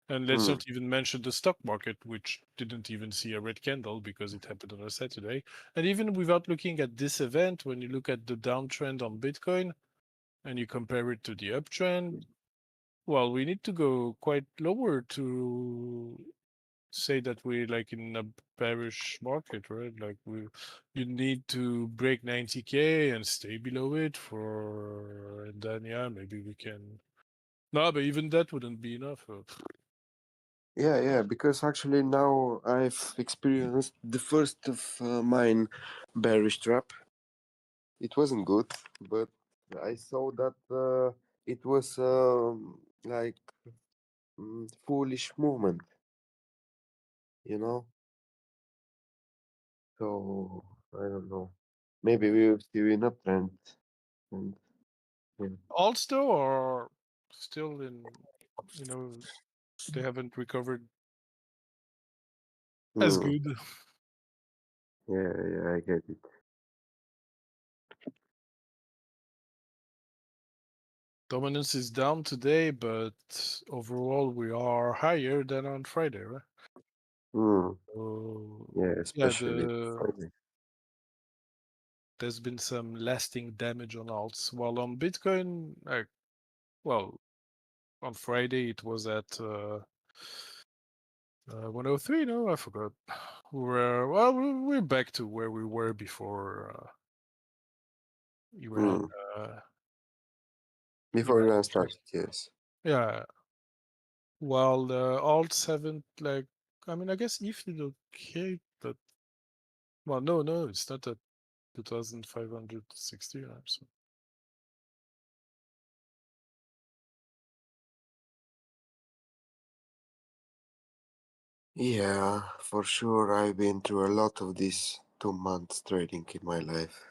And let's not even mention the stock market, which didn't even see a red candle because it happened on a Saturday. And even without looking at this event, when you look at the downtrend on Bitcoin, and you compare it to the uptrend, well, we need to go quite lower to say that we're like in a bearish market, right? Like you need to break 90k and stay below it and then yeah, maybe we can. No, but even that wouldn't be enough. Yeah, because actually now I've experienced the first of mine bearish trap. It wasn't good, but I saw that it was like foolish movement, you know? So I don't know. Maybe we will see an uptrend. And, yeah. Also, or still in, they haven't recovered as Hmm. good. Yeah, I get it. Dominance is down today, but overall we are higher than on Friday, right? Hmm. So, Yeah, yeah, especially Friday. there's been some lasting damage on alts. While on Bitcoin, on Friday it was at 103. No, I forgot. We're back to where we were before Iran. Before Iran Iran attack. started, yes. Yeah. While the alts haven't I guess ETH did okay, but well, no, it's not at 2,560. So. Yeah, for sure. I've been through a lot of these 2 months trading in my life.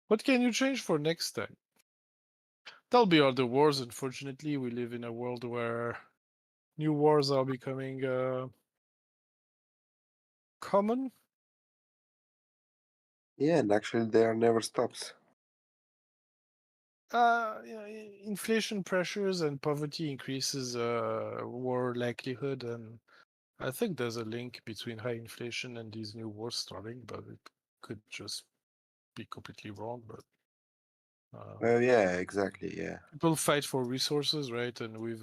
What can you change for next time? There'll be other wars. Unfortunately, we live in a world where new wars are becoming common. Yeah, and actually there never stops. Inflation pressures and poverty increases war likelihood, and I think there's a link between high inflation and these new wars starting, but it could just be completely wrong. But Well, yeah, exactly, yeah. people fight for resources, right? And with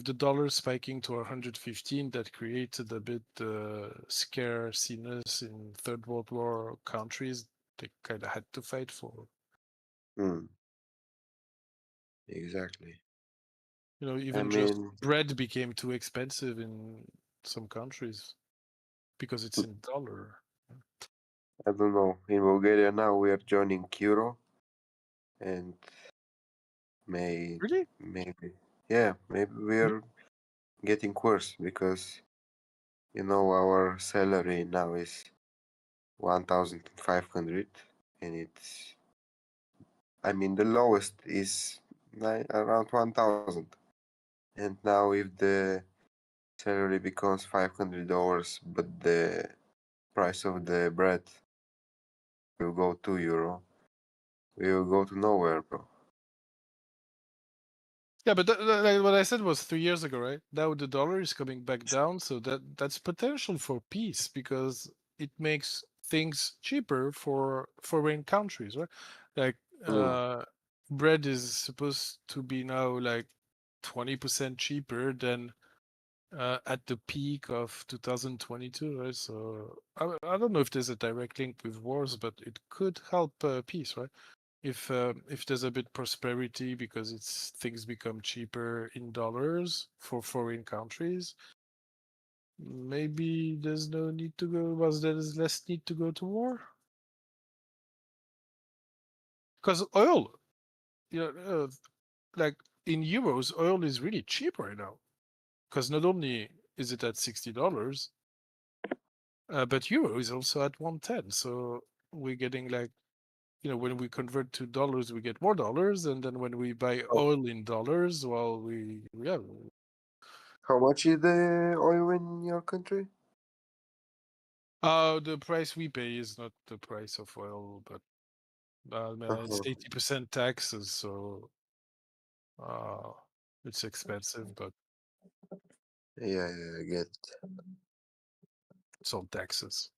the dollar spiking to 115, that created a bit scarciness in third world war countries. They kind of had to fight for. Exactly. Even just bread became too expensive in some countries because it's in dollar. I don't know. In Bulgaria now we are joining Euro, and Really? maybe we're getting worse because our salary now is 1,500, and the lowest is around 1,000, and now if the salary becomes $500, but the price of the bread will go to euro. We will go to nowhere, bro. Yeah, but like what I said was 3 years ago, right? Now the dollar is coming back down, so that's potential for peace because it makes things cheaper for foreign countries, right? Like bread is supposed to be now like 20% cheaper than at the peak of 2022, right? So I don't know if there's a direct link with wars, but it could help peace, right? If there's a bit prosperity because it's things become cheaper in dollars for foreign countries, maybe there's no need to go. Was there's less need to go to war? Because oil, you know, like in euros, oil is really cheap right now. Because not only is it at $60, but euro is also at 110. So we're getting like, when we convert to dollars, we get more dollars, and then when we buy oil in dollars, well, How much is the oil in your country? The price we pay is not the price of oil, but it's 80% taxes, so it's expensive, but Yeah, I get it. it's all taxes.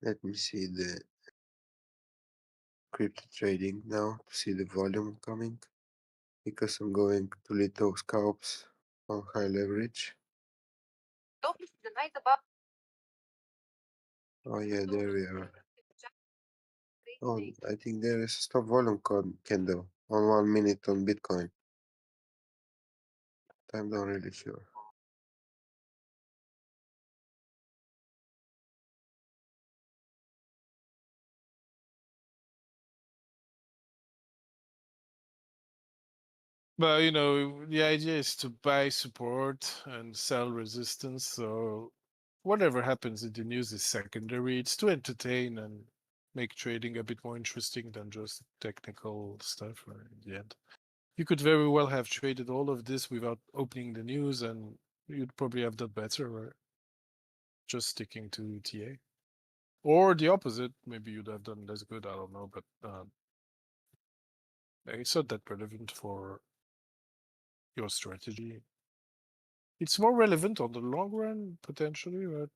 Let me see the crypto trading now to see the volume coming because I'm going to little scalps on high leverage. Oh yeah, there we are. Oh, I think there is a stop volume candle on 1 minute on Bitcoin. I'm not really sure. But the idea is to buy support and sell resistance. So whatever happens in the news is secondary. It's to entertain and make trading a bit more interesting than just technical stuff. Right, in the end, you could very well have traded all of this without opening the news, and you'd probably have done better, right? Just sticking to TA, or the opposite. Maybe you'd have done less good. I don't know, but it's not that relevant for your strategy. It's more relevant on the long run, potentially, right?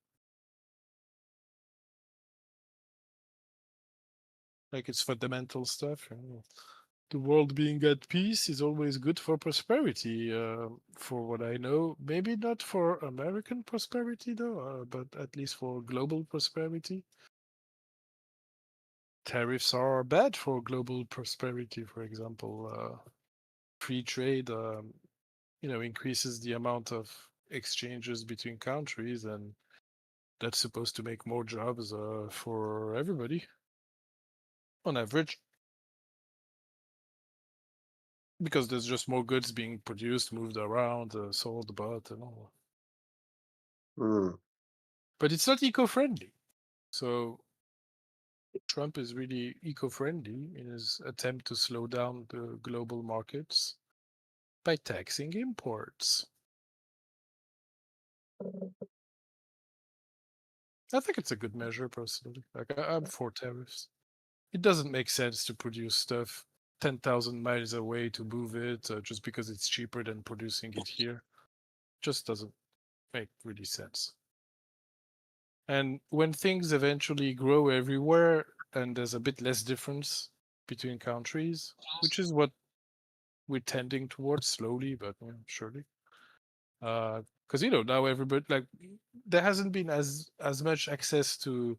Like it's fundamental stuff. The world being at peace is always good for prosperity, for what I know. Maybe not for American prosperity, though, but at least for global prosperity. Tariffs are bad for global prosperity, for example. Free trade, increases the amount of exchanges between countries, and that's supposed to make more jobs for everybody on average, because there's just more goods being produced, moved around, sold, bought, and all. But it's not eco-friendly. So Trump is really eco-friendly in his attempt to slow down the global markets by taxing imports. I think it's a good measure, personally. Like, I'm for tariffs. It doesn't make sense to produce stuff 10,000 miles away to move it just because it's cheaper than producing it here. Just doesn't make really sense. And when things eventually grow everywhere and there's a bit less difference between countries, which is what we're tending towards slowly, but surely. Because now everybody, like, there hasn't been as much access to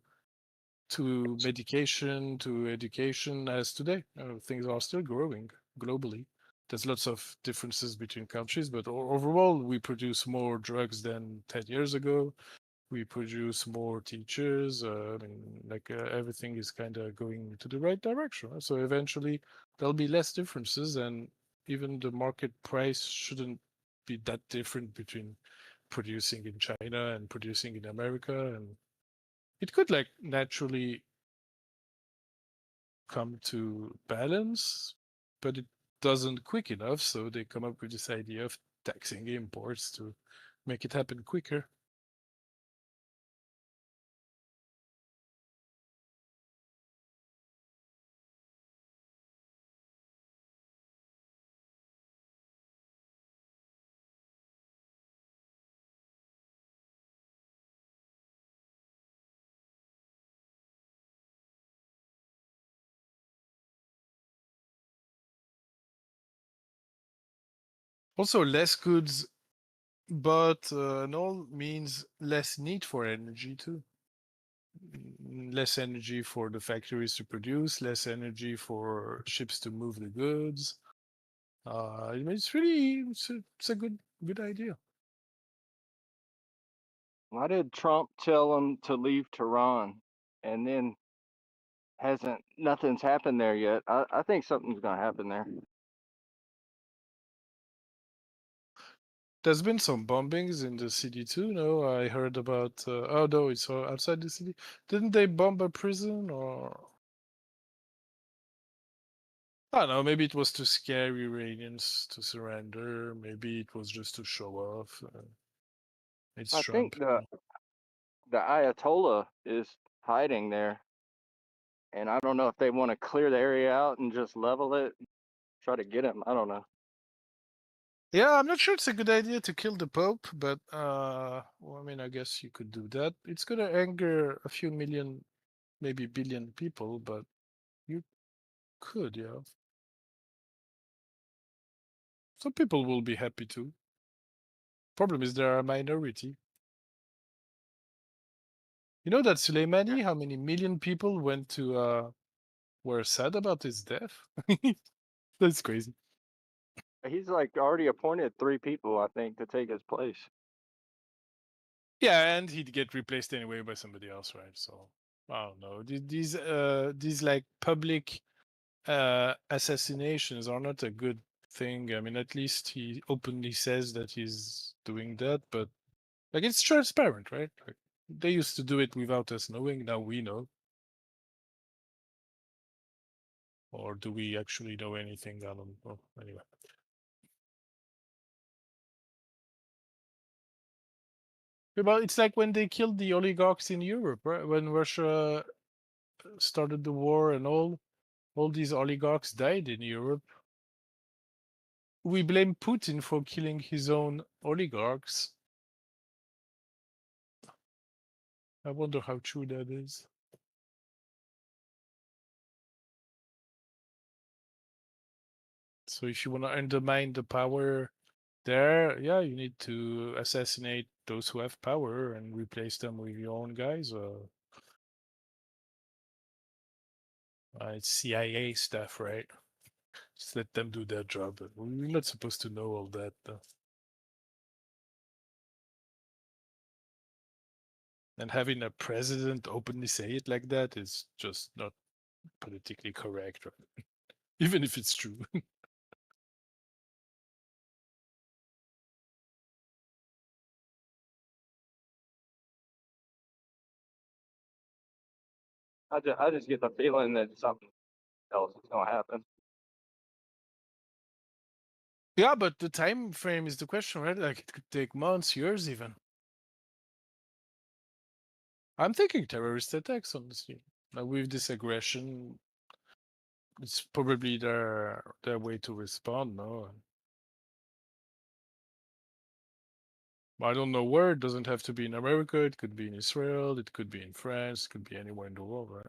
medication, to education as today. Things are still growing globally. There's lots of differences between countries, but overall, we produce more drugs than 10 years ago. We produce more teachers. Everything is kind of going to the right direction. So eventually, there'll be less differences, and even the market price shouldn't be that different between producing in China and producing in America. And it could naturally come to balance, but it doesn't quick enough. So they come up with this idea of taxing imports to make it happen quicker. Also, less goods but and all means less need for energy too. Less energy for the factories to produce, less energy for ships to move the goods. I mean, it's really it's a good idea. Why did Trump tell him to leave Tehran, and then nothing's happened there yet? I think something's gonna happen there. There's been some bombings in the city too. No, I heard about. Oh no, it's outside the city. Didn't they bomb a prison or? I don't know. Maybe it was to scare Iranians to surrender. Maybe it was just to show off. It's I Trump. think the Ayatollah is hiding there, and I don't know if they want to clear the area out and just level it, try to get him. I don't know. Yeah, I'm not sure it's a good idea to kill the Pope, but well, I mean, I guess you could do that. It's gonna anger a few million, maybe billion people, but you could, yeah. Some people will be happy too. Problem is they're a minority. You know that Soleimani, how many million people went to were sad about his death? That's crazy. He's like already appointed 3 people, I think, to take his place. Yeah, and he'd get replaced anyway by somebody else, right? So I don't know. These like public assassinations are not a good thing. I mean, at least he openly says that he's doing that, but like it's transparent, right? Like, they used to do it without us knowing. Now we know. Or do we actually know anything? I don't know. Anyway. Well, it's like when they killed the oligarchs in Europe, right? When Russia started the war and all these oligarchs died in Europe. We blame Putin for killing his own oligarchs. I wonder how true that is. So if you want to undermine the power there, yeah, you need to assassinate those who have power and replace them with your own guys. It's CIA stuff, right? Just let them do their job. We're not supposed to know all that. And having a president openly say it like that is just not politically correct, right? Even if it's true. I just get the feeling that something else is gonna happen. Yeah, but the time frame is the question, right? Like it could take months, years even. I'm thinking terrorist attacks, honestly. Now with this aggression, it's probably their way to respond, no? I don't know where. It doesn't have to be in America. It could be in Israel. It could be in France. It could be anywhere in the world, right?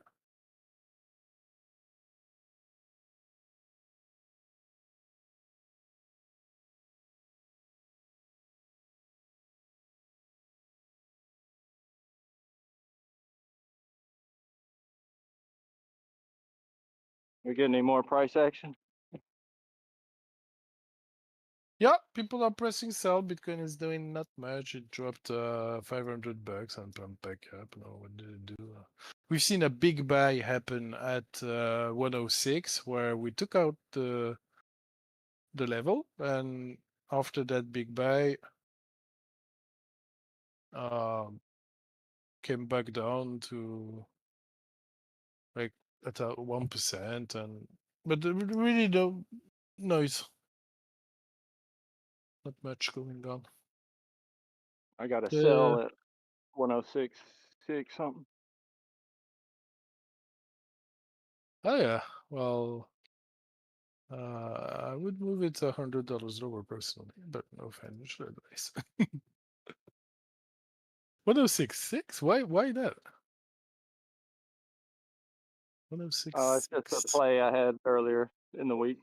We get any more price action? Yeah, people are pressing sell. Bitcoin is doing not much. It dropped $500 and pumped back up. No, what did it do? We've seen a big buy happen at 106, where we took out the level, and after that big buy, came back down to like at 1%, and but really no noise, not much going on. I got to The sell at 106.6 something. oh yeah, well, I would move it $100 lower personally, but no financial advice. 106.6? Why that? It's just a 106.6. play I had earlier in the week.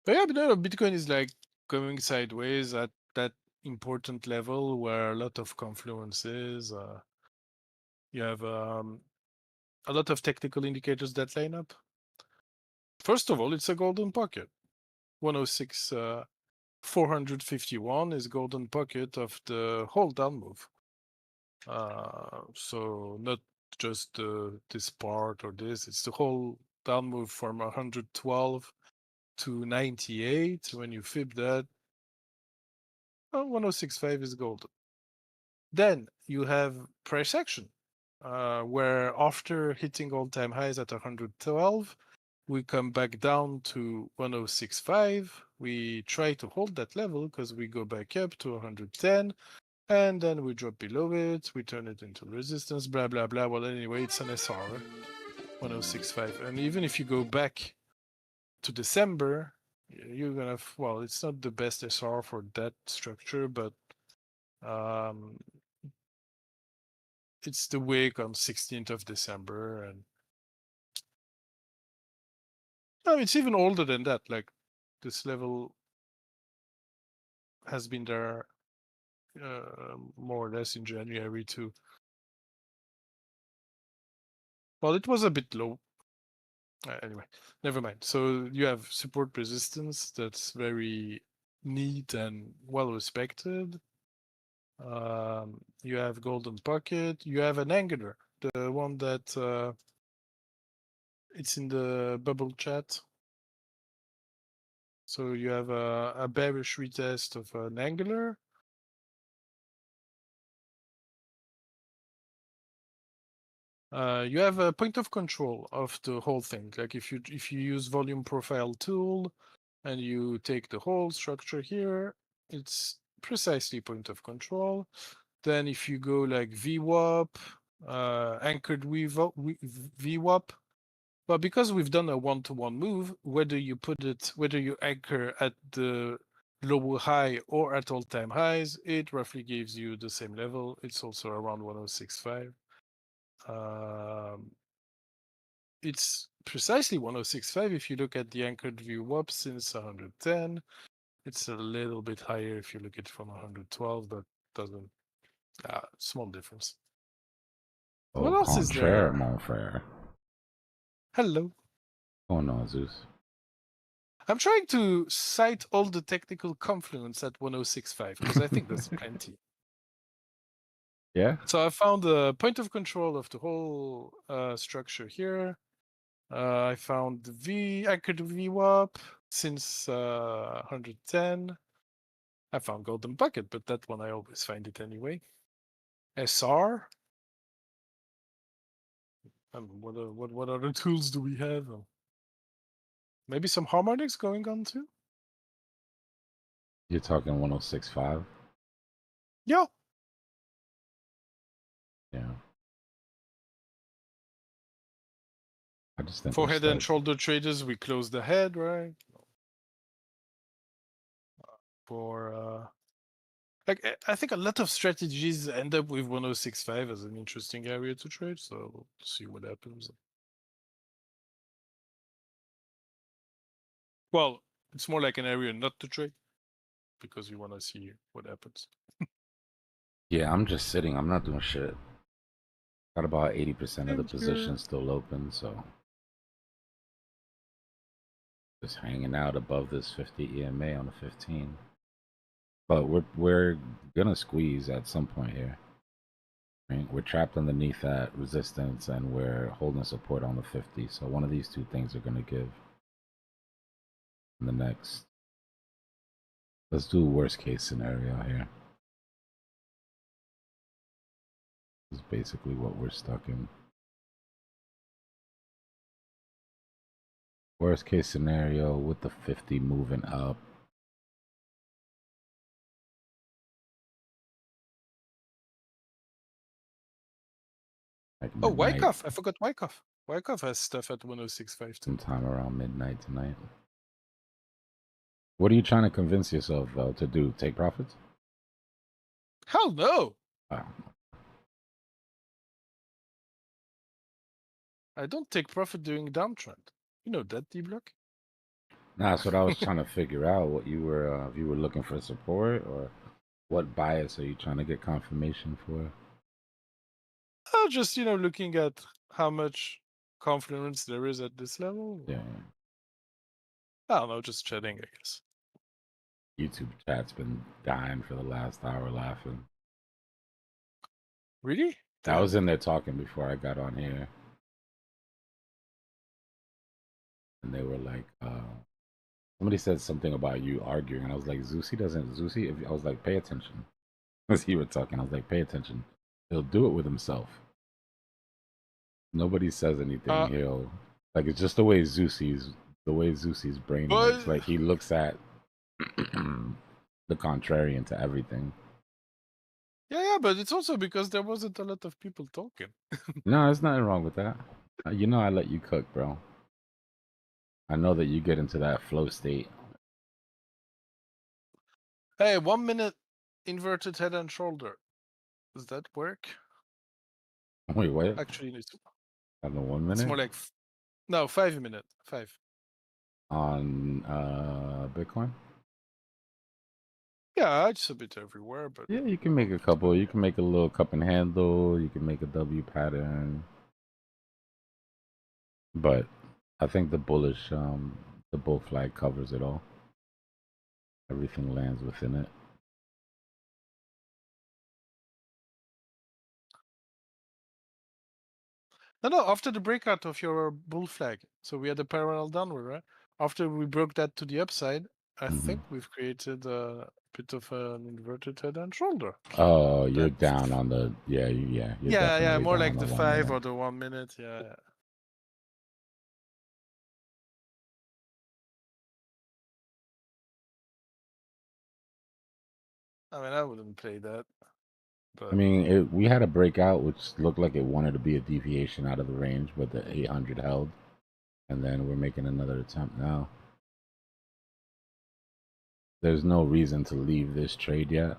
But yeah, but no, Bitcoin is like going sideways at that important level where a lot of confluence is. You have a lot of technical indicators that line up. First of all, it's a golden pocket. 106, 451 is golden pocket of the whole down move. So not just this part or this, it's the whole down move from 112 to 98. When you fib that, 1065 is golden. Then you have price action, where after hitting all-time highs at 112, we come back down to 1065. We try to hold that level because we go back up to 110, and then we drop below it. We turn it into resistance, blah, blah, blah. Well, anyway, it's an SR, 1065. And even if you go back to December, you're gonna, well, it's not the best SR for that structure, but it's the week on 16th of December, and no, it's even older than that. Like this level has been there more or less in January too. Well, it was a bit low. Anyway, never mind. So you have support resistance that's very neat and well respected. You have golden pocket. You have an angular, the one that it's in the bubble chat. So you have a bearish retest of an angular. You have a point of control of the whole thing. Like if you use volume profile tool and you take the whole structure here, it's precisely point of control. Then if you go like VWAP, anchored VWAP, well, because we've done a one-to-one move, whether you anchor at the lower high or at all-time highs, it roughly gives you the same level. It's also around 1065. It's precisely 1065 if you look at the anchored VWAP since 110. It's a little bit higher if you look at it from 112, but doesn't. Small difference. Au What else is contraire, there? mon frère. Hello. Oh no, Zeus. I'm trying to cite all the technical confluence at 1065 because I think that's plenty. Yeah? So I found the point of control of the whole structure here. I found the anchored VWAP since 110. I found golden bucket, but that one I always find it anyway. SR. What other tools do we have? Maybe some harmonics going on too? You're talking 1065? Yeah. Yeah. I just think For we're head and stuck. shoulder traders, we close the head, right? For like I think a lot of strategies end up with 1065 as an interesting area to trade, so we'll see what happens. Well, it's more like an area not to trade because you want to see what happens. Yeah, I'm just sitting. I'm not doing shit. Got about 80% of the position still open, so just hanging out above this 50 EMA on the 15. But we're gonna squeeze at some point here. Right? We're trapped underneath that resistance, and we're holding support on the 50. So one of these two things are gonna give. in the next. Let's do worst case scenario here. This is basically what we're stuck in. Worst case scenario with the 50 moving up. Like Oh, midnight, Wyckoff. I forgot Wyckoff. Wyckoff has stuff at 106.5 too. sometime around midnight tonight. What are you trying to convince yourself though to do? Take profits? Hell no. Wow. I don't take profit during downtrend. You know that, Dbloc? Nah, that's what I was trying to figure out. What you were, if you were looking for support, or what bias are you trying to get confirmation for? Oh, just, you know, looking at how much confidence there is at this level. Yeah. I don't know, just chatting, I guess. YouTube chat's been dying for the last hour laughing. Really? I was in there talking before I got on here. And they were like, somebody said something about you arguing. And I was like, Zeusy doesn't, Zeusy, if, I was like, pay attention. As you were talking, I was like, pay attention. He'll do it with himself. Nobody says anything. He'll, like, it's just the way Zeusy's brain works. Like, he looks at the contrarian to everything. Yeah, but it's also because there wasn't a lot of people talking. No, there's nothing wrong with that. You know I let you cook, bro. I know that you get into that flow state. Hey, 1 minute inverted head and shoulder. Does that work? Wait, what? Actually, it's On the 1 minute? It's more like no, 5 minute. 5. On Bitcoin? Yeah, it's a bit everywhere, but yeah, you can make a couple. You can make a little cup and handle. You can make a W pattern. But I think the bullish, the bull flag covers it all. Everything lands within it. No, after the breakout of your bull flag, so we had a parallel downward, right? After we broke that to the upside, I think we've created a bit of an inverted head and shoulder. Oh, you're down on the yeah. You're Yeah, more down like on the 1 5 minute. or the 1 minute. Yeah. I mean, I wouldn't play that. But I mean, we had a breakout which looked like it wanted to be a deviation out of the range, but the 800 held, and then we're making another attempt now. There's no reason to leave this trade yet,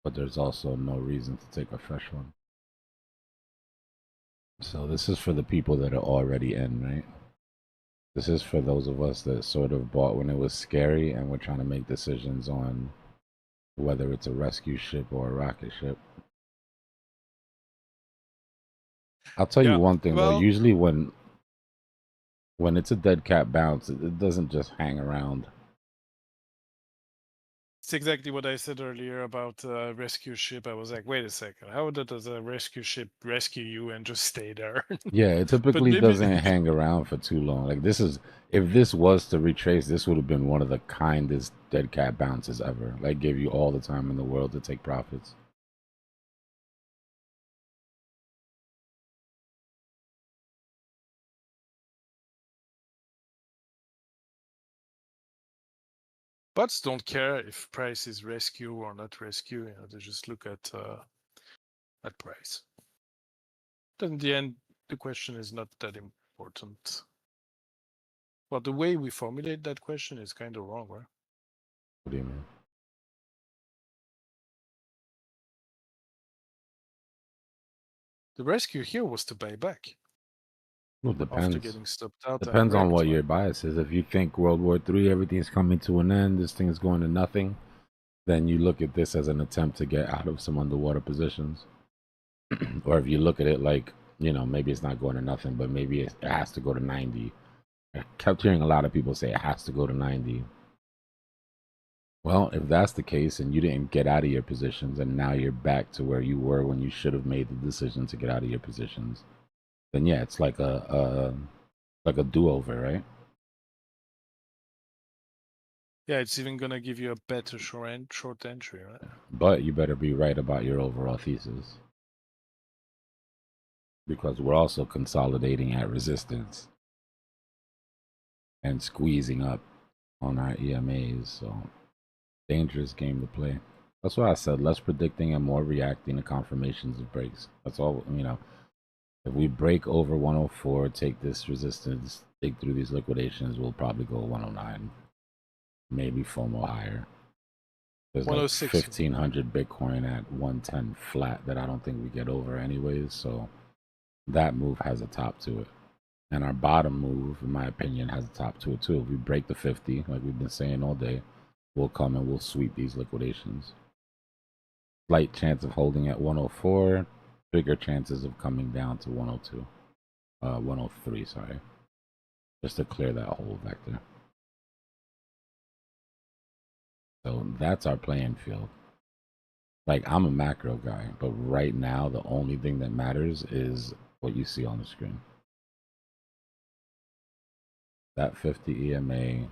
but there's also no reason to take a fresh one. So this is for the people that are already in, right? This is for those of us that sort of bought when it was scary and we're trying to make decisions on whether it's a rescue ship or a rocket ship. I'll tell you one thing though, usually when it's a dead cat bounce, it doesn't just hang around. it's exactly what I said earlier about rescue ship. I was like, wait a second, how does a rescue ship rescue you and just stay there? Yeah, it typically doesn't hang around for too long. Like this is, if this was to retrace, this would have been one of the kindest dead cat bounces ever. Like give you all the time in the world to take profits. Bots don't care if price is rescue or not rescue. You know, they just look at price. But in the end, the question is not that important. Well, the way we formulate that question is kind of wrong, right? What do you mean? The rescue here was to buy back. Well, it depends. After getting stopped out. Depends on direct, what right? your bias is. If you think World War III, everything's coming to an end, this thing is going to nothing, then you look at this as an attempt to get out of some underwater positions. Or if you look at it like, you know, maybe it's not going to nothing, but maybe it has to go to 90. I kept hearing a lot of people say it has to go to 90. Well, if that's the case and you didn't get out of your positions and now you're back to where you were when you should have made the decision to get out of your positions, then yeah, it's like a do-over, right? Yeah, it's even gonna give you a better short entry, right? But you better be right about your overall thesis, because we're also consolidating at resistance and squeezing up on our EMAs. So dangerous game to play. That's why I said less predicting and more reacting to confirmations of breaks. That's all, you know. If we break over 104, take this resistance, dig through these liquidations, we'll probably go 109, maybe FOMO higher. There's like 106. 1,500 Bitcoin at 110 flat that I don't think we get over anyways. So that move has a top to it. And our bottom move, in my opinion, has a top to it too. If we break the 50, like we've been saying all day, we'll come and we'll sweep these liquidations. Slight chance of holding at 104, bigger chances of coming down to 102. 103, sorry. Just to clear that whole vector. So that's our playing field. Like, I'm a macro guy, but right now the only thing that matters is what you see on the screen. That 50 EMA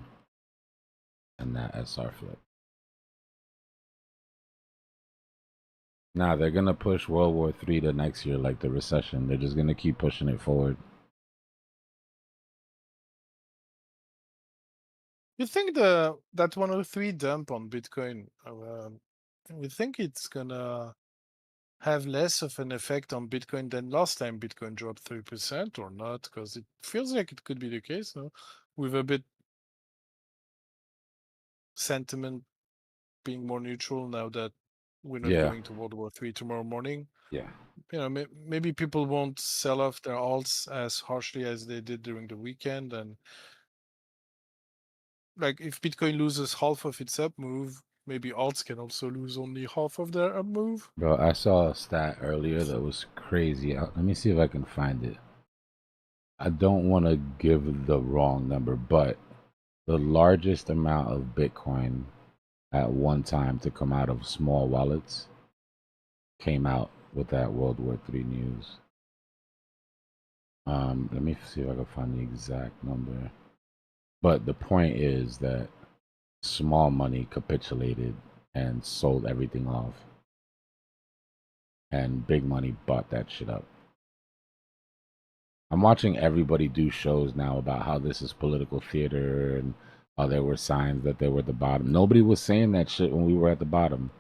and that SR flip. Now they're gonna push World War III to next year, like the recession. They're just gonna keep pushing it forward. You think that 103 dump on Bitcoin, we think it's gonna have less of an effect on Bitcoin than last time Bitcoin dropped 3% or not? Because it feels like it could be the case, no? With a bit sentiment being more neutral now that we're not Yeah. going to World War III tomorrow morning. Yeah. You know, maybe people won't sell off their alts as harshly as they did during the weekend, and like if Bitcoin loses half of its up move, maybe alts can also lose only half of their up move. Bro, I saw a stat earlier that was crazy. Let me see if I can find it. I don't want to give the wrong number, but the largest amount of Bitcoin at one time to come out of small wallets came out with that World War III news. Let me see if I can find the exact number. But the point is that small money capitulated and sold everything off. And big money bought that shit up. I'm watching everybody do shows now about how this is political theater and how there were signs that they were at the bottom. Nobody was saying that shit when we were at the bottom.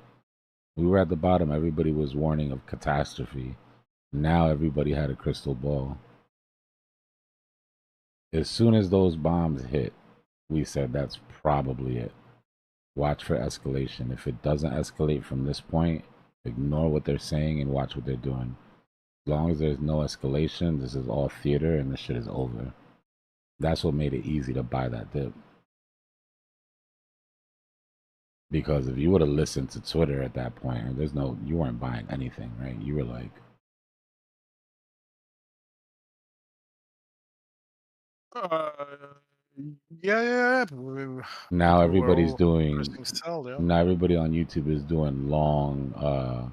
We were at the bottom. Everybody was warning of catastrophe. Now everybody had a crystal ball. As soon as those bombs hit, we said that's probably it. Watch for escalation. If it doesn't escalate from this point, ignore what they're saying and watch what they're doing. As long as there's no escalation, this is all theater and this shit is over. That's what made it easy to buy that dip. Because if you would have listened to Twitter at that point, you weren't buying anything, right? You were like, Yeah. now People were everybody's all doing, pressing sell, yeah. now everybody on YouTube is doing long,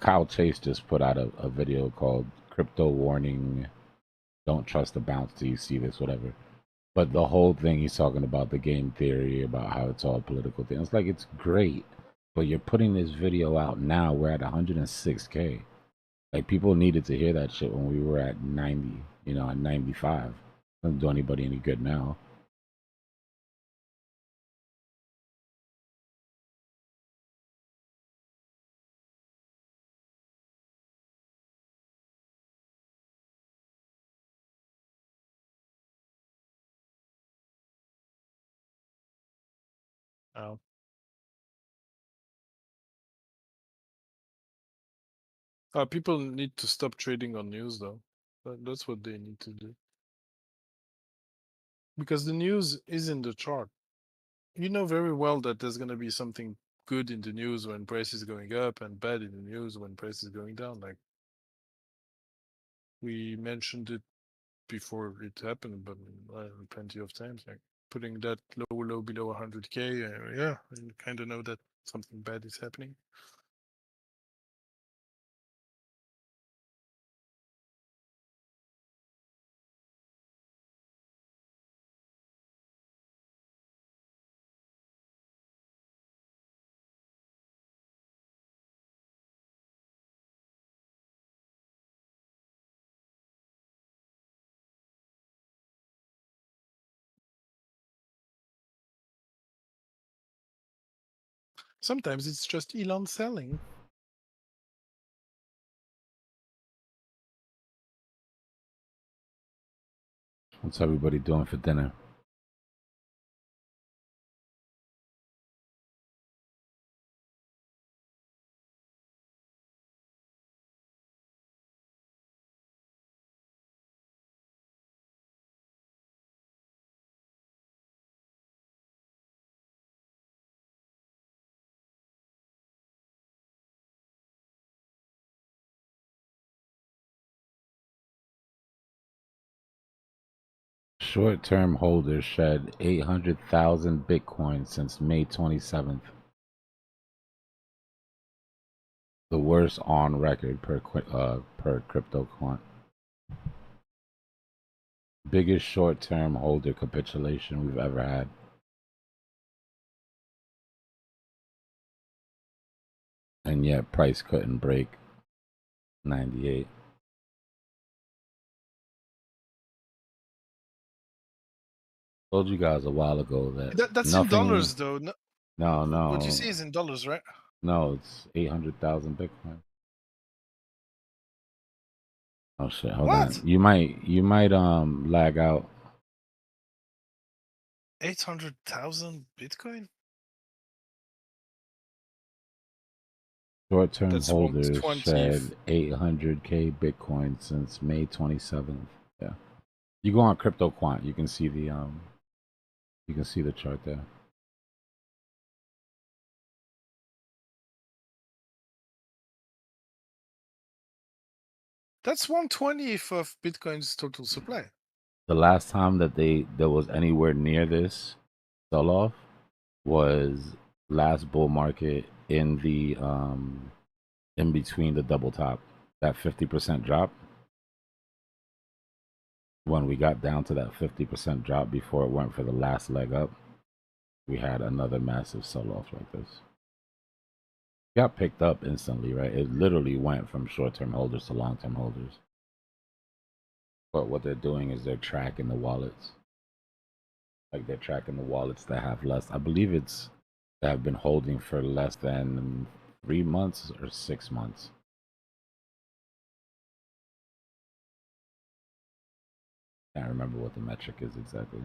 Kyle Chase just put out a video called Crypto Warning, Don't Trust the Bounce Till You See This, whatever. But the whole thing he's talking about the game theory, about how it's all political thing. It's like, it's great, but you're putting this video out now. We're at 106K. Like, people needed to hear that shit when we were at 90, at 95. Doesn't do anybody any good now. Oh. People need to stop trading on news, though. That's what they need to do. Because the news is in the chart. You know very well that there's going to be something good in the news when price is going up and bad in the news when price is going down. Like, we mentioned it before it happened, but plenty of times, like putting that low below 100K, yeah, you kind of know that something bad is happening. Sometimes it's just Elon selling. What's everybody doing for dinner? Short-term holders shed 800,000 Bitcoin since May 27th. The worst on record per crypto quant. Biggest short-term holder capitulation we've ever had. And yet price couldn't break 98. Told you guys a while ago that That's in nothing. dollars, though. No. What you see is in dollars, right? No, it's 800,000 Bitcoin. Oh shit! Hold What? on. You might lag out. 800,000 Bitcoin? Short-term That's holders 120. shed 800K Bitcoin since May 27th. Yeah. You go on Crypto Quant, you can see the chart there. That's 1/20th of Bitcoin's total supply. The last time that there was anywhere near this sell-off was last bull market in the in between the double top, that 50% drop. When we got down to that 50% drop before it went for the last leg up, we had another massive sell-off like this. Got picked up instantly, right? It literally went from short-term holders to long-term holders. But what they're doing is they're tracking the wallets. Like they're tracking the wallets that have less. I believe it's that have been holding for less than 3 months or 6 months. Can't remember what the metric is exactly.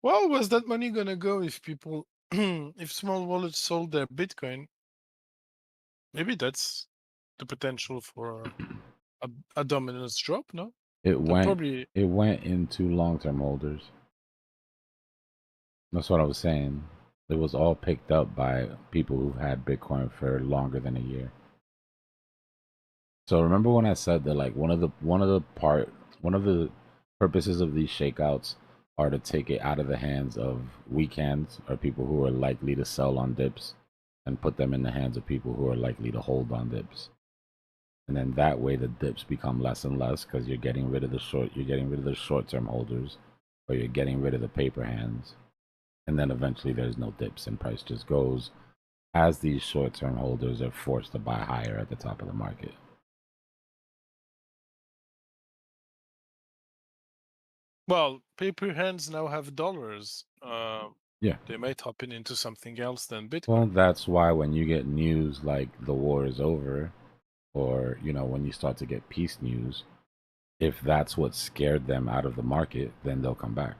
Well, was that money gonna go if people, if small wallets sold their Bitcoin? Maybe that's the potential for a dominance drop, no? It went Probably. into long-term holders. That's what I was saying. It was all picked up by people who've had Bitcoin for longer than a year. So remember when I said that like one of the purposes of these shakeouts are to take it out of the hands of weak hands or people who are likely to sell on dips and put them in the hands of people who are likely to hold on dips. And then that way the dips become less and less because you're getting rid of the short-term holders, or you're getting rid of the paper hands. And then eventually there's no dips and price just goes as these short-term holders are forced to buy higher at the top of the market. Well, paper hands now have dollars. Yeah. They might hop into something else than Bitcoin. Well, that's why when you get news like the war is over, or, you know, when you start to get peace news, if that's what scared them out of the market, then they'll come back.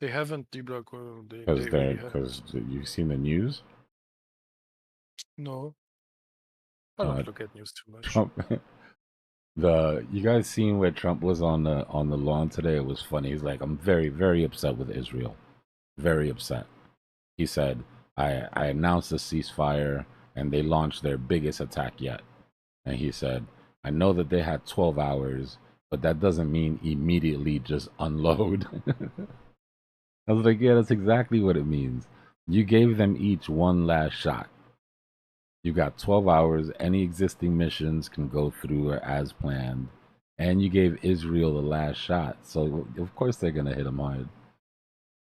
They haven't Dbloc. Well, Because they they're really because haven't. you've seen the news. No, I don't look at news too much. Trump. You guys seen where Trump was on the lawn today? It was funny. He's like, I'm very, very upset with Israel. Very upset. He said, I announced a ceasefire and they launched their biggest attack yet. And he said, I know that they had 12 hours, but that doesn't mean immediately just unload. I was like, yeah, that's exactly what it means. You gave them each one last shot. You got 12 hours. Any existing missions can go through as planned. And you gave Israel the last shot. So, of course, they're going to hit them hard.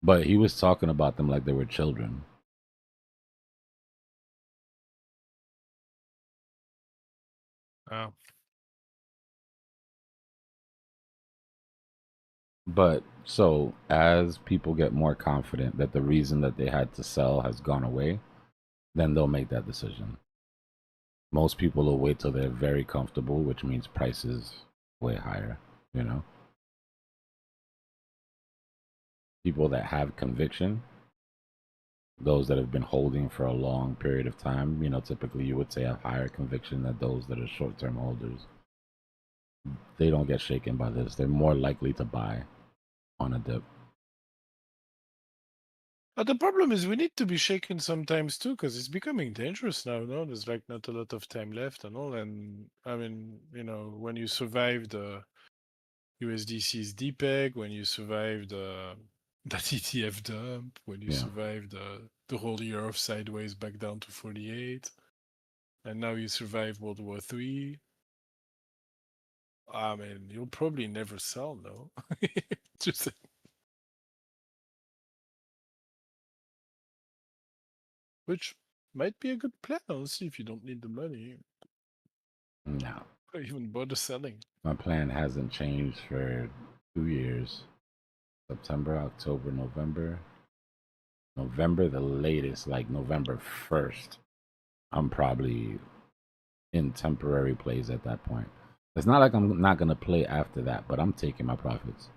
But he was talking about them like they were children. Oh. But so as people get more confident that the reason that they had to sell has gone away, then they'll make that decision. Most people will wait till they're very comfortable, which means prices way higher, you know? People that have conviction, those that have been holding for a long period of time, you know, typically you would say have higher conviction than those that are short-term holders. They don't get shaken by this. They're more likely to buy on a dip. But the problem is we need to be shaken sometimes too, because it's becoming dangerous now. No, there's like not a lot of time left and all. And I mean, you know, when you survive the USDC's DPEG, when you survive the that ETF dump, when you survive the whole year of sideways back down to 48, and now you survive World War III. I mean, you'll probably never sell, no? Just which might be a good plan, honestly, if you don't need the money. No. Or even bother selling. My plan hasn't changed for 2 years. September, October, November. November, the latest, like November 1st. I'm probably in temporary plays at that point. It's not like I'm not going to play after that, but I'm taking my profits.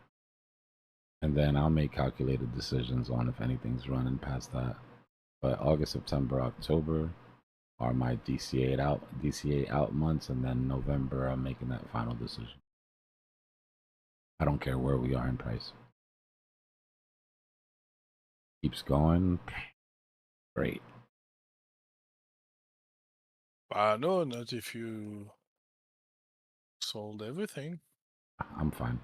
And then I'll make calculated decisions on if anything's running past that. But August, September, October are my DCA out months, and then November I'm making that final decision. I don't care where we are in price. Keeps going, great. No, not if you sold everything. I'm fine.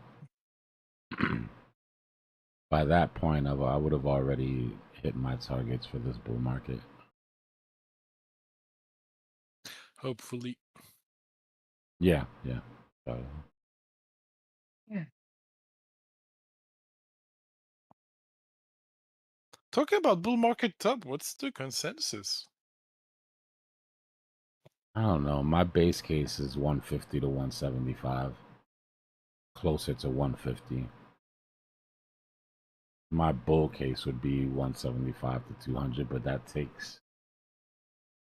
By that point, I would have already hit my targets for this bull market. Hopefully. Yeah. Yeah. Talking about bull market top, what's the consensus? I don't know. My base case is 150 to 175. Closer to 150. My bull case would be 175 to 200, but that takes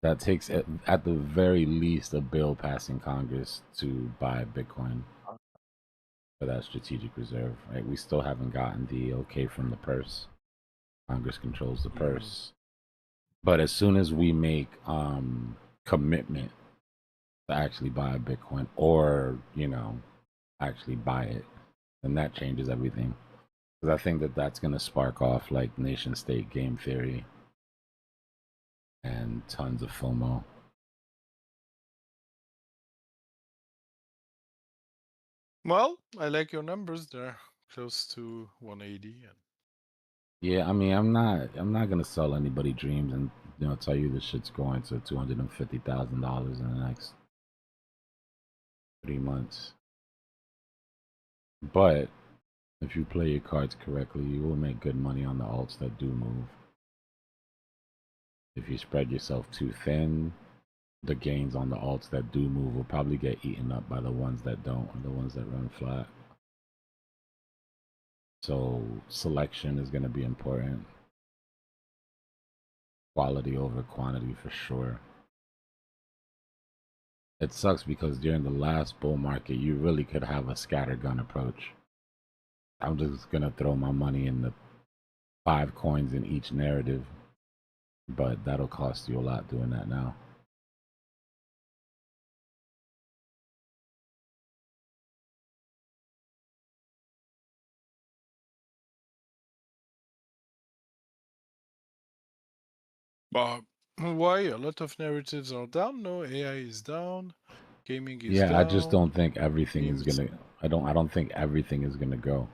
at the very least a bill passing Congress to buy Bitcoin for that strategic reserve. Right? We still haven't gotten the okay from the purse. Congress controls the purse. But as soon as we make commitment to actually buy Bitcoin, or actually buy it, then that changes everything. Because I think that that's going to spark off like nation state game theory and tons of FOMO. Well, I like your numbers there, close to 180. Yeah, I mean, I'm not gonna sell anybody dreams and tell you this shit's going to $250,000 in the next 3 months. But if you play your cards correctly, you will make good money on the alts that do move. If you spread yourself too thin, the gains on the alts that do move will probably get eaten up by the ones that don't, or the ones that run flat. So selection is going to be important. Quality over quantity for sure. It sucks because during the last bull market, you really could have a scattergun approach. I'm just gonna throw my money in the 5 coins in each narrative, but that'll cost you a lot doing that now. But why? A lot of narratives are down. No, AI is down. Gaming is Yeah, down. I just don't think everything is Memes. gonna. I don't think everything is gonna go.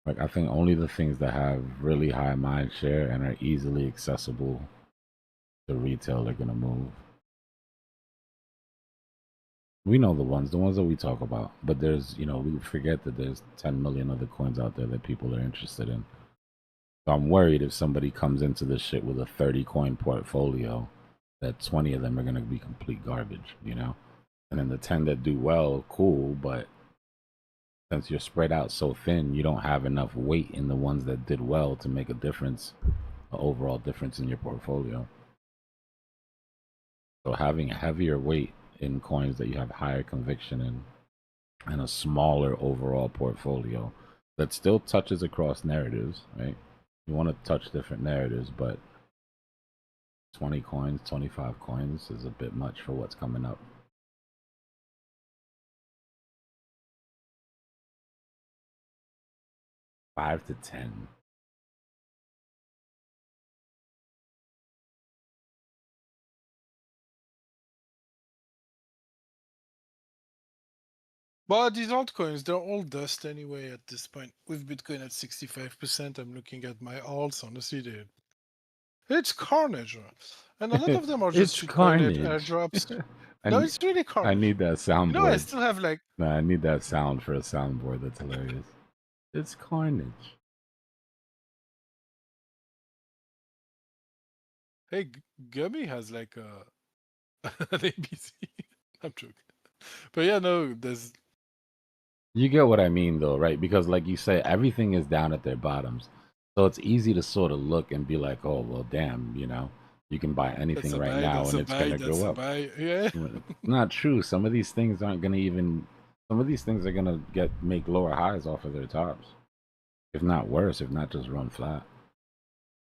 Like, I think only the things that have really high mind share and are easily accessible to retail are gonna move. We know the ones that we talk about, but there's, we forget that there's 10 million other coins out there that people are interested in. So I'm worried if somebody comes into this shit with a 30 coin portfolio, that 20 of them are gonna be complete garbage, And then the 10 that do well, cool, but since you're spread out so thin, you don't have enough weight in the ones that did well to make a difference, an overall difference in your portfolio. So having a heavier weight in coins that you have higher conviction in and a smaller overall portfolio that still touches across narratives, right? You want to touch different narratives, but 20 coins, 25 coins is a bit much for what's coming up. Five to 10. But these altcoins, they're all dust anyway at this point. With Bitcoin at 65%, I'm looking at my alts. Honestly, it's carnage. And a lot of them are just It's shitcoin carnage. airdrops. No, it's really I carnage. need that soundboard. I still have like... No, I need that sound for a soundboard. That's hilarious. It's carnage. Hey, Gummy has like an ABC. I'm joking. But yeah, no, there's... You get what I mean, though, right? Because, like you say, everything is down at their bottoms. So it's easy to sort of look and be like, oh, well, damn, you can buy anything That's a right buy, now that's and a it's buy, going to that's go a up. buy. Yeah. Not true. Some of these things aren't going to even, some of these things are going to make lower highs off of their tops. If not worse, if not just run flat.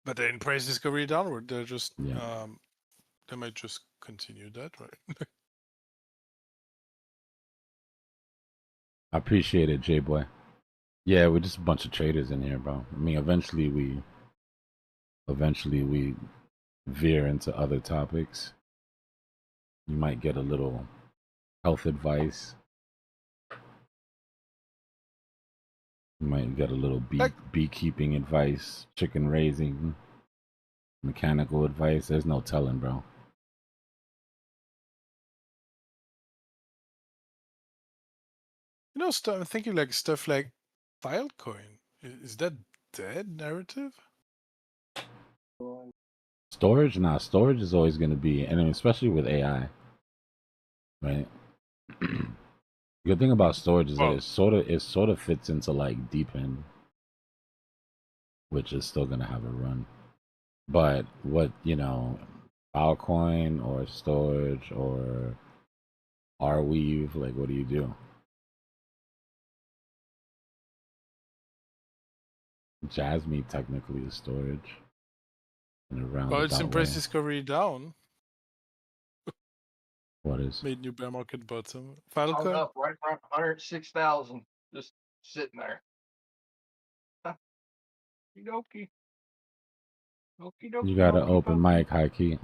But then price discovery downward, they're just, Yeah. they might just continue that, right? I appreciate it, J-Boy. Yeah, we're just a bunch of traders in here, bro. I mean, eventually we veer into other topics. You might get a little health advice. You might get a little beekeeping advice, chicken raising, mechanical advice. There's no telling, bro. I'm thinking like stuff like Filecoin. Is that dead narrative? Storage? Nah, storage is always going to be, and especially with AI, right? The good thing about storage is that it sort of fits into like deep end, which is still going to have a run. But what, Filecoin or storage or Arweave, like what do you do? Jasmine technically is storage. Well, it's in price discovery down. What is? Made new bear market bottom. Hung Filecoin? up right around 106,000, just sitting there. Okie dokie. Okie dokie. You got an dokie, open dokie. mic, high key.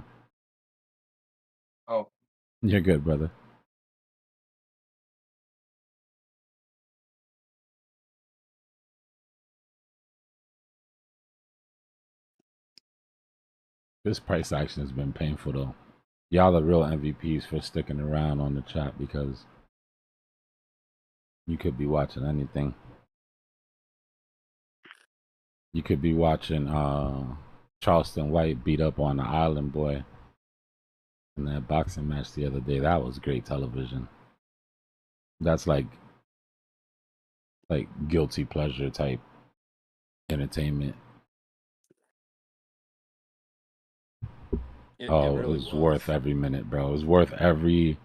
Oh, You're good, brother. This price action has been painful though. Y'all are real MVPs for sticking around on the chat because you could be watching anything. You could be watching Charleston White beat up on the Island Boy in that boxing match the other day. That was great television. That's like guilty pleasure type entertainment. It Oh, it really was was. worth every minute, bro. It was worth every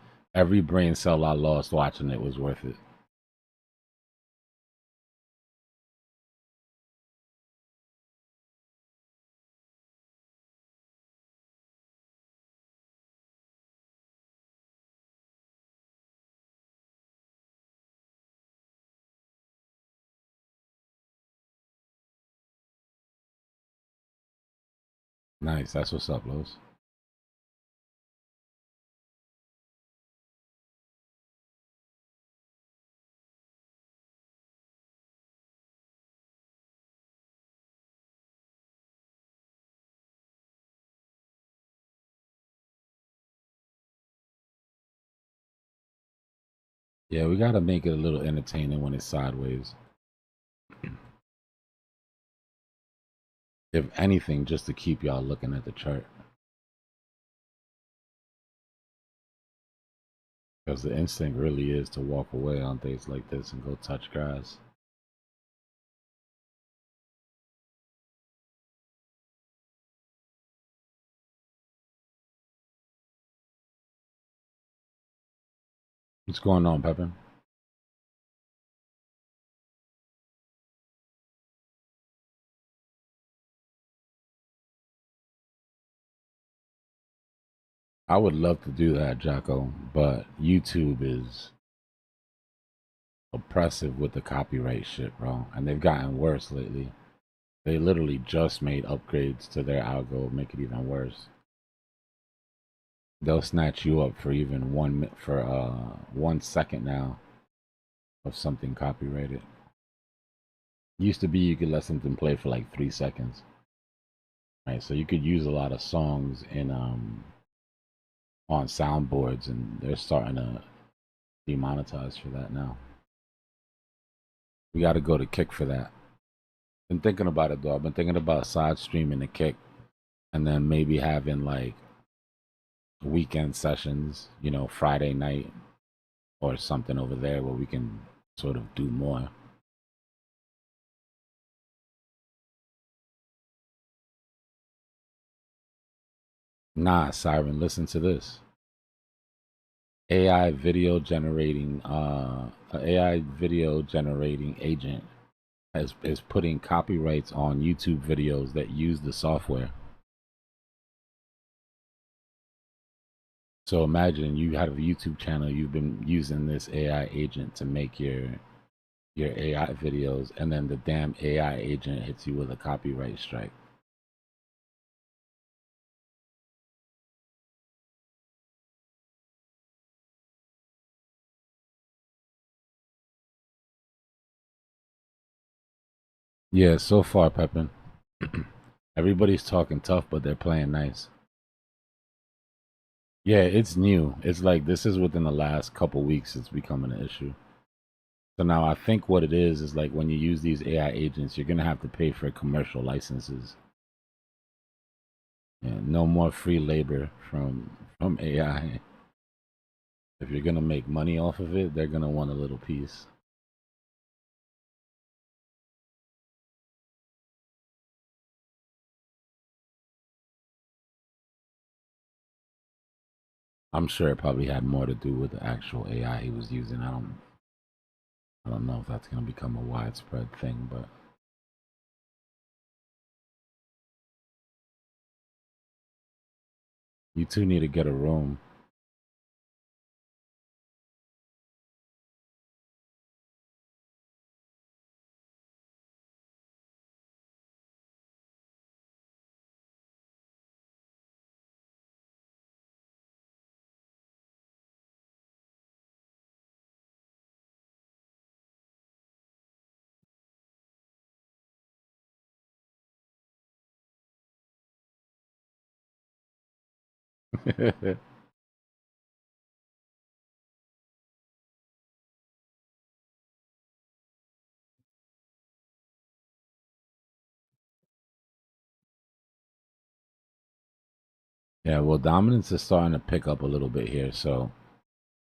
brain cell I lost watching it was worth it. Nice. That's what's up, Los. Yeah, we gotta make it a little entertaining when it's sideways. If anything, just to keep y'all looking at the chart. Because the instinct really is to walk away on days like this and go touch grass. What's going on, Pepin? I would love to do that, Jocko, but YouTube is oppressive with the copyright shit, bro. And they've gotten worse lately. They literally just made upgrades to their algo, make it even worse. They'll snatch you up for even 1 second now of something copyrighted. Used to be you could let something play for like 3 seconds. Right, so you could use a lot of songs in on soundboards, and they're starting to demonetize for that now. We got to go to Kick for that. Been thinking about it though. I've been thinking about side streaming the Kick, and then maybe having like weekend sessions, you know, Friday night or something over there where we can sort of do more. Nah, Siren, listen to this. AI video generating AI video generating agent is putting copyrights on YouTube videos that use the software. So imagine you have a YouTube channel, you've been using this AI agent to make your AI videos, and then the damn AI agent hits you with a copyright strike. Yeah, so far, Pepin. Everybody's talking tough, but they're playing nice. Yeah, it's new. It's like this is within the last couple weeks it's becoming an issue. So now I think what it is like when you use these AI agents, you're gonna have to pay for commercial licenses. Yeah, no more free labor from AI. If you're gonna make money off of it, they're gonna want a little piece. I'm sure it probably had more to do with the actual AI he was using. I don't know if that's gonna become a widespread thing, but you two need to get a room. Yeah, well, dominance is starting to pick up a little bit here. So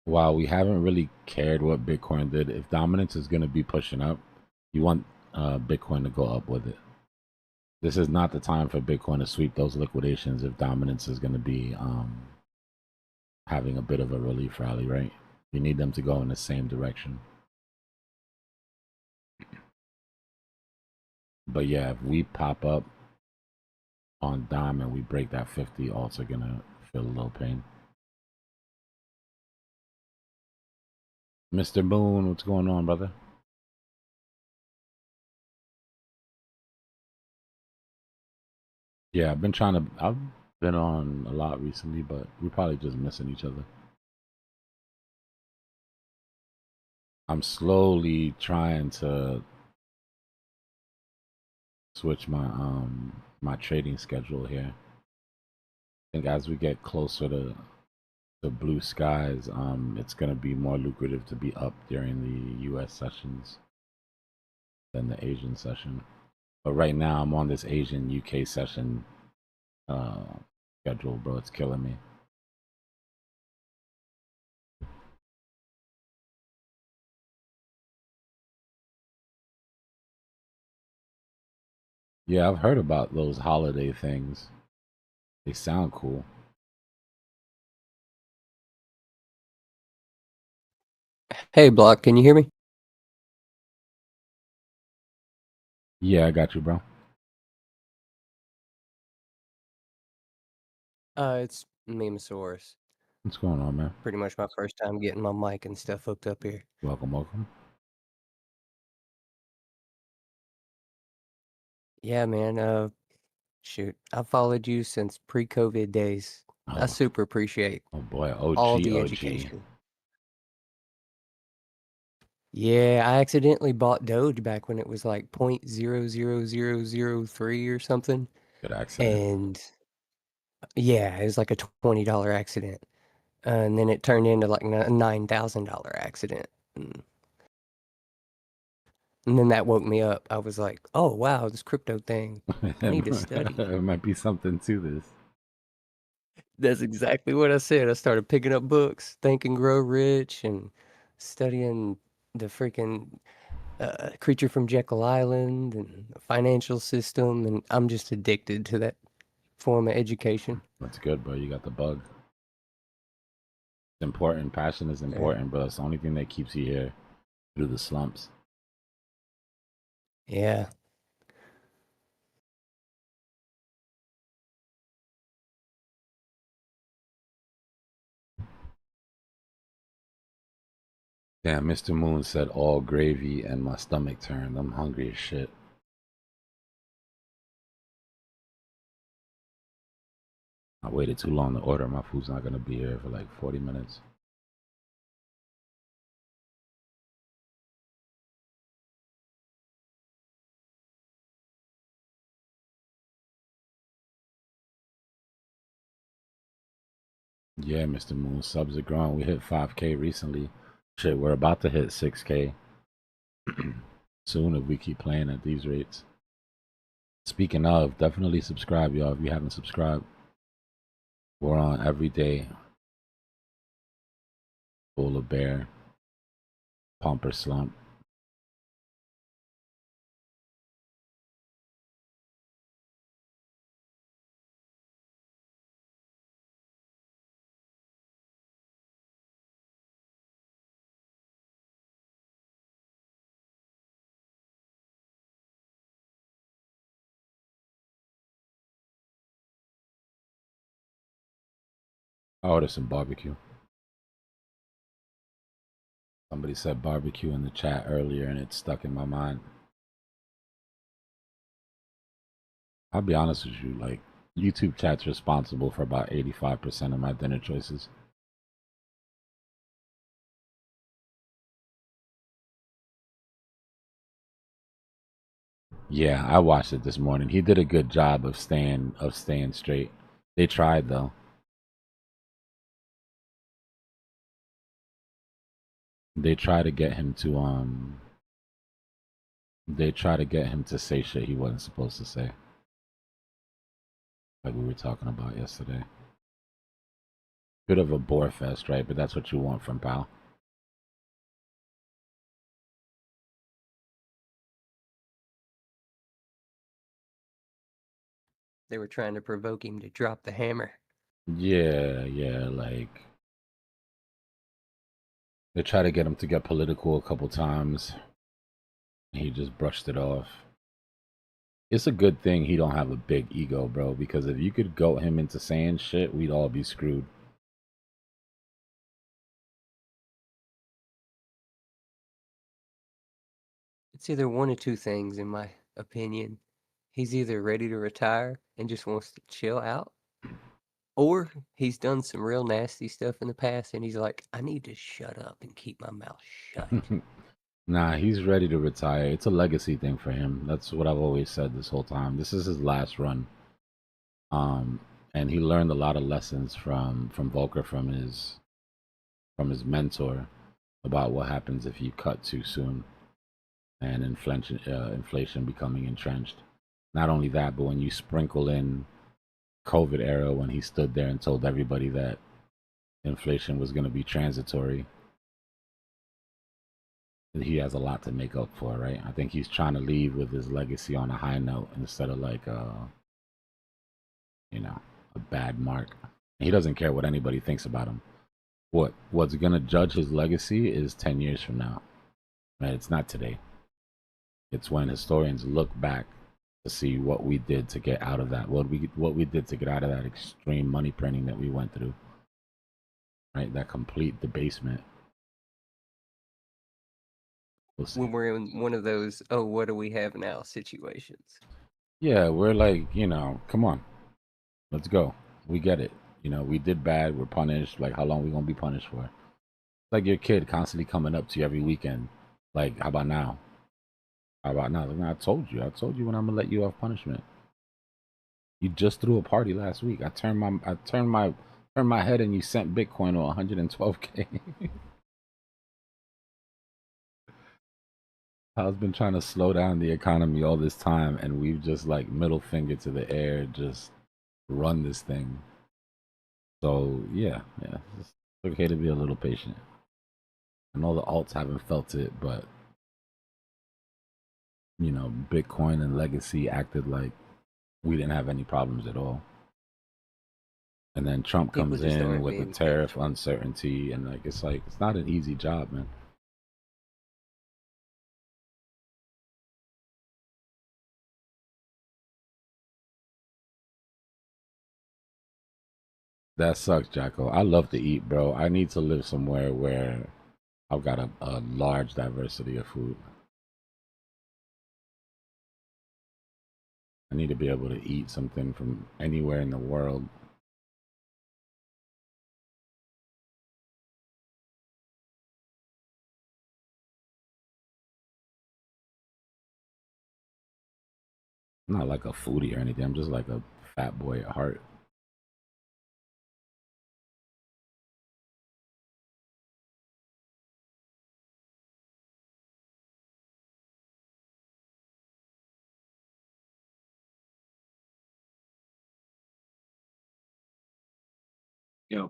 while we haven't really cared what Bitcoin did, if dominance is going to be pushing up, you want Bitcoin to go up with it. This is not the time for Bitcoin to sweep those liquidations if dominance is going to be having a bit of a relief rally, right? You need them to go in the same direction. But yeah, if we pop up on Dom and we break that 50, alts are going to feel a little pain. Mr. Boone, what's going on, brother? Yeah, I've been on a lot recently, but we're probably just missing each other. I'm slowly trying to switch my trading schedule here. I think as we get closer to the blue skies, it's gonna be more lucrative to be up during the US sessions than the Asian session. But right now I'm on this Asian UK session schedule, bro. It's killing me. Yeah, I've heard about those holiday things. They sound cool. Hey, Block, can you hear me? Yeah, I got you, bro. It's Memesaurus. What's going on, man? Pretty much my first time getting my mic and stuff hooked up here. Welcome, welcome. Yeah, man. Shoot, I followed you since pre-COVID days. I Oh, super appreciate oh boy, all the OG. education. Yeah, I accidentally bought Doge back when it was like 0.00003 or something. Good accident. And yeah, it was like a $20 accident. And then it turned into like a $9,000 accident. And then that woke me up. I was like, oh, wow, this crypto thing. I need to study. There might be something to this. That's exactly what I said. I started picking up books, Think and Grow Rich, and studying the freaking Creature from Jekyll Island and the financial system. And I'm just addicted to that form of education. That's good, bro. You got the bug. It's important. Passion is important, bro. It's the only thing that keeps you here through the slumps. Yeah. Damn, Mr. Moon said all gravy and my stomach turned. I'm hungry as shit. I waited too long to order. My food's not gonna be here for like 40 minutes. Yeah, Mr. Moon, subs are growing. We hit 5K recently. Shit, we're about to hit 6K soon if we keep playing at these rates. Speaking of, definitely subscribe, y'all, if you haven't subscribed. We're on every day. Bull or bear, pump or slump. I ordered some barbecue. Somebody said barbecue in the chat earlier and it stuck in my mind. I'll be honest with you, like, YouTube chat's responsible for about 85% of my dinner choices. Yeah, I watched it this morning. He did a good job of staying straight. They tried though. They try to get him to say shit he wasn't supposed to say. Like we were talking about yesterday. Bit of a bore fest, right? But that's what you want from Pal. They were trying to provoke him to drop the hammer. Yeah, like they tried to get him to get political a couple times. And he just brushed it off. It's a good thing he don't have a big ego, bro, because if you could goat him into saying shit, we'd all be screwed. It's either one of two things, in my opinion. He's either ready to retire and just wants to chill out, or he's done some real nasty stuff in the past and he's like, I need to shut up and keep my mouth shut. Nah, he's ready to retire. It's a legacy thing for him. That's what I've always said this whole time. This is his last run. And he learned a lot of lessons from Volcker, from his mentor, about what happens if you cut too soon and inflation becoming entrenched. Not only that, but when you sprinkle in COVID era, when he stood there and told everybody that inflation was going to be transitory, he has a lot to make up for, right? I think he's trying to leave with his legacy on a high note instead of like a bad mark. He doesn't care what anybody thinks about him. What's gonna judge his legacy is 10 years from now. Right? It's not today. It's when historians look back to see what we did to get out of that. What we did to get out of that extreme money printing that we went through. Right? That complete debasement. We'll see. When we're in one of those, oh, what do we have now situations. Yeah, we're like, come on. Let's go. We get it. We did bad. We're punished. Like, how long we gonna be punished for? It's like your kid constantly coming up to you every weekend. Like, how about now? How about now? Like, I told you when I'm gonna let you off punishment. You just threw a party last week. I turned my head and you sent Bitcoin on 112K. I've been trying to slow down the economy all this time, and we've just like middle finger to the air, just run this thing. So yeah, it's okay to be a little patient. I know the alts haven't felt it, but Bitcoin and Legacy acted like we didn't have any problems at all. And then Trump comes in with the tariff uncertainty, and it's not an easy job, man. That sucks, Jacko. I love to eat, bro. I need to live somewhere where I've got a large diversity of food. I need to be able to eat something from anywhere in the world. I'm not like a foodie or anything. I'm just like a fat boy at heart.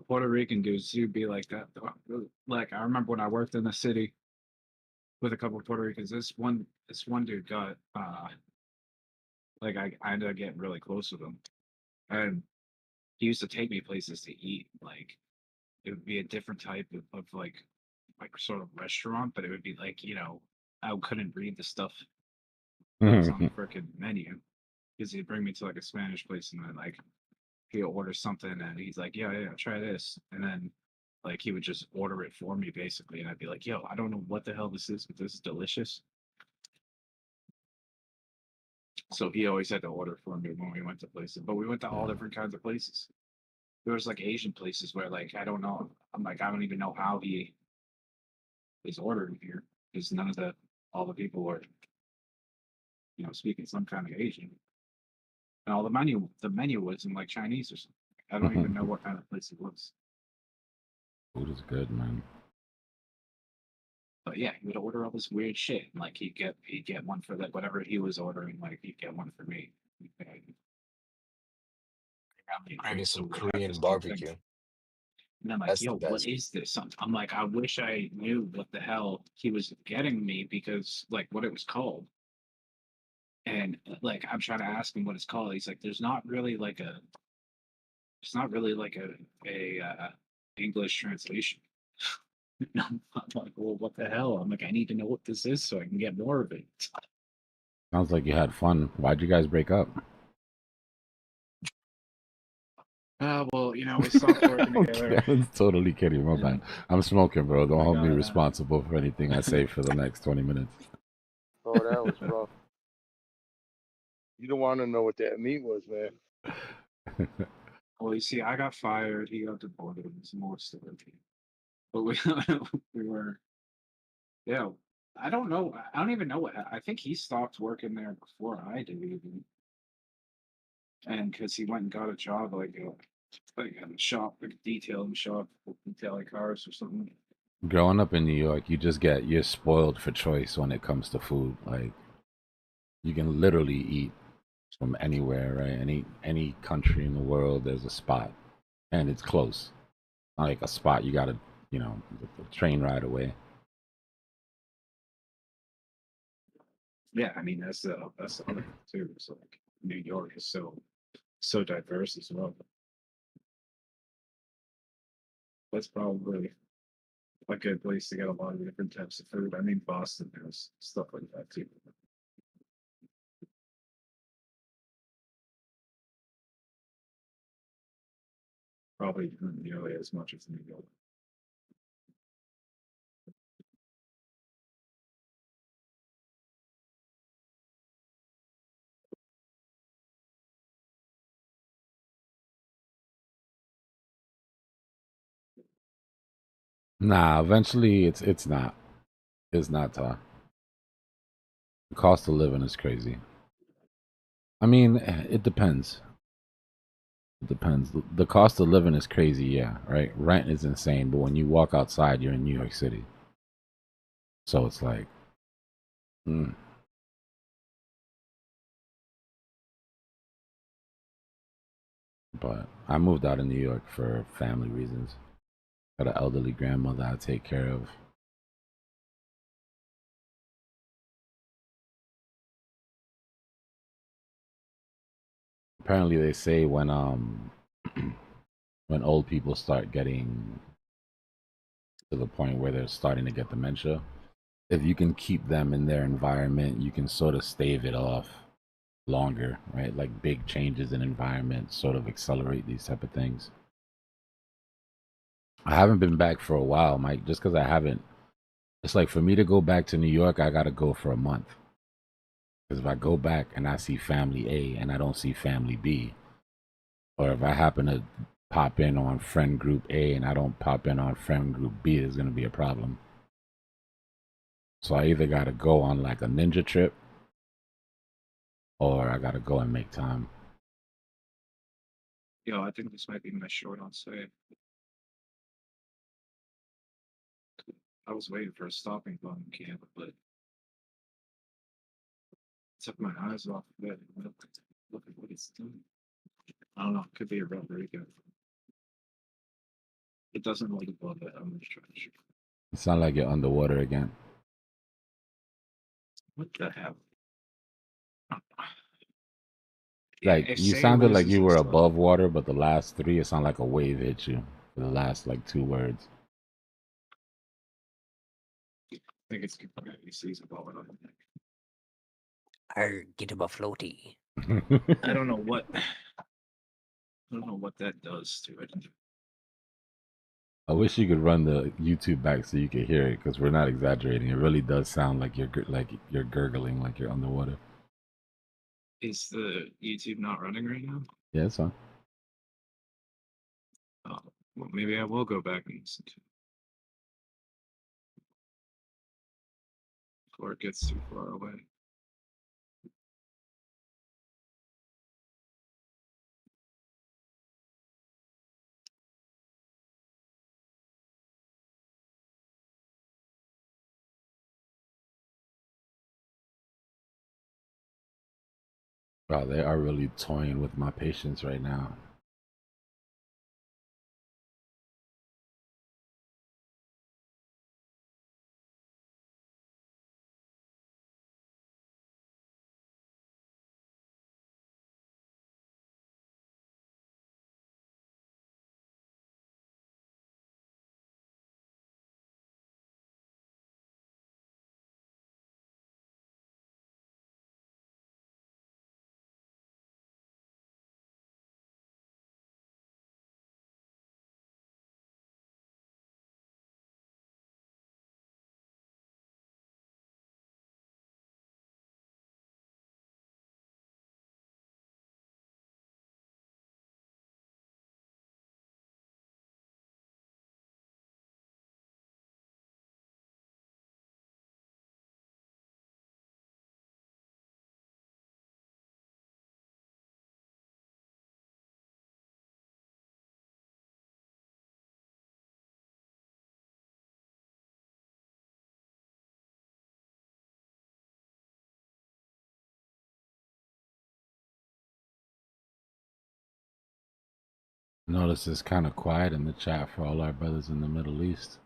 Puerto Rican dudes, you'd be like that. Like, I remember when I worked in the city with a couple of Puerto Ricans. This one dude got like I ended up getting really close with him, and he used to take me places to eat. Like, it would be a different type of like sort of restaurant, but it would be like I couldn't read the stuff that was on the frickin' menu because he'd bring me to like a Spanish place, and then like he'd order something and he's like, yeah, try this. And then like he would just order it for me basically. And I'd be like, yo, I don't know what the hell this is, but this is delicious. So he always had to order for me when we went to places, but we went to all different kinds of places. There was like Asian places where like, I don't know. I'm like, I don't even know how he is ordering here because all the people were, speaking some kind of Asian. And all the menu was in like Chinese or something. I don't even know what kind of place it was. Food is good, man. But yeah, he would order all this weird shit. And like he'd get one for like whatever he was ordering, like he'd get one for me. Maybe some Korean barbecue. And I'm like, That's the yo, what best. is this? I'm like, I wish I knew what the hell he was getting me because like what it was called. And like I'm trying to ask him what it's called. He's like, there's not really like a it's not really like a English translation. And I'm like, well, what the hell? I'm like, I need to know what this is so I can get more of it. Sounds like you had fun. Why'd you guys break up? Well, we stopped working Okay, together. I was totally kidding. My bad. I'm smoking, bro. Don't I hold me got responsible for anything I say for the next 20 minutes. Oh, that was rough. You don't want to know what that meat was, man. Well, you see, I got fired. He got deported. Some more stuff. But we we were, yeah. I don't know. I don't even know what. I think he stopped working there before I did even, and because he went and got a job like in a shop, like a detailing shop, detailing cars or something. Growing up in New York, you're spoiled for choice when it comes to food. Like you can literally eat from anywhere, right? Any country in the world, there's a spot, and it's close. Not like a spot you gotta, the train ride away. Yeah, I mean that's the other thing too. It's like New York is so diverse as well. That's probably a good place to get a lot of different types of food. I mean, Boston has stuff like that too. Probably not nearly as much as New York. Nah, eventually it's not. It's not tough. The cost of living is crazy. I mean, it depends. It depends. The cost of living is crazy, yeah, right? Rent is insane, but when you walk outside, you're in New York City. So it's like, mm. But I moved out of New York for family reasons. Got an elderly grandmother I take care of. Apparently, they say when when old people start getting to the point where they're starting to get dementia, if you can keep them in their environment, you can sort of stave it off longer, right? Like big changes in environment sort of accelerate these type of things. I haven't been back for a while, Mike, just because I haven't. It's like for me to go back to New York, I got to go for a month. Because if I go back and I see family A and I don't see family B, or if I happen to pop in on friend group A and I don't pop in on friend group B, there's going to be a problem. So I either got to go on like a ninja trip or I got to go and make time. Yo, I think this might be my short on sale. I was waiting for a stopping volume camp, but took my eyes off of it. Look at what it's doing. I don't know. It could be a real breakout. It doesn't look above it. I'm just trying to shoot. You sound like you're underwater again. What the hell? Like If you Say sounded like loses you were this above water, but the last three, it sounded like a wave hit you for the last like two words. I think it's he sees above it. Get him a floaty. I don't know what that does to it. I wish you could run the YouTube back so you could hear it, because we're not exaggerating. It really does sound like you're gurgling, like you're underwater. Is the YouTube not running right now? Yeah, it's fine. Oh, well, maybe I will go back and listen to it before it gets too far away. Wow, they are really toying with my patience right now. Notice it's kind of quiet in the chat for all our brothers in the Middle East.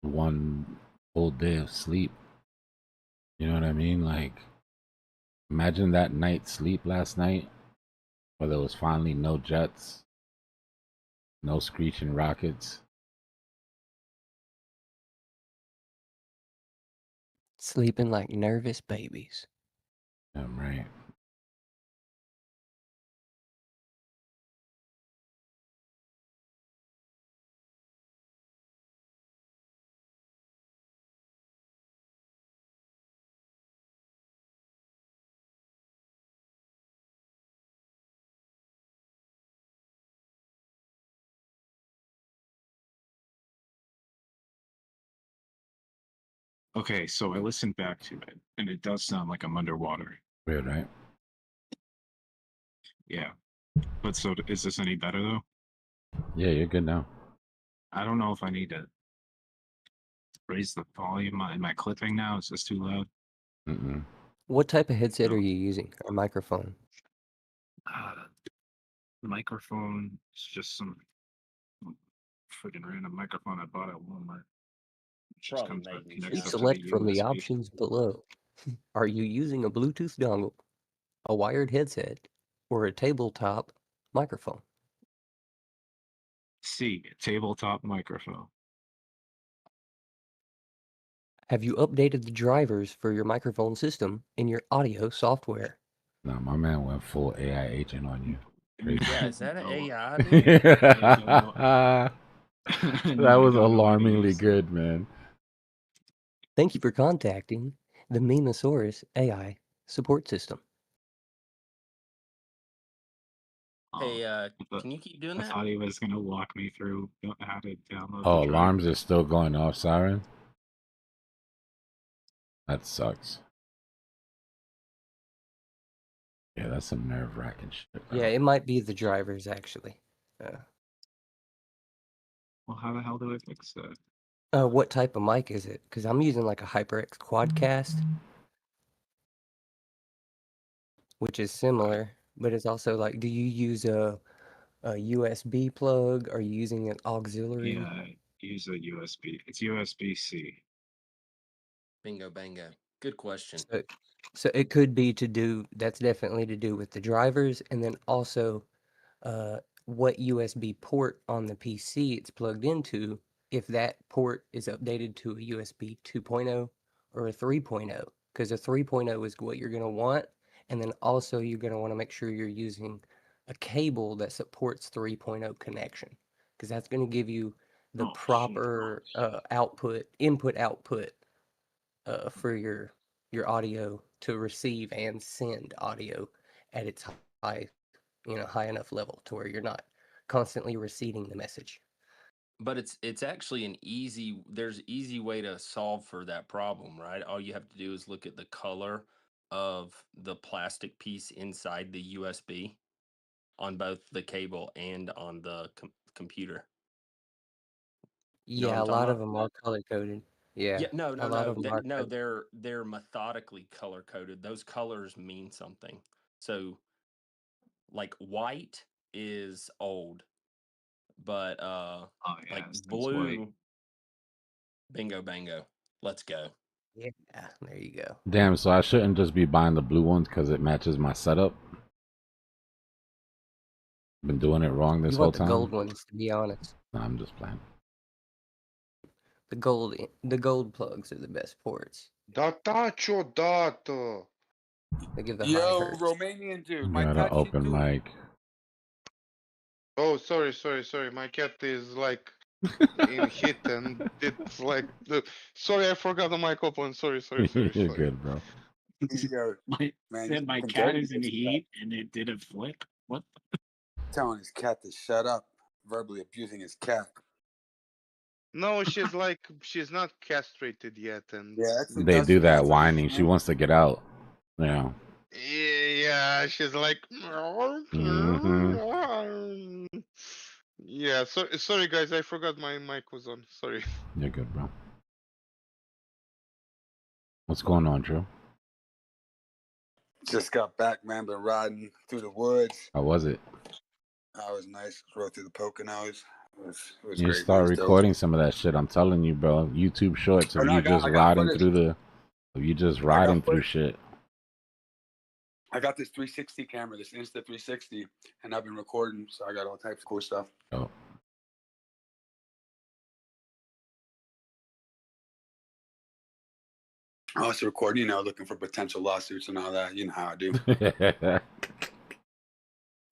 One whole day of sleep. You know what I mean? Like, imagine that night's sleep last night, where there was finally no jets, no screeching rockets. Sleeping like nervous babies. I'm right. Okay, so I listened back to it, and it does sound like I'm underwater. Weird, right? Yeah. But so is this any better though? Yeah, you're good now. I don't know if I need to raise the volume. Am I clipping now? Is this too loud? Mm-mm. What type of headset are you using? Or microphone? Microphone is just some freaking random microphone I bought at Walmart. It just Probably comes made up, in connects Please up to China. the select from the USB. options below. Are you using a Bluetooth dongle, a wired headset, or a tabletop microphone? C, tabletop microphone. Have you updated the drivers for your microphone system in your audio software? Nah, my man went full AI agent on you. Crazy. Yeah, is that an No. AI, dude? That No, I was don't know how to alarmingly use good, man. Thank you for contacting the Memosaurus AI support system. Hey, but can you keep doing I that? thought he was gonna walk me through how to download Oh, the driver. alarms are still going off, Siren? That sucks. Yeah, that's some nerve-wracking shit, bro. Yeah, it might be the drivers, actually. Well, how the hell do I fix that? What type of mic is it? Because I'm using like a HyperX Quadcast, which is similar, but it's also like, do you use a USB plug? Are you using an auxiliary? Yeah, I use a USB. It's USB-C. Bingo, bango. Good question. So it could be to do, that's definitely to do with the drivers, and then also what USB port on the PC it's plugged into, if that port is updated to a USB 2.0 or a 3.0, because a 3.0 is what you're going to want, and then also you're going to want to make sure you're using a cable that supports 3.0 connection, because that's going to give you the proper input-output for your audio to receive and send audio at its high enough level to where you're not constantly receiving the message. But it's actually there's easy way to solve for that problem, right? All you have to do is look at the color of the plastic piece inside the USB on both the cable and on the computer. You know what Yeah, I'm a talking lot of about? them are color coded. Yeah, Yeah, no, a no, lot no. of them are. No, they're methodically color coded. Those colors mean something. So like white is old, but like yes, that's blue, white. bingo bango. Let's go. Yeah, there you go. Damn, so I shouldn't just be buying the blue ones because it matches my setup? Been doing it wrong this You whole want the time? gold ones, to be honest. Nah, I'm just playing. The gold plugs are the best ports. Да-да, чё да-то? They give the high Yo, hertz. Romanian dude, my Got an cat shit open too. mic. Oh, sorry. My cat is like in heat and it's like sorry, I forgot the mic open. Sorry. You're good, bro. Yo, My man, said he's my fucking cat dirty, is in this cat. heat and it did a flip. What? Telling his cat to shut up, verbally abusing his cat. No, she's not castrated yet, and Yeah, They that's do that cats, whining. She wants to get out. Yeah. yeah, she's like, Mm-hmm. yeah. Sorry, guys, I forgot my mic was on. Sorry. You're good, bro. What's going on, Drew? Just got back, man. Been riding through the woods. How was it? That was nice. Rode through the Poconos. It was You great. start It was dope. recording some of that shit. I'm telling you, bro. YouTube shorts of Oh, no, you I just got riding footage. through the, of you just I got riding through footage. shit. I got this 360 camera, this Insta 360, and I've been recording, so I got all types of cool stuff. Oh. I also record, looking for potential lawsuits and all that. You know how I do.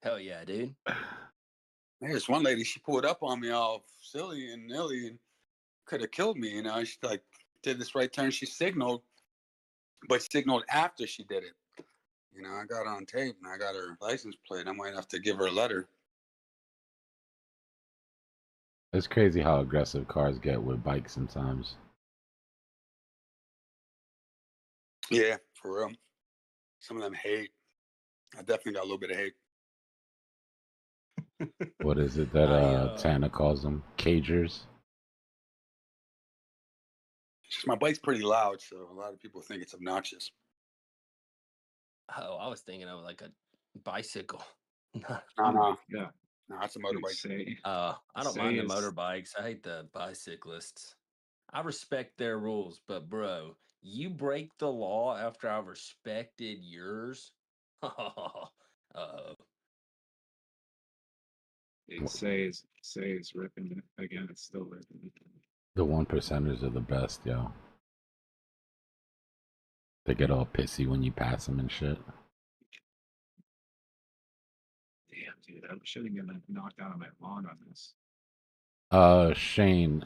Hell yeah, dude. There's one lady, she pulled up on me all silly and nilly and could have killed me. She did this right turn. She signaled, but signaled after she did it. I got on tape and I got her license plate. I might have to give her a letter. It's crazy how aggressive cars get with bikes sometimes. Yeah, for real. Some of them hate. I definitely got a little bit of hate. What is it that Tana calls them? Cagers? It's just my bike's pretty loud, so a lot of people think it's obnoxious. Oh, I was thinking of like a bicycle. No, Yeah. no, it's a motorbike. I don't mind the motorbikes. I hate the bicyclists. I respect their rules, but bro, you break the law after I respected yours. Uh-oh. Say it's ripping it again. It's still ripping it. The 1%ers are the best, yo. They get all pissy when you pass them and shit. Damn, dude, I shouldn't get knocked out of my lawn on this. Shane,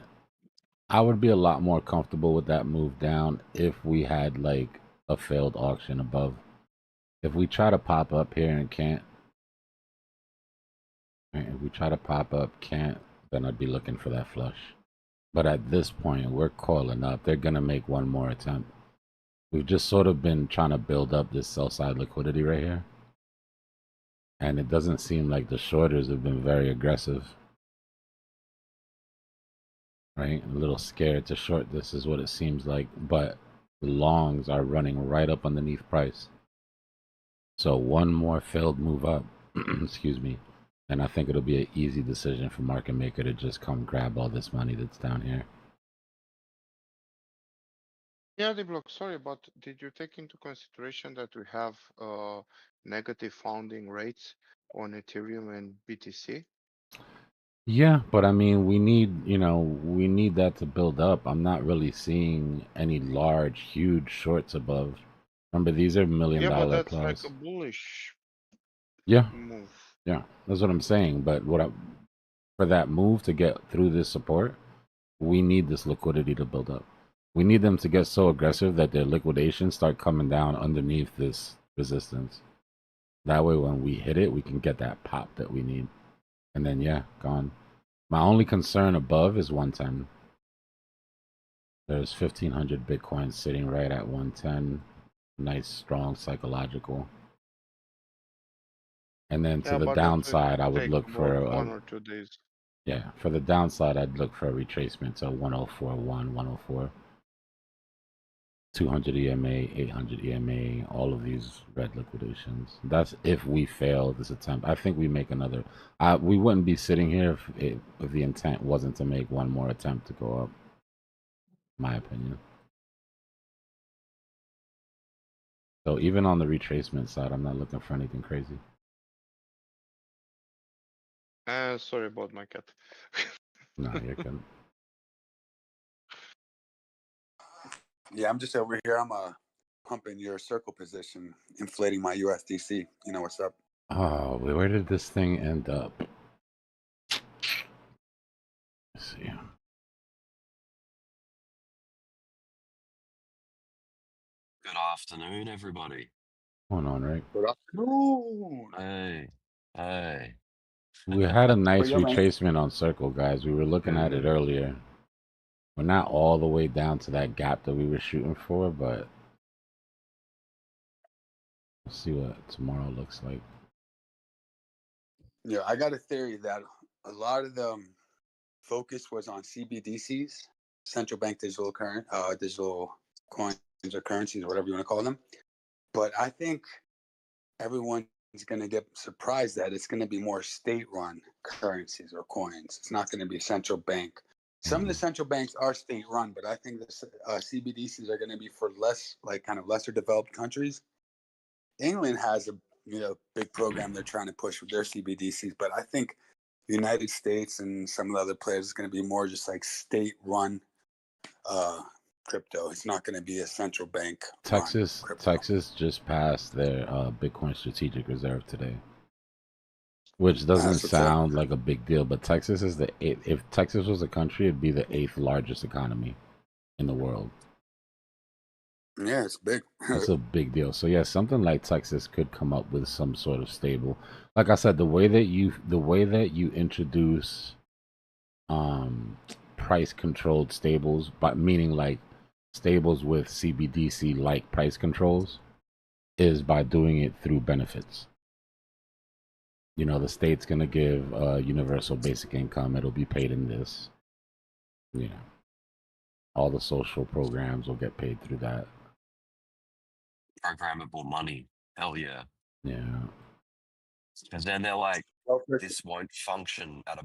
I would be a lot more comfortable with that move down if we had like a failed auction above. If we try to pop up here and can't, then I'd be looking for that flush. But at this point, we're calling up. They're gonna make one more attempt. We've just sort of been trying to build up this sell side liquidity right here. And it doesn't seem like the shorters have been very aggressive. Right? A little scared to short this is what it seems like. But the longs are running right up underneath price. So one more failed move up, excuse me, and I think it'll be an easy decision for market maker to just come grab all this money that's down here. Yeah, Dbloc, sorry, but did you take into consideration that we have negative founding rates on Ethereum and BTC? Yeah, but I mean, we need that to build up. I'm not really seeing any large, huge shorts above. Remember, these are $1 million Yeah, but that's plus. like a bullish Yeah, move. yeah, that's what I'm saying. But for that move to get through this support, we need this liquidity to build up. We need them to get so aggressive that their liquidations start coming down underneath this resistance. That way, when we hit it, we can get that pop that we need. And then, yeah, gone. My only concern above is 110. There's 1,500 Bitcoin sitting right at 110. Nice, strong psychological. And then to Yeah, the but that will downside, I would take look for about 1 or 2 days. yeah, for the downside, I'd look for a retracement to 104.1, 104. 200 EMA, 800 EMA, all of these red liquidations. That's if we fail this attempt. I think we make another. We wouldn't be sitting here if the intent wasn't to make one more attempt to go up. My opinion. So even on the retracement side, I'm not looking for anything crazy. Sorry about my cat. No, you're good. Yeah, I'm just over here. I'm pumping your circle position, inflating my USDC. You know what's up? Oh, where did this thing end up? Let's see. Good afternoon, everybody. What's going on, Rick? Good afternoon. Hey, hey. We had a nice yeah, man. retracement on circle, guys. We were looking at it earlier. We're not all the way down to that gap that we were shooting for, but we'll see what tomorrow looks like. Yeah, I got a theory that a lot of the focus was on CBDCs, central bank digital coins or currencies, whatever you want to call them. But I think everyone going to get surprised that it's going to be more state-run currencies or coins. It's not going to be a central bank. Some of the central banks are state-run, but I think the CBDCs are going to be for less, like kind of lesser developed countries. England has a big program they're trying to push with their CBDCs, but I think the United States and some of the other players is going to be more just like state-run crypto. It's not going to be a central bank. Texas just passed their Bitcoin strategic reserve today, which doesn't sound like a big deal, but Texas is the eighth. If Texas was a country, it'd be the 8th largest economy in the world. Yeah, it's big. It's a big deal. So yeah, something like Texas could come up with some sort of stable. Like I said, the way that you introduce price controlled stables, but meaning like stables with CBDC like price controls, is by doing it through benefits. The state's gonna give universal basic income. It'll be paid in this. All the social programs will get paid through that. Programmable money. Hell yeah. Yeah. Because then they're like, this won't function at a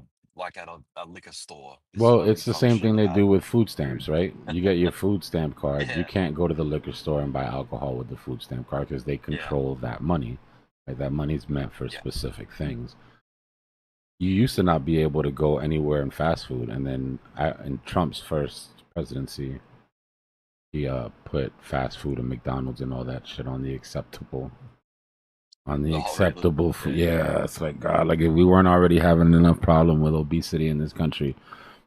liquor store. This Well, won't it's the same thing they function do with food stamps, right? You get your food stamp card. Yeah. You can't go to the liquor store and buy alcohol with the food stamp card because they control that money. Like that money's meant for specific things. You used to not be able to go anywhere in fast food, and then in Trump's first presidency, he put fast food and McDonald's and all that shit on the acceptable food. Yeah, it's like, God, like if we weren't already having enough problem with obesity in this country.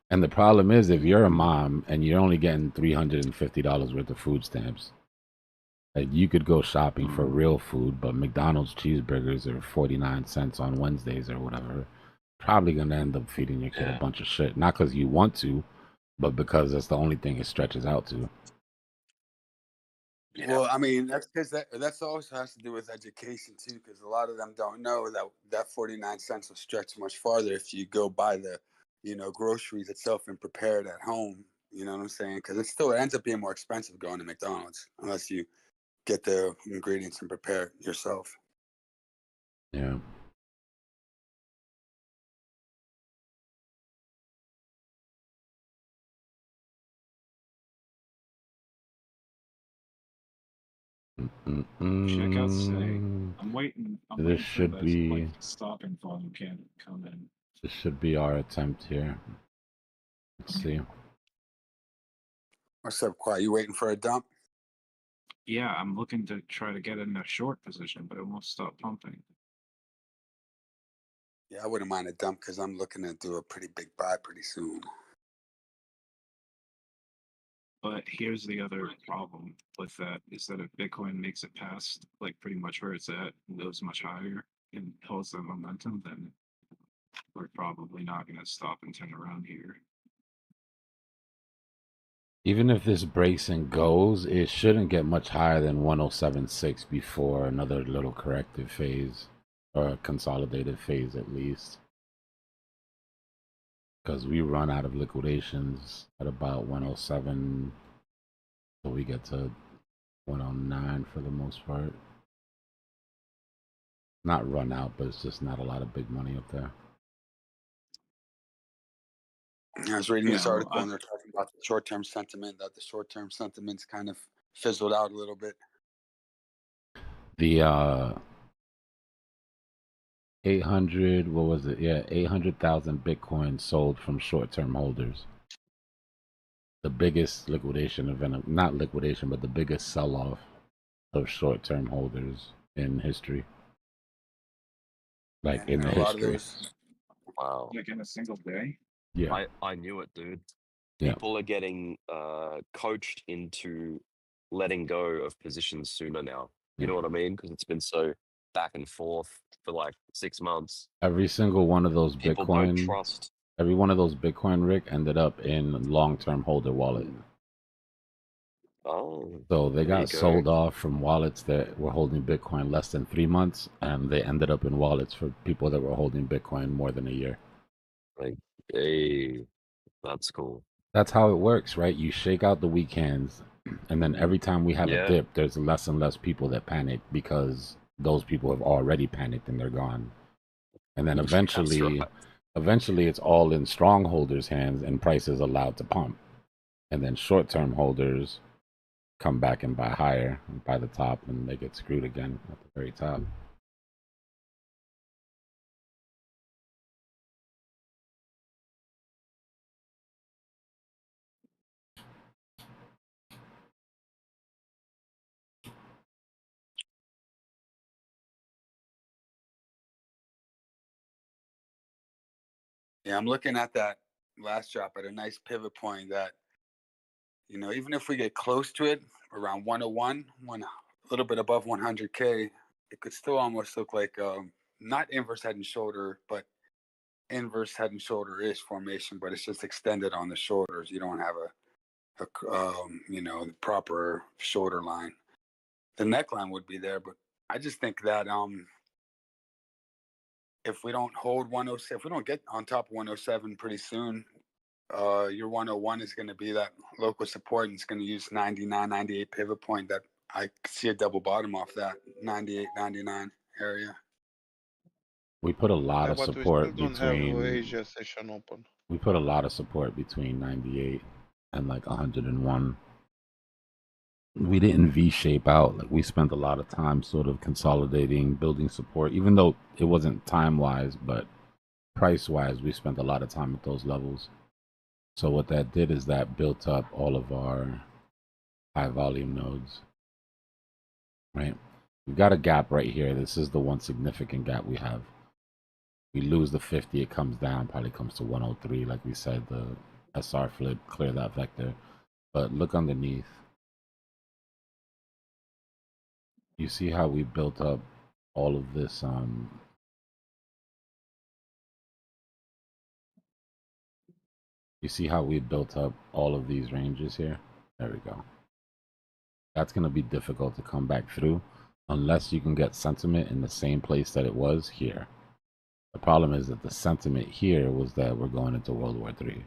And the problem is, if you're a mom and you're only getting $350 worth of food stamps, like you could go shopping for real food, but McDonald's cheeseburgers are 49 cents on Wednesdays or whatever. Probably gonna end up feeding your kid a bunch of shit. Not because you want to, but because that's the only thing it stretches out to. Well, I mean, that's because that's also has to do with education too, because a lot of them don't know that 49 cents will stretch much farther if you go buy the, groceries itself and prepare it at home. You know what I'm saying? Because it still ends up being more expensive going to McDonald's unless you get the ingredients and prepare it yourself. Yeah. Check out Say. I'm waiting. This should be stopping volume can come in. This should be our attempt here. Let's see. What's up, Quiet? You waiting for a dump? Yeah, I'm looking to try to get in a short position, but it won't stop pumping. Yeah, I wouldn't mind a dump because I'm looking to do a pretty big buy pretty soon. But here's the other problem with that is that if Bitcoin makes it past like pretty much where it's at and goes much higher and holds that momentum, then we're probably not going to stop and turn around here. Even if this breaks and goes, it shouldn't get much higher than 107.6 before another little corrective phase or a consolidated phase at least. Because we run out of liquidations at about 107, so we get to 109 for the most part. Not run out, but it's just not a lot of big money up there. I was reading this article and they're talking about the short-term sentiment, that the short-term sentiment's kind of fizzled out a little bit. The 800, what was it? Yeah, 800,000 Bitcoin sold from short-term holders. The biggest liquidation event, not liquidation, but the biggest sell-off of short-term holders in history. Like in the history. Wow. Like in a single day? Yeah. I knew it, dude. Yeah. People are getting coached into letting go of positions sooner now. You know what I mean? Because it's been so back and forth for like 6 months. Every single one of those People don't Bitcoin, trust. every one of those Bitcoin, Rick, ended up in long-term holder wallet. Oh. So they there you got go. sold off from wallets that were holding Bitcoin less than 3 months, and they ended up in wallets for people that were holding Bitcoin more than a year. Like, hey, that's cool. That's how it works, right? You shake out the weak hands, and then every time we have a Yeah. dip, there's less and less people that panic because those people have already panicked and they're gone. And then That's eventually, right. eventually it's all in strong holders' hands and price is allowed to pump. And then short-term holders come back and buy higher and buy the top, and they get screwed again at the very top. Yeah, I'm looking at that last drop at a nice pivot point that, you know, even if we get close to it, around 101, a little bit above 100K, it could still almost look like not inverse head and shoulder, but inverse head and shoulder-ish formation, but it's just extended on the shoulders. You don't have you know, the proper shoulder line. The neckline would be there, but I just think that if we don't hold 107, if we don't get on top of 107 pretty soon, your 101 is going to be that local support, and it's going to use 99, 98 pivot point that I see a double bottom off that 98, 99 area. We put a lot Yeah, of but we still support don't have between. Asia session open. We put a lot of support between 98 and like 101. We didn't V-shape out. Like, we spent a lot of time sort of consolidating, building support, even though it wasn't time-wise, but price-wise, we spent a lot of time at those levels. So what that did is that built up all of our high volume nodes, right? We've got a gap right here. This is the one significant gap we have. We lose the 50, it comes down, probably comes to 103. Like we said, the SR flip, clear that vector. But look underneath. You see how we built up all of this you see how we built up all of these ranges here? There we go. That's going to be difficult to come back through unless you can get sentiment in the same place that it was here. The problem is that the sentiment here was that we're going into World War III.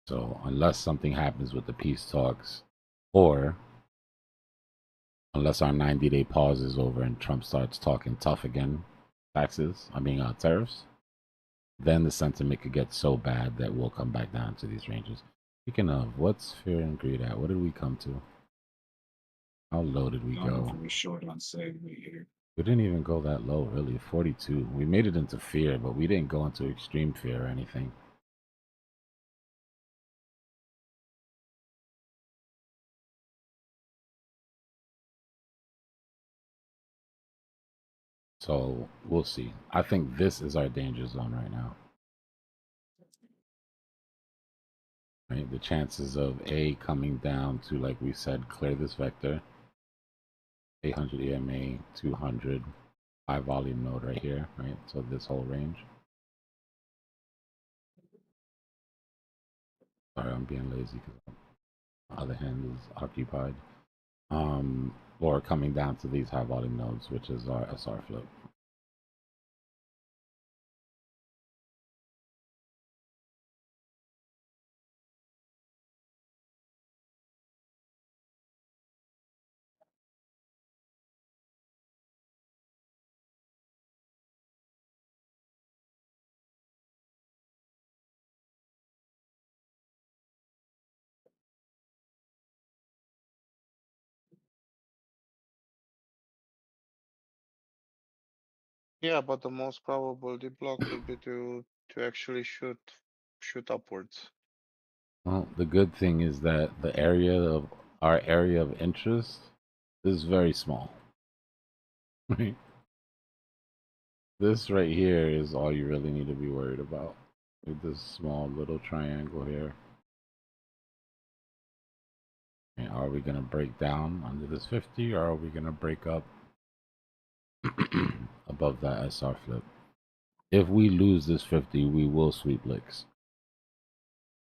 So unless something happens with the peace talks, or unless our 90-day pause is over and Trump starts talking tough again, tariffs, then the sentiment could get so bad that we'll come back down to these ranges. Speaking of, what's fear and greed at? What did we come to? How low did we go? Short on sale here. We didn't even go that low, really. 42. We made it into fear, but we didn't go into extreme fear or anything. So we'll see. I think this is our danger zone right now. Right? The chances of A coming down to, like we said, clear this vector. 800 EMA, 200, high volume node right here, right? So this whole range. Sorry, I'm being lazy because my other hand is occupied. Or coming down to these high volume nodes, which is our SR flip. Yeah, but the most probable Dbloc would be to actually shoot upwards. Well, the good thing is that our area of interest is very small. Right? This right here is all you really need to be worried about. With this small little triangle here. And are we going to break down under this 50, or are we going to break up above that SR flip? If we lose this 50, we will sweep licks.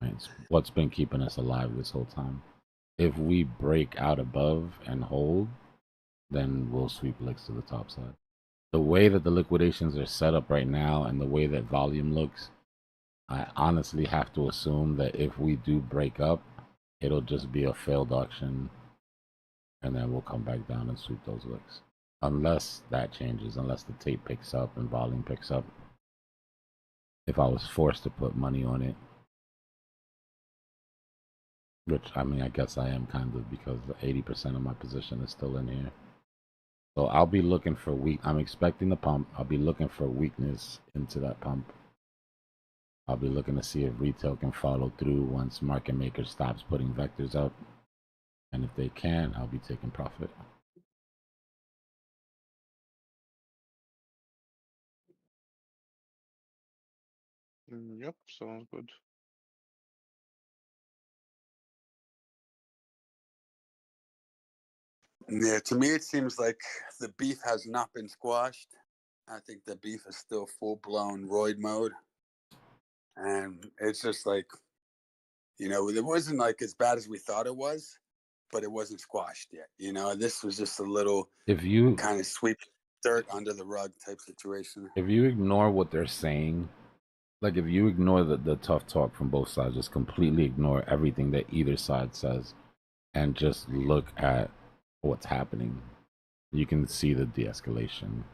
Right? It's what's been keeping us alive this whole time. If we break out above and hold, then we'll sweep licks to the top side. The way that the liquidations are set up right now and the way that volume looks, I honestly have to assume that if we do break up, it'll just be a failed auction and then we'll come back down and sweep those wicks. Unless that changes, unless the tape picks up and volume picks up. If I was forced to put money on it, which I mean, I guess I am kind of, because 80% of my position is still in here. So I'll be looking for I'm expecting the pump. I'll be looking for weakness into that pump. I'll be looking to see if retail can follow through once market maker stops putting vectors up. And if they can, I'll be taking profit. Yep, sounds good. Yeah, to me, it seems like the beef has not been squashed. I think the beef is still full blown roid mode. And it's just like, you know, it wasn't like as bad as we thought it was, but it wasn't squashed yet. You know, this was just a little kind of sweep dirt under the rug type situation. If you ignore what they're saying, like if you ignore the tough talk from both sides, just completely ignore everything that either side says and just look at what's happening, you can see the de-escalation.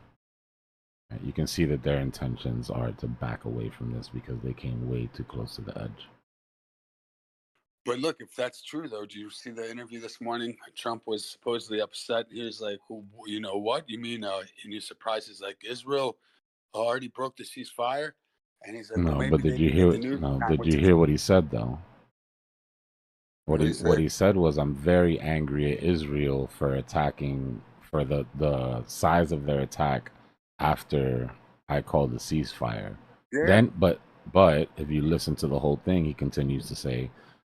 You can see that their intentions are to back away from this because they came way too close to the edge. But look, if that's true, though, do you see the interview this morning? Trump was supposedly upset. He was like, well, you know what? You mean, and you're surprised? He's like, Israel already broke the ceasefire? And he's like, well, No, maybe but they did you needed hear? the news. No, did you hear what he said though? What he said was, I'm very angry at Israel for attacking, for the size of their attack after I called the ceasefire. Yeah. Then, but if you listen to the whole thing, he continues to say,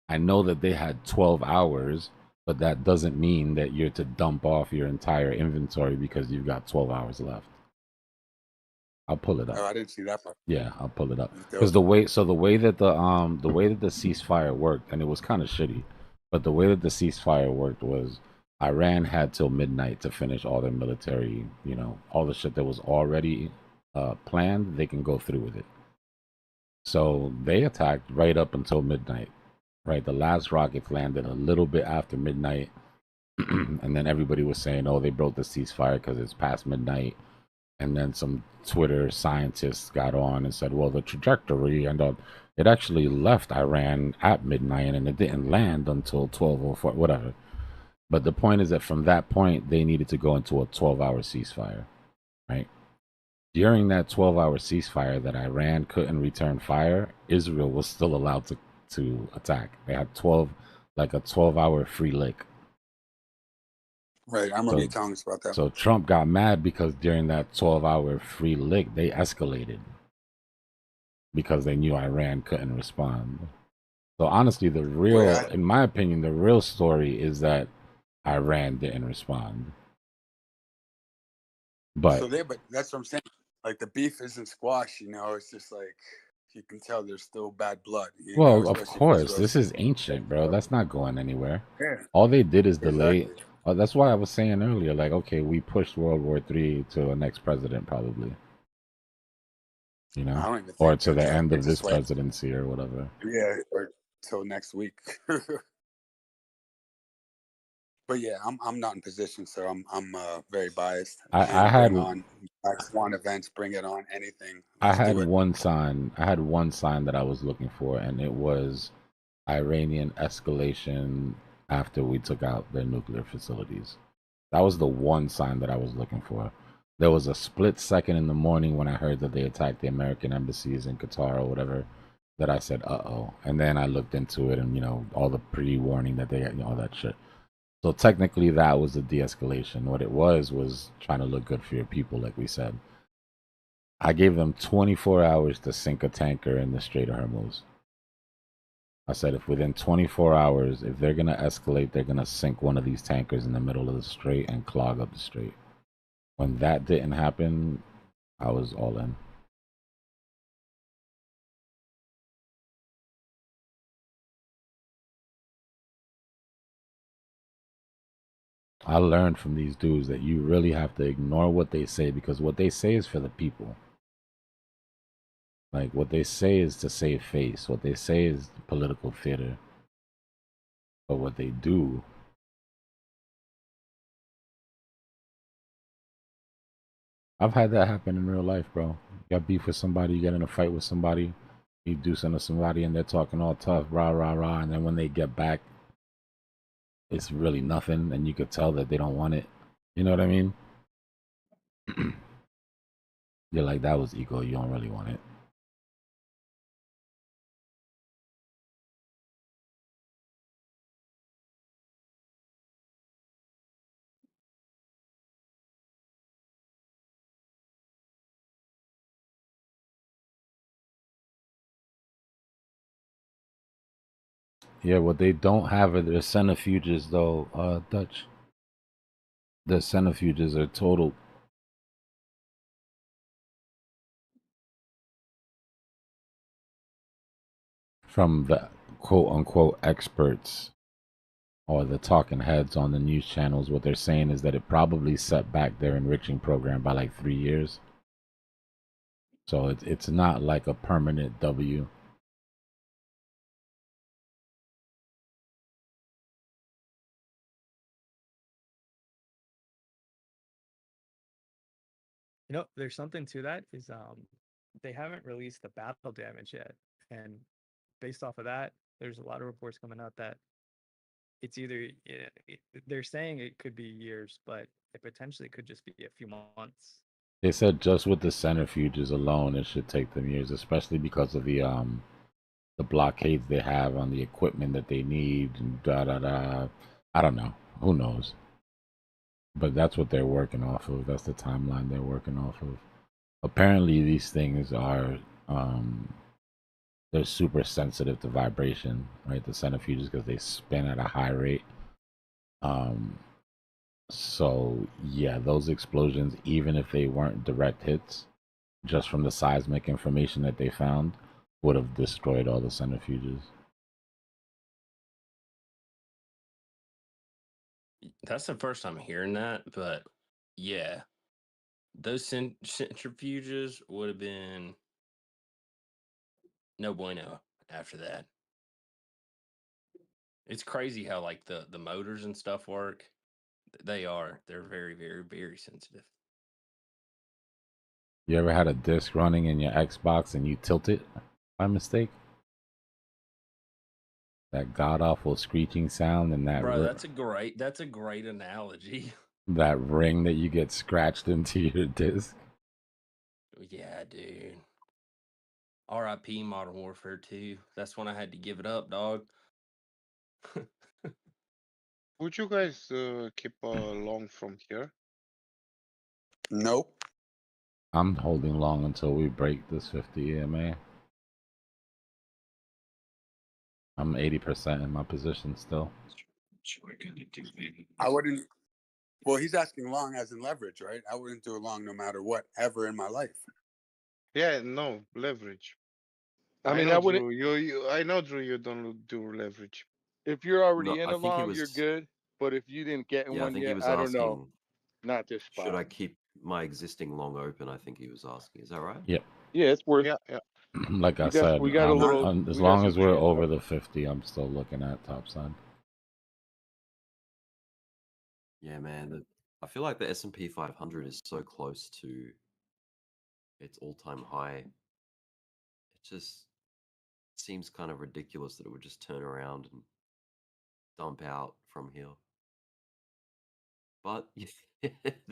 I know that they had 12 hours, but that doesn't mean that you're to dump off your entire inventory because you've got 12 hours left. I'll pull it up. Oh, I didn't see that part. Yeah, I'll pull it up. Because the way that the ceasefire worked, and it was kind of shitty, but the way that the ceasefire worked was Iran had till midnight to finish all their military, you know, all the shit that was already planned, they can go through with it. So they attacked right up until midnight. Right, the last rockets landed a little bit after midnight, and then everybody was saying, "Oh, they broke the ceasefire because it's past midnight." And then some Twitter scientists got on and said, "Well, the trajectory and it actually left Iran at midnight, and it didn't land until 12:04, whatever." But the point is that from that point, they needed to go into a 12-hour ceasefire, right? During that 12-hour ceasefire that Iran couldn't return fire, Israel was still allowed to attack. They had a 12-hour free lick. Right, I remember you telling us about that. So Trump got mad because during that 12-hour free lick, they escalated because they knew Iran couldn't respond. So honestly, in my opinion, the real story is that Iran didn't respond. But but that's what I'm saying. Like the beef isn't squashed, you know. It's just like you can tell there's still bad blood. Well, of course, this is ancient, bro. That's not going anywhere. Yeah. All they did is delay. That's why I was saying earlier, like, okay, we pushed World War III to the next president, probably. You know, or to the end of this presidency or whatever. Yeah, or till next week. But yeah, I'm not in position, so I'm very biased. I had bring on Black Swan events, bring it on anything. I had one sign. I had one sign that I was looking for, and it was Iranian escalation after we took out their nuclear facilities. That was the one sign that I was looking for. There was a split second in the morning when I heard that they attacked the American embassies in Qatar or whatever, that I said, uh-oh. And then I looked into it and, you know, all the pre-warning that they got, you know, all that shit. So technically that was a de-escalation. What it was trying to look good for your people, like we said. I gave them 24 hours to sink a tanker in the Strait of Hormuz. I said, if within 24 hours, if they're going to escalate, they're going to sink one of these tankers in the middle of the strait and clog up the strait. When that didn't happen, I was all in. I learned from these dudes that you really have to ignore what they say, because what they say is for the people. Like, what they say is to save face. What they say is political theater. But what they do I've had that happen in real life, bro. You got beef with somebody, you get in a fight with somebody, you do something to somebody, and they're talking all tough, rah, rah, rah, and then when they get back, it's really nothing, and you could tell that they don't want it. You know what I mean? You're like, that was ego, you don't really want it. Yeah, what they don't have are their centrifuges, though, Dutch. The centrifuges are total. From the quote-unquote experts or the talking heads on the news channels, what they're saying is that it probably set back their enriching program by like 3 years. So it's not like a permanent W. You know, there's something to that. Is they haven't released the battle damage yet, and based off of that, there's a lot of reports coming out that it's either they're saying it could be years, but it potentially could just be a few months. They said just with the centrifuges alone, it should take them years, especially because of the blockades they have on the equipment that they need and da da da. I don't know. Who knows? But that's what they're working off of. That's the timeline they're working off of. Apparently, these things are they're super sensitive to vibration, right? The centrifuges, because they spin at a high rate. So yeah, those explosions, even if they weren't direct hits, just from the seismic information that they found, would have destroyed all the centrifuges. That's the first time hearing that, but yeah, those centrifuges would have been no bueno after that. It's crazy how like the motors and stuff work. They're very, very, very sensitive. You ever had a disc running in your Xbox and you tilt it by mistake? That god awful screeching sound and that Bro, that's a great analogy. that ring that you get scratched into your disc. Yeah, dude. R.I.P. Modern Warfare 2. That's when I had to give it up, dog. Would you guys keep long from here? Nope. I'm holding long until we break this 50 EMA. I'm 80% in my position still. I wouldn't. Well, he's asking long as in leverage, right? I wouldn't do a long no matter what ever in my life. Yeah, no leverage. I mean, know, I wouldn't. Drew. I know, Drew. You don't do leverage. If you're already No, in I a think he long, you're was. good. But if you didn't get in Yeah, I one think he yet, was I don't know. asking. Not this spot. Should I keep my existing long open? I think he was asking. Is that right? Yep. Yeah, it's worth. Yeah, yeah. Like I said, we got a little. as We got long some as we're shit over left. the 50, I'm still looking at topside. Yeah, man. I feel like the S&P 500 is so close to its all-time high. It just seems kind of ridiculous that it would just turn around and dump out from here. But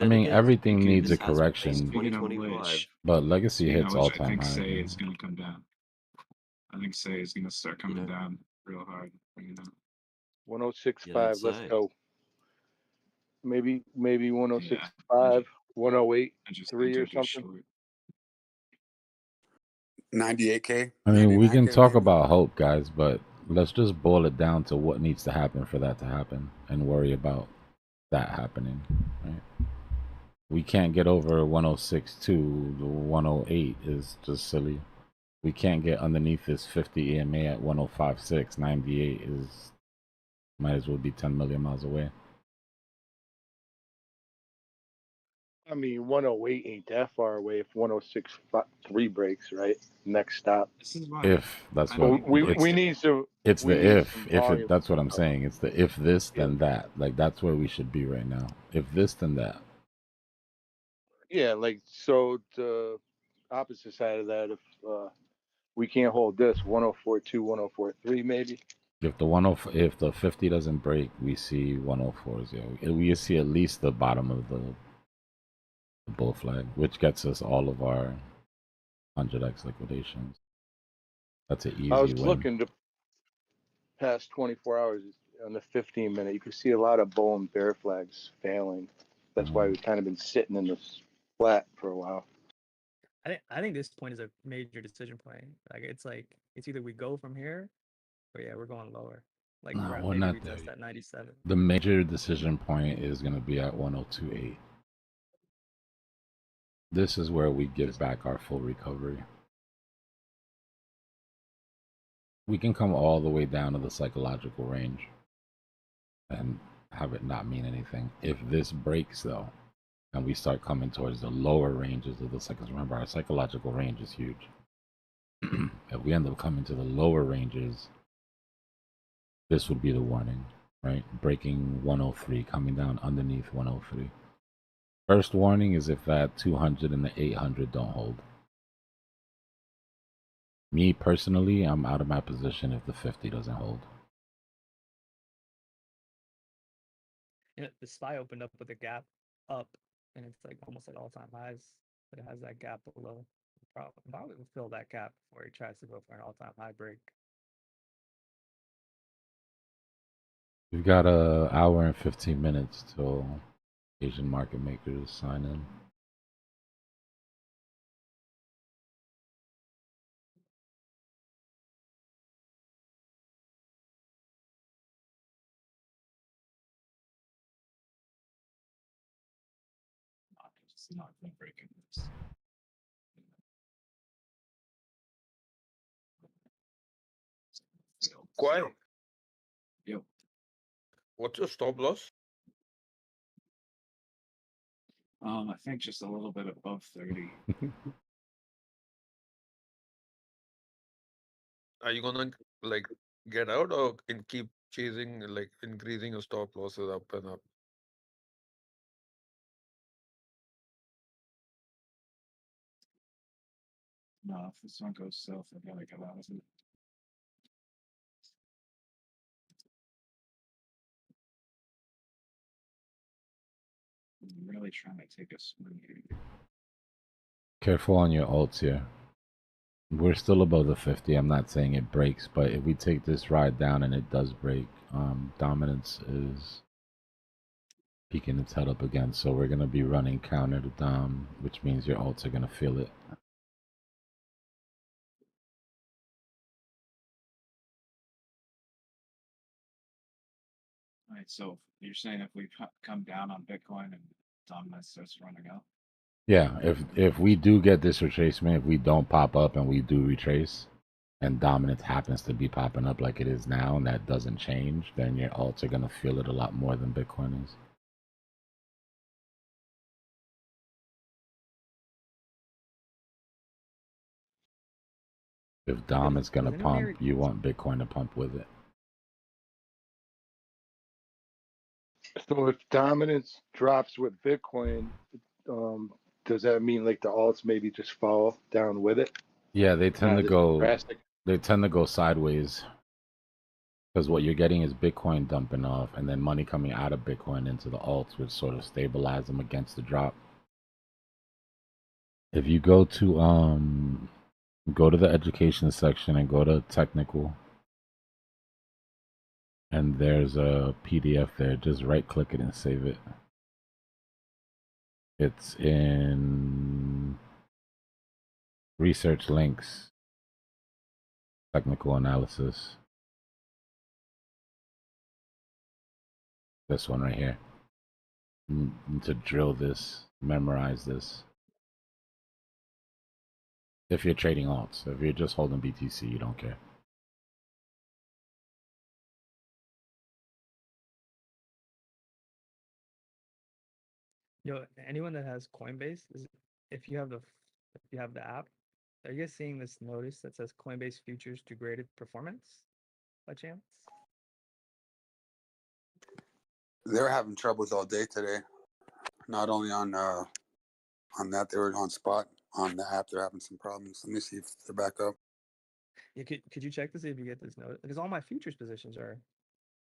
I mean, everything Speaking- needs a this has been correction, 2025. but Legacy Speaking of hits which, I all-time think high. Say is going to come down. I think Say is going to start coming down real hard. You know? 106.5. Let's say. go. Maybe 106.5, 108.3 or something. 98K. I mean, we can 99K talk maybe? about hope, guys, but let's just boil it down to what needs to happen for that to happen and worry about that happening, right? We can't get over 106.2. The 108 is just silly. We can't get underneath this 50 EMA at 105.6. 98 is might as well be 10 million miles away. I mean, 108 ain't that far away if 106.3 breaks, right? Next stop. If that's But what we need some. It's we the need if. some If volume. it, that's what I'm saying. It's the if this, then that. Like that's where we should be right now. If this, then that. Yeah, like so the opposite side of that, if we can't hold this 104.2, 104.3 maybe. If the 50 doesn't break, we see 104s. Yeah, we see at least the bottom of the bull flag, which gets us all of our 100x liquidations. That's an easy I was win. looking to past 24 hours on the 15-minute. You can see a lot of bull and bear flags failing. That's why we've kind of been sitting in this flat for a while. I think this point is a major decision point. Like it's either we go from here, or yeah, we're going lower. Like No, we're maybe not we there test yet. that 97. The major decision point is going to be at 102.8. This is where we give back our full recovery. We can come all the way down to the psychological range and have it not mean anything. If this breaks, though, and we start coming towards the lower ranges of the cycles, remember our psychological range is huge. If we end up coming to the lower ranges, this would be the warning, right? Breaking 103, coming down underneath 103. First warning is if that 200 and the 800 don't hold. Me personally, I'm out of my position if the 50 doesn't hold. You know, the SPY opened up with a gap up, and it's like almost at all-time highs, but it has that gap below. Probably will fill that gap before he tries to go for an all-time high break. We've got an hour and 15 minutes till Asian market makers sign in. Not breaking this. Quiet. Yep. What's your stop loss? I think just a little bit above 30. Are you gonna like get out or keep chasing, like increasing your stop losses up and up? No, if this one goes south, I gotta get out of it. I'm really trying to take a swing here. Careful on your alts here. We're still above the 50. I'm not saying it breaks, but if we take this ride down and it does break, dominance is peeking its head up again. So we're going to be running counter to dom, which means your alts are going to feel it. All right, so you're saying if we come down on Bitcoin and dominance starts running up? Yeah, if we do get this retracement, if we don't pop up and we do retrace, and dominance happens to be popping up like it is now, and that doesn't change, then your alts are going to feel it a lot more than Bitcoin is. If Dom is going to pump, you want Bitcoin to pump with it. So if dominance drops with Bitcoin, does that mean like the alts maybe just fall down with it? Yeah, they tend to go. Drastic. They tend to go sideways because what you're getting is Bitcoin dumping off, and then money coming out of Bitcoin into the alts, which sort of stabilize them against the drop. If you go to the education section and go to technical, and there's a PDF there. Just right click it and save it. It's in research links, technical analysis. This one right here. You need to drill this, memorize this. If you're trading alts, if you're just holding BTC, you don't care. Yo, anyone that has Coinbase, if you have the app, are you guys seeing this notice that says Coinbase futures degraded performance by chance? They're having troubles all day today. Not only on on that. They were on spot on the app. They're having some problems. Let me see if they're back up. Yeah, could you check to see if you get this note? Because all my futures positions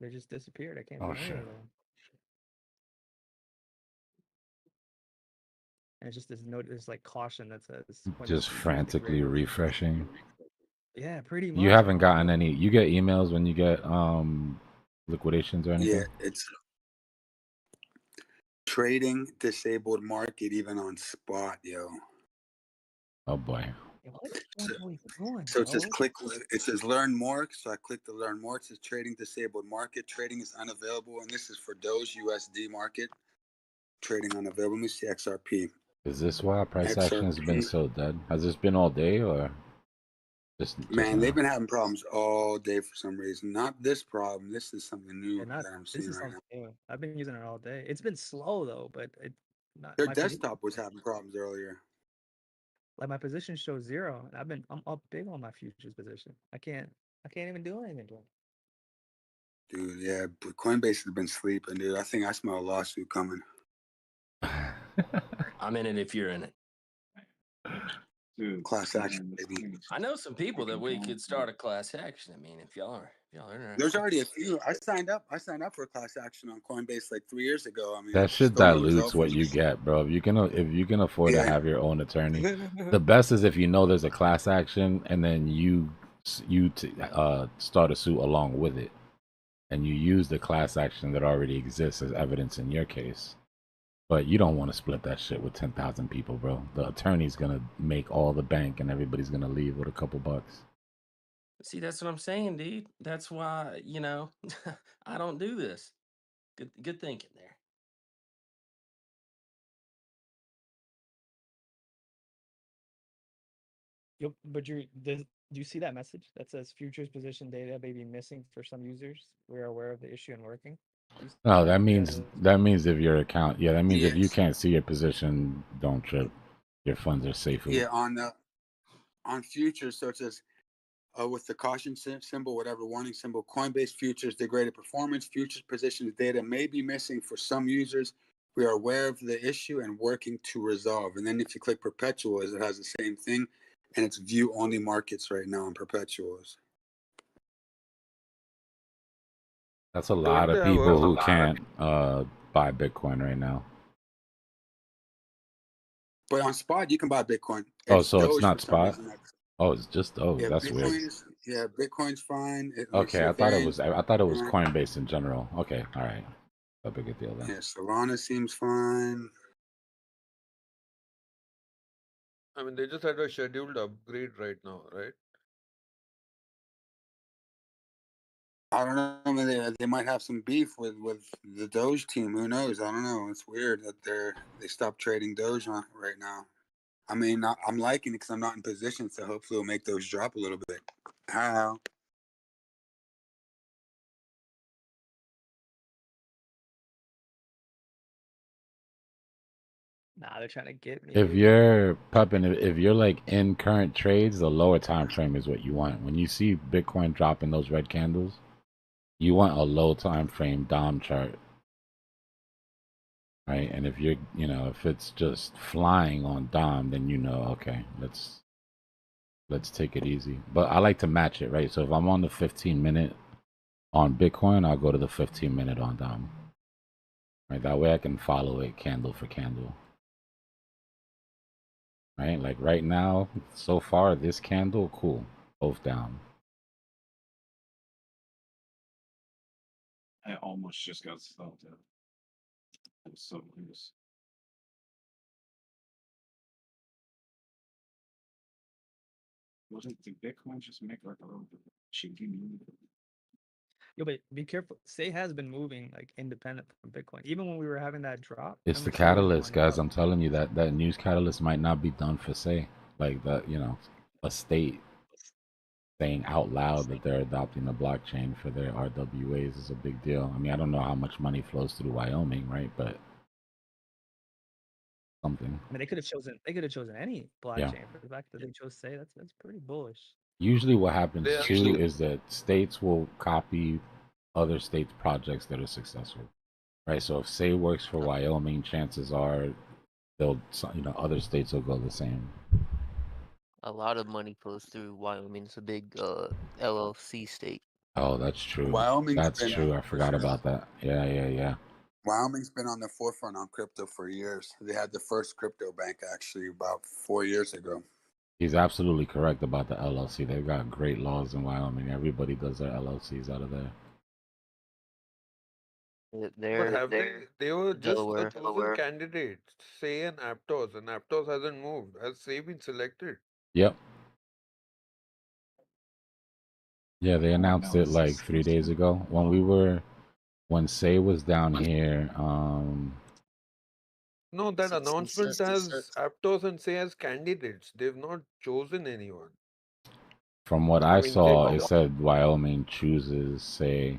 they just disappeared. I can't Oh do anything shit. with them. And it's just this note, this like caution that says Just Coinbase frantically degraded. refreshing. Yeah, pretty much. You haven't bro. gotten any. You get emails when you get liquidations or anything? Yeah, it's trading disabled market even on spot, yo. Oh boy. Yeah, what are we doing, So it says bro? it says learn more. So I click the learn more. It says trading disabled market. Trading is unavailable. And this is for Doge USD market. Trading unavailable. Let me see XRP. Is this why price action has been XRP. so dead? Has this been all day or just Man, they've now? been having problems all day for some reason. Not this problem. This is something new Yeah, not that I'm this seeing is right now. something new. I've been using it all day. It's been slow though, but not Their my position. desktop was having problems earlier. Like my position shows 0, and I'm up big on my futures position. I can't even do anything to it. Dude, yeah, but Coinbase has been sleeping, dude. I think I smell a lawsuit coming. I'm in it if you're in it. Dude, Class action, baby. I know some people that we could start a class action. I mean, if y'all are interested. There's already a few. I signed up for a class action on Coinbase like 3 years ago. I mean, That shit still no dilutes result what from you this. get, bro. If you can afford to Yeah. have your own attorney, the best is if you know there's a class action and then you start a suit along with it, and you use the class action that already exists as evidence in your case. But you don't want to split that shit with 10,000 people, bro. The attorney's gonna make all the bank, and everybody's gonna leave with a couple bucks. See, that's what I'm saying, dude. That's why, I don't do this. Good thinking there. Yep, but do you see that message that says futures position data may be missing for some users? We are aware of the issue and working. No, that means if your account, that means if you Yes. can't see your position, don't trip. Your funds are safe. Yeah, on futures, so it says with the caution symbol, whatever warning symbol, Coinbase futures degraded performance. Futures positions data may be missing for some users. We are aware of the issue and working to resolve. And then if you click perpetuals, it has the same thing, and it's view only markets right now on perpetuals. That's a lot of people who can't buy Bitcoin right now. But on spot, you can buy Bitcoin. Oh, so it's Doge not for some spot? reason. Oh, it's just Doge. Yeah, That's weird. Bitcoin's fine. Okay, I thought it was Coinbase in general. Okay, all right. A bigger deal then. Yeah, Solana seems fine. I mean, they just had a scheduled upgrade right now, right? I don't know. I mean, they might have some beef with the Doge team. Who knows? I don't know. It's weird that they stopped trading Doge on right now. I mean, I'm liking it because I'm not in position, so hopefully it'll make those drop a little bit. How? Nah, they're trying to get me. If you're pumping, if you're like in current trades, the lower time frame is what you want. When you see Bitcoin dropping those red candles, you want a low time frame DOM chart, right? And if you're, if it's just flying on DOM, then okay, let's take it easy. But I like to match it, right? So if I'm on the 15-minute on Bitcoin, I'll go to the 15-minute on DOM. Right, that way I can follow it candle for candle. Right, like right now, so far this candle, cool, both down. I almost just got stopped out. I was so close. Wasn't the Bitcoin just make like a little cheeky move? Yo, but be careful. Say has been moving like independent from Bitcoin. Even when we were having that drop. It's and the we still was catalyst, going guys. up. I'm telling you that news catalyst might not be done for say, like that, a state saying out loud that they're adopting the blockchain for their RWAs is a big deal. I mean, I don't know how much money flows through Wyoming, right? But something. I mean, they could have chosen any blockchain, but the fact that they chose Say, that's pretty bullish. Usually what happens They too is that states will copy other states' projects that are successful, right? So if Say works for Wyoming, chances are they'll, other states will go the same. A lot of money flows through Wyoming. It's a big LLC state. Oh, that's true. Wyoming's That's been true. I forgot about that. Yeah. Wyoming's been on the forefront on crypto for years. They had the first crypto bank actually about 4 years ago. He's absolutely correct about the LLC. They've got great laws in Wyoming. Everybody does their LLCs out of there. But They're have they were just the Delaware. chosen candidates, Say and Aptos, and Aptos hasn't moved. Has Say been selected? Yep. Yeah, they announced it like 3 days ago when Say was down here. No, that announcement has Aptos and Say as candidates. They've not chosen anyone. From what I I mean, saw, it said Wyoming chooses Say,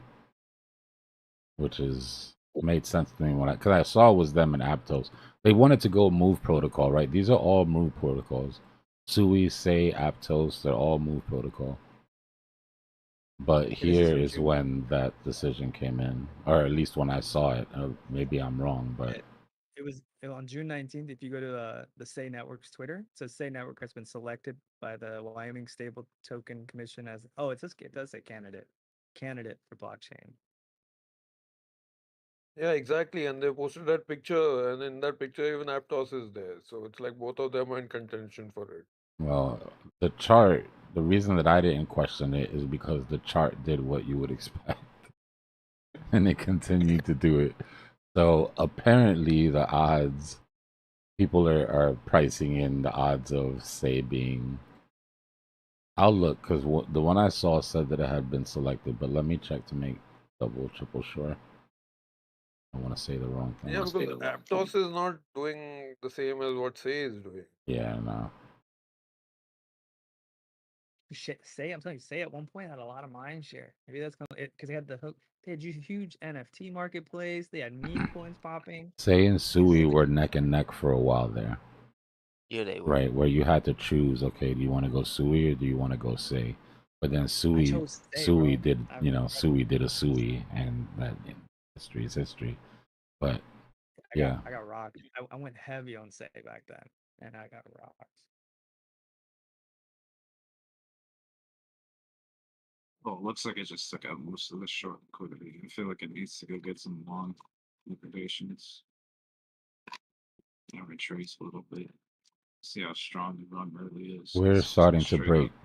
which is made sense to me because I saw it was them and Aptos. They wanted to go Move protocol, right? These are all Move protocols. Sui, Say, Aptos, they're all Move protocol. But here is when that decision came in, or at least when I saw it. Maybe I'm wrong, but It was on June 19th. If you go to the Say Network's Twitter, it says Say Network has been selected by the Wyoming Stable Token Commission as it does say candidate for blockchain. yeah, exactly. And they posted that picture, and in that picture, even Aptos is there. So it's like both of them are in contention for it. well, the chart. The reason that I didn't question it is because the chart did what you would expect, and it continued to do it. So apparently, the odds people are pricing in the odds of Say being. I'll look because the one I saw said that it had been selected, but let me check to make double, triple sure. I want to say the wrong thing. Yeah, because Aptos is not doing the same as what Say is doing. Yeah, no. Say, I'm telling you, Say at one point had a lot of mind share. Maybe that's because they had the hook. They had huge NFT marketplace. They had meme coins popping. Say and Sui were neck and neck for a while there. Yeah, they were. Right, where you had to choose, okay, do you want to go Sui or do you want to go Say? But then Sui did, Sui did a Sui, and that history is history. But yeah. I got rocked. I went heavy on Say back then, and I got rocked. Oh, it looks like it just took out most of the short liquidity. I feel like it needs to go get some long liquidations. And retrace a little bit. See how strong the run really is. We're It's starting to straight break. up.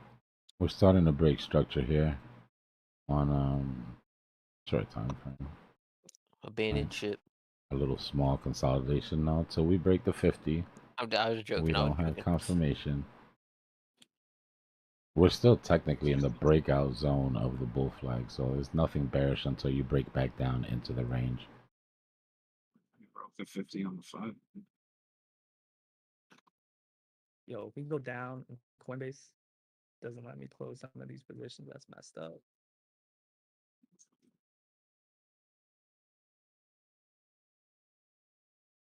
We're starting to break structure here on short time frame. Abandoned ship. A little small consolidation now till we break the 50. I was joking. We don't have confirmation. We're still technically in the breakout zone of the bull flag, so there's nothing bearish until you break back down into the range. You broke the 50 on the 5. Yo, if we go down, Coinbase doesn't let me close some of these positions. That's messed up.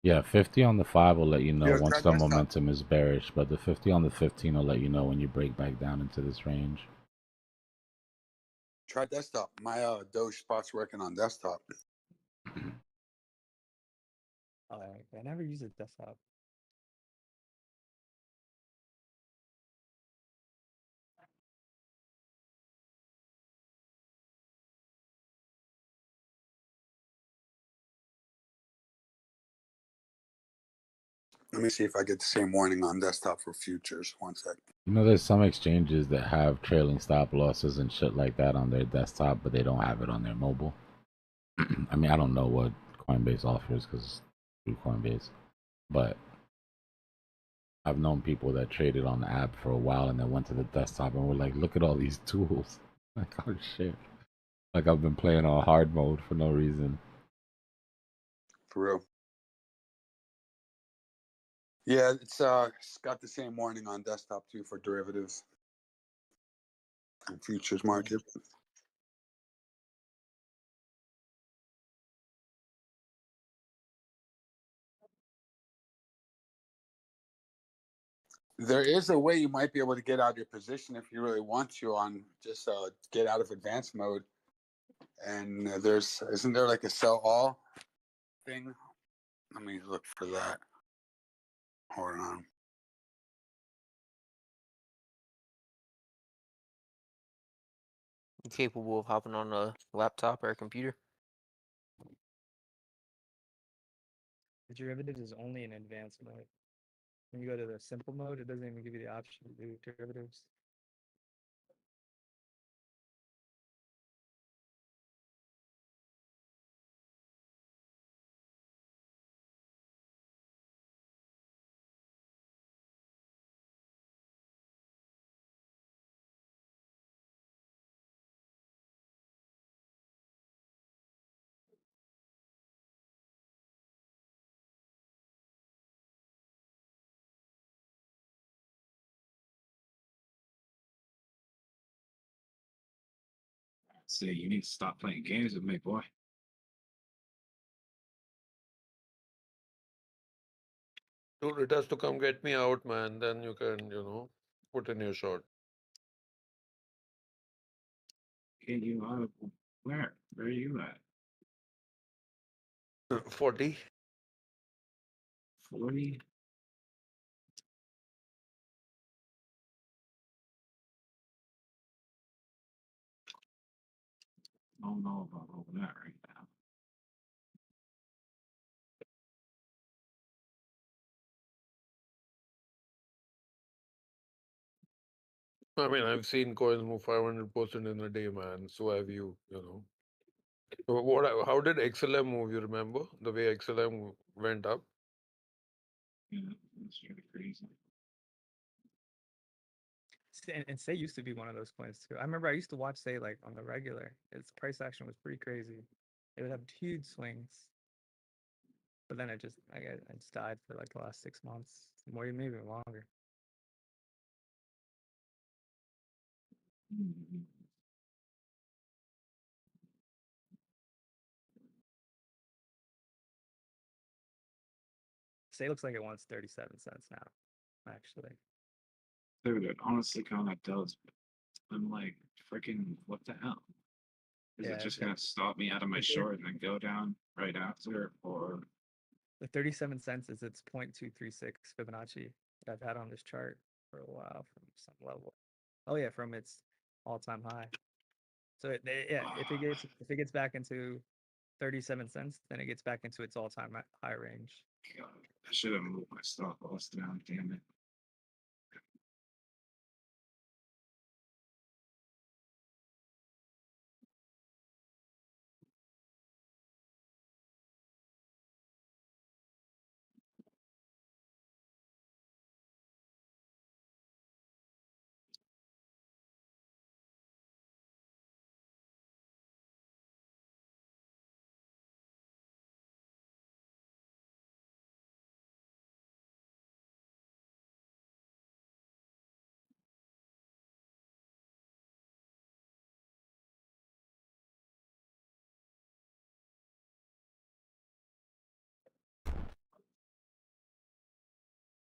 Yeah, 50 on the 5 will let you know Yeah, once try the desktop. momentum is bearish, but the 50 on the 15 will let you know when you break back down into this range. Try desktop. My Doge spot's working on desktop. I never use a desktop. Let me see if I get the same warning on desktop for futures. 1 second. You know, there's some exchanges that have trailing stop losses and shit like that on their desktop, but they don't have it on their mobile. I mean, I don't know what Coinbase offers because it's through Coinbase, but I've known people that traded on the app for a while and then went to the desktop and were like, look at all these tools. Like, oh shit. Like, I've been playing on hard mode for no reason. For real. Yeah, it's got the same warning on desktop too for derivatives and futures market. There is a way you might be able to get out of your position if you really want to on just get out of advanced mode. And isn't there like a sell all thing? Let me look for that. Hold on. You capable of hopping on a laptop or a computer? The derivative is only in advanced mode. When you go to the simple mode, it doesn't even give you the option to do derivatives. Say you need to stop playing games with me, boy. Dude, it has to come get me out, man. Then you can, put in your shot. Get you out of where? Where are you at? 40. 40? I don't know about all that right now. I mean, I've seen coins move 500% in a day, man. So have you, How did XLM move? You remember the way XLM went up? Yeah, that's really crazy. And Say used to be one of those coins too. I remember I used to watch Say like on the regular. Its price action was pretty crazy. It would have huge swings. But then I just died for like the last 6 months, more maybe even longer. Say looks like it wants 37 cents now, actually. Dude, it honestly kind of does. But I'm like, freaking, what the hell? Is it just gonna stop me out of my short and then go down right after, or? The 37 cents is its 0.236 Fibonacci that I've had on this chart for a while from some level. Oh yeah, from its all-time high. So if it gets back into 37 cents, then it gets back into its all-time high range. God, I should have moved my stop loss down. Damn it.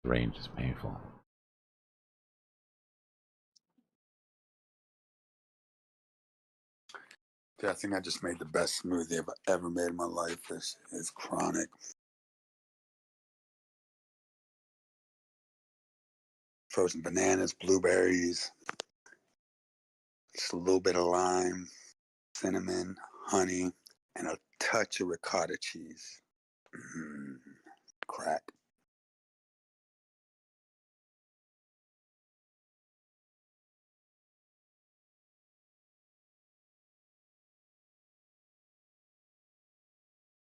Range is painful. Yeah, I think I just made the best smoothie I've ever made in my life. This is chronic. Frozen bananas, blueberries, just a little bit of lime, cinnamon, honey, and a touch of ricotta cheese. Crack.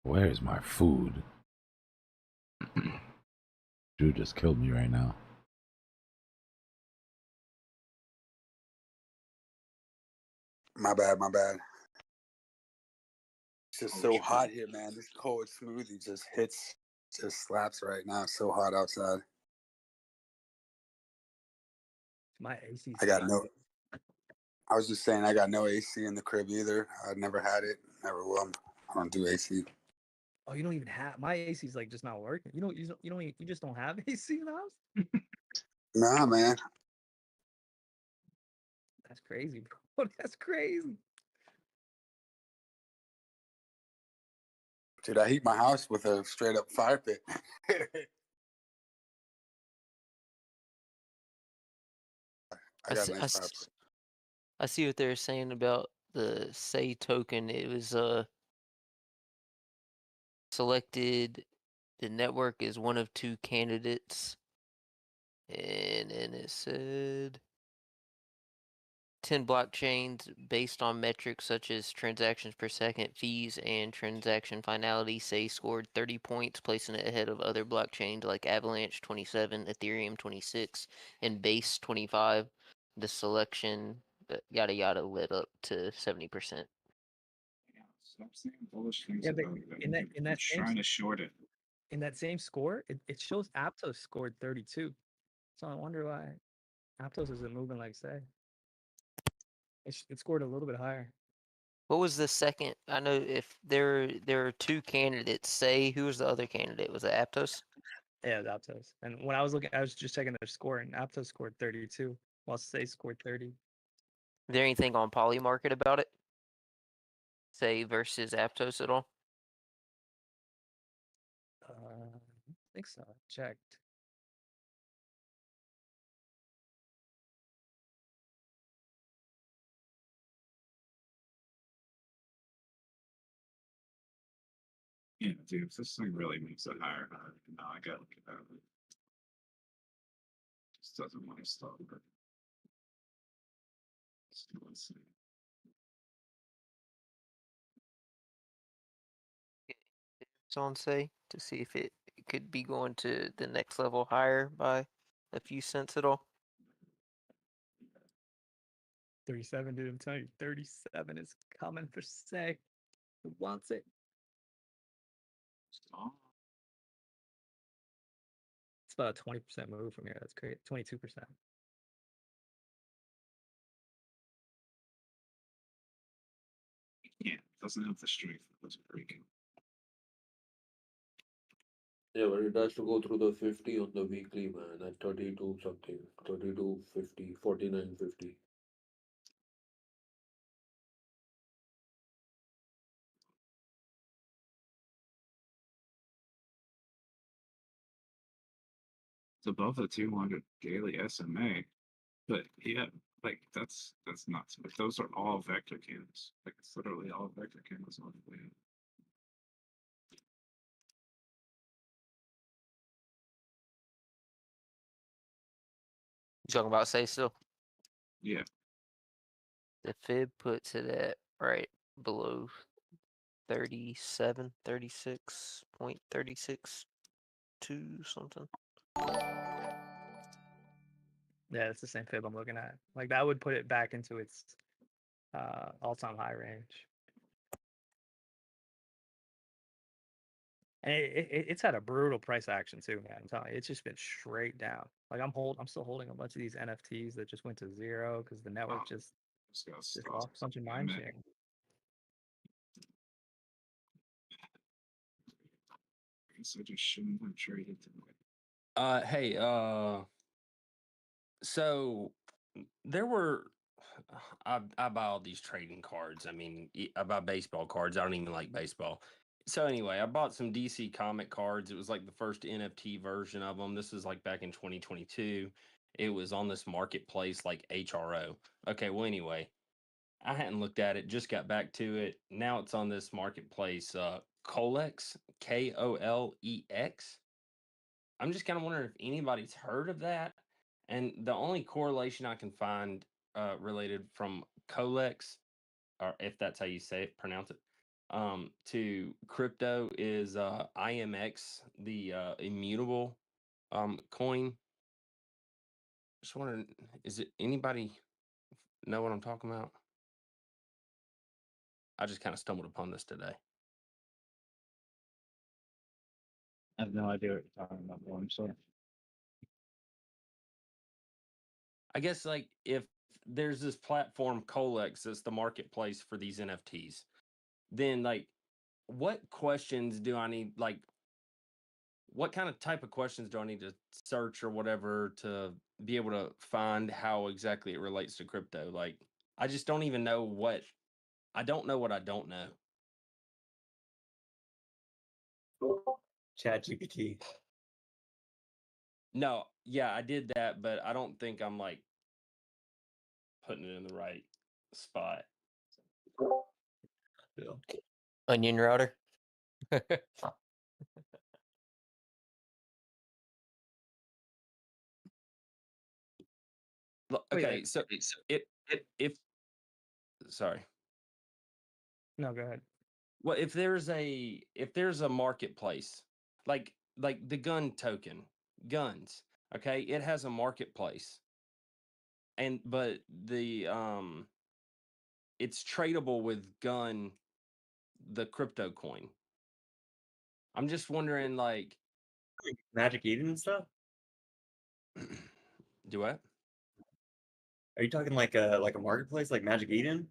Where is my food? Drew just killed me right now. My bad, my bad. It's just so hot here, man. This cold smoothie just slaps right now. It's so hot outside. My AC. I was just saying I got no AC in the crib either. I've never had it, never will. I don't do AC. Oh, you don't even have my AC's like just not working. You just don't have AC in the house? Nah, man. That's crazy, bro. That's crazy. Dude, I heat my house with a straight up fire pit. I got a nice 5%. I see what they're saying about the Say token. It was selected. The network is one of 2 candidates, and then it said 10 blockchains based on metrics such as transactions per second, fees, and transaction finality. Say scored 30 points, placing it ahead of other blockchains like Avalanche 27, Ethereum 26, and Base 25. The selection, yada yada, lit up to 70%. Stop saying bullish things Yeah, but about it. in that I'm same trying to short it. in that same score, it shows Aptos scored 32. So I wonder why Aptos isn't moving like Say. It scored a little bit higher. What was the second? I know if there are 2 candidates. Say, who was the other candidate? Was it Aptos? Yeah, it was Aptos. And when I was looking, I was just checking their score, and Aptos scored 32, while Say scored 30. Is there anything on Polymarket about it? Say versus Aptos at all? I think so. I checked. Yeah, dude, if this thing really makes it higher, now I gotta look at that. Just doesn't want to stop. But let's see. It's on Say to see if it could be going to the next level higher by a few cents at all. 37, dude. I'm telling you, 37 is coming for Say. Who wants it? It's about a 20% move from here. That's great. 22%. Yeah, it doesn't have the strength of this breaking. Yeah, but it has to go through the 50 on the weekly, man, at 32 something, 32.50, 49.50. It's above the 200 daily SMA, but yeah, like that's nuts. But those are all vector candles. Like it's literally all vector candles on the way up. You talking about Say still? Yeah. The fib puts it at right below 37, 36.362 something. Yeah, it's the same fib I'm looking at. Like that would put it back into its all-time high range. And it's had a brutal price action too, man. I'm telling you, it's just been straight down. Like I'm still holding a bunch of these NFTs that just went to zero because the network just lost a bunch of mind share. I guess I just shouldn't have traded tonight. Hey, so there were I buy all these trading cards. I mean, I buy baseball cards. I don't even like baseball. So anyway, I bought some DC comic cards. It was like the first NFT version of them. This is like back in 2022. It was on this marketplace like HRO. Okay, well anyway, I hadn't looked at it, just got back to it. Now it's on this marketplace, Colex, Kolex. I'm just kind of wondering if anybody's heard of that. And the only correlation I can find related from Colex, or if that's how you say it, pronounce it, to crypto is IMX, the immutable coin. Just wondering, is it anybody know what I'm talking about? I just kind of stumbled upon this today. I have no idea what you're talking about. I'm sorry. I guess like if there's this platform Colex that's the marketplace for these NFTs, then like what questions do I need, like what kind of type of questions do I need to search or whatever to be able to find how exactly it relates to crypto? Like I just don't even know what I don't know what I don't know. ChatGPT. No, yeah, I did that, but I don't think I'm like putting it in the right spot. Onion router. Okay, so if sorry. No, go ahead. Well, if there's a marketplace, like the gun token, guns, okay, it has a marketplace. But it's tradable with the crypto coin. I'm just wondering, like, Magic Eden and stuff? Do what? Are you talking like a marketplace like Magic Eden?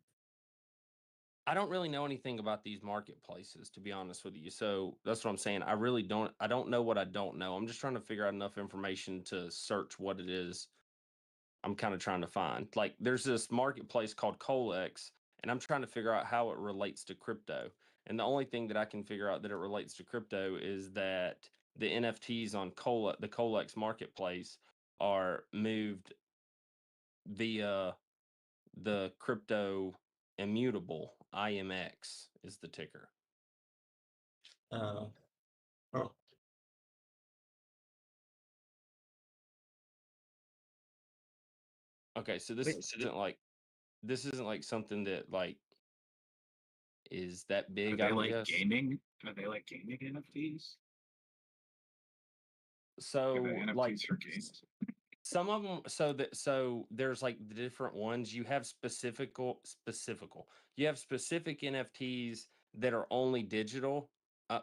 I don't really know anything about these marketplaces, to be honest with you. So that's what I'm saying. I don't know what I don't know. I'm just trying to figure out enough information to search what it is I'm kind of trying to find. Like, there's this marketplace called Colex, and I'm trying to figure out how it relates to crypto. And the only thing that I can figure out that it relates to crypto is that the NFTs on the Colex marketplace are moved via the crypto immutable. IMX is the ticker. Oh. Okay, so this isn't like something that like is that Are big, they I would like guess. gaming? Are they like gaming NFTs? So Are they NFTs like for games? some of them, so there's like the different ones. You have specific NFTs that are only digital.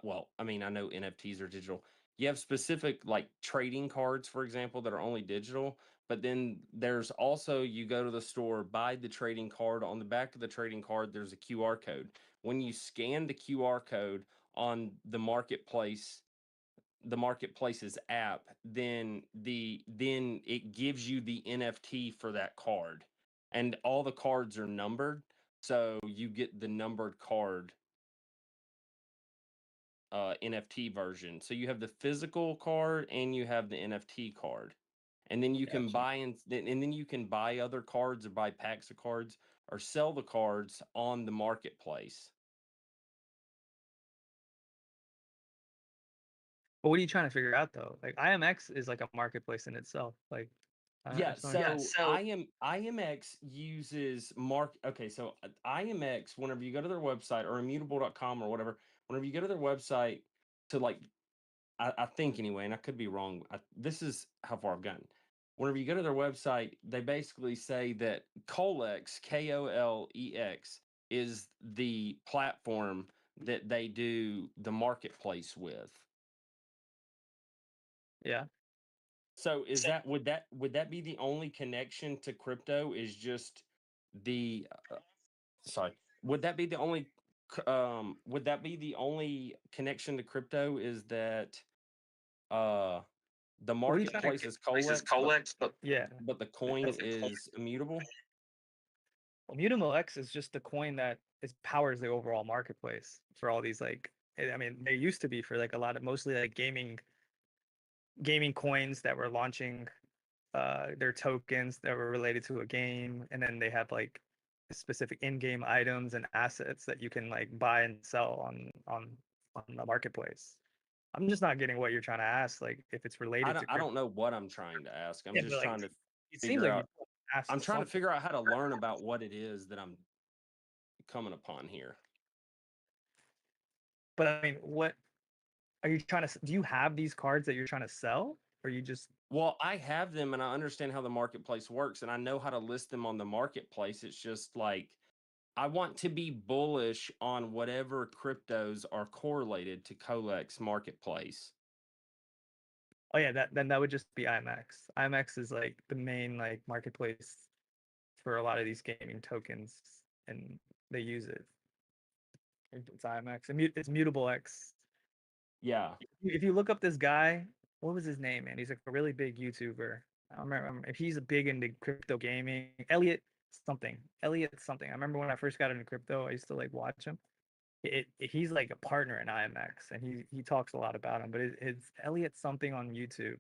Well, I mean, I know NFTs are digital. You have specific like trading cards, for example, that are only digital. But then there's also, you go to the store, buy the trading card. On the back of the trading card, there's a QR code. When you scan the QR code on the marketplace's app, then it gives you the NFT for that card, and all the cards are numbered, so you get the numbered card NFT version. So you have the physical card and you have the NFT card, and then you can buy and then you can buy other cards or buy packs of cards or sell the cards on the marketplace. But what are you trying to figure out though? Like IMX is like a marketplace in itself. Like Yeah, it's not- so IMX uses okay, so IMX, whenever you go to their website or immutable.com or whatever, whenever you go to their website to like, I think anyway, and I could be wrong. This is how far I've gotten. Whenever you go to their website, they basically say that Colex, Kolex, is the platform that they do the marketplace with. Yeah. So would that be the only connection to crypto? Is just the sorry? Would that be the only connection to crypto? Is that the What are you trying to marketplace is Colex, yeah. but the coin is immutable? Well, Mutable X is just the coin that powers the overall marketplace for all these like I mean they used to be for like a lot of mostly like gaming coins that were launching their tokens that were related to a game, and then they have like specific in-game items and assets that you can like buy and sell on the marketplace. I'm just not getting what you're trying to ask, like if it's related to I don't know what I'm trying to ask. I'm Yeah, just but, like, trying to it seems figure like out. you asked I'm trying to something. figure out how to learn about what it is that I'm coming upon here. But I mean, what are you trying to do? You have these cards that you're trying to sell, or you just Well, I have them and I understand how the marketplace works and I know how to list them on the marketplace. It's just like I want to be bullish on whatever cryptos are correlated to Colex marketplace. Oh yeah, that would just be IMX. IMX is like the main like marketplace for a lot of these gaming tokens, and they use it. It's IMX. It's Mutable X. Yeah. If you look up this guy, what was his name, man? He's like a really big YouTuber. I don't remember if he's big into crypto gaming. Elliot something. I remember when I first got into crypto, I used to like watch him. He's like a partner in IMX, and he talks a lot about him. But it's Elliot something on YouTube.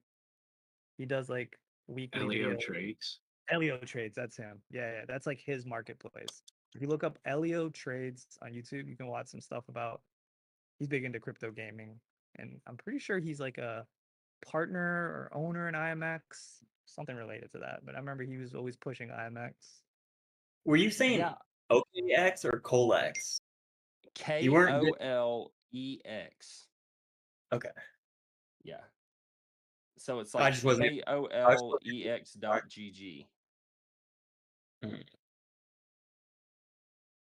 He does like weekly Elio videos. trades. Elio Trades, that's him. Yeah, that's like his marketplace. If you look up Elio Trades on YouTube, you can watch some stuff about. He's big into crypto gaming, and I'm pretty sure he's like a partner or owner in IMX, something related to that. But I remember he was always pushing IMX. Were you saying Yeah. OKX or Colex? You weren't good- KOLEX. Okay. Yeah. So it's I like just wasn't. KOLEX.GG. Mhm.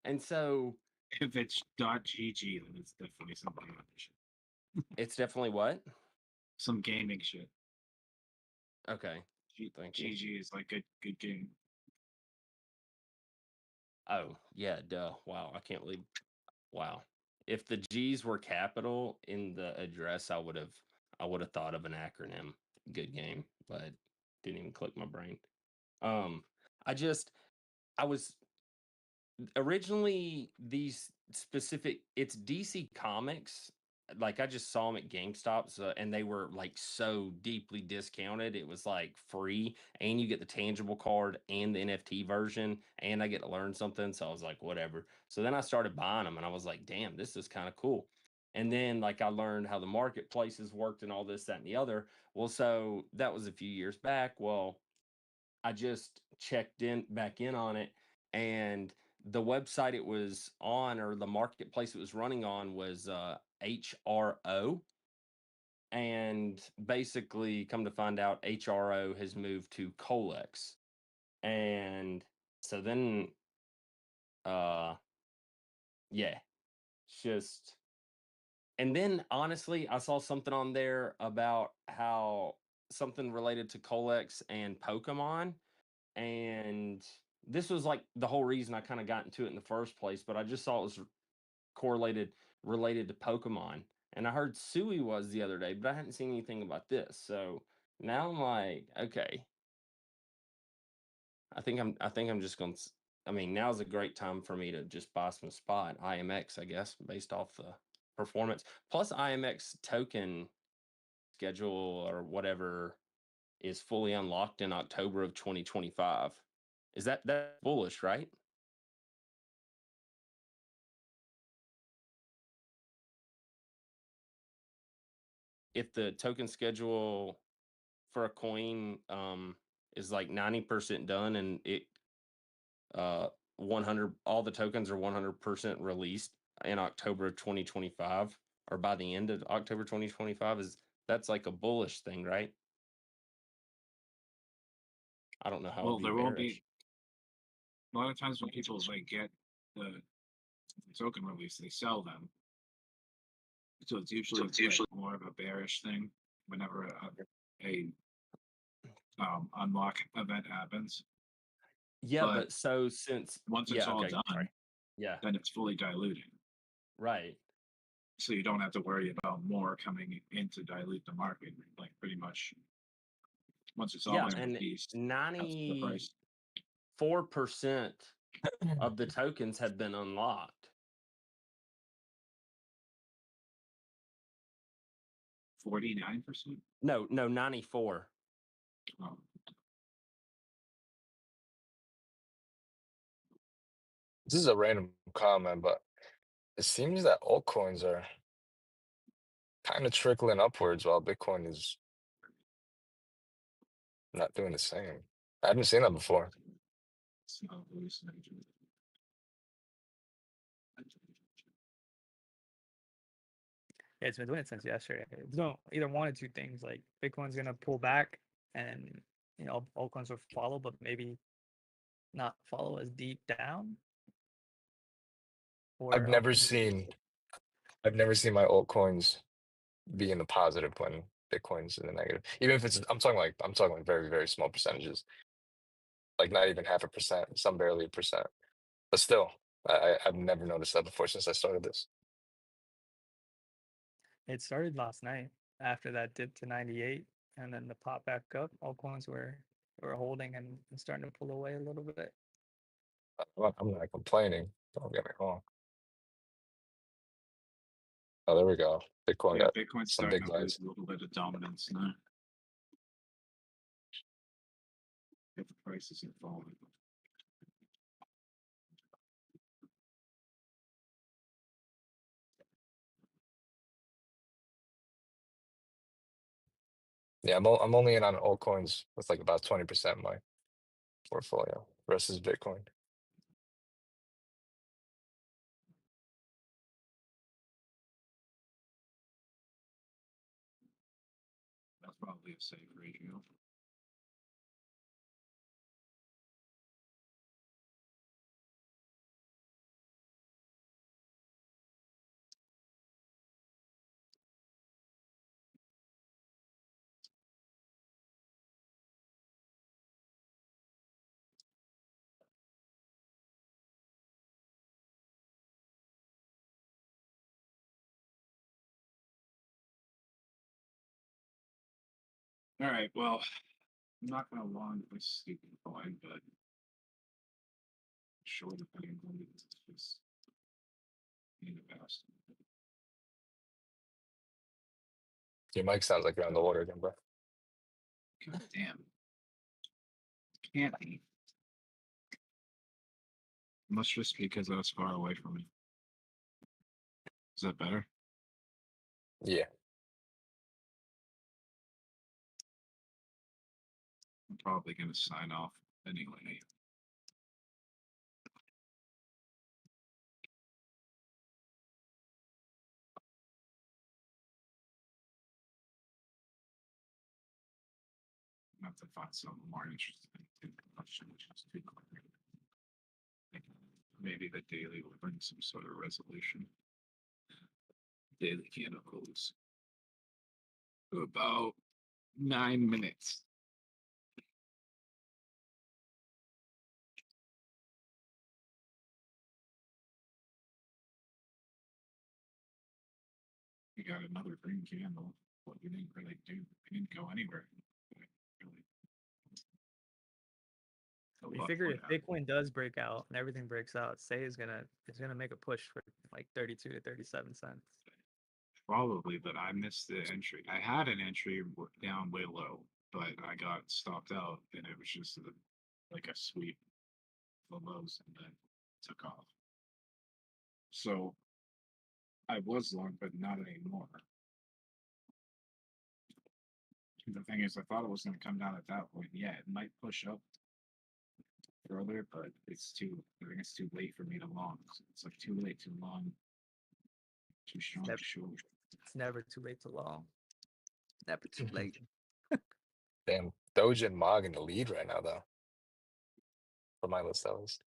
And so If it's .gg, then it's definitely some gaming shit. it's definitely what? Some gaming shit. Okay. Thank you. GG is like good game. Oh, yeah, duh. Wow, I can't believe. Wow. If the G's were capital in the address, I would have thought of an acronym. Good game, but didn't even click my brain. I was originally these specific. It's DC Comics. Like I just saw them at GameStop, and they were like so deeply discounted. It was like free, and you get the tangible card and the NFT version, and I get to learn something. So I was like, whatever. So then I started buying them, and I was like, damn, this is kind of cool. And then like I learned how the marketplaces worked and all this, that, and the other. Well, so that was a few years back. Well, I just checked back in on it, and the website it was on, or the marketplace it was running on, was HRO. And basically, come to find out, HRO has moved to Colex. And so then, yeah, just. And then, honestly, I saw something on there about how something related to Colex and Pokemon. And this was like the whole reason I kind of got into it in the first place, but I just saw it was related to Pokemon. And I heard Sui was the other day, but I hadn't seen anything about this. So now I'm like, okay. I think I'm just going to, I mean, now's a great time for me to just buy some spot IMX, I guess, based off the performance. Plus IMX token schedule or whatever is fully unlocked in October of 2025. Is that bullish, right? If the token schedule for a coin is like 90% done, and it 100 all the tokens are 100% released in October of 2025, or by the end of October 2025, that's like a bullish thing, right? I don't know how. Well, there won't be. A lot of times when people like get the token release, they sell them. So it's usually like more of a bearish thing whenever a unlock event happens. Yeah, but so since once it's all done, sorry. Yeah, then it's fully diluted. Right. So you don't have to worry about more coming in to dilute the market. Like pretty much, once it's all released, 94% of the tokens have been unlocked. 49%? No, 94. Oh. This is a random comment, but it seems that altcoins are kind of trickling upwards while Bitcoin is not doing the same. I haven't seen that before. Yeah, it's been doing it since yesterday. It's either one or two things. Like Bitcoin's gonna pull back, and altcoins will follow, but maybe not follow as deep down. Or I've never seen my altcoins be in the positive when Bitcoin's in the negative. Even if it's I'm talking like very, very small percentages. Like not even 0.5%, some barely 1%. But still, I've never noticed that before since I started this. It started last night after that dip to 98, and then the pop back up. Altcoins were holding and starting to pull away a little bit. I'm not complaining. Don't get me wrong. Oh, there we go. Bitcoin got Bitcoin's some starting big to guys. lose a little bit of dominance now. prices are falling. Yeah, I'm only in on altcoins with like about 20% of my portfolio. Rest is Bitcoin. That's probably a safe ratio. All right, well, I'm not gonna long this stupid coin, but short of paying money, it's just in the past. Your mic sounds like you're on the water again, bro. God damn. Can't be. Must just be because I was far away from it. Is that better? Yeah. I'm probably gonna sign off anyway. I have to find something more interesting in production, which is too clear. Maybe the daily will bring some sort of resolution. Daily candle close. About 9 minutes. You got another green candle. What you didn't really do. You didn't go anywhere. Really. We figured if Bitcoin does break out and everything breaks out, say it's gonna make a push for like 32 to 37 cents. Probably, but I missed the entry. I had an entry down way low, but I got stopped out, and it was just like a sweep the lows and then took off. So I was long, but not anymore. The thing is, I thought it was going to come down at that point. Yeah, it might push up further, but it's too. I think it's too late for me to long. It's like too late, too long, too strong, too short. It's never too late to long. Never too late. Damn, Doge and Mog in the lead right now, though. For my list, that was.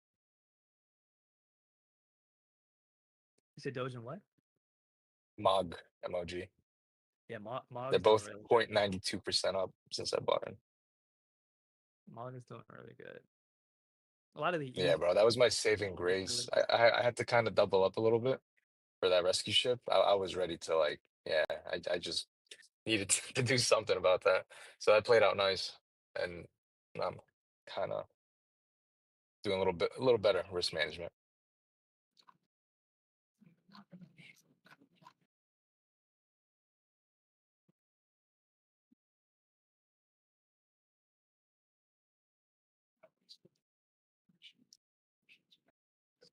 You said Doge and what? Mog, MOG. Yeah, Mog They're is doing both really 0.92% up since I bought in. Mog is doing really good. A lot of the Yeah, bro, that was my saving grace. I had to kind of double up a little bit for that rescue ship. I was ready to like, yeah, I just needed to do something about that. So that played out nice, and I'm kind of doing a little better risk management.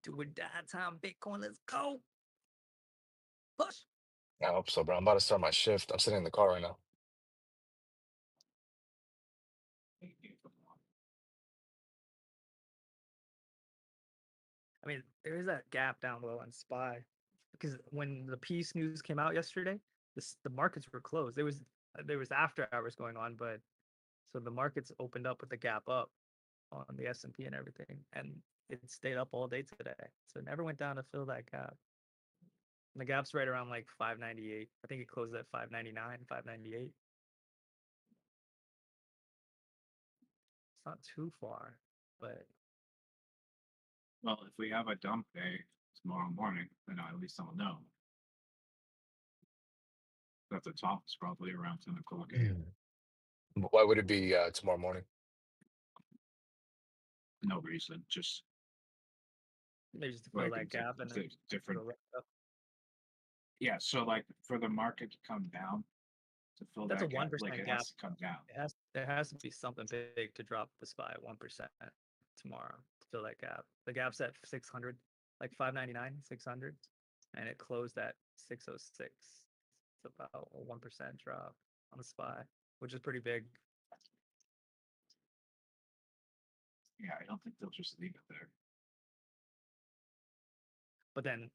do it die time Bitcoin. Let's go. Push. I hope so, bro. I'm about to start my shift. I'm sitting in the car right now. I mean, there is that gap down low on SPY because when the peace news came out yesterday, the markets were closed. There was after hours going on, but so the markets opened up with the gap up on the S&P and everything, and it stayed up all day today. So it never went down to fill that gap. And the gap's right around like 598. I think it closed at 599, 598. It's not too far, but Well, if we have a dump day tomorrow morning, then at least I'll know. At the top is probably around 10 o'clock. Why would it be tomorrow morning? No reason, just maybe just to fill that gap and then different. go right up. Yeah, so like for the market to come down, to fill That's a that gap. 1% Like it gap. has to come down. There has to be something big to drop the SPY 1% tomorrow to fill that gap. The gap's at 600, like 599, 600, and it closed at 606. It's about a 1% drop on the SPY, which is pretty big. Yeah, I don't think they'll just leave it there. But then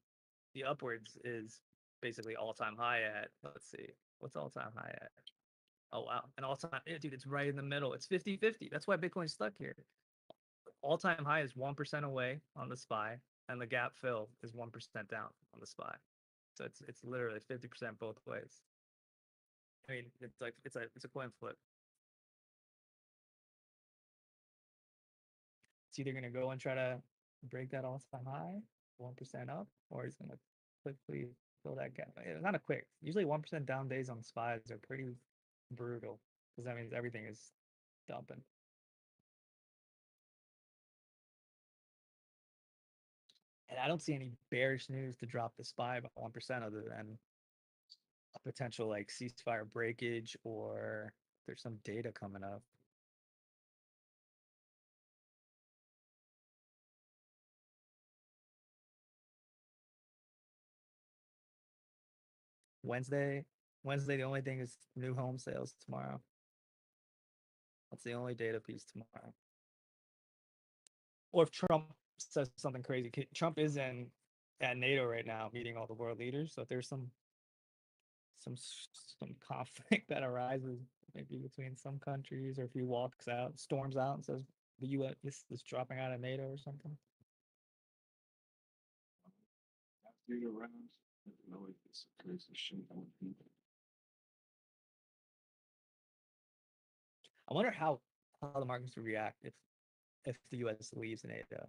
the upwards is basically all-time high at, let's see, what's all-time high at? Oh, wow. An all-time, dude, it's right in the middle. It's 50-50. That's why Bitcoin's stuck here. All-time high is 1% away on the SPY, and the gap fill is 1% down on the SPY. So it's literally 50% both ways. I mean, it's like it's a coin flip. It's either gonna go and try to break that all-time high, 1% up, or it's gonna quickly fill that gap. It's not a quick. Usually 1% down days on SPYs are pretty brutal because that means everything is dumping. And I don't see any bearish news to drop the SPY by 1% other than a potential like ceasefire breakage or there's some data coming up. Wednesday, the only thing is new home sales tomorrow. That's the only data piece tomorrow. Or if Trump says something crazy. Trump is at NATO right now, meeting all the world leaders. So if there's some conflict that arises, maybe between some countries, or if he storms out, and says the U.S. is dropping out of NATO or something. I wonder how the markets would react if the U.S. leaves NATO.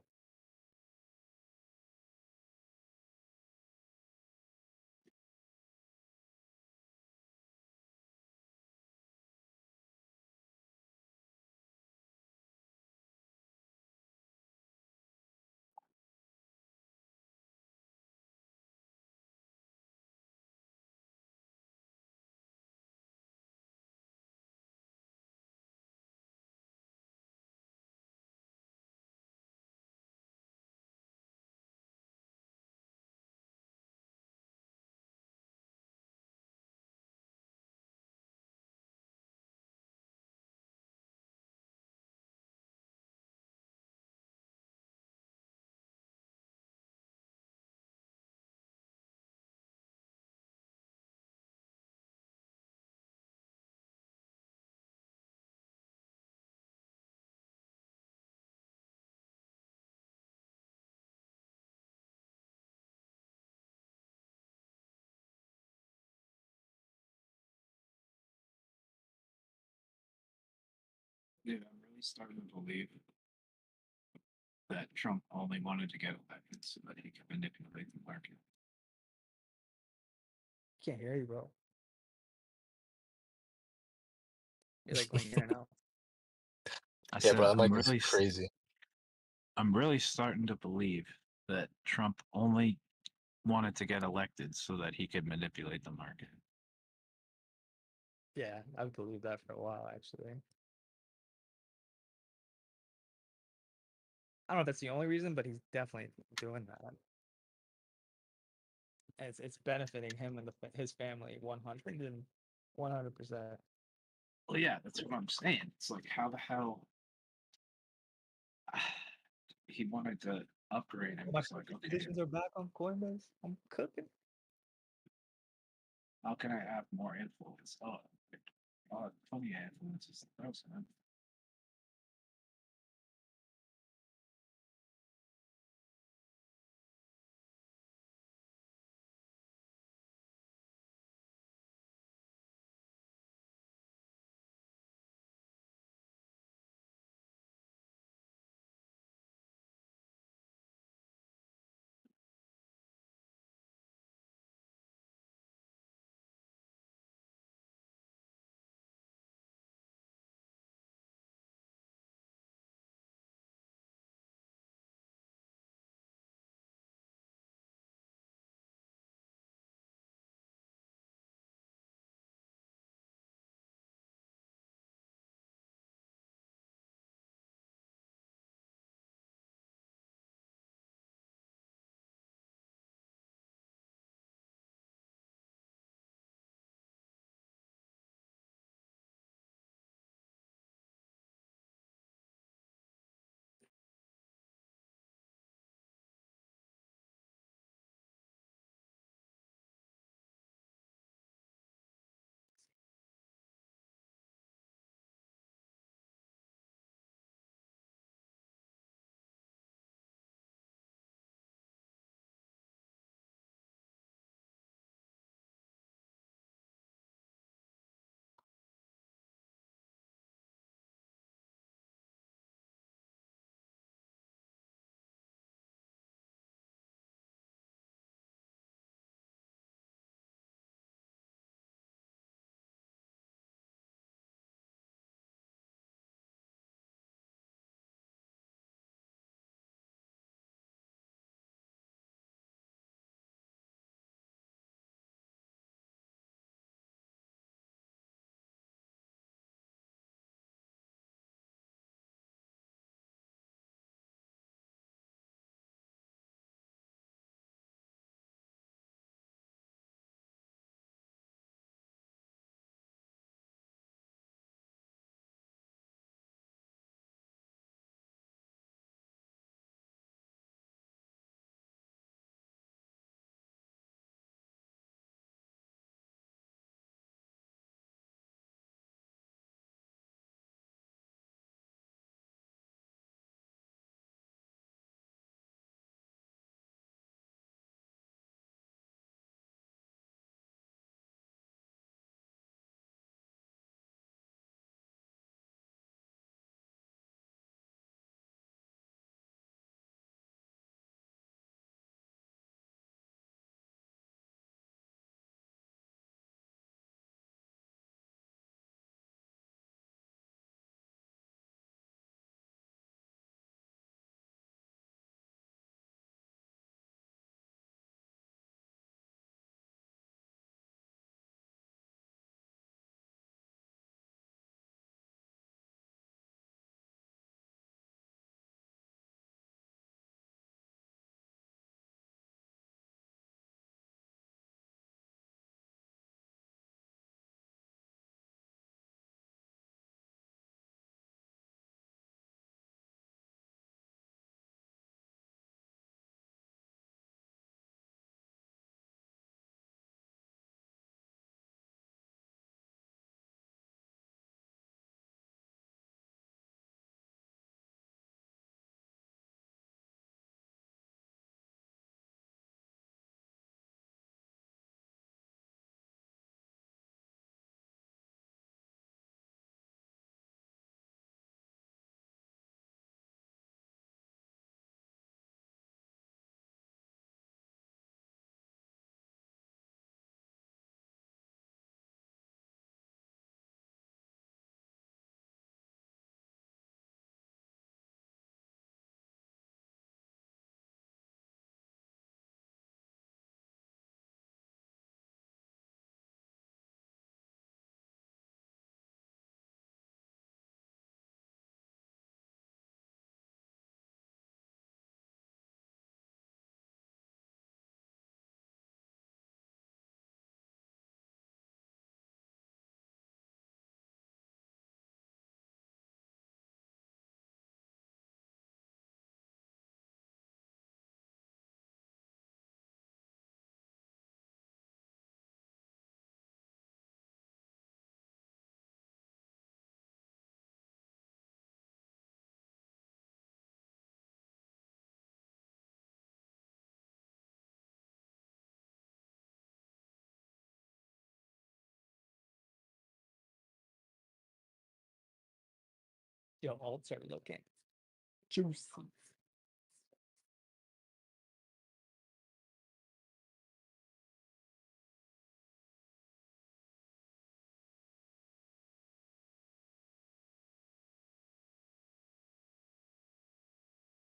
Yeah, I'm really starting to believe that Trump only wanted to get elected so that he could manipulate the market. Can't hear you, bro. You're like going in and out. I Yeah, said, bro, that I'm mic is really, crazy. I'm really starting to believe that Trump only wanted to get elected so that he could manipulate the market. Yeah, I've believed that for a while, actually. I don't know if that's the only reason, but he's definitely doing that. And it's benefiting him and his family 100%. Well, yeah, that's what I'm saying. It's like, how the hell he wanted to upgrade him. My It's like, okay, conditions are back on Coinbase. I'm cooking. how can I have more influence? Oh, plenty of influence is the president. Yo, alts are looking juicy.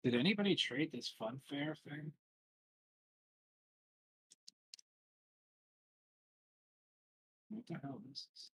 Did anybody trade this fun fair thing? What the hell is this?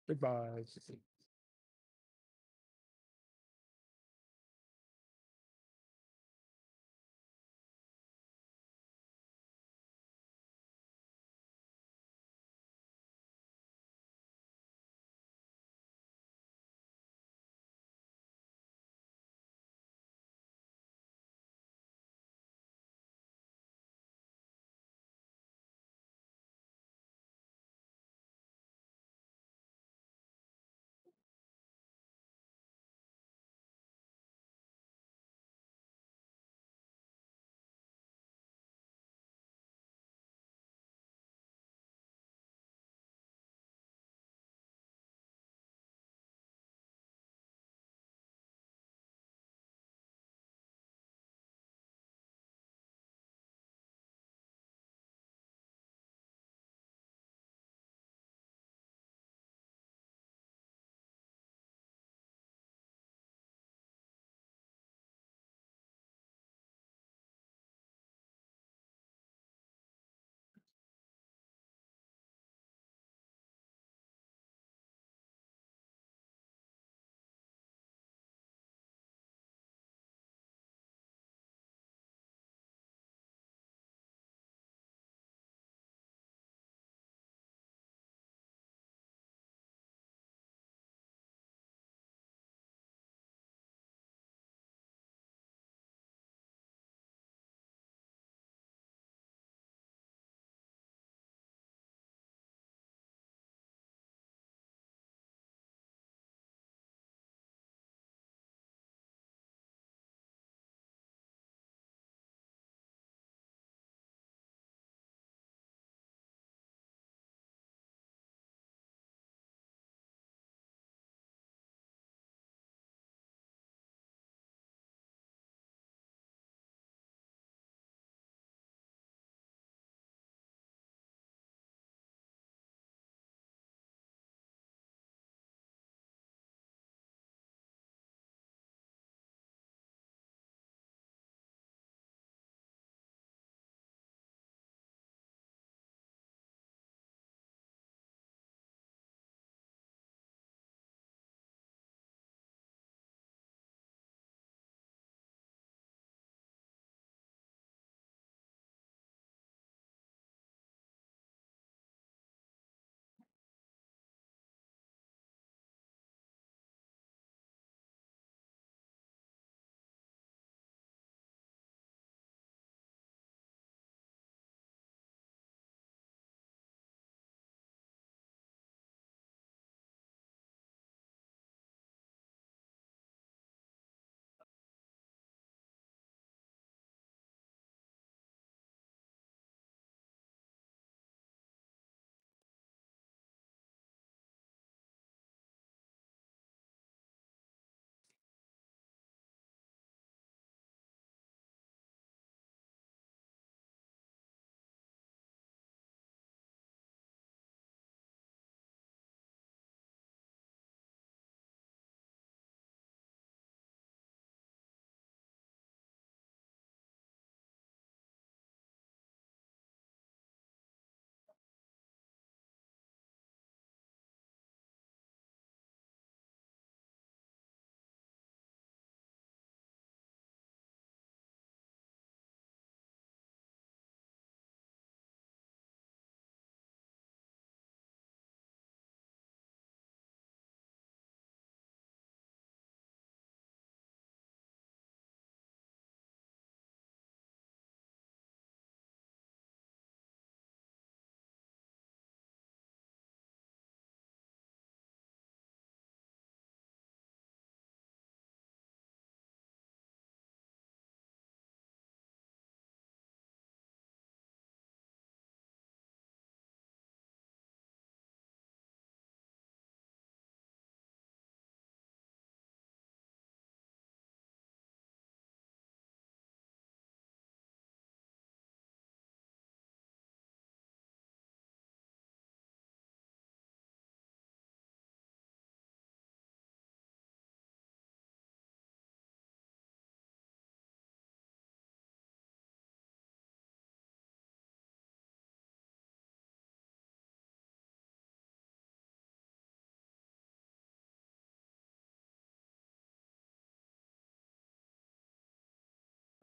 Goodbye.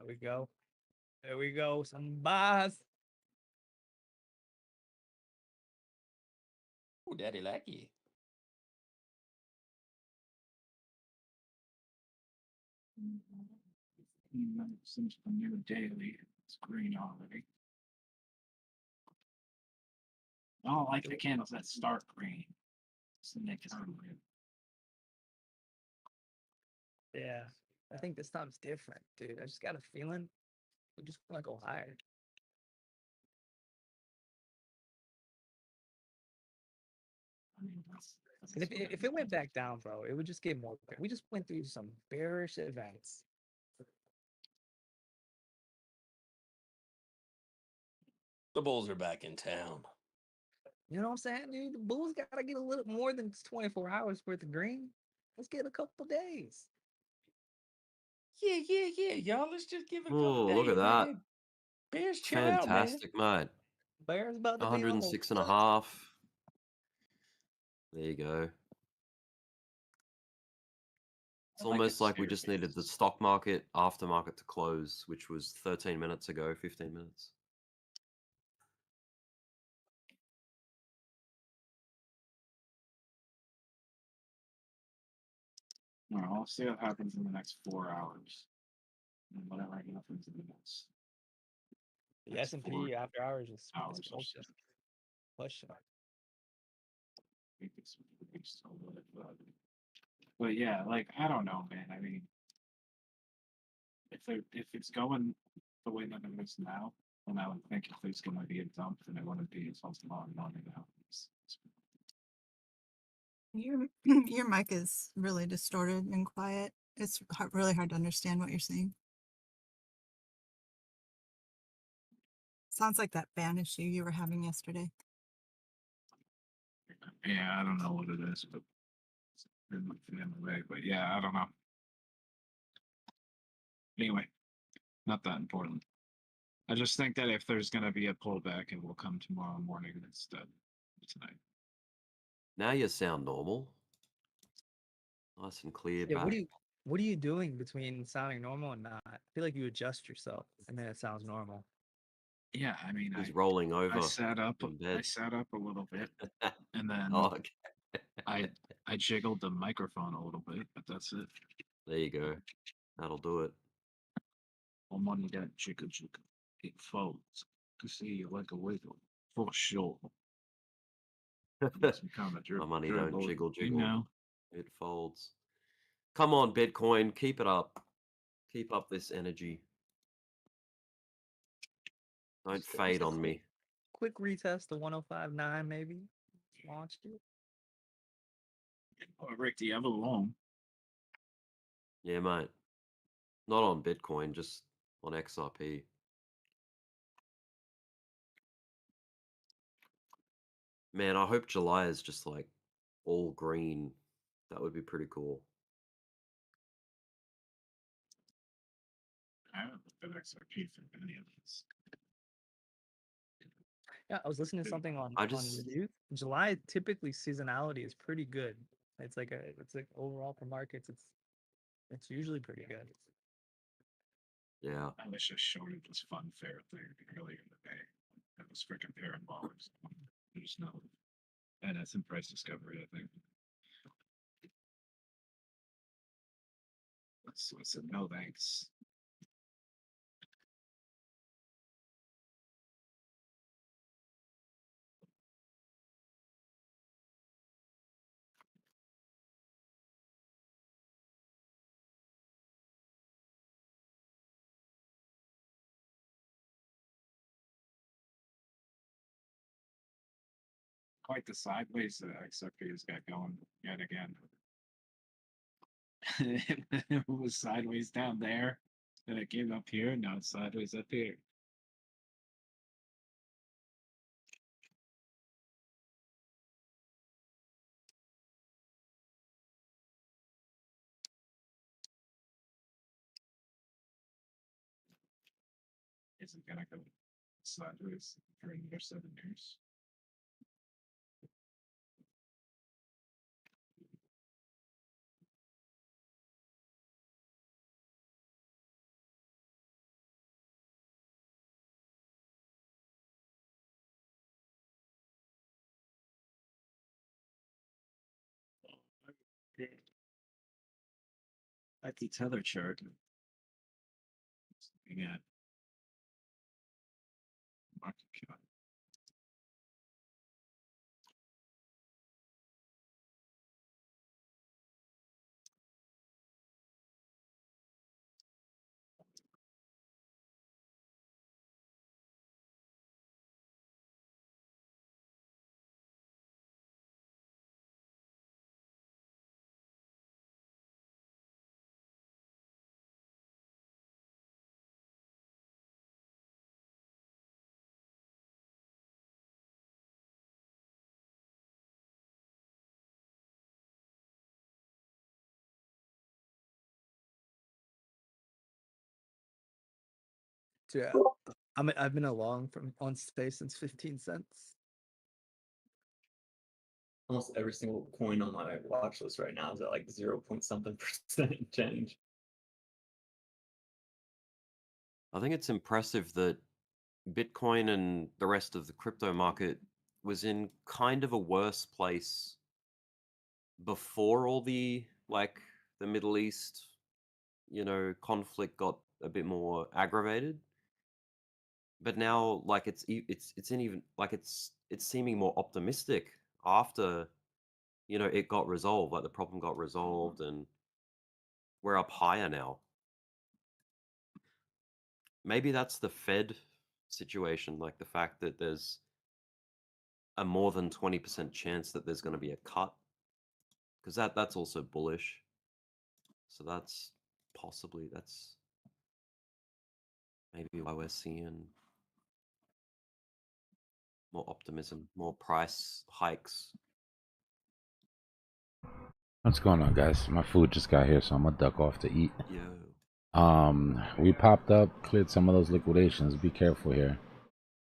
There we go. There we go. Some buys. Oh, daddy lucky. Since the new daily, it's green already. I don't like the candles that start green. It's the next one. Yeah. I think this time's different, dude. I just got a feeling we just want to go higher. And if it went back down, bro, it would just get more. We just went through some bearish events. The Bulls are back in town. You know what I'm saying, dude? The Bulls got to get a little more than 24 hours worth of green. Let's get a couple days. Yeah. Y'all, let's just give a couple Oh, days, look at that. man. Bears, chill out, man. Fantastic, mate. Bears about to be on the 106.5. There you go. It's almost like we just needed the stock market aftermarket to close, which was 13 minutes ago, 15 minutes. All right, I'll see what happens in the next 4 hours. And whatever happens in the next. The S&P after hours is pushing. Pushing. But yeah, like I don't know, man. I mean, if it's going the way that it is now, then I would think if there's going to be a dump, then it wouldn't be something long money now. Your your mic is really distorted and quiet. It's really hard to understand what you're saying. Sounds like that ban issue you were having yesterday. Yeah, I don't know what it is, but it's in the way. But yeah, I don't know. Anyway, not that important. I just think that if there's going to be a pullback, it will come tomorrow morning instead of tonight. Now you sound normal. Nice and clear Yeah, back. what are you doing between sounding normal and not? I feel like you adjust yourself and then it sounds normal. Yeah, I mean, He's rolling over I sat up. in I bed. sat up a little bit, and then Oh, okay. I jiggled the microphone a little bit, but that's it. There you go. That'll do it. Well, money that jiggle. It folds to see you like a wiggle for sure. My money don't jiggle You jiggle. know? It folds. Come on, Bitcoin, keep it up. Keep up this energy. Don't fade on me. Quick retest to 105.9 maybe. Launched it. Oh, Rick, do you have a loan? Yeah, mate. Not on Bitcoin, just on XRP. Man, I hope July is just like all green. That would be pretty cool. I haven't looked at XRP for any of this. Yeah, I was listening to something on I just- Review. July typically seasonality is pretty good. It's like overall for markets, it's usually pretty good. Yeah. I wish I shorted this fun fair thing earlier in the day. That was freaking parabolics. There's no, and that's in price discovery, I think. So I said no thanks. Quite the sideways that XRP has got going yet again. It was sideways down there, then it came up here, now it's sideways up here. Is it gonna go sideways for another 7 years? At the tether chart. Looking at market cap. Yeah, I've been along from on space since 15 cents. Almost every single coin on my watch list right now is at like 0 point something percent change. I think it's impressive that Bitcoin and the rest of the crypto market was in kind of a worse place before all the the Middle East, conflict got a bit more aggravated. But now it's in even it's seeming more optimistic after it got resolved, the problem got resolved and we're up higher now. Maybe that's the Fed situation, the fact that there's a more than 20% chance that there's going to be a cut, because that's also bullish. So that's maybe why we're seeing more optimism, more price hikes. What's going on, guys? My food just got here, so I'm gonna duck off to eat. Yo. We popped up, cleared some of those liquidations. Be careful here.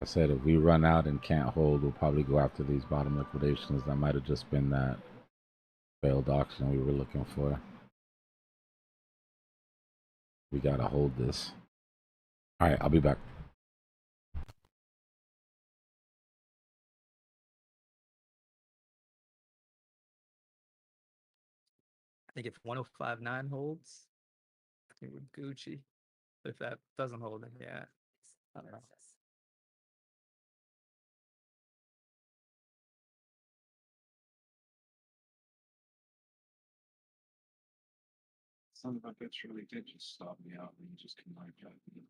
I said if we run out and can't hold, we'll probably go after these bottom liquidations. That might have just been that failed auction we were looking for. We gotta hold this. All right, I'll be back. I think if 1059 holds, I think we're Gucci. If that doesn't hold, then yeah, I don't know. Some buckets really did just stop me out and you just can like drive me.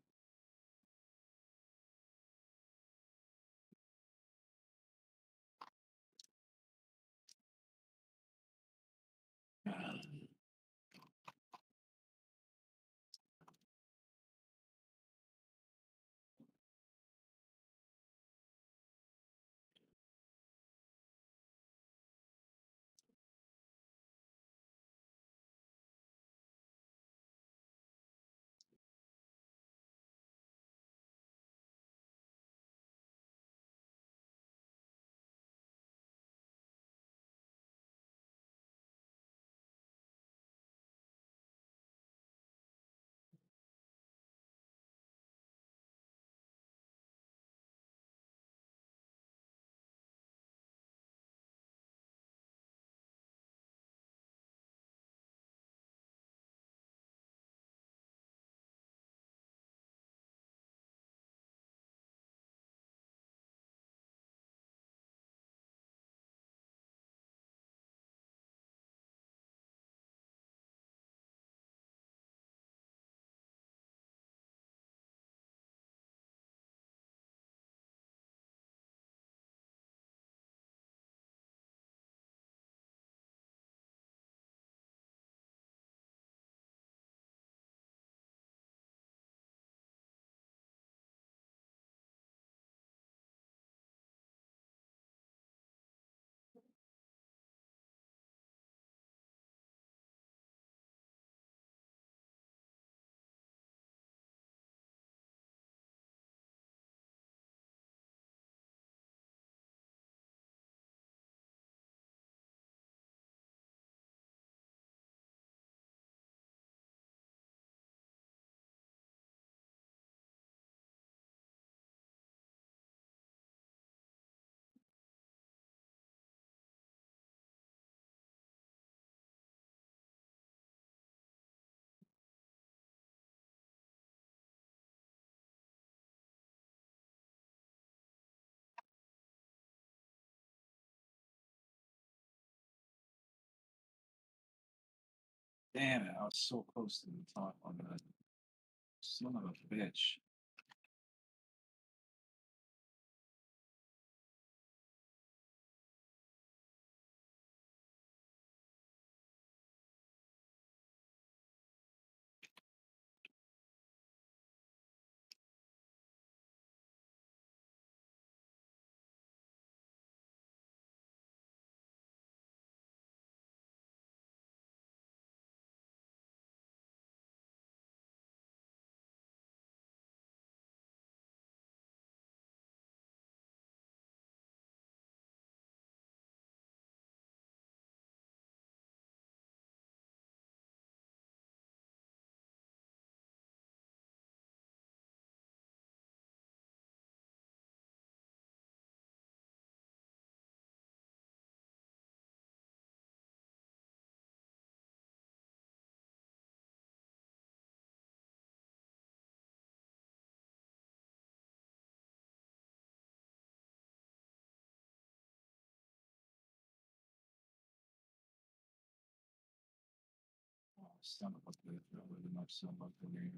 Damn it, I was so close to the top on that. Son of a bitch. Oh, son of a bitch, I really much so about the name.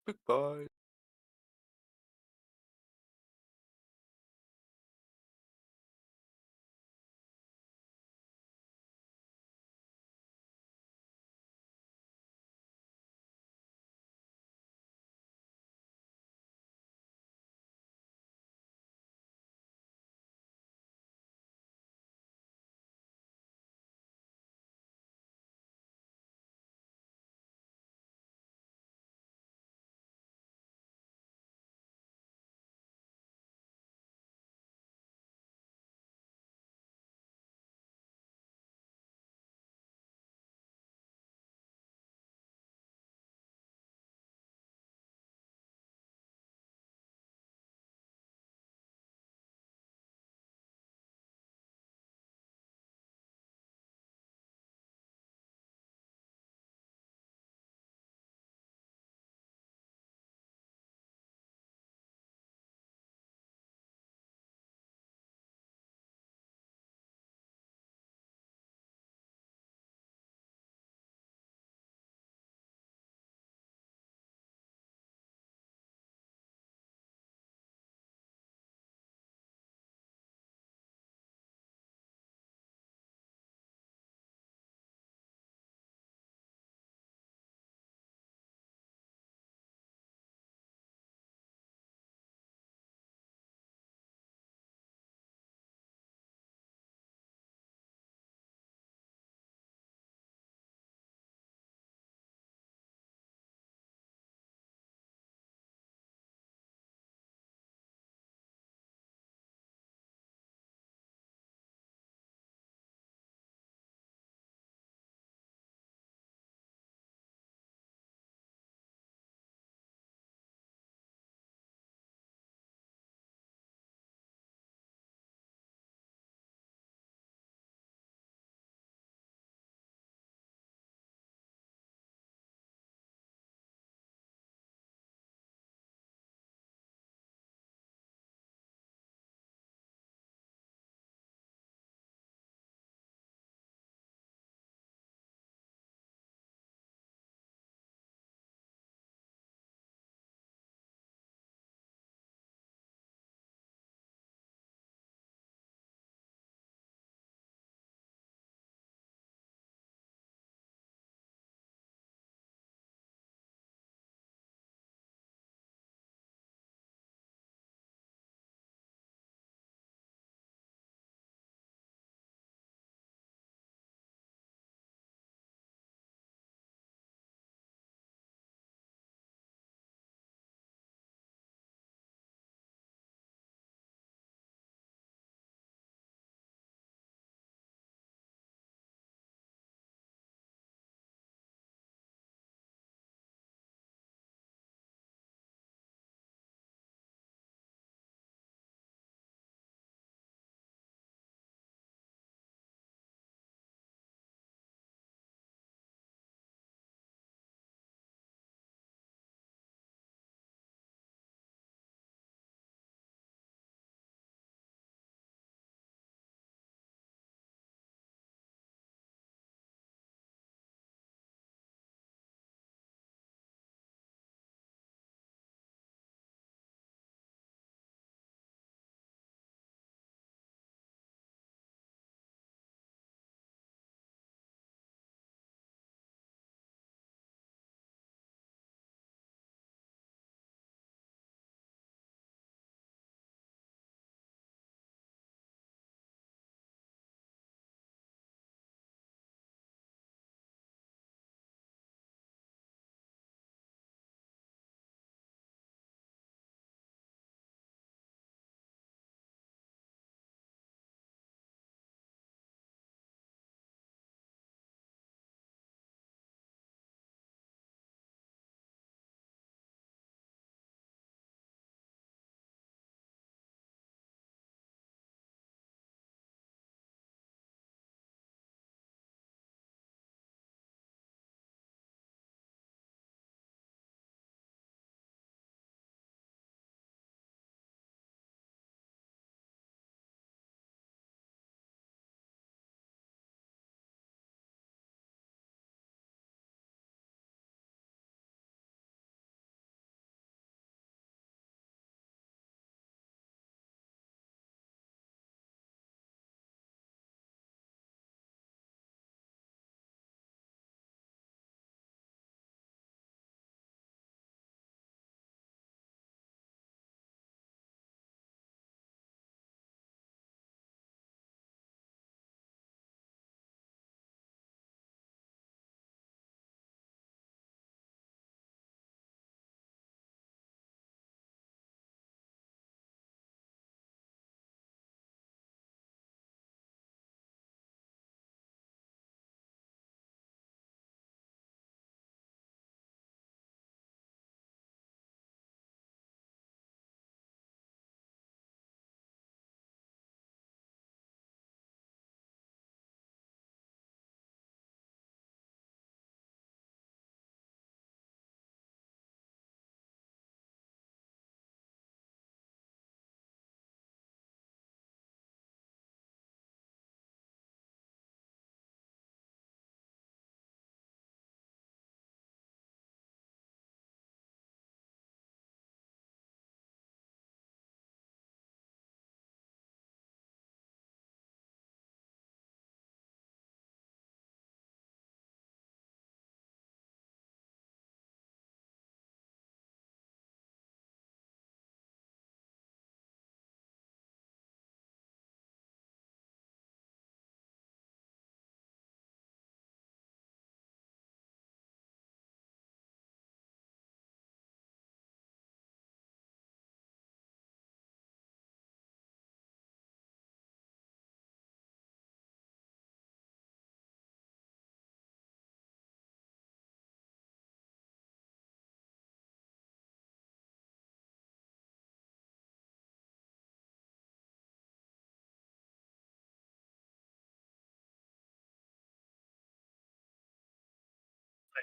Goodbye.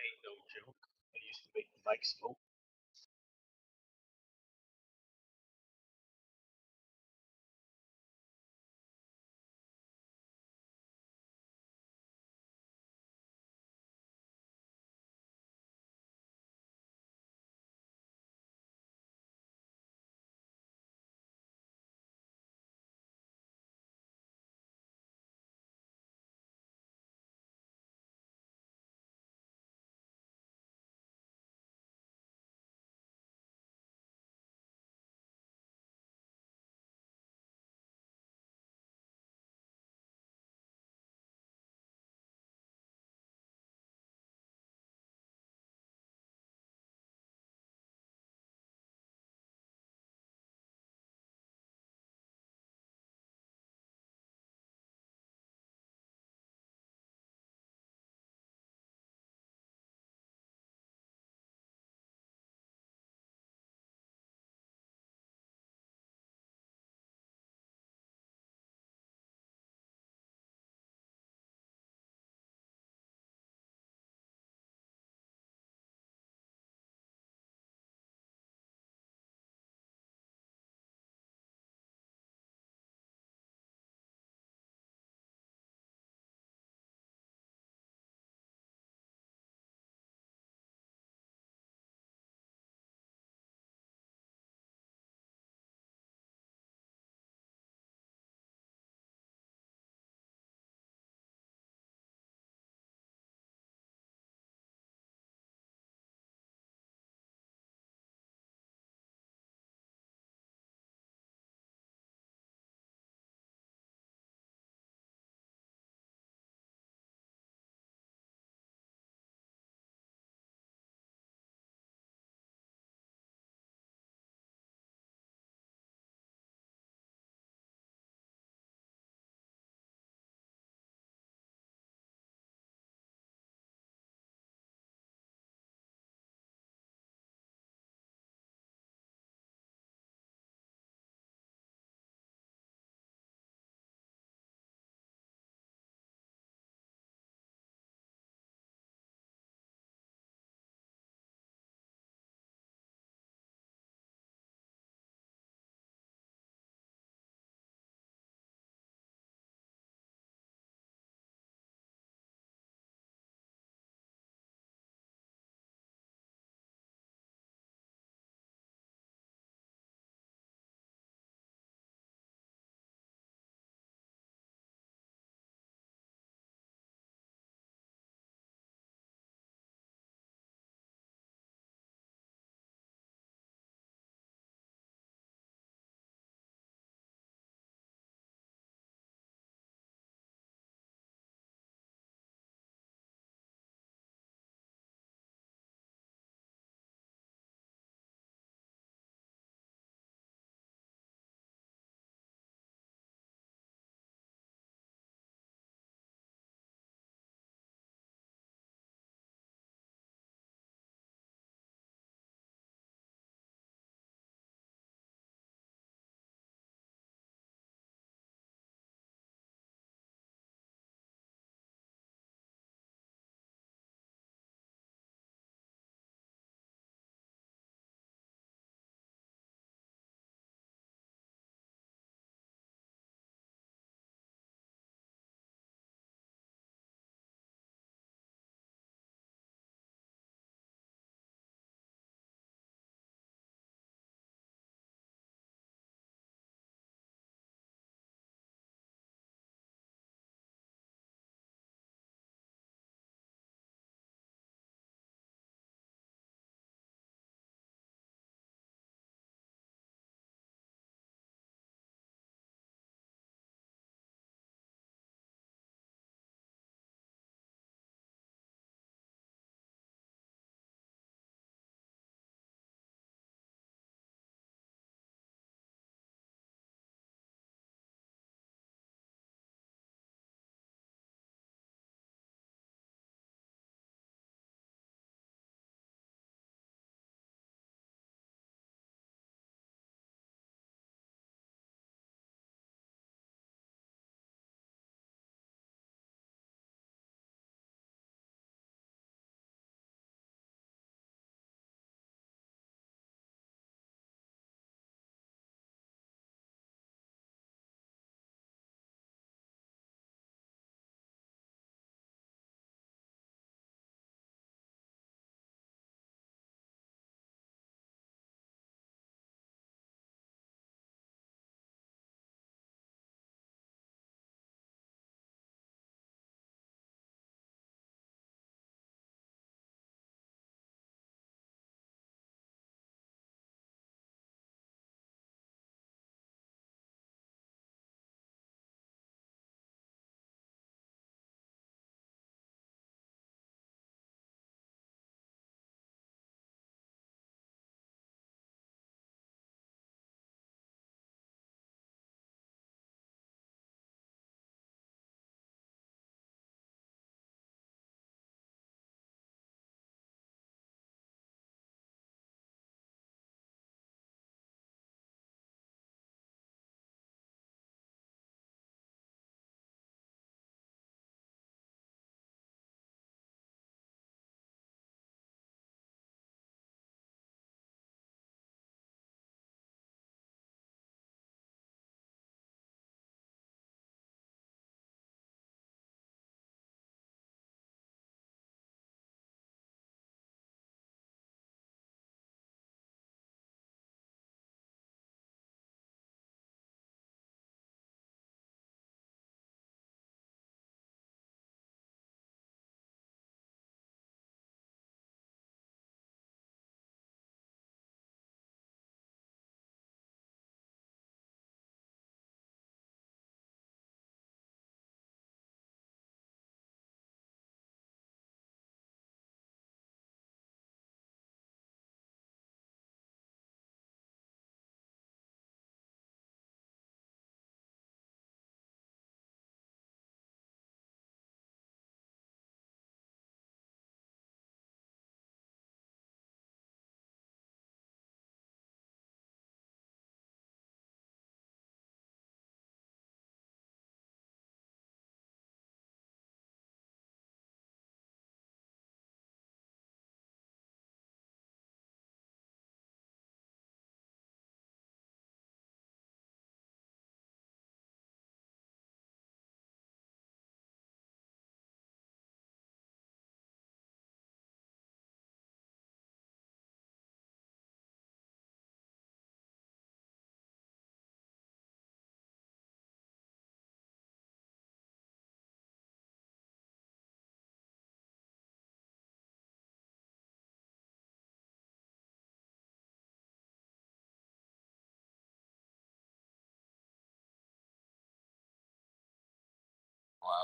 ain't no joke. I used to make the mic smoke.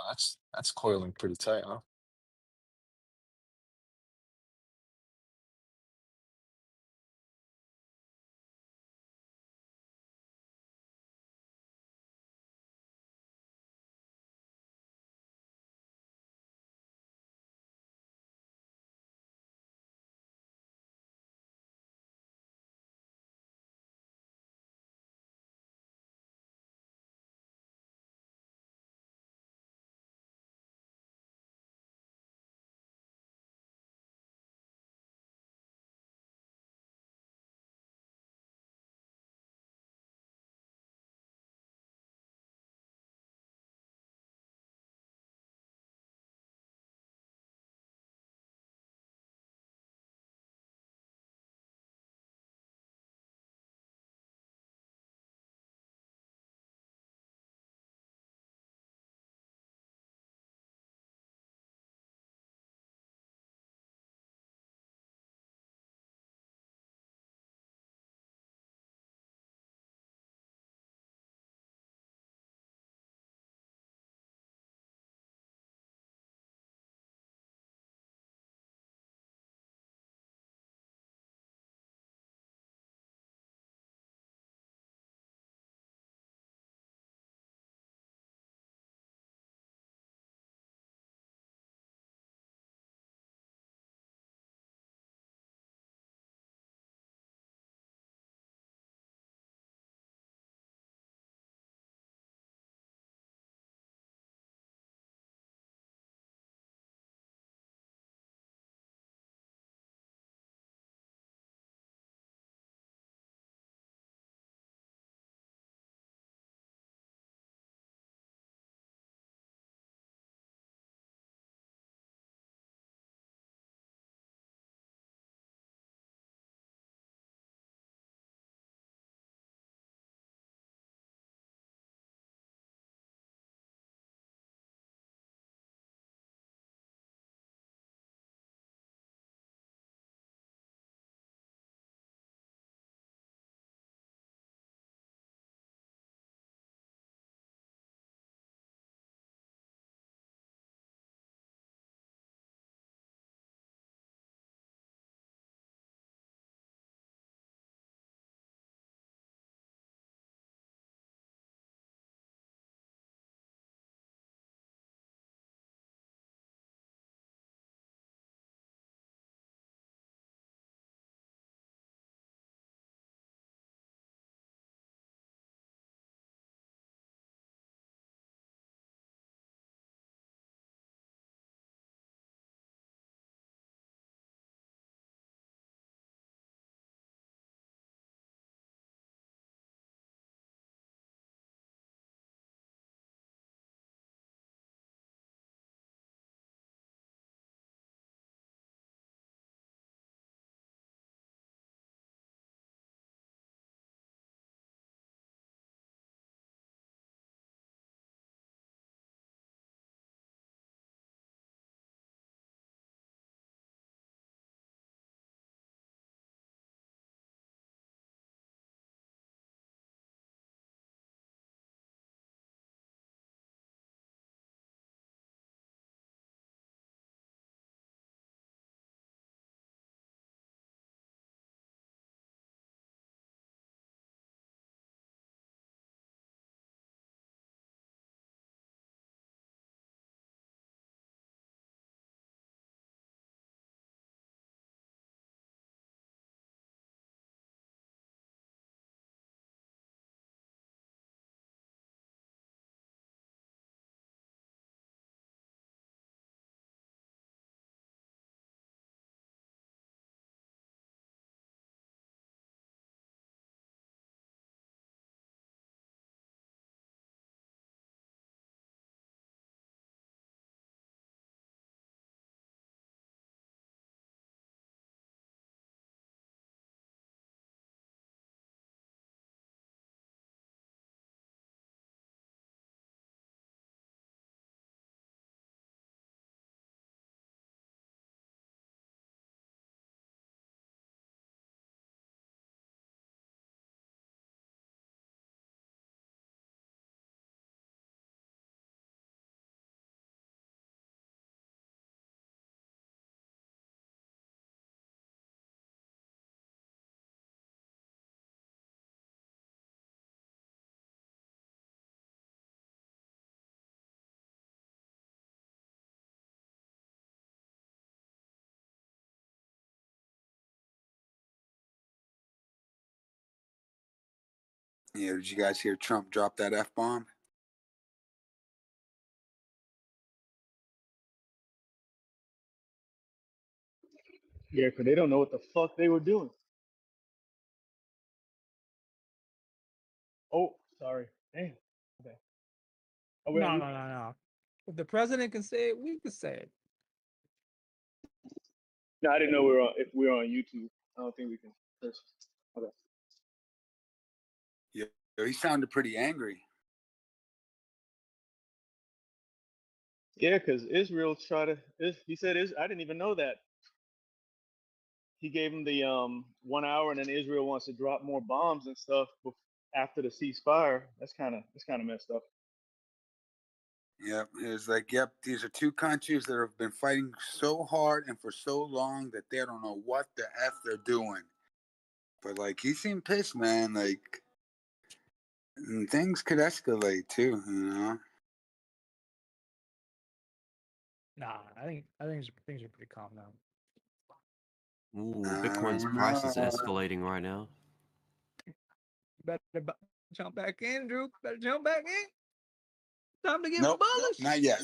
That's coiling pretty tight, huh? Yeah, did you guys hear Trump drop that F-bomb? Yeah, because they don't know what the fuck they were doing. Oh, sorry. Damn. Okay. Oh, wait, No, no, no, no. If the president can say it, we can say it. no, I didn't know we were on, if we were on YouTube. I don't think we can. Okay. Yeah, he sounded pretty angry. Yeah, because Israel tried to. He said, I didn't even know that. He gave him the 1 hour, and then Israel wants to drop more bombs and stuff after the ceasefire. That's kind of messed up. Yep, it was like, yep, these are two countries that have been fighting so hard and for so long that they don't know what the F they're doing. But like, he seemed pissed, man. Like, and things could escalate too, you know. Nah, I think things are pretty calm now. Ooh, I Bitcoin's don't price is know. escalating right now. Better jump back in, Drew. Better jump back in. Time to get Nope, bullish. not yet.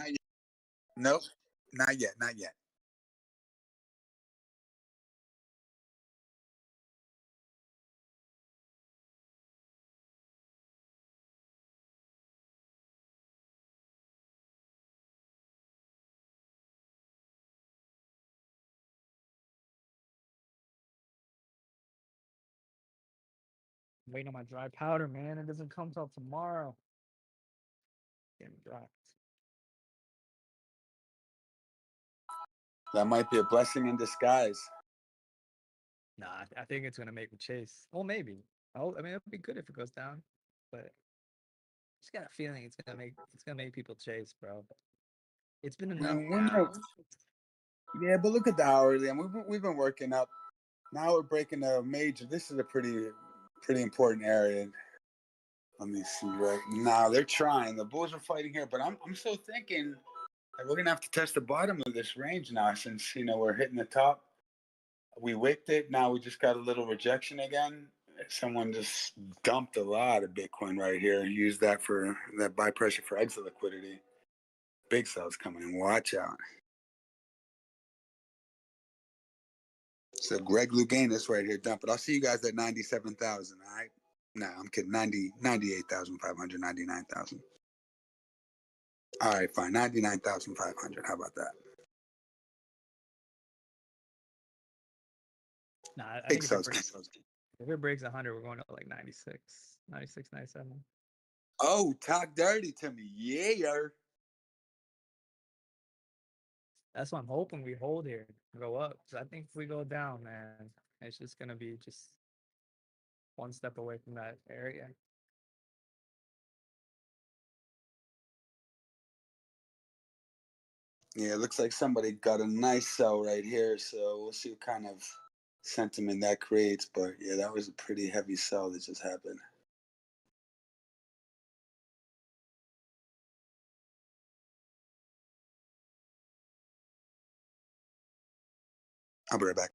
Nope, not yet. Not yet. I'm waiting on my dry powder, man. It doesn't come till tomorrow. Getting dropped. That might be a blessing in disguise. Nah, I think it's gonna make me chase. Well, maybe. I mean, it'd be good if it goes down, but just got a feeling it's gonna make people chase, bro. It's been enough And now. yeah, but look at the hourly, and we've been working up. Now we're breaking a major. This is a pretty important area. Let me see right now. They're trying. The Bulls are fighting here, but I'm still thinking that we're gonna have to test the bottom of this range now, since we're hitting the top. We wicked it. Now we just got a little rejection again. Someone just dumped a lot of Bitcoin right here. Used that for that buy pressure for exit liquidity. Big sales coming in. Watch out. So Greg Louganis right here dump it. I'll see you guys at 97,000. All right. No, I'm kidding. 98,500, 99,000. All right, fine. 99,500. How about that? Nah, I Big think sales. if it breaks 100, we're going up like 96, 96, 97. Oh, talk dirty to me. Yeah. That's what I'm hoping we hold here, go up. So I think if we go down, man, it's just gonna be just one step away from that area. Yeah, it looks like somebody got a nice sell right here. So we'll see what kind of sentiment that creates. But yeah, that was a pretty heavy sell that just happened. I'll be right back.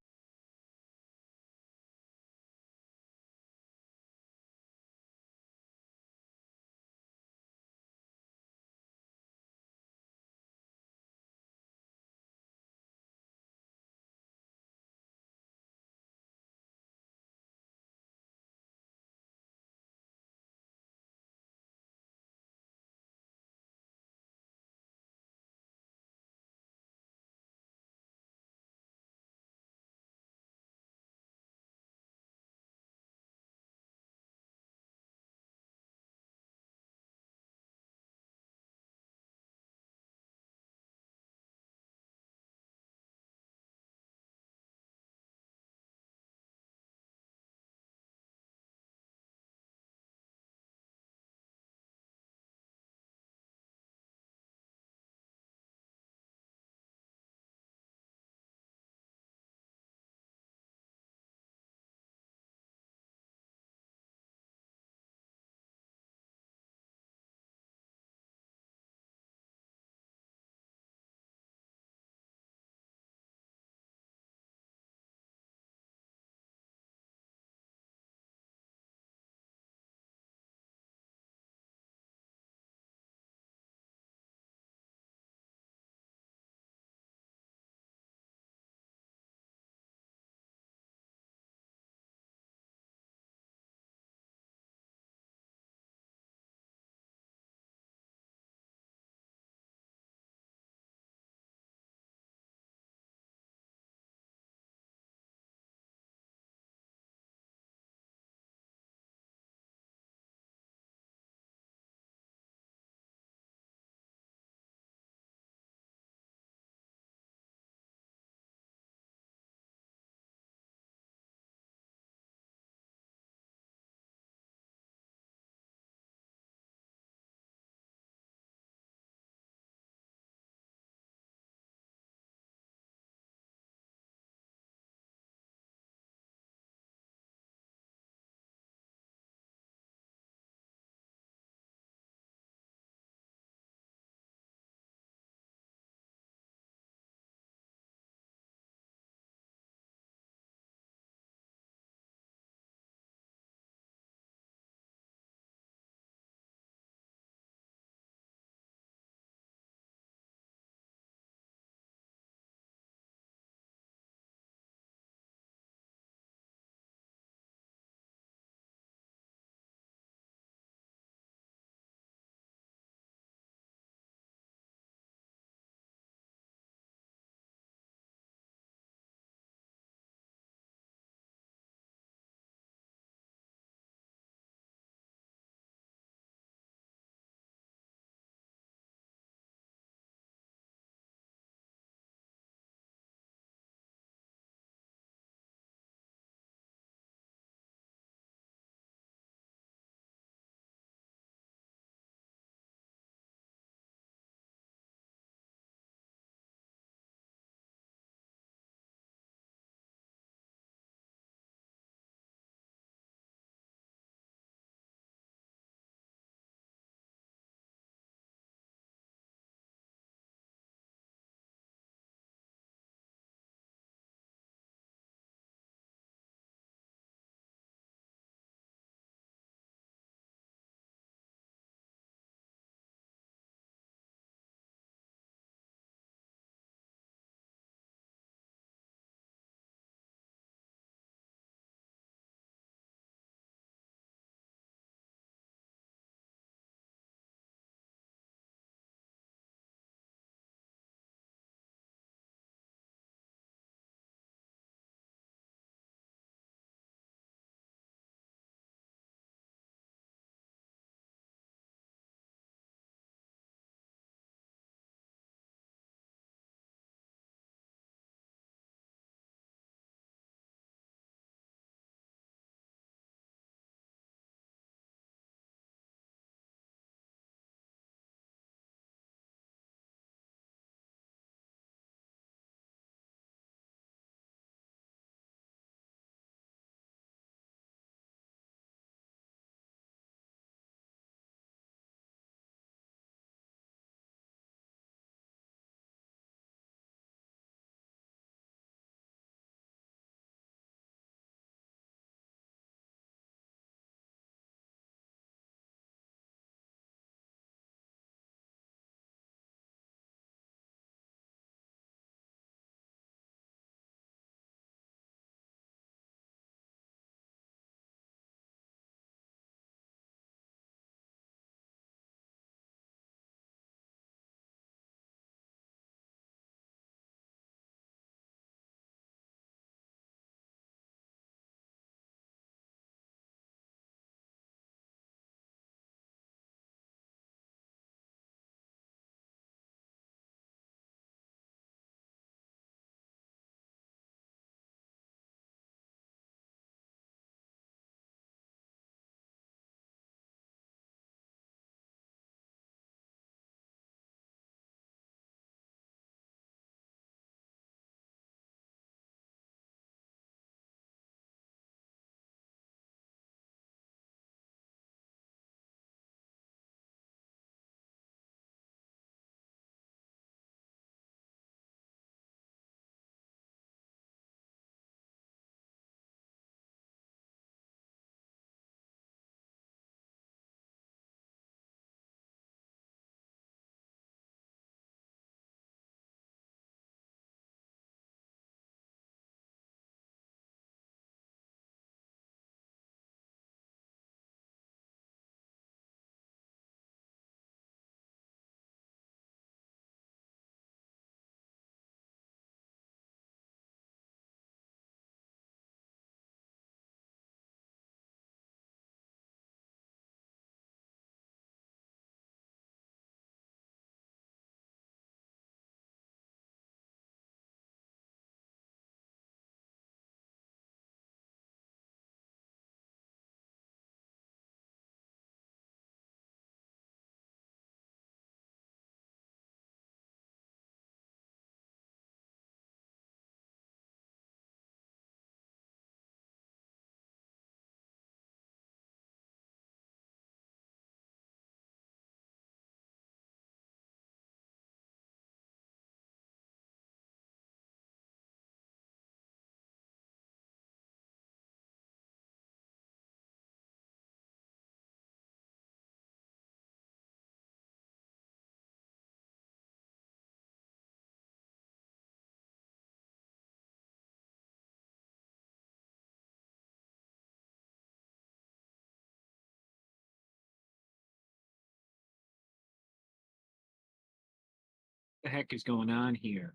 heck is going on here?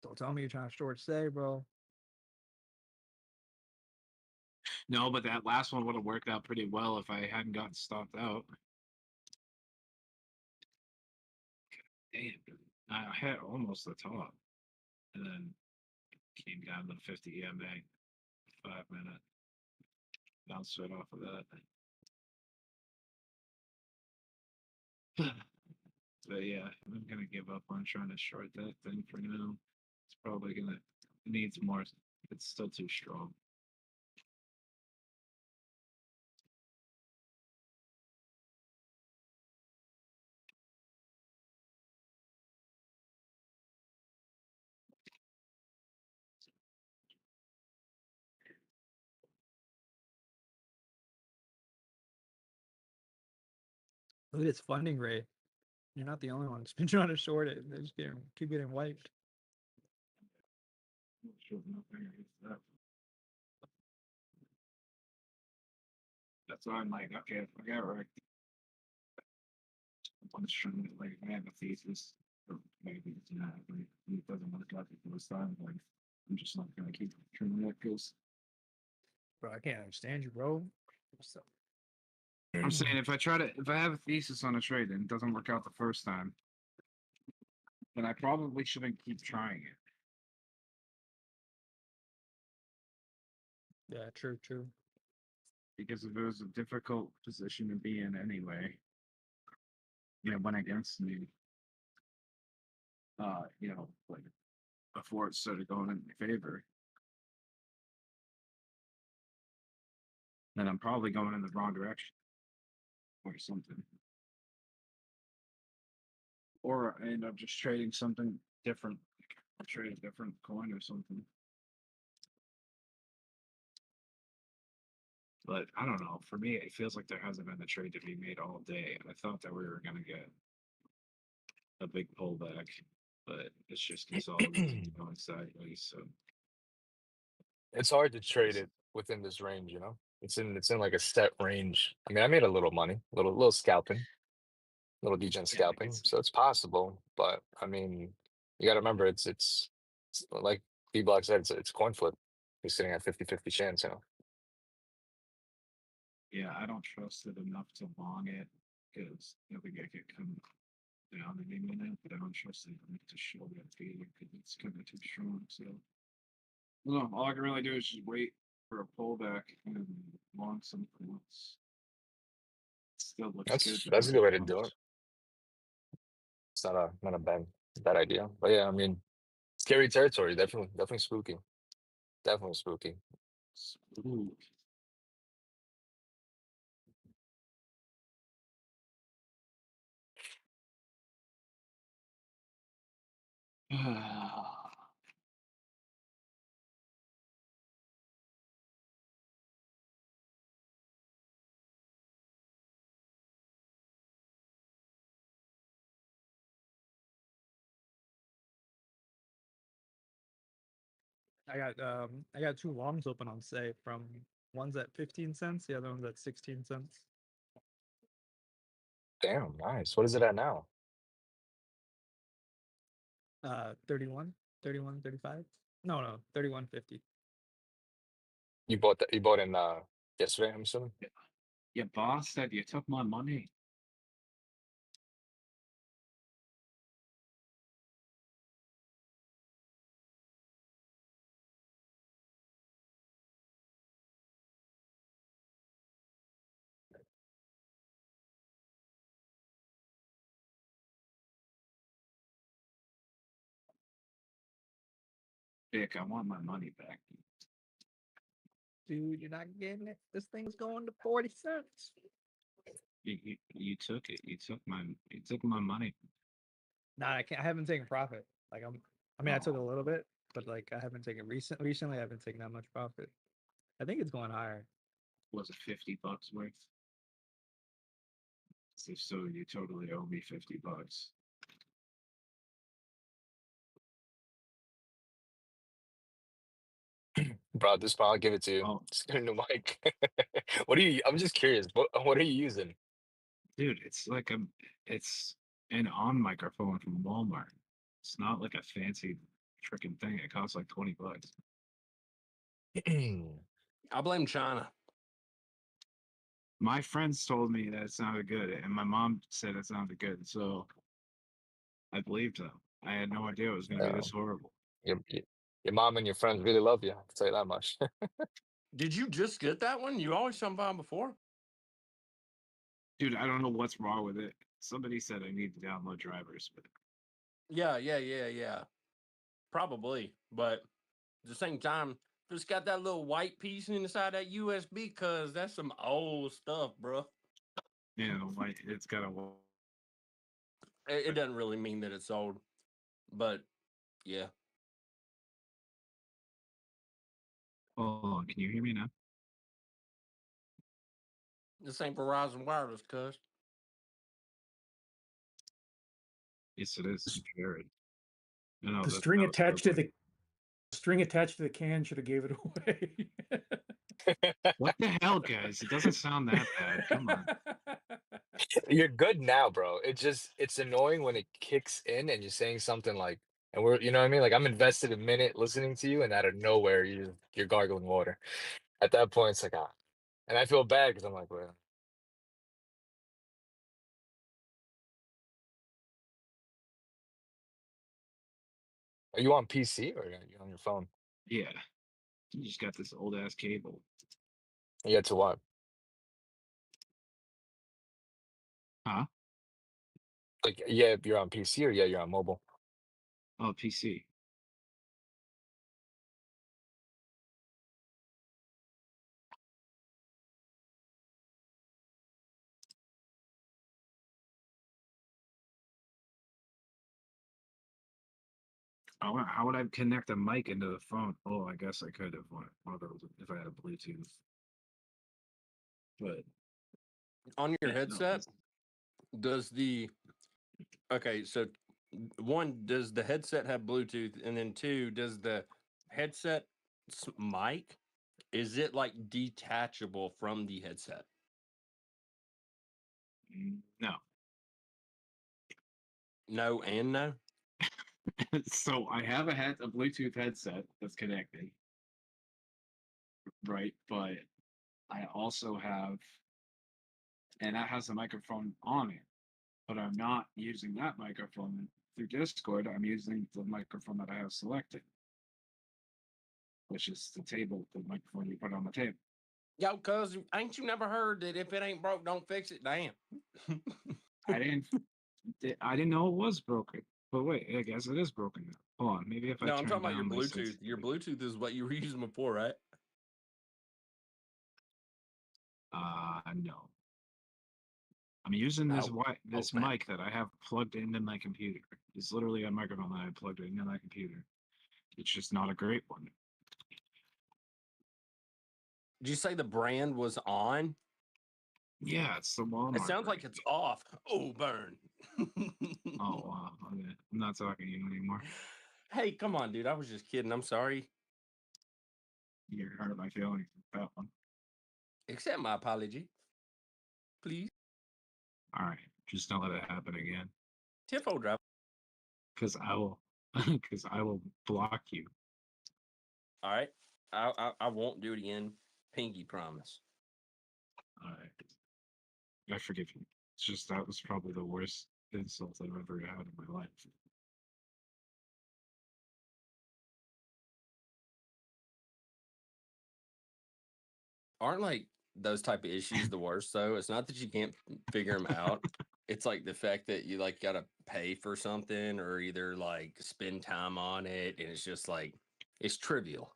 Don't tell me you're trying to short stay, bro. No, but that last one would have worked out pretty well if I hadn't gotten stopped out. Damn, I had almost the top, and then came down to 50 EMA, 5 minute. Bounced right off of that. But yeah, I'm gonna give up on trying to short that thing for now. It's probably gonna it needs more. It's still too strong. Look at its funding rate. You're not the only one that's been trying to short it. They're just keep getting wiped. That's why I'm like, okay, if I got wrecked, I'm just trying to like I have a thesis, or maybe it's not, like it doesn't work out the first time. Like I'm just not gonna keep trimming that because Bro, I can't understand you, bro. So, I'm saying if I have a thesis on a trade and it doesn't work out the first time, then I probably shouldn't keep trying it. yeah, true. Because if it was a difficult position to be in anyway, it went against me. Like before it started going in my favor, then I'm probably going in the wrong direction or something. Or I end up just trading something different, like trade a different coin or something. But I don't know. For me, it feels like there hasn't been a trade to be made all day. And I thought that we were going to get a big pullback, but it's just consolidating going sideways. So It's hard to trade it within this range, you know? It's in like a set range. I mean, I made a little money, little scalping, little degen scalping. So it's possible, but I mean, you got to remember it's like Dbloc said, it's a coin flip. He's sitting at 50-50 chance, you know. yeah, I don't trust it enough to long it because I think I could come down any minute, but I don't trust it enough to show that either because it's kind of too strong. So no, all I can really do is just wait for a pullback and long some points. Still looks good. That's a good way to do it. It's not a bad idea. But yeah, I mean, scary territory, definitely spooky. Definitely spooky. Spook. I got two longs open on say from one's at 15 cents, the other one's at 16 cents. Damn, nice. What is it at now? 31, 35. No, 31.50. You bought that? You bought in yesterday, I'm assuming. Your boss said you took my money. Dick, I want my money back. Dude, you're not getting it. This thing's going to 40 cents. You took it. You took my money. Nah, I can't. I haven't taken profit. Like I took a little bit, but like I haven't taken recently. I haven't taken that much profit. I think it's going higher. Was it $50 worth? So you totally owe me $50. Bro, this one, I'll give it to you. Oh. Just get a new mic. What are you? I'm just curious. What are you using? Dude, it's like it's an on microphone from Walmart. It's not like a fancy freaking thing. It costs like $20. I blame China. My friends told me that it sounded good, and my mom said it sounded good, so I believed them. I had no idea it was going to be this horrible. Your mom and your friends really love you. I can tell you that much. Did you just get that one? You always come by before. Dude, I don't know what's wrong with it. Somebody said I need to download drivers, but Yeah. Probably, but at the same time, just got that little white piece inside that USB, cause that's some old stuff, bro. yeah, like it's got a. It doesn't really mean that it's old, but yeah. Oh, can you hear me now? This ain't Verizon Wireless, cuz. Yes, it is, Jared. No, The string attached to the can should have gave it away. What the hell, guys? It doesn't sound that bad. Come on. You're good now, bro. It's annoying when it kicks in and you're saying something like, and you know what I mean? Like I'm invested a minute listening to you, and out of nowhere you're gargling water. At that point, it's like and I feel bad because I'm like, well, are you on PC or are you on your phone? Yeah, you just got this old ass cable. Yeah, to what? Huh? Like, yeah, you're on PC or yeah, you're on mobile. Oh, PC. How would I connect a mic into the phone? Oh, I guess I could have one of those if I had a Bluetooth. But On your yeah, no, headset, does the okay, so one, does the headset have Bluetooth? And then two, does the headset mic, is it like detachable from the headset? no. No and no? So I have a Bluetooth headset that's connected, right? But I also have, and that has a microphone on it. But I'm not using that microphone through Discord. I'm using the microphone that I have selected, which is the microphone you put on the table. Yo, cuz, ain't you never heard that if it ain't broke, don't fix it? Damn. I didn't know it was broken. But wait, I guess it is broken now. Hold on, maybe if I No, I'm turn talking about your down my Bluetooth. sensitivity. Your Bluetooth is what you were using before, right? No. I'm using this Oh. this Oh, mic that I have plugged into my computer. It's literally a microphone that I plugged into my computer. It's just not a great one. Did you say the brand was on? Yeah, it's the Walmart. It sounds like it's off. Oh, burn. Oh, wow. Okay. I'm not talking to you anymore. Hey, come on, dude. I was just kidding. I'm sorry. You hurt my feelings with that one. Accept my apology. Please. All right. Just don't let it happen again. Tenfold drop. Because I will block you. All right. I won't do it again. Pinky promise. All right. I forgive you. It's just that was probably the worst insult I've ever had in my life. Aren't like those type of issues the worst though? It's not that you can't figure them out. It's like the fact that you like gotta pay for something or either like spend time on it, and it's just like it's trivial.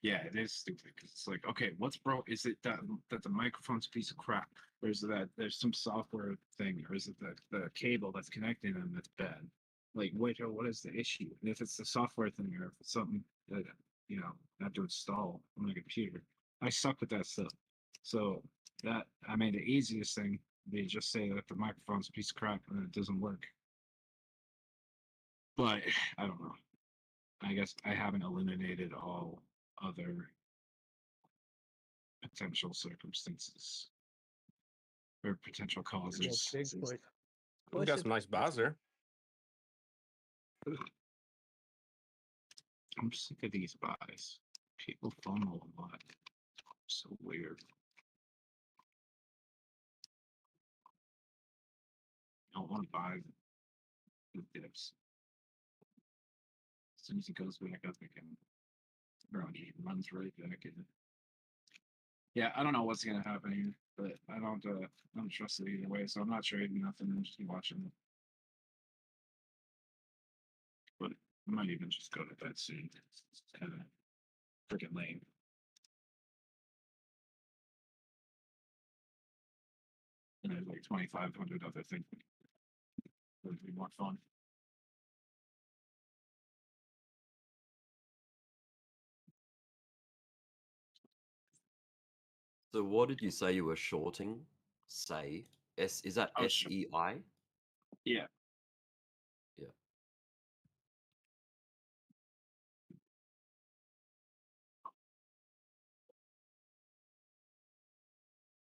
Yeah, it is stupid because it's like, okay, what's broke? Is it that the microphone's a piece of crap, or is it that there's some software thing, or is it that the cable that's connecting them that's bad? Like, what is the issue? And if it's the software thing, or if it's something that I have to install on my computer, I suck with that stuff. So I made the easiest thing. They just say that the microphone's a piece of crap and it doesn't work. But I don't know. I guess I haven't eliminated all other potential circumstances. or potential causes. We got some nice buys there. I'm sick of these buys. People FOMO a lot. So weird. I don't want to buy the dips. As soon as it goes back up again, it runs right back in. Yeah, I don't know what's gonna happen here, but I don't trust it either way. So I'm not trading nothing. I'm just watching it. But I might even just go to bed soon. It's kind of freaking lame. And there's like 2,500 other things. It would be more fun. So what did you say you were shorting? Say is that SEI? Yeah. Yeah.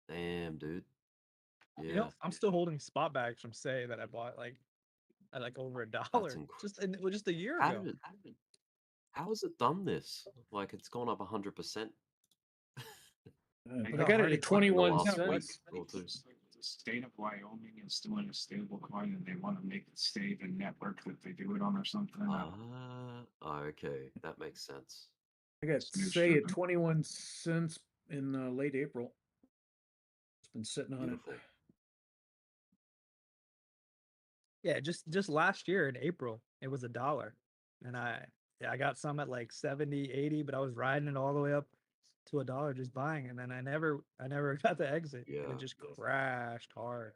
Damn, dude. Yeah. You know, I'm still holding spot bags from Say that I bought like at like over $1 just a year ago. How has it done this? Like it's gone up 100%. I got it at 21 last cents. week or two. The state of Wyoming is doing a stablecoin, and they want to make it stay the network that they do it on or something. Okay, that makes sense. I got Say at 21 cents in late April. It's been sitting on Beautiful. it. Yeah, just last year in April, it was $1. And I got some at like 70, 80, but I was riding it all the way up to $1 just buying, and then I never got to exit. Yeah. And it just crashed hard.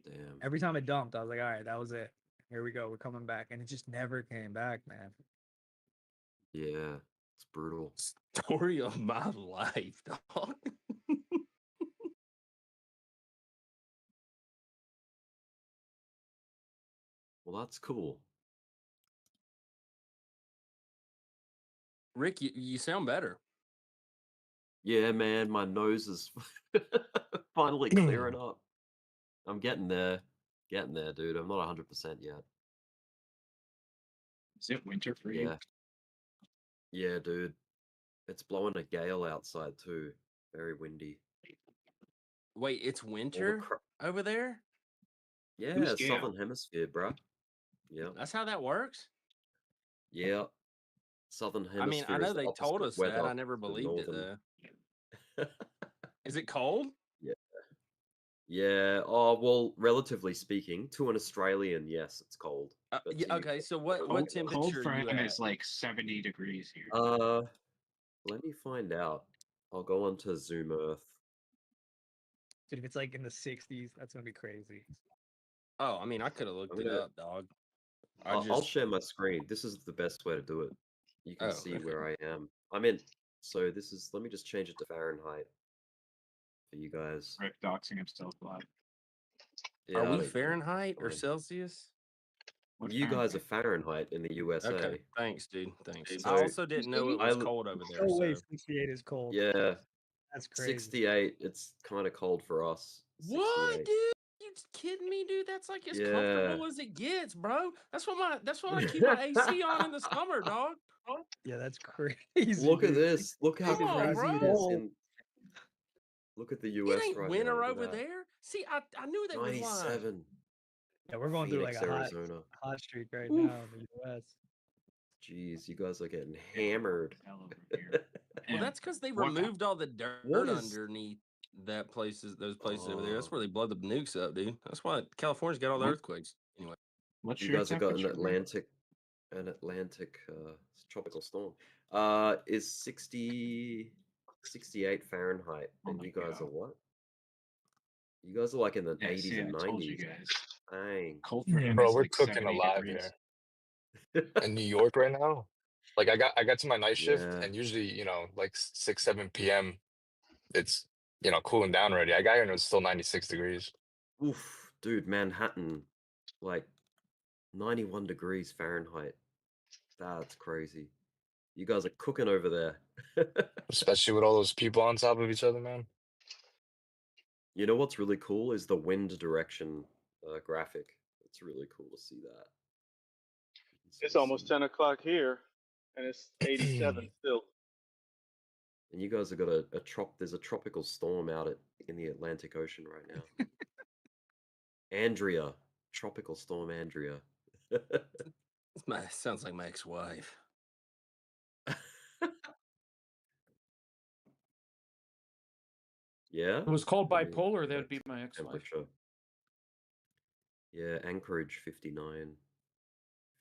Damn. Every time it dumped, I was like, all right, that was it. Here we go. We're coming back. And it just never came back, man. Yeah, it's brutal. Story of my life, dog. Well, that's cool. Rick, you sound better. Yeah, man, my nose is finally clearing up. I'm getting there. Getting there, dude. I'm not 100% yet. Is it winter for you? Yeah. Yeah, dude. It's blowing a gale outside too. Very windy. Wait, it's winter over there? Yeah, Southern Hemisphere, bruh. Yeah. That's how that works? Yeah. Southern Hemisphere. I mean, I know is the they told opposite us that. I weather never to believed it, northern. though. Is it cold? Yeah. Yeah. Oh, well, relatively speaking, to an Australian, yes, it's cold. But to you, Okay, so what Cold temperature for are you him at? is like 70 degrees here. Let me find out. I'll go on to Zoom Earth. Dude, if it's like in the 60s, that's gonna be crazy. Oh, I mean, I could have looked it up, dog. I'll share my screen. This is the best way to do it. You can see okay. where I am. I'm in. So this is. Let me just change it to Fahrenheit for you guys. Rick doxing himself live. Yeah, Are we Fahrenheit or fine. Celsius? You guys are Fahrenheit in the USA. Okay, thanks, dude. Thanks. So I also didn't know it was cold over there. No way So. 68 is cold. Yeah. That's crazy. 68. It's kind of cold for us. What, 68. dude? You kidding me, dude? That's like as comfortable as it gets, bro. That's why I keep my AC on in the summer, dog. Yeah, that's crazy. Look at dude. this. Look how Come on, crazy it bro. is in. Look at the US It ain't right winter now. over there. See, I knew that was lying. 97. Yeah, we're going Phoenix, through like a Arizona. hot streak right now in the US. Jeez, you guys are getting hammered. Well, that's because they removed all the dirt underneath those places over there. That's where they blow the nukes up, dude. That's why California's got all the earthquakes. Anyway, You guys have got an Atlantic tropical storm. Is 68 Fahrenheit, and you guys are what? You guys are like in the 80s and 90s. I told you guys. Dang. Cold for him. Bro, is we're like cooking 70 alive degrees. here in New York right now. Like I got to my night shift, and usually, like 6, 7 p.m. it's cooling down already. I got here and it was still 96 degrees. Oof, dude, Manhattan, like 91 degrees Fahrenheit. That's crazy. You guys are cooking over there. Especially with all those people on top of each other, man. You know what's really cool is the wind direction graphic. It's really cool to see that. It's almost 10 o'clock here, and it's 87 still. And you guys have got there's a tropical storm out in the Atlantic Ocean right now. Andrea, tropical storm Andrea. Sounds like my ex-wife. Yeah. If it was called I mean, bipolar, that would be my ex-wife. temperature. Yeah, Anchorage 59.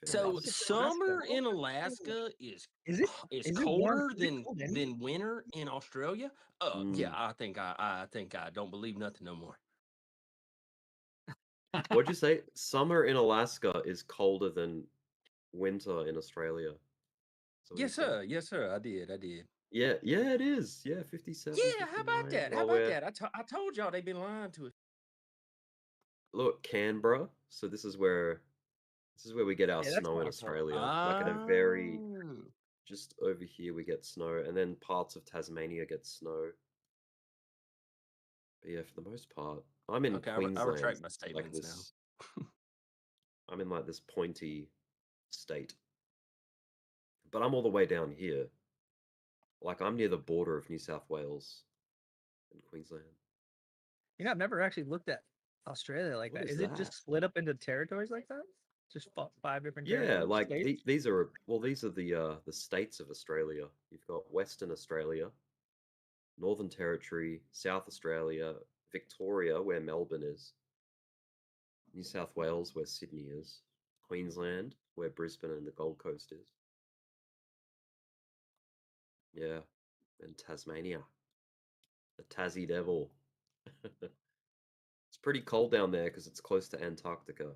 So Fahrenheit. summer in Alaska is it colder warm? Is it cold anyway? than winter in Australia. Yeah, Mm. I think I don't believe nothing no more. What'd you say? Summer in Alaska is colder than winter in Australia. So Yes, sir. Yes, sir. I did. Yeah, it is. Yeah, 57. Yeah, how about 59. that? How Well, about that? I told y'all they've been lying to us. Look, Canberra. So this is where we get our Yeah, that's snow in bipolar. Australia. Like in a very Oh. just over here we get snow, and then parts of Tasmania get snow. But yeah, for the most part, I'm in Okay, I Queensland. retract my like statements this. I'm in like this pointy state, but I'm all the way down here. Like I'm near the border of New South Wales and Queensland. You know, I've never actually looked at Australia like What that. is Is it that? just split up into territories like that? Just 5 different Yeah, territories? like states? these are the states of Australia. You've got Western Australia, Northern Territory, South Australia, Victoria, where Melbourne is, New South Wales, where Sydney is, Queensland, where Brisbane and the Gold Coast is. Yeah, and Tasmania, the Tassie Devil. It's pretty cold down there because it's close to Antarctica.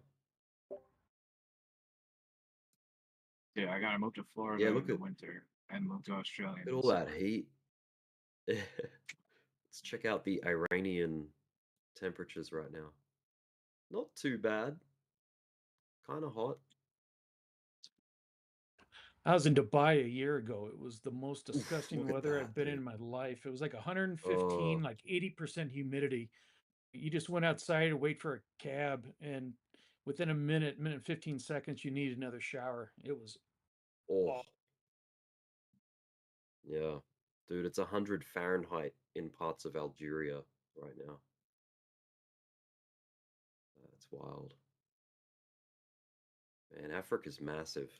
Yeah, I gotta move to Florida Yeah, in look the at winter and move to Australia in all the that summer. heat. Let's check out the Iranian temperatures right now. Not too bad. Kind of hot. I was in Dubai a year ago. It was the most Oof, disgusting look at weather that, I've been in dude. my life. It was like 115, Oh, like 80% humidity. You just went outside to wait for a cab, and within a minute and 15 seconds, you need another shower. It was oh, yeah. Dude, it's 100 Fahrenheit in parts of Algeria right now. That's wild. Man, Africa's massive.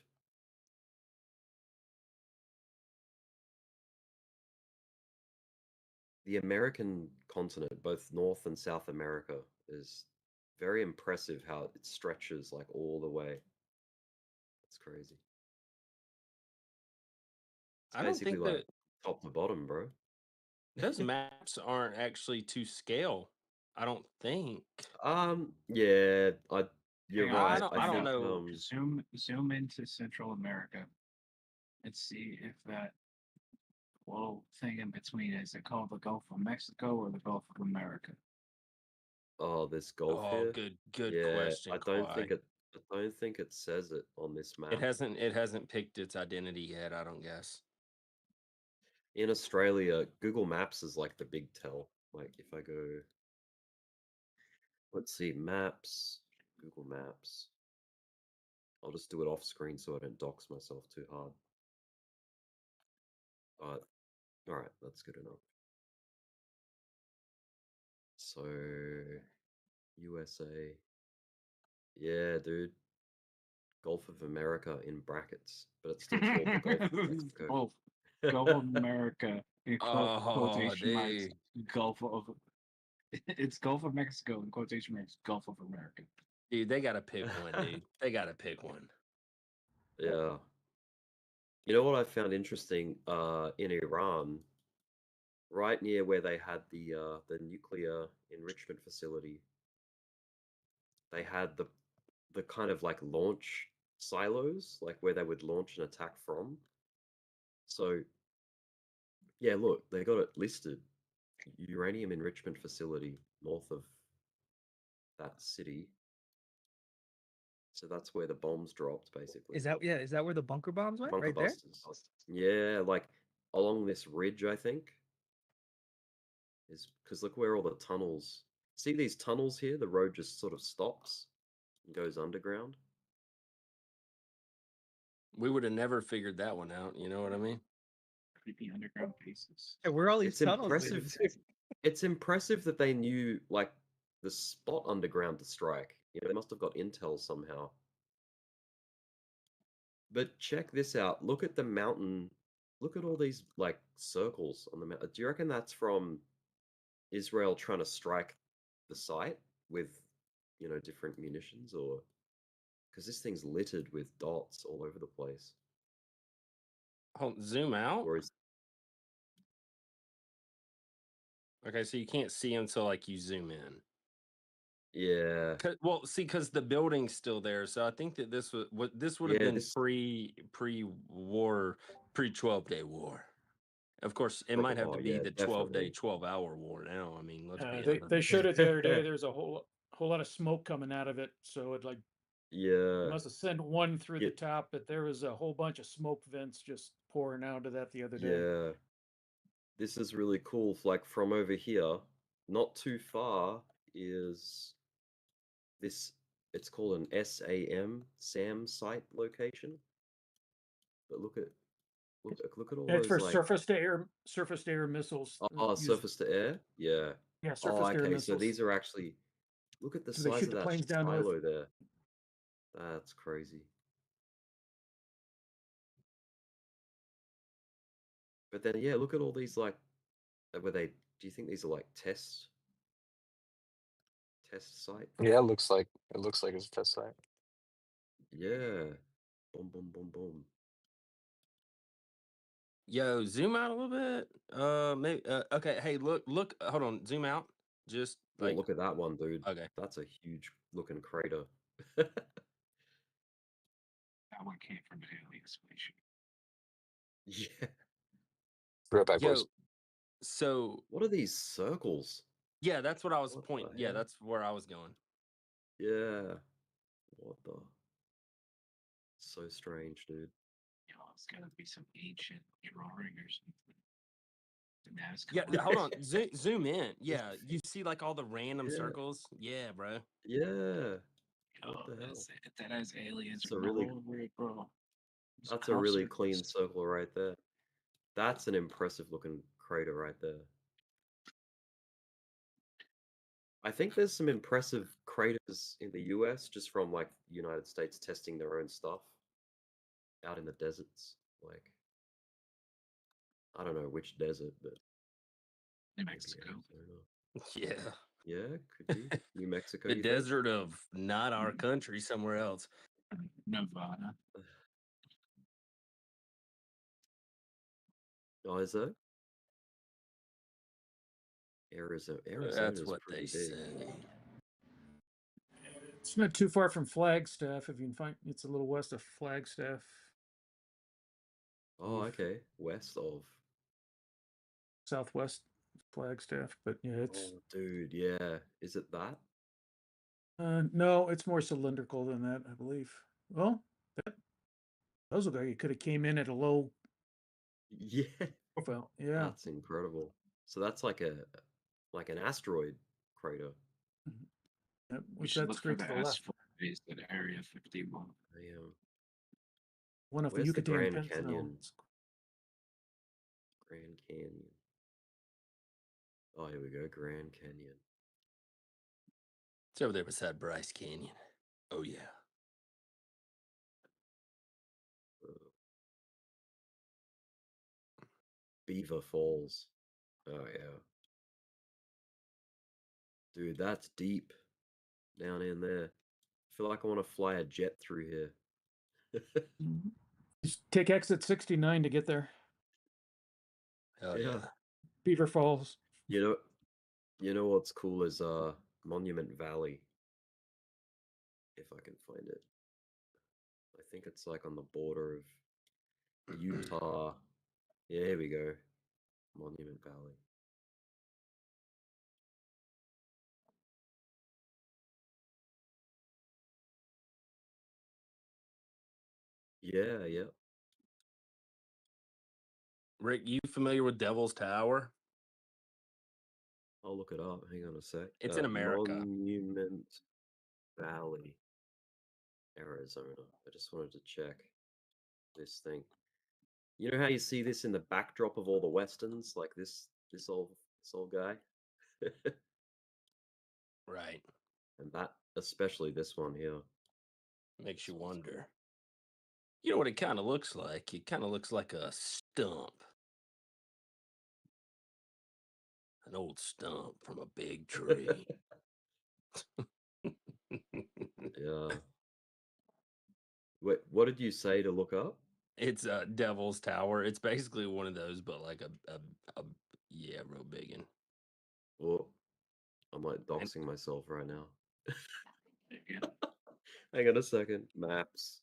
The American continent, both North and South America, is very impressive how it stretches like all the way. That's crazy. It's I don't basically think like that top to bottom, bro. those maps aren't actually to scale. I don't think. Yeah, you're Hang on, right. I don't think know. zoom into Central America. Let's see if that little thing in between is it called the Gulf of Mexico or the Gulf of America? Oh, this Gulf Oh, here. good Yeah, question, I don't think Kawhi. it says it on this map. It hasn't picked its identity yet, I don't guess. In Australia, Google Maps is like the big tell. Like if I go, let's see, maps, Google Maps. I'll just do it off screen so I don't dox myself too hard. But all right, that's good enough. So USA. Yeah, dude. Gulf of America in brackets, but it's still called the Gulf of Mexico. Gulf of America in Oh, quotation marks. dude. Gulf of it's Gulf of Mexico in quotation marks. Gulf of America. Dude, they gotta pick one, dude. They gotta pick one. Yeah. You know what I found interesting? In Iran, right near where they had the nuclear enrichment facility, they had the kind of like launch silos, like where they would launch an attack from. So yeah, look, they got it listed. Uranium enrichment facility north of that city. So that's where the bombs dropped, basically. Is that where the bunker bombs went? Bunker Right there? busters. Yeah, like along this ridge, I think. Is because look where all the tunnels See these tunnels here? The road just sort of stops and goes underground. We would have never figured that one out. You know what I mean? Creepy underground bases. Hey, where are all these It's tunnels impressive. leading to? It's impressive that they knew like the spot underground to strike. You know, they must have got intel somehow. But check this out. Look at the mountain. Look at all these like circles on the mountain. Do you reckon that's from Israel trying to strike the site with, you know, different munitions, or because this thing's littered with dots all over the place? Zoom out. Or is Okay, so you can't see them until like you zoom in. yeah, Well, see, because the building's still there, so I think that this would have yeah, been this pre-war, pre-12-day war. Of course, it might have to be yeah, the 12-day, definitely. 12-hour war now. I mean, let's be They honest. showed it the other day. There's a whole lot of smoke coming out of it. So it like they Yeah, must have sent one through yeah, the top, but there was a whole bunch of smoke vents just pouring out of that the other day. yeah. This is really cool. Like from over here, not too far is this. It's called an SAM site location. But look at all It's for those like surface to air missiles. surface to air. Yeah. Yeah, Oh, surface to air okay. So missiles. these are actually look at the So they size shoot of the that planes down with. silo there. That's crazy. But then yeah, look at all these like were they do you think these are like test site? Yeah, it looks like it's a test site. Yeah. Boom, boom, boom, boom. Yo, zoom out a little bit. Maybe. Okay. Hey, look. Hold on. Zoom out. Just Well, like. look at that one, dude. Okay. That's a huge looking crater. That one came from an alien spaceship. Yeah. Right back, Yo. boys. So. What are these circles? Yeah, that's what I was What pointing. the Yeah, hell? that's where I was going. Yeah. What the? So strange, dude. Yo, it's gotta be some ancient drawing or something. The Nazca Yeah, line. hold on. Zoom in. Yeah, you see like all the random Yeah. circles. Yeah, bro. Yeah. Yo, What the hell? that has aliens That's a all really over it, bro. There's that's a really crop clean circles. circle right there. That's an impressive looking crater right there. I think there's some impressive craters in the US just from like the United States testing their own stuff out in the deserts. Like I don't know which desert, but New maybe Mexico. Arizona. Yeah. Yeah, could be. New Mexico, The you think? desert of not our country, somewhere else. Nevada. Oh, is it? Arizona. That's Arizona's what pretty they big. say. It's not too far from Flagstaff. If you can find, it's a little west of Flagstaff. Oh, okay. West of. Southwest Flagstaff, but yeah, it's Oh, dude, yeah. Is it that? no, it's more cylindrical than that, I believe. Well, those look like it could have came in at a low Yeah. profile. Yeah, That's incredible. So that's like an asteroid crater. We which should that's look for straight the to the left. S4 base at Area 51. One off the Where's the Yucatan Grand Peninsula. Canyon? Grand Canyon. Oh, here we go. Grand Canyon. It's over there beside Bryce Canyon. Oh yeah. Beaver Falls. Oh yeah. Dude, that's deep down in there. I feel like I want to fly a jet through here. Just take exit 69 to get there. Oh Yeah. yeah. Beaver Falls. You know what's cool is Monument Valley. If I can find it. I think it's like on the border of Utah. Yeah, here we go. Monument Valley. Yeah, yeah. Rick, you familiar with Devil's Tower? I'll look it up. Hang on a sec. It's in America. Monument Valley, Arizona. I just wanted to check this thing. You know how you see this in the backdrop of all the westerns, like this old guy, Right. and that especially this one here. Makes you wonder. You know what it kind of looks like? It kind of looks like a stump. An old stump from a big tree. Yeah. Wait, what did you say to look up? It's a Devil's Tower. It's basically one of those, but like a yeah, real big one. Well, I'm like doxing myself right now. Hang on a second. Maps.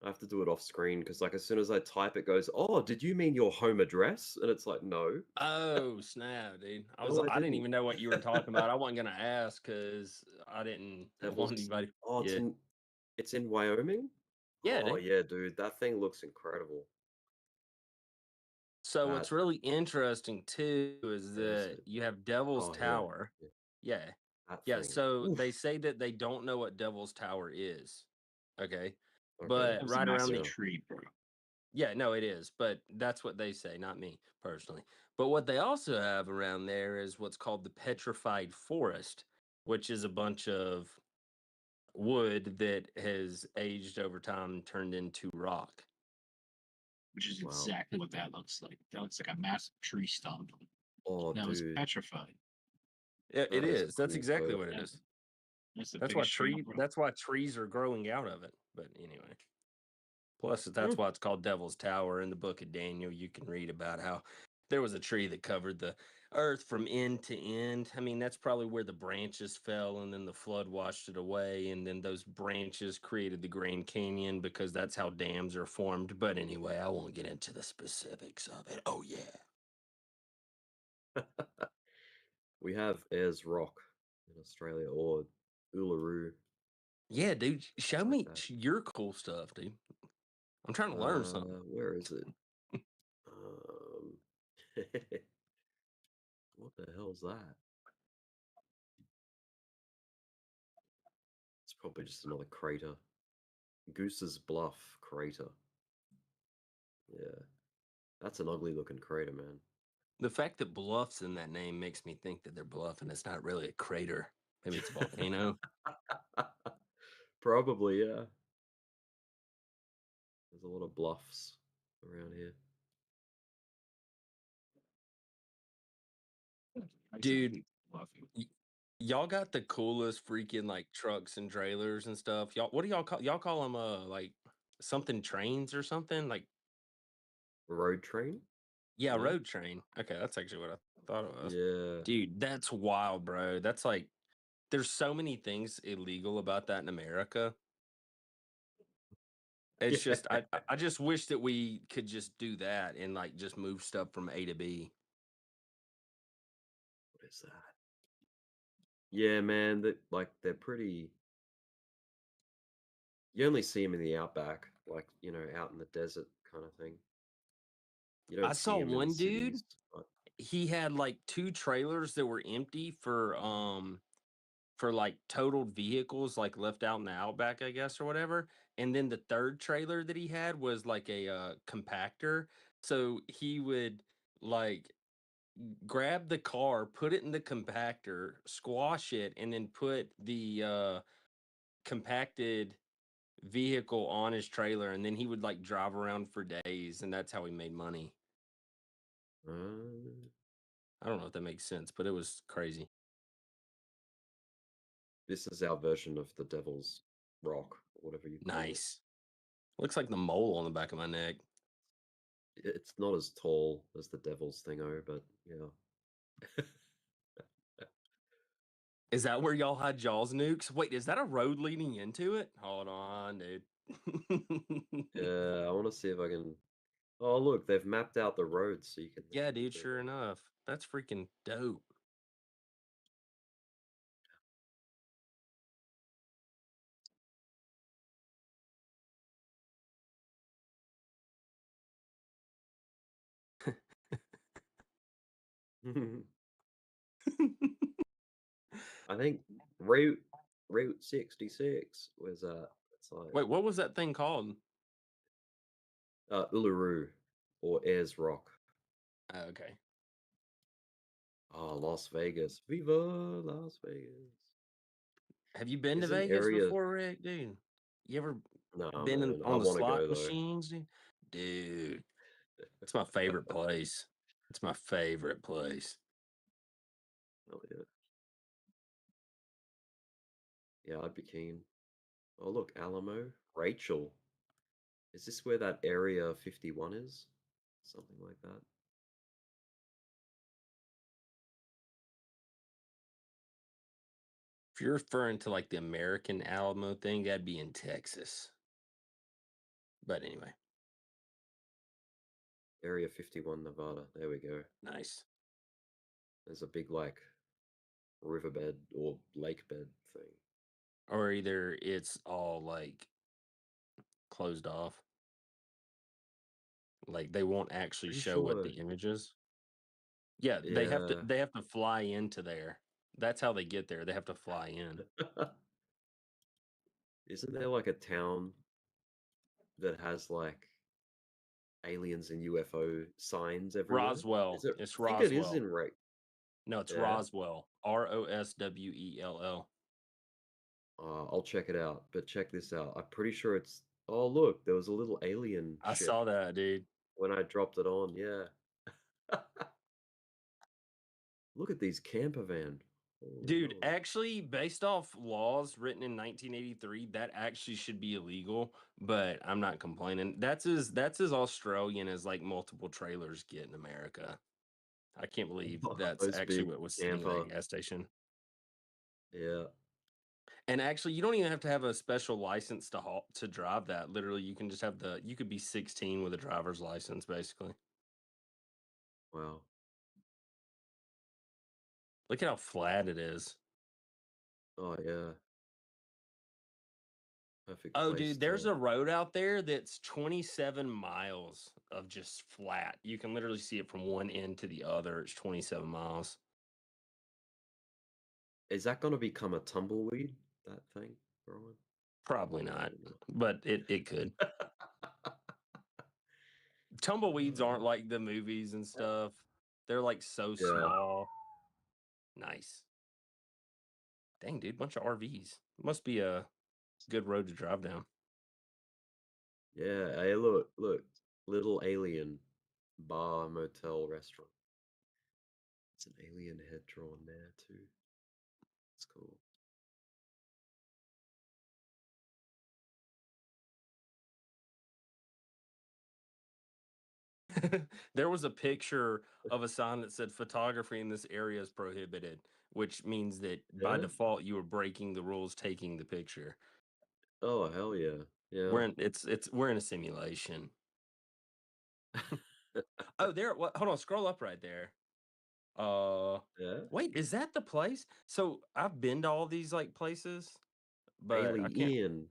I have to do it off screen because, like, as soon as I type, it goes, "Oh, did you mean your home address?" And it's like, no. Oh snap, dude! I No, I didn't didn't. even know what you were talking about. I wasn't gonna ask because I didn't want Devil's. anybody. Oh, Yeah, it's in Wyoming. yeah, Oh dude. yeah, dude, that thing looks incredible. So That what's really interesting too is where is that it? you have Devil's Oh, here. Tower. Yeah, That yeah. thing. So Oof. they say that they don't know what Devil's Tower is. Okay, Okay. but That was a right around massive the tree, bro. yeah, no, it is. But that's what they say, not me personally. But what they also have around there is what's called the petrified forest, which is a bunch of wood that has aged over time and turned into rock. Which is Wow. exactly what that looks like. That looks like a massive tree stump. Oh, That was dude, petrified. It that is a is. That's cool exactly photo. what it Yeah, is. that's the That's why biggest tree in the world. That's why trees are growing out of it. But anyway. Plus, that's why it's called Devil's Tower. In the book of Daniel, you can read about how there was a tree that covered the earth from end to end. I mean, that's probably where the branches fell, and then the flood washed it away. And then those branches created the Grand Canyon because that's how dams are formed. But anyway, I won't get into the specifics of it. Oh, yeah. We have Ayers Rock in Australia, or Uluru. Yeah, dude, show like me that. your cool stuff, dude. I'm trying to learn something. Where is it? What the hell's that? It's probably just another crater. Goose's Bluff crater. Yeah, that's an ugly looking crater, man. The fact that bluff's in that name makes me think that they're bluffing. It's not really a crater. Maybe it's a volcano. Probably, yeah. There's a lot of bluffs around here. Dude, y'all got the coolest freaking like trucks and trailers and stuff. Y'all, what do y'all call? Y'all call them like something trains or something? Like Road train? yeah, No? road train. Okay, that's actually what I thought it was. Yeah. Dude, that's wild, bro. That's like there's so many things illegal about that in America. It's just I just wish that we could just do that and like just move stuff from A to B. What is that? Yeah, man, they're pretty. You only see them in the outback, like, out in the desert kind of thing. You I don't saw see them in the one dude. cities. But He had like 2 trailers that were empty for like totaled vehicles like left out in the outback, I guess, or whatever. And then the third trailer that he had was like a compactor. So he would like grab the car, put it in the compactor, squash it, and then put the compacted vehicle on his trailer, and then he would like drive around for days, and that's how he made money. I don't know if that makes sense, but it was crazy. this is our version of the Devil's Rock, or whatever you call it. Nice. Looks like the mole on the back of my neck. It's not as tall as the Devil's Thingo, but yeah. Is that where y'all had Jaws nukes? Wait, is that a road leading into it? Hold on, dude. Yeah, I want to see if I can. Oh, look, they've mapped out the roads so you can. Yeah, dude, sure enough. That's freaking dope. I think Route 66 was it's like Wait, what was that thing called? Uluru or Ayers Rock. Oh, okay. Oh, Las Vegas. Viva Las Vegas. Have you been to Isn't Vegas area before, Rick? Dude, you ever No, been man. I on the want to slot go though. machines, dude? Dude, it's my favorite place. It's my favorite place. Oh yeah. Yeah, I'd be keen. Oh look, Alamo. Rachel. Is this where that Area 51 is? Something like that. If you're referring to like the American Alamo thing, that'd be in Texas. But anyway, Area 51, Nevada. There we go. nice. There's a big like riverbed or lake bed thing. Or either it's all like closed off. Like they won't actually Pretty show what sure. the image is. Yeah, Yeah. they have to fly into there. That's how they get there. They have to fly in. Isn't there like a town that has like aliens and UFO signs everywhere? Roswell. Is it? It's I think it is Roswell. in right. No, it's Yeah. Roswell. Roswell. I'll check it out. But check this out. I'm pretty sure it's. Oh look, there was a little alien I ship saw that, dude. when I dropped it on. Yeah. Look at these camper van. Holy Dude, moly. actually, based off laws written in 1983, that actually should be illegal, but I'm not complaining. That's as Australian as like multiple trailers get in America. I can't believe that's Those actually big what was sitting at camper. that gas station. Yeah. And actually, you don't even have to have a special license to drive that. Literally, you can just have you could be 16 with a driver's license, basically. Wow. Look at how flat it is. Oh yeah. Perfect Oh, place dude, there's to. a road out there that's 27 miles of just flat. You can literally see it from one end to the other. It's 27 miles. Is that going to become a tumbleweed? That thing, Rowan? Probably not, but it could. Tumbleweeds aren't like the movies and stuff. They're like so small. Nice. Dang, dude, bunch of RVs. Must be a good road to drive down. Yeah. Hey, look, little alien bar, motel, restaurant. It's an alien head drawn there too. It's cool. There was a picture of a sign that said photography in this area is prohibited, which means that by Yeah? default you were breaking the rules taking the picture. Oh hell yeah. Yeah. We're in a simulation. Oh, there. What? Hold on. Scroll up right there. Yeah. Wait, is that the place? So I've been to all these like places, but I can't. Alien.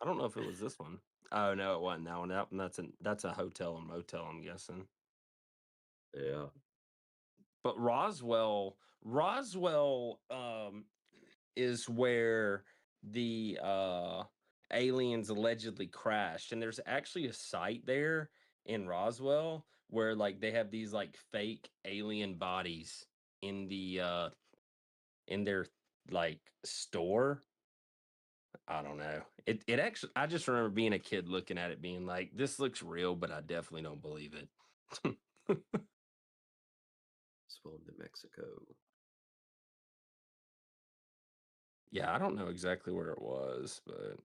I don't know if it was this one. Oh no, it wasn't that one. That's a hotel or motel, I'm guessing. Yeah. But Roswell is where the aliens allegedly crashed, and there's actually a site there in Roswell where like they have these like fake alien bodies in in their like store. I don't know. It actually, I just remember being a kid looking at it being like, this looks real, but I definitely don't believe it. Swell, New Mexico. Yeah, I don't know exactly where it was, but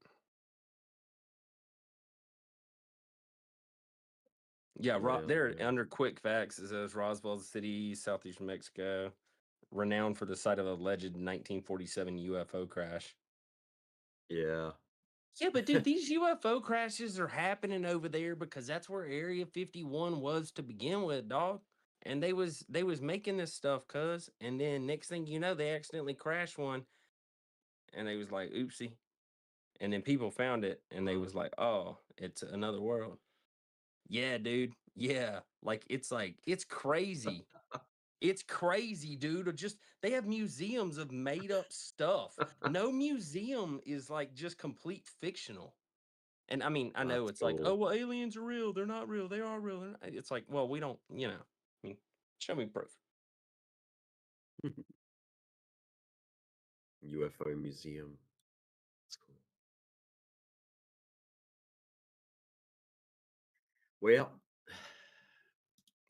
yeah, there Yeah. under quick facts it says Roswell City, southeast Mexico, renowned for the site of alleged 1947 UFO crash. Yeah. Yeah, but dude, these UFO crashes are happening over there because that's where Area 51 was to begin with, dog. And they was making this stuff, cuz, and then next thing you know, they accidentally crashed one, and they was like, oopsie. And then people found it, and they was like, oh, it's another world. Yeah, dude. Yeah, like it's crazy. It's crazy, dude. Or just they have museums of made up stuff. No museum is like just complete fictional. And I mean, I know That's it's like, oh cool. well, aliens are real. They're not real. They are real. It's like, well, we don't, I mean, show me proof. UFO museum. That's cool. Well,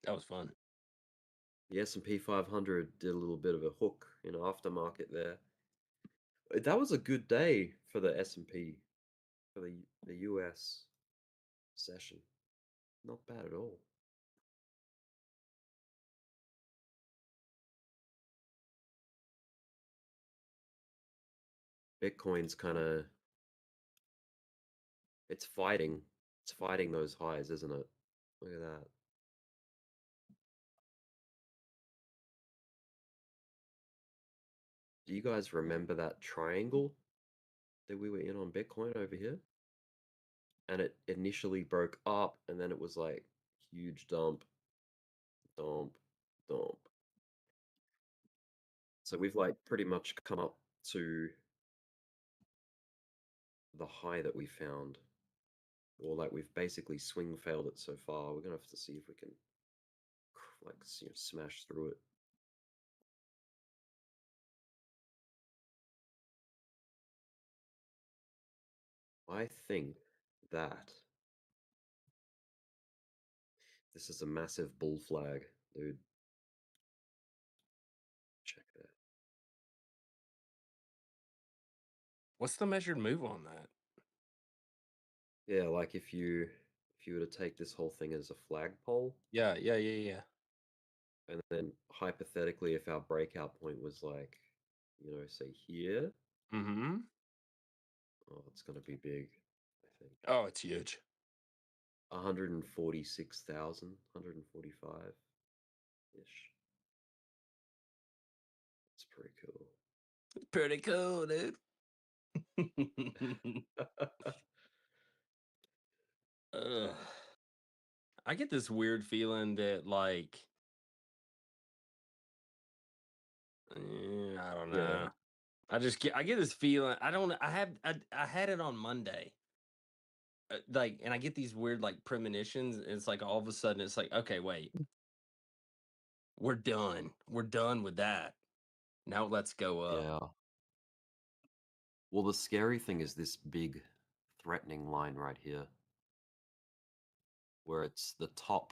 that was fun. The S&P 500 did a little bit of a hook in aftermarket there. That was a good day for the S&P, for the US session. Not bad at all. Bitcoin's kind of it's fighting those highs, isn't it? Look at that. Do you guys remember that triangle that we were in on Bitcoin over here? And it initially broke up, and then it was like huge dump, dump, dump. So we've like pretty much come up to the high that we found, or like we've basically swing failed it so far. We're gonna have to see if we can like smash through it. I think that this is a massive bull flag, dude. Check that. What's the measured move on that? Yeah, like if you were to take this whole thing as a flagpole. Yeah. And then hypothetically, if our breakout point was like, say here. Mm-hmm. Oh, it's gonna be big, I think. Oh, it's huge. 146,000, 145-ish. It's pretty cool. Pretty cool, dude. I get this weird feeling that like I don't know. Yeah. I get this feeling. I had it on Monday. Like, and I get these weird like premonitions. And it's like all of a sudden it's like, okay, wait. We're done. We're done with that. Now let's go up. Yeah. Well, the scary thing is this big threatening line right here, where it's the top.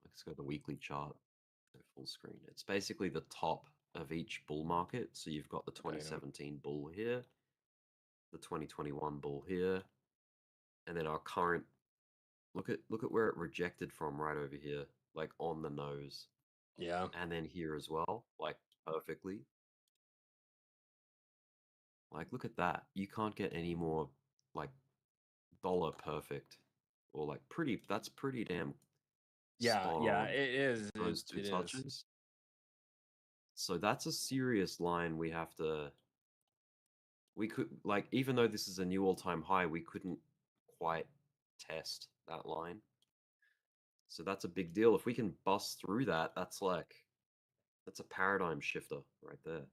Let's go to the weekly chart, go full screen. It's basically the top of each bull market. So you've got the 2017 bull here, the 2021 bull here, and then our current. Look at where it rejected from right over here, like on the nose. Yeah. And then here as well, like perfectly. Like, look at that. You can't get any more like dollar perfect or like pretty. That's pretty damn spot Yeah, on. it is. Those two It is. touches. So that's a serious line we have to. We could like, even though this is a new all-time high, we couldn't quite test that line. So that's a big deal. If we can bust through that, that's a paradigm shifter right there.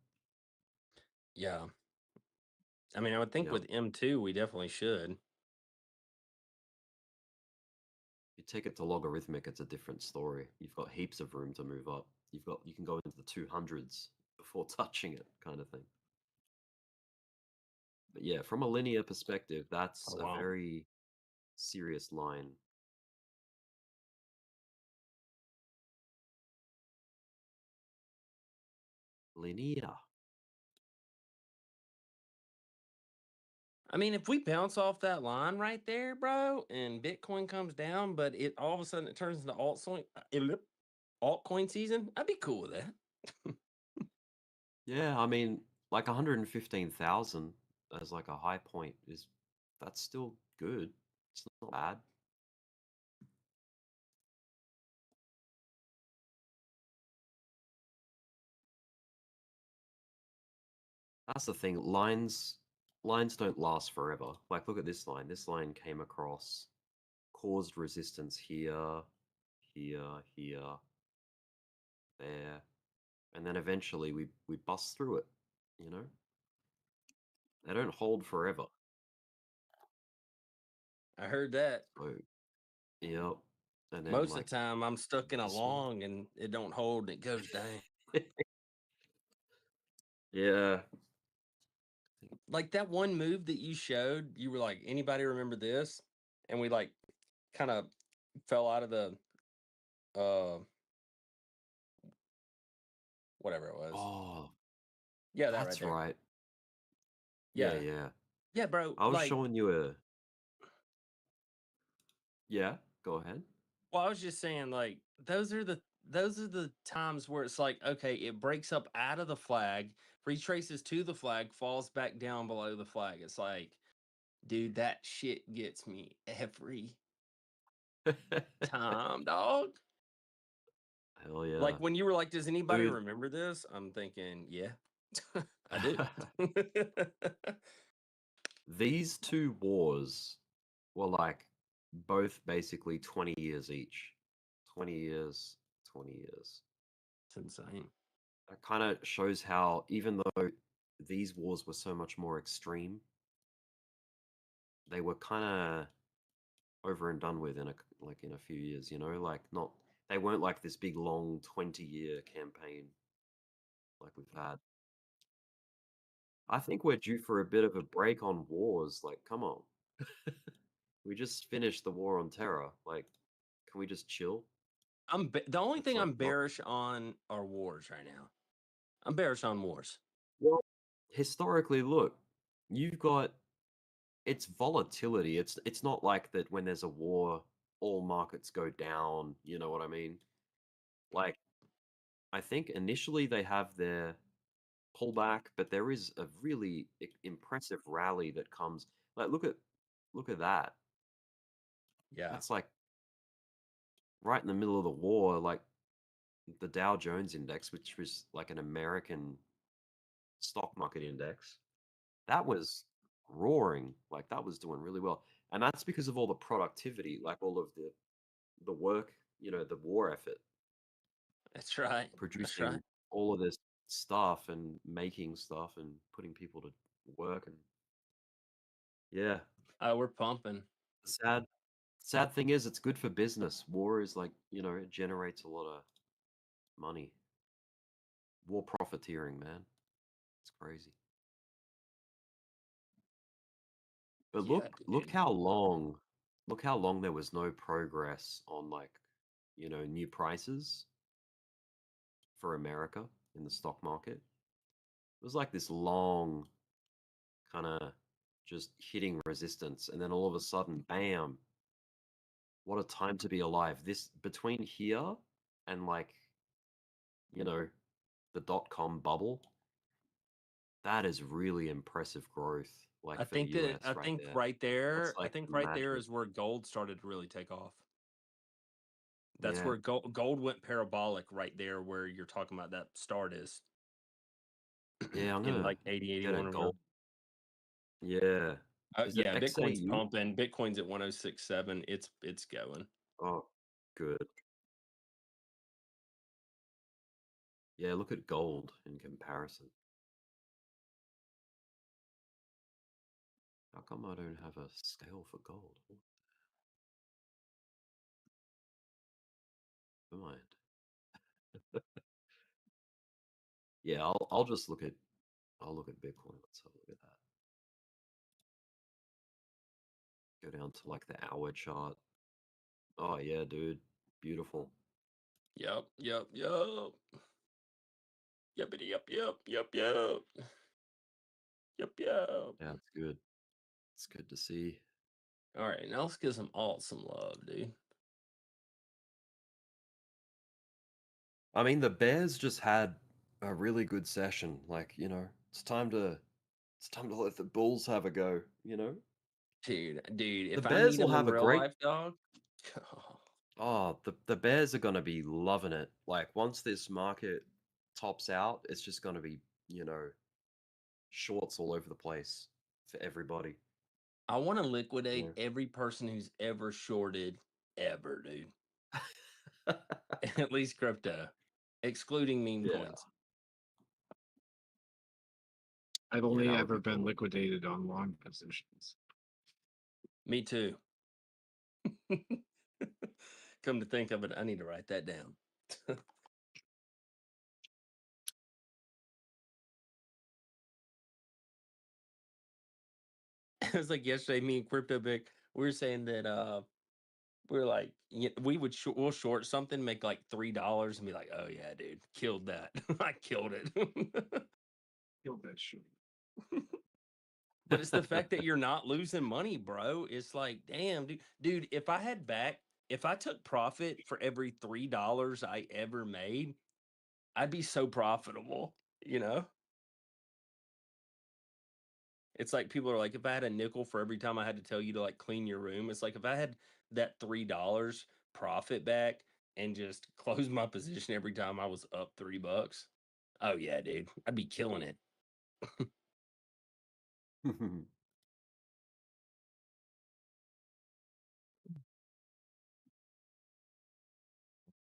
Yeah. I mean, I would think Yeah. with M2, we definitely should. If you take it to logarithmic, it's a different story. You've got heaps of room to move up. You can go into the 200s before touching it, kind of thing. But yeah, from a linear perspective, that's Oh, a wow. very serious line. Linear. I mean, if we bounce off that line right there, bro, and Bitcoin comes down, but it all of a sudden it turns into altcoin season, I'd be cool with that. Yeah, I mean, like 115,000 as like a high point that's still good. It's not bad. That's the thing. Lines don't last forever. Like, look at this line. This line came across, caused resistance here, here, here. there, and then eventually we bust through it. You know, they don't hold forever. I heard that. So, yep. And then Most like of the time, I'm stuck in a this one. long and it don't hold and it goes down. Yeah. Like that one move that you showed, you were like, anybody remember this? And we like kind of fell out of the whatever it was. Oh, Yeah, that right that's there. right. Yeah. Yeah. Yeah, bro. I was Like, showing you a. Yeah, go ahead. well, I was just saying, like, those are the times where it's like, okay, it breaks up out of the flag, retraces to the flag, falls back down below the flag. It's like, dude, that shit gets me every time, dog. Hell yeah. Like when you were like, does anybody Dude. remember this? I'm thinking, yeah, I do. These two wars were like both basically 20 years each. 20 years, 20 years. It's insane. That kind of shows how, even though these wars were so much more extreme, they were kind of over and done with in a few years, you know, like they weren't like this big long 20-year campaign like we've had. I think we're due for a bit of a break on wars. Like, come on. We just finished the war on terror. Like, can we just chill? The only thing like I'm not- bearish on are wars right now. I'm bearish on wars. Well, historically, look, you've got it's volatility. It's not like that when there's a war, all markets go down. You know what I mean? Like, I think initially they have their pullback, but there is a really impressive rally that comes. Like, look at that. Yeah. That's like right in the middle of the war. Like the Dow Jones index, which was like an American stock market index, that was roaring. Like that was doing really well, and that's because of all the productivity, like all of the work, you know, the war effort, That's right. That's right. producing all of this stuff and making stuff and putting people to work. And yeah, We're pumping. the sad thing is it's good for business. War is like, you know, it generates a lot of money. War profiteering, man, it's crazy. But Yeah, look dude. how long there was no progress on, like, you know, new prices for America in the stock market. It was like this long kind of just hitting resistance, and then all of a sudden, bam, what a time to be alive. This between here and, like, you know, the .com bubble, that is really impressive growth, like I for the think that US right there. right there, That's I like think right there imagine. is where gold started to really take off. That's Yeah. where gold went parabolic right there, where you're talking about that start is. Yeah, I'm in gonna like 80, get a 81 or whatever. gold. Yeah. Is it Yeah, Bitcoin's XAU? pumping. Bitcoin's at 106.7. It's going. Oh, good. Yeah, look at gold in comparison. How come I don't have a scale for gold? Never mind. Yeah, I'll just look at Bitcoin. Let's have a look at that. Go down to like the hour chart. Oh yeah, dude. Beautiful. Yep. Yuppity yup. Yep. Yeah, it's good. It's good to see. All right, now let's give some alt some love, dude. I mean, the Bears just had a really good session. Like, you know, it's time to let the Bulls have a go, you know? Dude, The if I Bears meet will them in have a real great life, dog. Oh, the Bears are gonna be loving it. Like once this market tops out, it's just gonna be, you know, shorts all over the place for everybody. I want to liquidate Yeah. every person who's ever shorted ever, dude. At least crypto. excluding meme Yeah. coins. I've Yeah, only that would ever be been cool. liquidated on long positions. Me too. Come to think of it, I need to write that down. It was like yesterday, me and Crypto Big, we were saying that we were like, we would we'll short something, make like $3, and be like, oh yeah, dude, killed that. I killed it. Killed that shit. But it's the fact that you're not losing money, bro. It's like, damn, dude, if I took profit for every $3 I ever made, I'd be so profitable, you know? It's like people are like, if I had a nickel for every time I had to tell you to like clean your room, it's like if I had that $3 profit back and just close my position every time I was up $3. Oh yeah, dude. I'd be killing it. I'm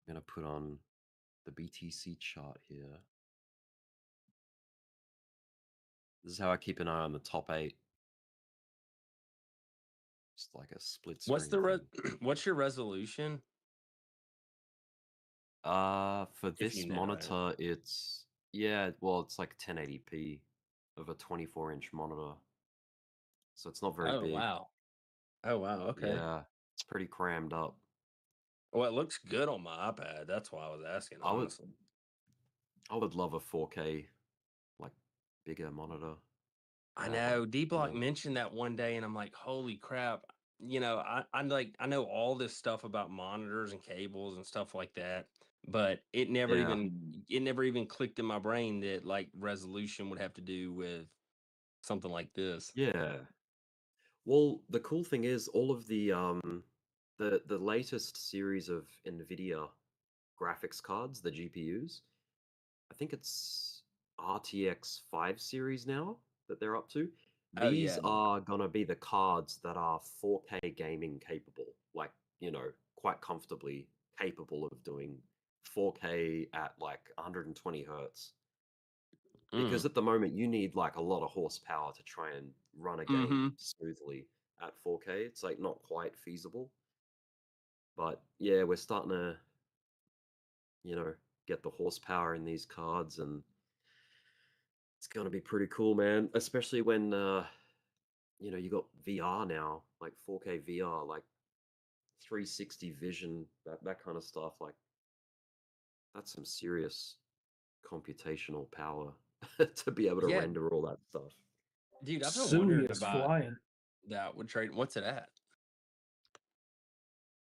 gonna put on the BTC chart here. This is how I keep an eye on the top 8. Just like a split What's screen the thing. what's your resolution? For If this you know it. monitor, it's it's like 1080p of a 24-inch monitor. So it's not very Oh big. wow. Oh wow, okay. Yeah, it's pretty crammed up. Well, it looks good on my iPad. That's why I was asking, I would honestly. I would love a 4K, like, bigger monitor. I That, like, know. Dbloc you know, mentioned that one day, and I'm like, holy crap. You know, I know all this stuff about monitors and cables and stuff like that, but it never yeah. even clicked in my brain that like resolution would have to do with something like this. Yeah. Well, the cool thing is all of the latest series of NVIDIA graphics cards, the GPUs, I think it's RTX 5 series now that they're up to. Oh These yeah. are gonna be the cards that are 4K gaming capable, like, quite comfortably capable of doing 4K at like 120 hertz. Because at the moment you need like a lot of horsepower to try and run a game smoothly at 4K. It's like not quite feasible. But yeah, we're starting to, get the horsepower in these cards, and it's gonna be pretty cool, man. Especially when you got VR now, like 4K VR, like 360 vision, that kind of stuff. Like that's some serious computational power to be able to Yeah, render all that stuff. dude, I've been Sui wondering is about flying. that with trade. What's it at?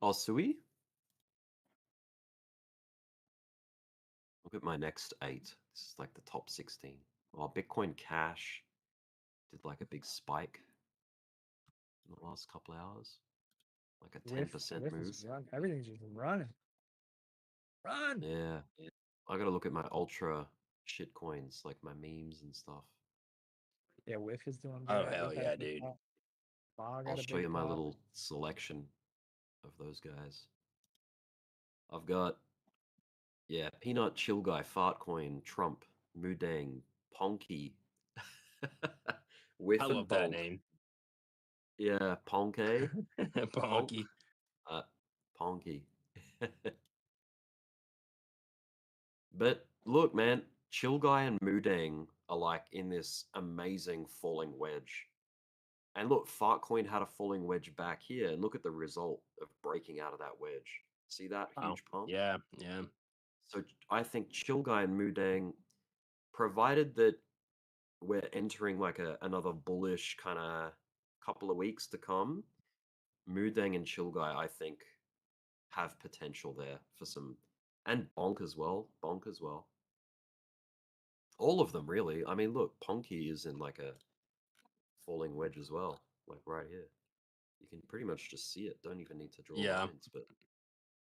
Oh, Sui? Look at my next 8. This is like the top 16. Oh, Bitcoin Cash did like a big spike in the last couple hours. Like a 10% move. Everything's just running. Run. Yeah. I gotta look at my ultra shit coins, like my memes and stuff. Yeah, Whiff is doing Oh bad. hell Whiff had yeah, a big dude. pop. Ma got I'll a show big you my pop. little selection of those guys. I've got, Peanut, Chill Guy, Fartcoin, Trump, Mudang, Ponky, Whiff I and love that Bonk. name. Yeah, Ponky. Ponky. Ponky. But look, man, Chill Guy and Mudang are like in this amazing falling wedge. And look, Fartcoin had a falling wedge back here, and look at the result of breaking out of that wedge. See that Wow. huge pump? Yeah, yeah. So I think Chill Guy and Mudang, provided that we're entering like another bullish kind of couple of weeks to come, Mudang and Chill Guy, I think, have potential there for some, and Bonk as well. All of them, really. I mean, look, Ponky is in like a falling wedge as well, like right here. You can pretty much just see it. Don't even need to draw Yeah. lines, but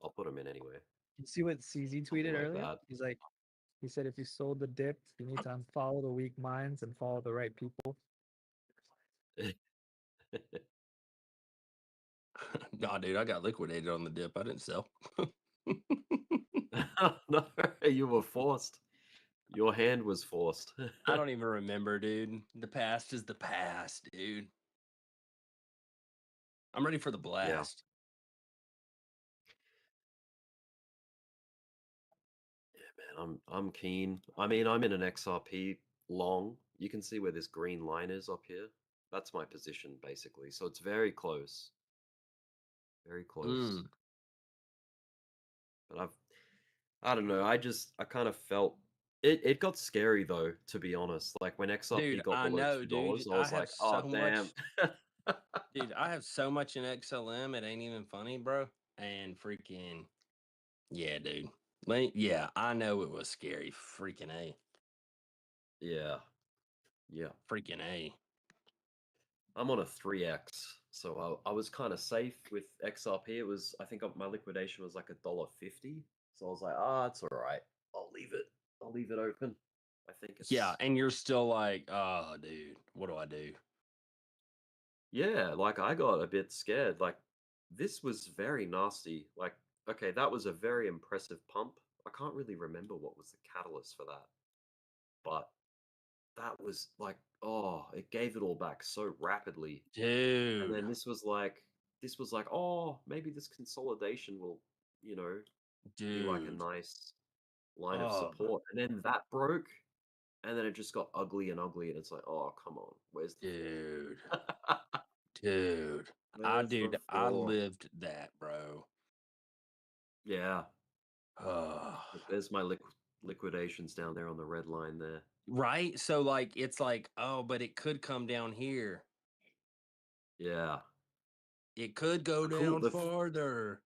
I'll put them in anyway. You see what CZ Something tweeted like earlier? that. He said if you sold the dip, you need to unfollow the weak minds and follow the right people. Nah, dude, I got liquidated on the dip. I didn't sell. No, you were forced. Your hand was forced. I don't even remember, dude. The past is the past, dude. I'm ready for the blast. Yeah, man, I'm keen. I mean, I'm in an XRP long. You can see where this green line is up here. That's my position, basically. So it's very close. Very close. But I don't know. I kind of felt it got scary though, to be honest. Like when XRP Dude, got I below know, dude. $2, I I was have like, oh so damn. much. Dude, I have so much in XLM, it ain't even funny, bro. And freaking, yeah, dude. Yeah, I know it was scary. Freaking A. Yeah. Yeah. Freaking A. I'm on a 3x, so I was kind of safe with XRP. It was, I think my liquidation was like $1.50. So I was like, it's all right. I'll leave it. I'll leave it open. I think it's Yeah, and you're still like, oh, dude, what do I do? Yeah, like I got a bit scared. Like this was very nasty. Like, okay, that was a very impressive pump. I can't really remember what was the catalyst for that, but that was like, it gave it all back so rapidly. And Dude. then this was like, maybe this consolidation will, be like a Dude. nice line of Oh, support. And then that broke, and then it just got ugly and ugly, and it's like, oh, come on, where's the dude. floor? Dude. Where's the I floor? lived that, bro. Yeah. Oh. There's my liquidations down there on the red line there. Right? So like it's like, oh, but it could come down here. Yeah. It could go The cool- down the- farther.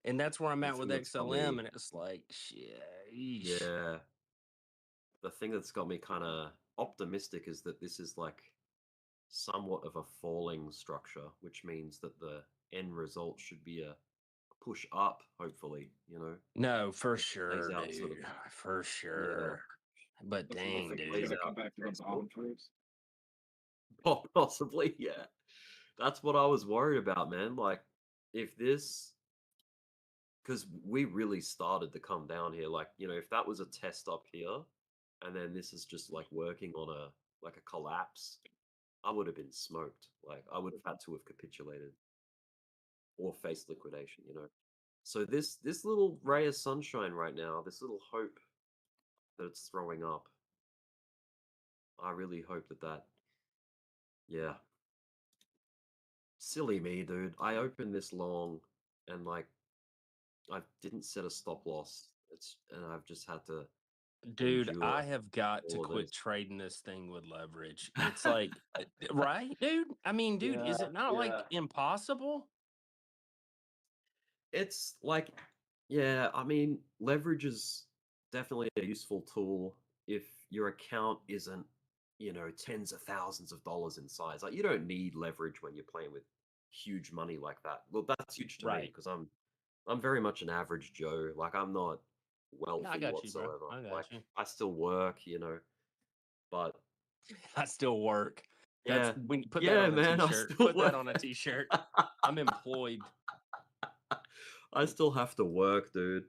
And that's where I'm the at with thing that's got XLM, me- and it's like, shit. Yeah. The thing that's got me kind of optimistic is that this is like somewhat of a falling structure, which means that the end result should be a push up, hopefully, No, for It sure, plays out sort of, dude. For sure. But Hopefully dang, it's dude. gonna come back to the bottom first. Possibly, yeah. That's what I was worried about, man. Like, if this, because we really started to come down here, like, if that was a test up here, and then this is just like working on a collapse, I would have been smoked. Like, I would have had to have capitulated or faced liquidation, So this little ray of sunshine right now, this little hope that it's throwing up, I really hope that, yeah. Silly me, dude. I opened this long, and like I didn't set a stop loss. And I've just had to Dude, endure I have got to all of quit this. trading this thing with leverage. It's like, right, dude? I mean, dude, is it not like impossible? It's like, yeah, I mean, leverage is definitely a useful tool if your account isn't, tens of thousands of dollars in size. Like, you don't need leverage when you're playing with huge money like that. Well, that's huge to me Right. because I'm very much an average Joe. Like, I'm not wealthy I got you, bro. whatsoever. I got Like, you. I still work, but I still work. yeah, We put that yeah, on a man, I t-shirt. still Put work. that on a t-shirt. I'm employed. I still have to work, dude.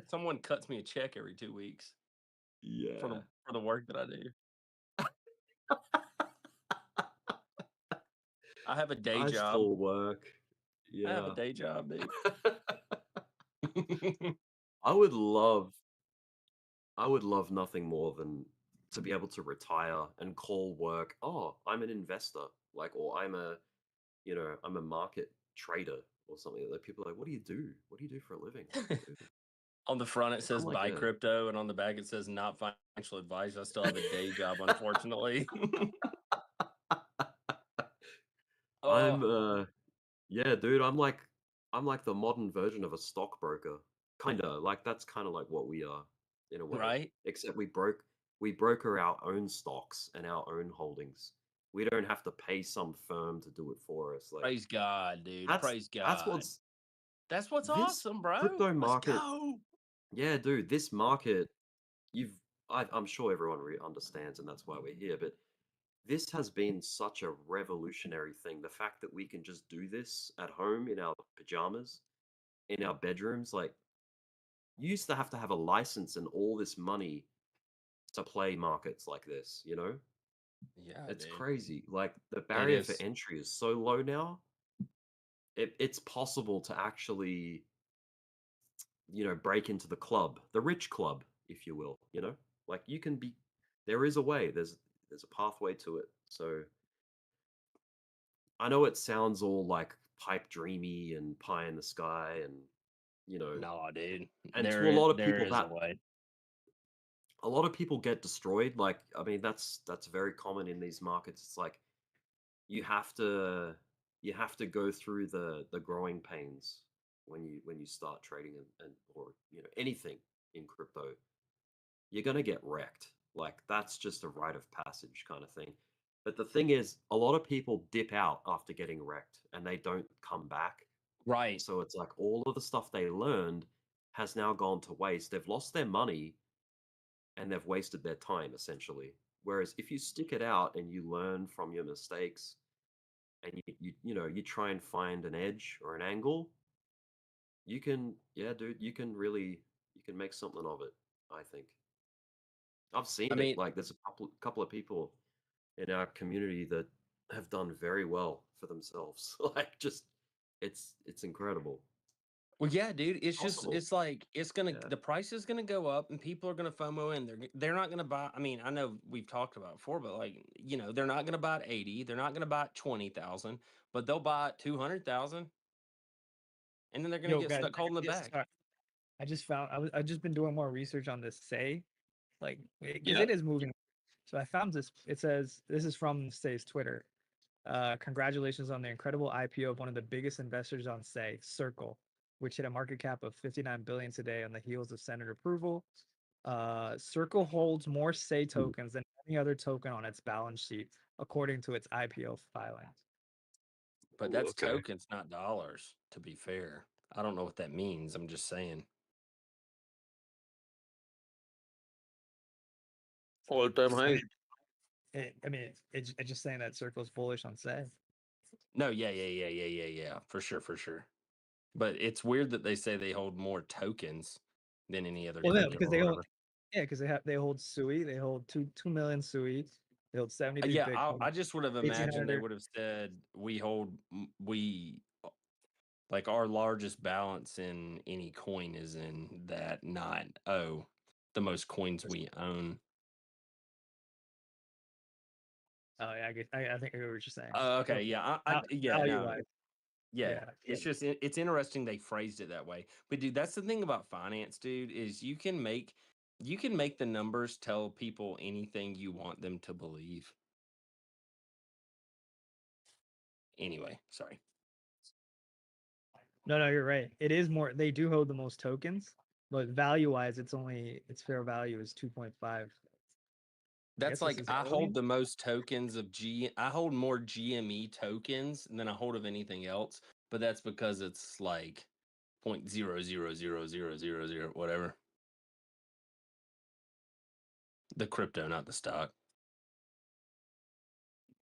Someone cuts me a check every 2 weeks. Yeah. For the work that I do. I have a day I job. still work. Yeah. I have a day job, dude. I would love nothing more than to be able to retire and call work, oh, I'm an investor, like, or I'm a market trader or something. Like, people are like, what do you do? What do you do for a living? What do you do? On the front it says I'm like buy a- crypto, and on the back it says not financial advice. I still have a day job, unfortunately. I'm yeah, dude, I'm like the modern version of a stockbroker. Kinda. Like, that's kind of like what we are in a way. Right? Except we broker our own stocks and our own holdings. We don't have to pay some firm to do it for us. Like, Praise God, dude. that's Praise God. that's what's this awesome, bro. crypto Let's market. go. Yeah, dude, this market, I'm sure everyone understands, and that's why we're here. But this has been such a revolutionary thing. The fact that we can just do this at home in our pajamas, in our bedrooms, like, you used to have a license and all this money to play markets like this, you know? Yeah, It's dude. crazy. Like the It barrier for is. entry is so low now. It's possible to actually, you know, break into the club, the rich club, if you will, you know? Like you can be there is a way. There's a pathway to it. So I know it sounds all like pipe dreamy and pie in the sky and you know, No, dude. and to a lot of There people is a that way. a lot of people get destroyed. Like, I mean, that's very common in these markets. It's like you have to go through the growing pains when you start trading and or you know anything in crypto. You're gonna get wrecked. Like that's just a rite of passage kind of thing. But the thing is, a lot of people dip out after getting wrecked and they don't come back. Right. So it's like all of the stuff they learned has now gone to waste. They've lost their money and they've wasted their time essentially. Whereas if you stick it out and you learn from your mistakes and you try and find an edge or an angle, you can dude, you can make something of it, I think. I've seen I it. mean, Like there's a couple of people in our community that have done very well for themselves. Like just it's incredible. well, yeah, dude. It's just Possible. it's like Yeah. the price is gonna go up and people are gonna FOMO in. They're not gonna buy. I mean, I know we've talked about it before, but like you know, they're not gonna buy at 80. They're not gonna buy at 20,000, but they'll buy at 200,000, and then they're gonna Yo, get guys, stuck holding the bag. I just found I just been doing more research on this Say, like because Yeah. it is moving. So I found this. It says this is from Say's Twitter. Congratulations on the incredible IPO of one of the biggest investors on Say, Circle, which hit a market cap of 59 billion today on the heels of Senate approval. Circle holds more Say tokens than any other token on its balance sheet, according to its IPO filing. But Ooh, that's okay. tokens, not dollars. To be fair, I don't know what that means. I'm just saying. All-time high. I mean, it's just saying that Circle's bullish on Say. No, yeah, for sure. But it's weird that they say they hold more tokens than any other Well, yeah, crypto because or they hold, whatever. yeah, because they hold Sui. They hold 2 million Sui. They hold 73 Yeah, Bitcoin. I just would have imagined they 1,800. would have said we like our largest balance in any coin is in that, not the most coins we own. Oh yeah, I think I get what you're saying. Okay, yeah, yeah, no, Value-wise. yeah. It's just it's interesting they phrased it that way. But dude, that's the thing about finance, dude, is you can make the numbers tell people anything you want them to believe. Anyway, sorry. No, you're right. It is more. They do hold the most tokens, but value-wise, its fair value is 2.5. That's like I hold alien? the most tokens of I hold more GME tokens than I hold of anything else, but that's because it's like 0.0000000 whatever. The crypto, not the stock.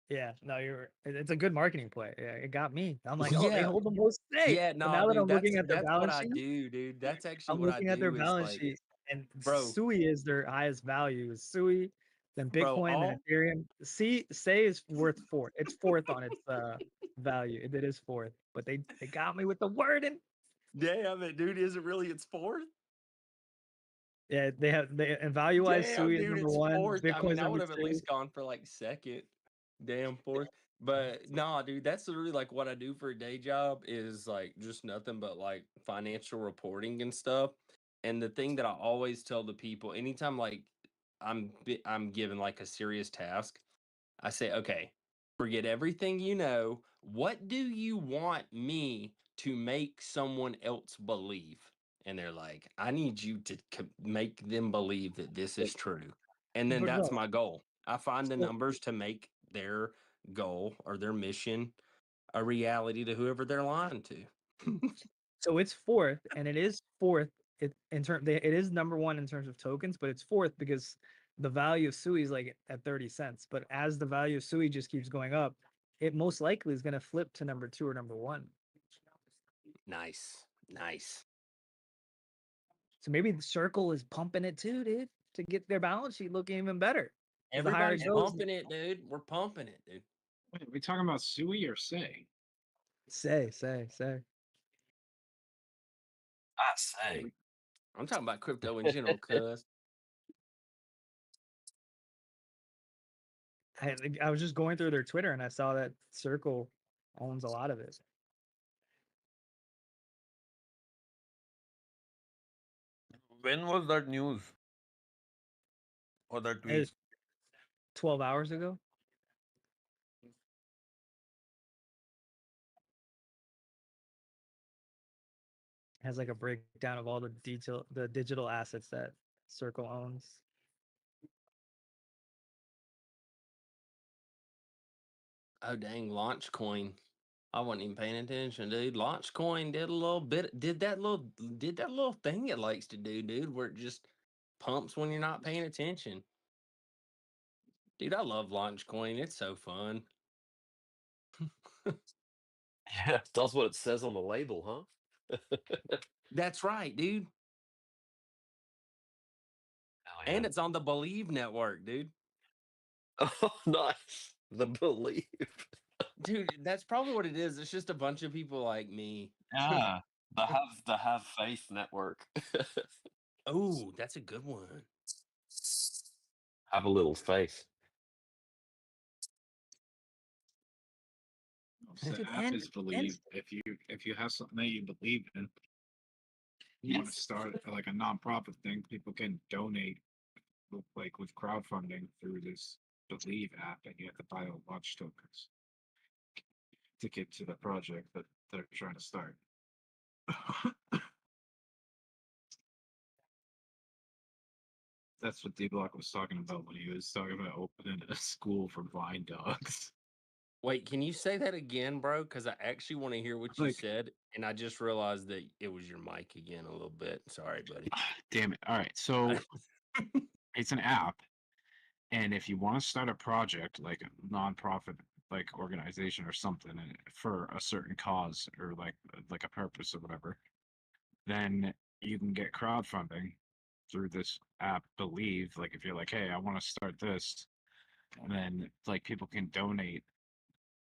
Yeah, no, it's a good marketing play. Yeah, it got me. I'm like, oh, they Yeah. hold the most stake. Yeah, But no, now that dude, I'm looking at their that's what balance I sheet, do, dude. That's actually I'm what I looking at their do is balance like, sheet, and bro, Sui is their highest value. Sui, then bro, Bitcoin, then Ethereum. Say is worth fourth. It's fourth on its value. It is fourth, but they got me with the wording. damn it, dude, is it really its fourth? Yeah, and value wise, Damn, Sui is dude, number it's one. fourth. I mean, Bitcoin's I would number have at 2. least gone for like second. Damn, fourth. But nah, dude, that's literally like what I do for a day job is like just nothing but like financial reporting and stuff. And the thing that I always tell the people anytime like I'm given like a serious task, I say, okay, forget everything you know. What do you want me to make someone else believe? And they're like, I need you to make them believe that this is true. And then But that's bro, my goal. I find the so, numbers to make their goal or their mission a reality to whoever they're lying to. so it's fourth, and it is fourth. It is number one in terms of tokens, but it's fourth because the value of Sui is like at 30 cents. But as the value of Sui just keeps going up, it most likely is going to flip to number 2 or number 1. Nice. So maybe the Circle is pumping it too, dude, to get their balance sheet looking even better. The higher it Everybody's goes, pumping it, dude. We're pumping it, dude. Wait, are we talking about Sui or Say? say. I say. I'm talking about crypto in general, cuz. I was just going through their Twitter and I saw that Circle owns a lot of it. When was that news? Or that It tweet? was 12 hours ago. Has like a breakdown of all the digital assets that Circle owns. Oh dang, launch coin. I wasn't even paying attention, dude. Launch coin did a little bit did that little thing it likes to do, dude, where it just pumps when you're not paying attention. Dude, I love launch coin. It's so fun. Yeah, does what it says on the label, huh? That's right, dude. Hell And yeah. it's on the Believe network, dude. Oh, nice. The Believe. Dude, that's probably what it is. It's just a bunch of people like me. Ah, the Have Faith network. Oh, that's a good one. Have a little faith. So the app is Believe. If you have something that you believe in, you want to start like a nonprofit thing, people can donate with crowdfunding through this Believe app, and you have to buy launch tokens to get to the project that they're trying to start. That's what Dbloc was talking about when he was talking about opening a school for blind dogs. Wait, can you say that again, bro? Because I actually want to hear what you Like- said, and I just realized that it was your mic again a little bit. Sorry, buddy. Damn it. All right. So it's an app. And if you want to start a project like a nonprofit like organization or something for a certain cause or like a purpose or whatever, then you can get crowdfunding through this app Believe. Like if you're like, hey, I want to start this, and then like people can donate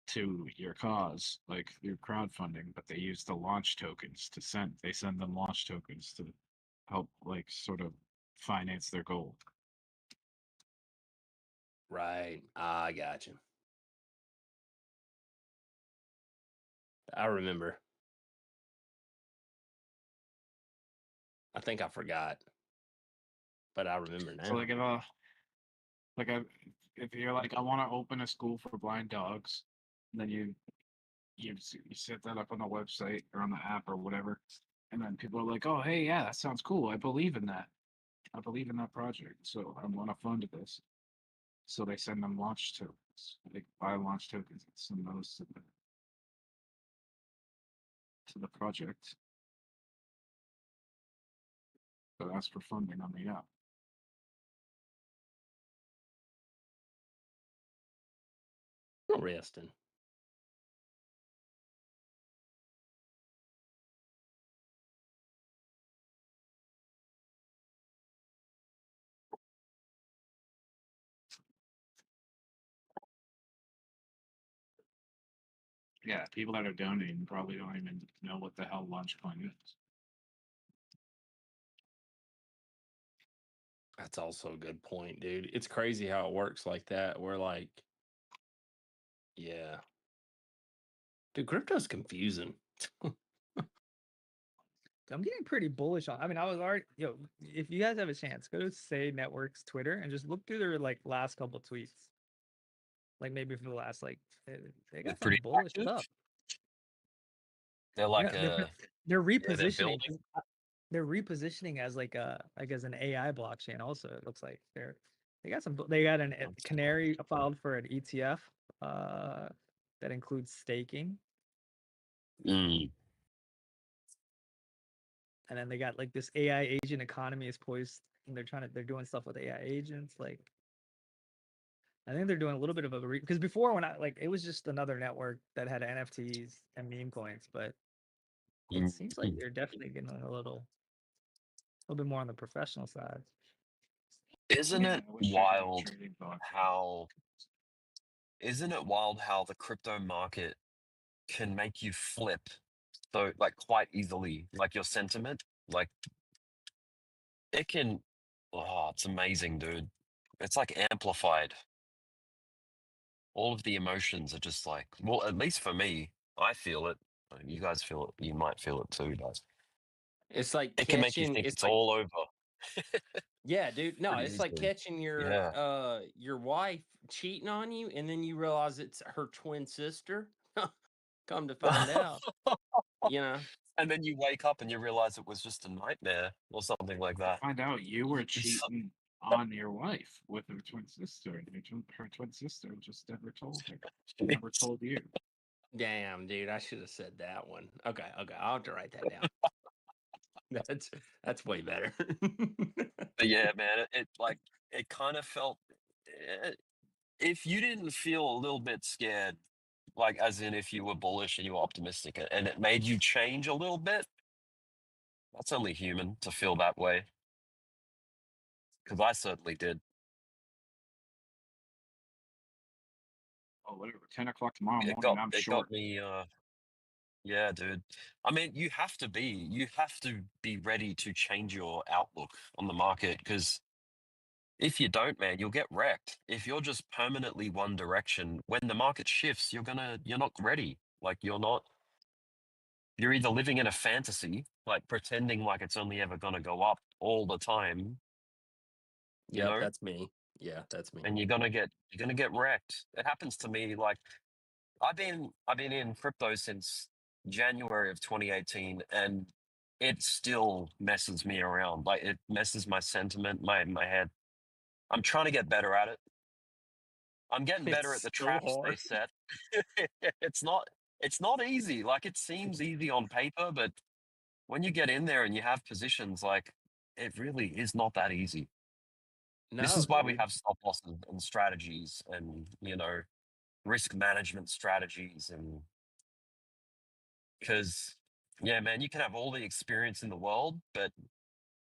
to your cause like through crowdfunding, but they use the launch tokens to send them launch tokens to help like sort of finance their goal. Right. I got you. I remember. I think I forgot, but I remember now. So if you're like, I want to open a school for blind dogs, then you set that up on the website or on the app or whatever, and then people are like, oh hey, yeah, that sounds cool. I believe in that. I believe in that project, so I want to fund this. So they send them launch tokens. They buy launch tokens and send those to the project. So that's for funding on the app. Interesting. Yeah, people that are donating probably don't even know what the hell LaunchCoin is. That's also a good point, dude. It's crazy how it works like that. We're like, yeah. Dude, crypto's confusing. I'm getting pretty bullish on. I mean, I was already, if you guys have a chance, go to Say Network's Twitter and just look through their like last couple tweets. Like maybe for the last they got some pretty bullish active? stuff. They're like they're a repositioning. building? They're repositioning as like as an AI blockchain. Also, it looks like they got a Canary filed for an ETF that includes staking. And then they got like this AI agent economy is poised, and they're doing stuff with AI agents. Like, I think they're doing a little bit of a because before when it was just another network that had NFTs and meme coins, but it seems like they're definitely getting a little little bit more on the professional side. Isn't Yeah, it I wish I could do wild trading thought. how isn't it wild how the crypto market can make you flip so like quite easily, like your sentiment? Like it can it's amazing, dude. It's like amplified. All of the emotions are just like, well, at least for me, I feel it. You guys feel it. You might feel it too, guys. It's like It can make you catching. think It's it's like all over. yeah, dude. No, Pretty it's like easily. catching Yeah. your wife cheating on you, and then you realize it's her twin sister. Come to find out, you know. And then you wake up and you realize it was just a nightmare or something like that. Find out you were cheating on your wife with her twin sister, and her twin sister just never told her. She never told you. Damn, dude, I should have said that one. Okay, I'll have to write that down. That's way better. But yeah, man, it like it kind of felt if you didn't feel a little bit scared, like as in if you were bullish and you were optimistic and it made you change a little bit, that's only human to feel that way. Because I certainly did. Oh, whatever. 10 o'clock tomorrow It morning. I'm got short. me yeah, dude. I mean, you have to be ready to change your outlook on the market because if you don't, man, you'll get wrecked. If you're just permanently one direction, when the market shifts, you're not ready. Like you're either living in a fantasy, like pretending like it's only ever gonna go up all the time, you Yep, know, that's me. Yeah, that's me. and you're gonna get wrecked. It happens to me. Like I've been in crypto since January of 2018, and it still messes me around. Like it messes my sentiment, my head. I'm trying to get better at it. I'm getting better at It's the so traps they hard. set. It's not easy. Like it seems easy on paper, but when you get in there and you have positions, like it really is not that easy. This No, is why we dude. have stop losses and strategies and risk management strategies and because yeah, man, you can have all the experience in the world, but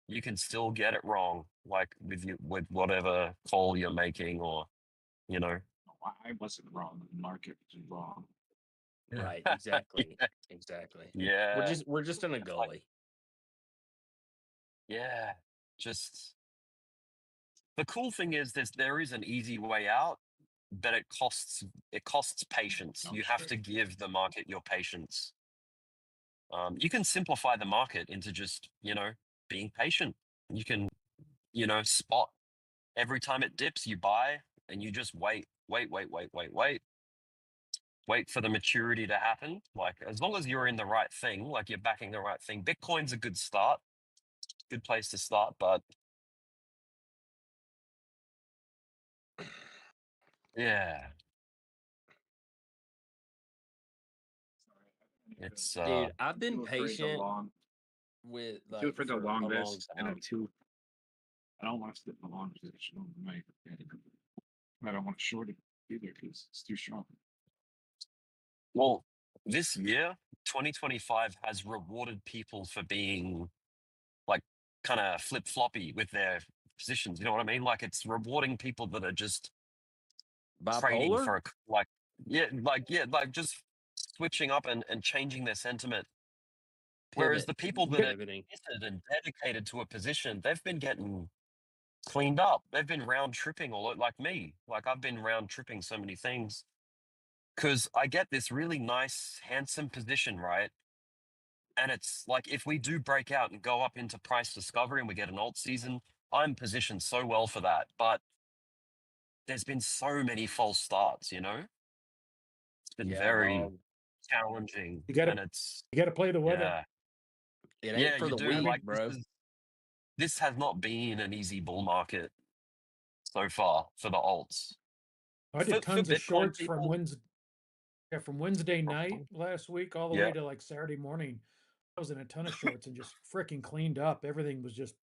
you can still get it wrong, like with whatever call you're making or you know. I wasn't wrong. The market was wrong. Right, exactly. Exactly. Yeah. We're just in a gully. Yeah. Just the cool thing is there is an easy way out, but it costs patience. You have to give the market your patience. You can simplify the market into just, being patient. You can, spot every time it dips, you buy and you just wait for the maturity to happen. Like as long as you're in the right thing, like you're backing the right thing, Bitcoin's a good start, good place to start, but yeah, it's Dude, I've been too afraid to patient long. with I'm too like afraid to for long a long this. And time. I don't want to sit in the long position on the night. I don't want to short it either because it's too strong. well, this year, 2025 has rewarded people for being like kind of flip floppy with their positions. You know what I mean? Like it's rewarding people that are just trading Bipolar? for like just switching up and changing their sentiment. Whereas the people that are Pivoting. committed and dedicated to a position, they've been getting cleaned up. They've been round tripping like me. Like I've been round tripping so many things because I get this really nice, handsome position, right? And it's like if we do break out and go up into price discovery and we get an alt season, I'm positioned so well for that. But there's been so many false starts, It's been Yeah, very dog. challenging. You gotta And it's play the weather. yeah. It ain't Yeah, for you the do. weak, Like bro. this has not been an easy bull market so far for the alts. I did For tons of Bitcoin shorts from people, Wednesday night last week all the yeah. way to like Saturday morning. I was in a ton of shorts and just freaking cleaned up. Everything was just,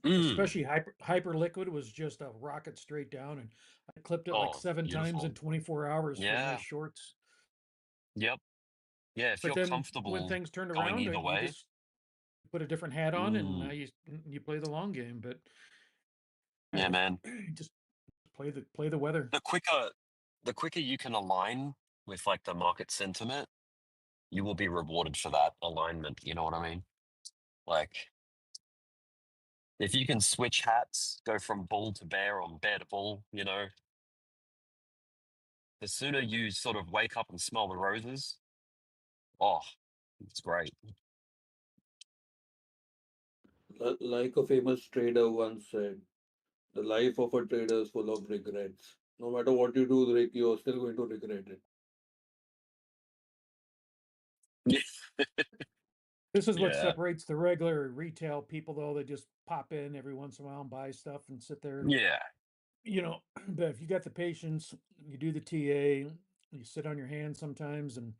especially hyper liquid was just a rocket straight down, and I clipped it like Oh, 7 times in beautiful. 24 hours for my Yeah. shorts. Yep. Yeah. If But you're then when comfortable things turned going around, either you way, just put a different hat on, and now you play the long game. But Yeah, man. just play the weather. The quicker you can align with like the market sentiment, you will be rewarded for that alignment. You know what I mean? Like, if you can switch hats, go from bull to bear or bear to bull, you know, the sooner you sort of wake up and smell the roses, oh, it's great. Like a famous trader once said, the life of a trader is full of regrets. No matter what you do, Rick, you're still going to regret it. This is what Yeah. separates the regular retail people, though. They just pop in every once in a while and buy stuff and sit there. Yeah. You know, but if you got the patience, you do the TA, you sit on your hands sometimes and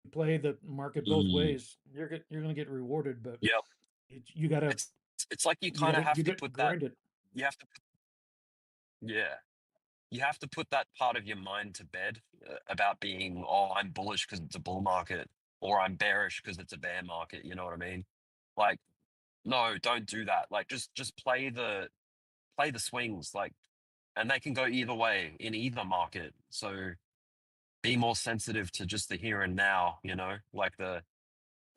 you play the market both ways, you're going to get rewarded. But Yep. you got to. It's like you kind of have to put that. grind it. You have to. Yeah. You have to put that part of your mind to bed about being, oh, I'm bullish because it's a bull market, or I'm bearish because it's a bear market. You know what I mean? Like, no, don't do that. Like, just play the swings, like, and they can go either way in either market. So be more sensitive to just the here and now. You know, like the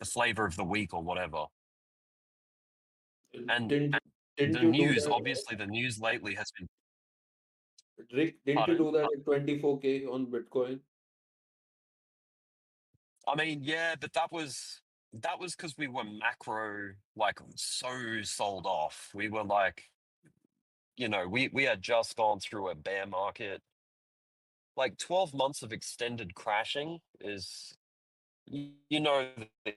flavor of the week or whatever. And Didn't the you do news, that? obviously, the news lately has been. Rick, didn't Pardon? you do that at 24K on Bitcoin? I mean, yeah, but that was because we were macro, like, so sold off. We were like, you know, we had just gone through a bear market. Like 12 months of extended crashing is, you know, that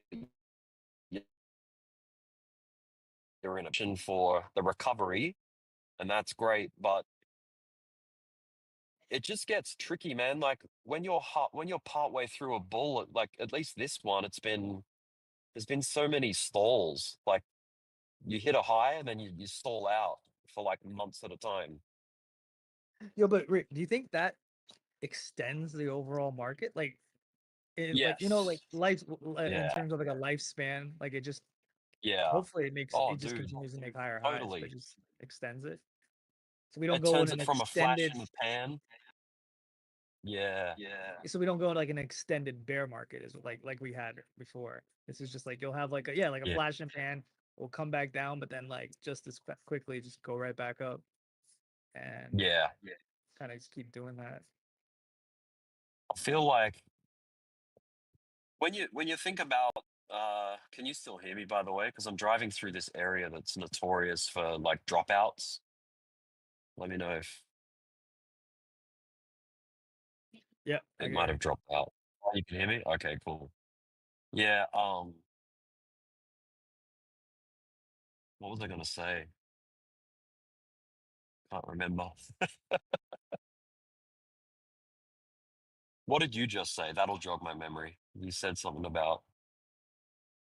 you're in a for the recovery, and that's great, but it just gets tricky, man. Like when you're partway through a bull, like at least this one, there's been so many stalls. Like you hit a high and then you stall out for like months at a time. Yo, but Rick, do you think that extends the overall market? Like, like, you know, like Yes. in Yeah. terms of like a lifespan, like it just Yeah. hopefully it Oh, just dude, continues to make higher highs, but totally. just extends it. So we don't It go in turns an it from a flash extended. in the pan. Yeah. So we don't go in like an extended bear market is like we had before. This is just like you'll have like a like a Yeah. flash in the pan. Will come back down, but then like just as quickly just go right back up, and Yeah. kind of just keep doing that. I feel like when you think about can you still hear me, by the way? Because I'm driving through this area that's notorious for like dropouts. Let me know if Yeah, it might have dropped out. Oh, you can hear me? Okay, cool. Yeah, what was I gonna say? Can't remember. What did you just say? That'll jog my memory. You said something about,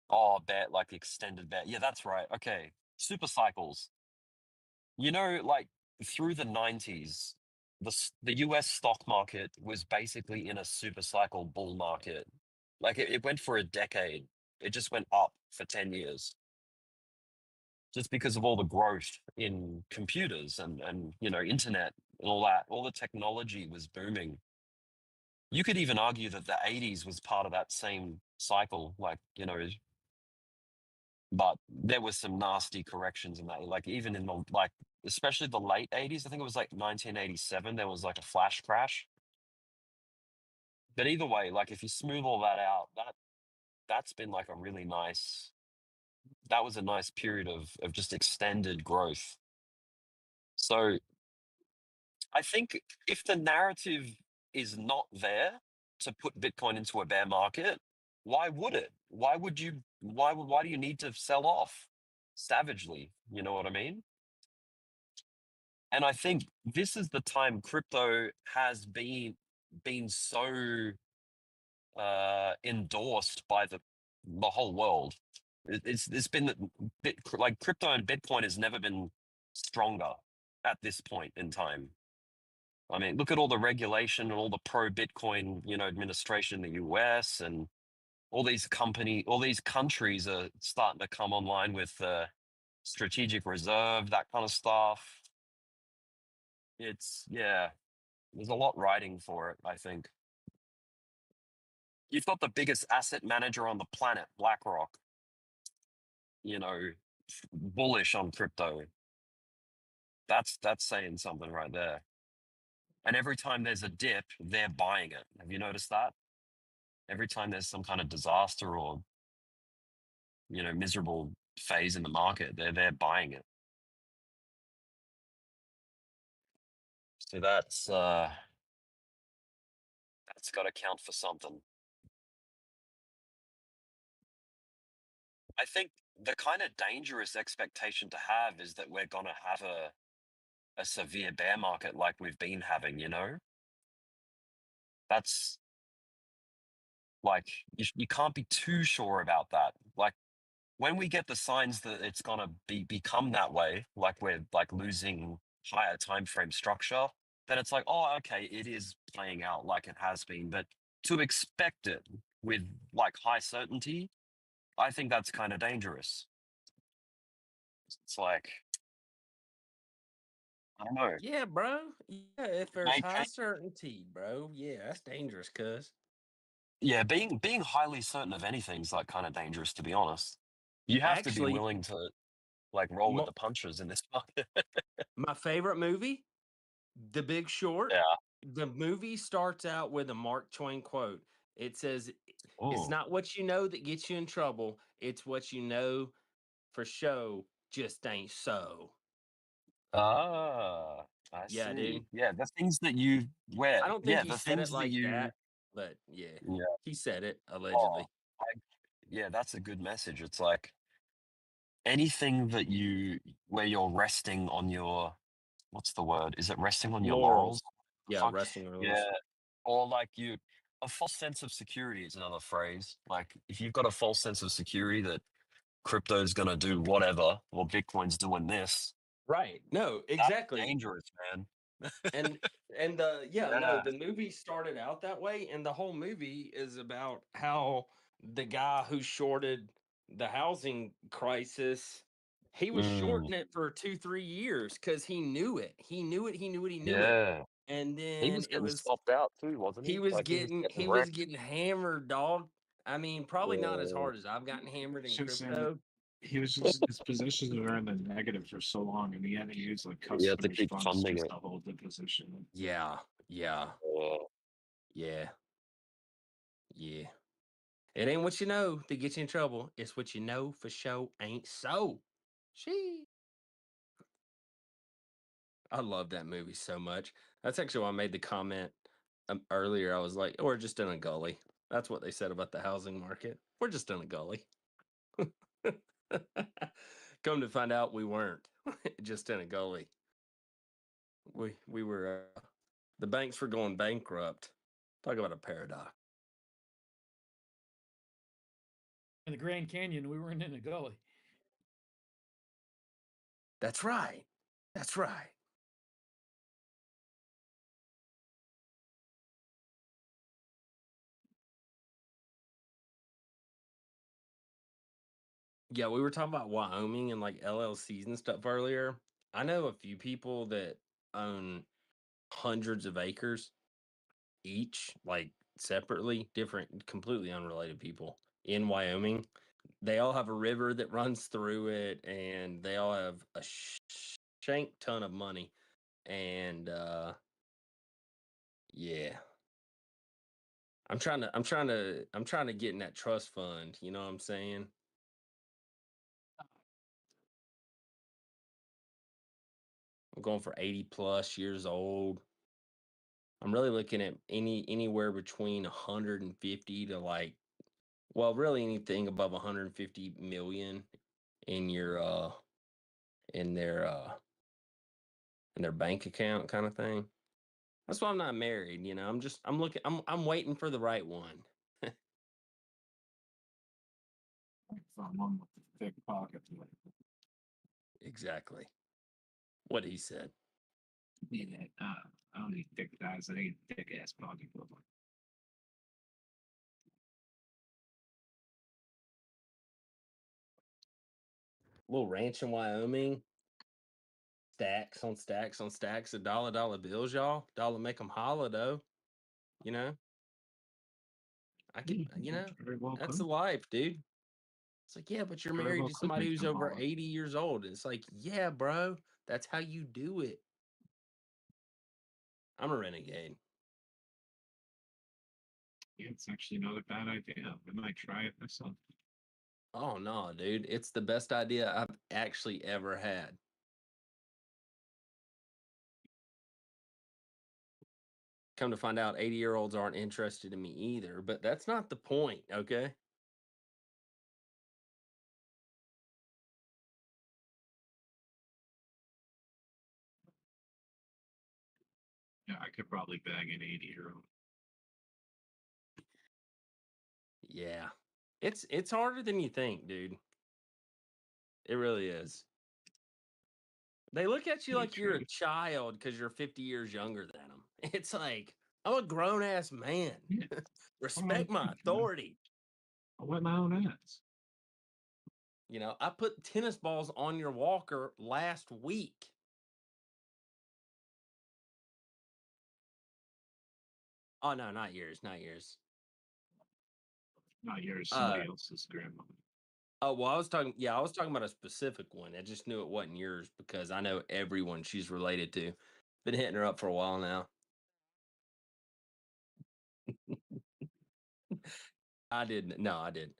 oh, bet, like the extended bet. Yeah, that's right. Okay. Super cycles. You know, like through the 90s, the US stock market was basically in a super cycle bull market. Like it went for a decade. It just went up for 10 years. Just because of all the growth in computers and you know, internet and all that, all the technology was booming. You could even argue that the 80s was part of that same cycle, like, you know, but there was some nasty corrections in that. Like even in the like, especially the late 80s, I think it was like 1987, there was like a flash crash. But either way, like if you smooth all that out, that's been like a really nice, that was a nice period of just extended growth. So I think if the narrative is not there to put Bitcoin into a bear market, why would it? Why do you need to sell off savagely? You know what I mean? And I think this is the time crypto has been so endorsed by the whole world. It's been like crypto and Bitcoin has never been stronger at this point in time. I mean, look at all the regulation and all the pro Bitcoin, you know, administration in the US, and all these countries are starting to come online with strategic reserve, that kind of stuff. It's there's a lot riding for it, I think. You've got the biggest asset manager on the planet, BlackRock, bullish on crypto. That's saying something right there. And every time there's a dip, they're buying it. Have you noticed that? Every time there's some kind of disaster or miserable phase in the market, they're buying it. So that's got to count for something. I think the kind of dangerous expectation to have is that we're gonna have a severe bear market like we've been having. That's like you can't be too sure about that. Like when we get the signs that it's gonna become that way, like we're like losing higher time frame structure, then it's like, oh, okay, it is playing out like it has been. But to expect it with like high certainty, I think that's kind of dangerous. It's like, I don't know. Yeah, bro. Yeah, if there's Maybe, high certainty, bro. Yeah, that's dangerous, cuz. yeah, being highly certain of anything is like kind of dangerous, to be honest. You have to be Actually, willing to like roll with mo- the punches in this market. my favorite movie, The Big Short. Yeah. The movie starts out with a Mark Twain quote. It says, "It's Oh. not what you know that gets you in trouble. It's what you know for show just ain't so." Ah, I Yeah, see. dude. Yeah, the things that you wear. I don't think Yeah, he the said it things that like you. that, but yeah, Yeah. he said it Oh, allegedly. yeah, that's a good message. It's like anything that where you're resting on your, what's the word? Is it resting on your Laurels. laurels? Yeah, Fuck. resting Yeah. laurels. Or like a false sense of security is another phrase. Like if you've got a false sense of security that crypto is going to do whatever, or Bitcoin's doing this, Right. No, that's exactly. dangerous, man. And the movie started out that way, and the whole movie is about how the guy who shorted the housing crisis, he was shorting it for 2-3 years because he knew it. He knew it. Yeah. And He was then it getting was stopped out too, wasn't he? he was Like getting getting he was wrecked. getting hammered, dog. I mean, probably not as Yeah. hard as I've gotten hammered in Just crypto. his positions were in the negative for so long, and he had to use like You have to customers' keep funds funding just it. to hold the position. Yeah, yeah, Yeah. yeah, yeah. It ain't what you know that gets you in trouble. It's what you know for sure ain't so. She. I love that movie so much. That's actually why I made the comment earlier. I was like, "We're just in a gully." That's what they said about the housing market. We're just in a gully. Come to find out, we weren't just in a gully. We were. The banks were going bankrupt. Talk about a paradox. In the Grand Canyon, we weren't in a gully. That's right. That's right. Yeah, we were talking about Wyoming and like LLCs and stuff earlier. I know a few people that own hundreds of acres each, like separately, different, completely unrelated people in Wyoming. They all have a river that runs through it, and they all have a shank ton of money. And yeah, I'm trying to get in that trust fund. You know what I'm saying? I'm going for 80 plus years old. I'm really looking at anywhere between 150 to like, well, really anything above 150 million in your in their uh in their bank account kind of thing. That's why I'm not married, you know. I'm waiting for the right one. Someone with a thick pocket. Exactly. What he said. Yeah, I don't need thick guys. I need thick ass pocket. Little ranch in Wyoming. Stacks on stacks on stacks of dollar bills, y'all. Dollar make them holla, though. You know? I can, you know, Very well that's could. the life, dude. It's like, yeah, but you're Very married well to could somebody make who's them over holla. 80 years old. It's like, yeah, bro, that's how you do it. I'm a renegade. Yeah, it's actually not a bad idea. I might try it myself. Oh, no, dude. It's the best idea I've actually ever had. Come to find out, 80-year-olds aren't interested in me either, but that's not the point, okay? Yeah, I could probably bag an 80-year-old. Yeah. It's harder than you think, dude. It really is. They look at you like you're a child because you're 50 years younger than them. It's like, I'm a grown ass man. Yeah. Respect my authority. I'll wipe my own ass. You know, I put tennis balls on your walker last week. Oh no, not yours, not yours. Not yours, somebody else's grandmother. Oh well, I was talking about a specific one. I just knew it wasn't yours because I know everyone she's related to. Been hitting her up for a while now. I did. No, I did.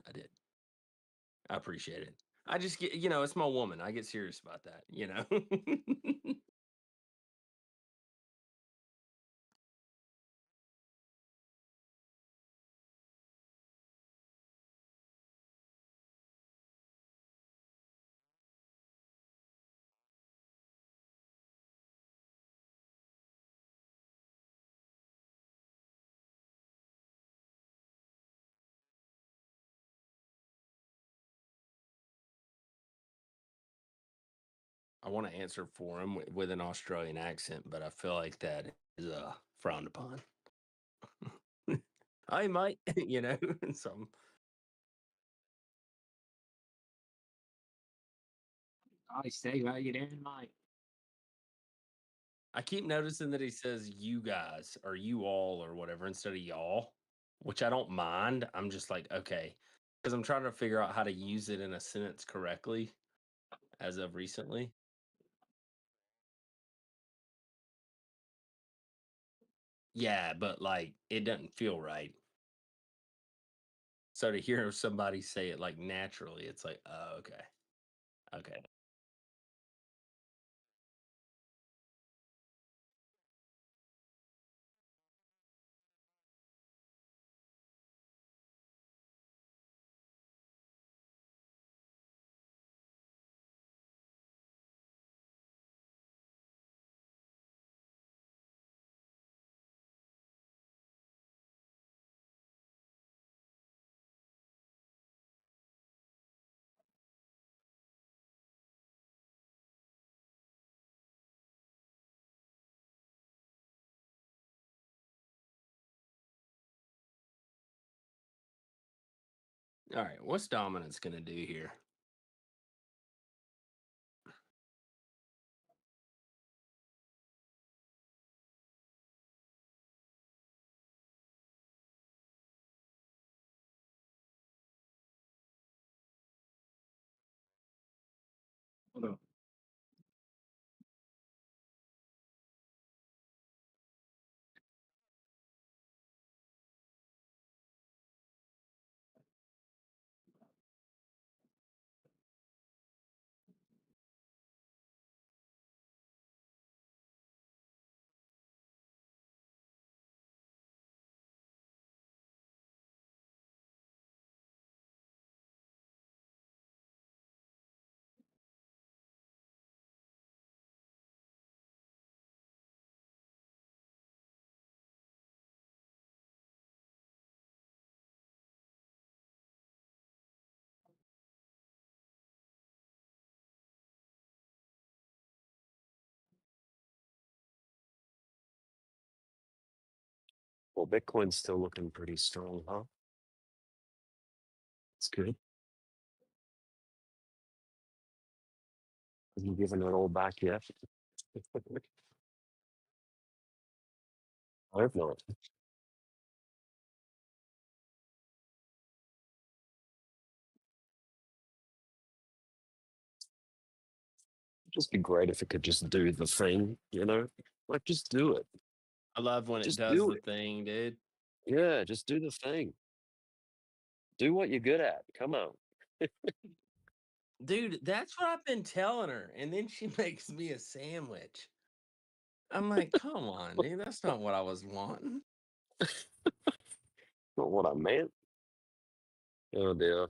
I appreciate it. I just get, it's my woman. I get serious about that, I want to answer for him with an Australian accent, but I feel like that is frowned upon. I might, some. I say, how you doing, mate? I keep noticing that he says you guys or you all or whatever instead of y'all, which I don't mind. I'm just like, okay, because I'm trying to figure out how to use it in a sentence correctly as of recently. Yeah, but like it doesn't feel right. So to hear somebody say it like naturally, it's like, oh, okay. Okay. All right. What's dominance going to do here? Hold on. Well, Bitcoin's still looking pretty strong, huh? It's good. Hasn't given it all back yet. I hope not. Just be great if it could just do the thing, you know? Like, just do it. I love when it Just does do the it. thing, dude. Yeah, just do the thing. Do what you're good at. Come on. Dude, that's what I've been telling her. And then she makes me a sandwich. I'm like, come on, dude. That's not what I was wanting. Not what I meant. Oh dear.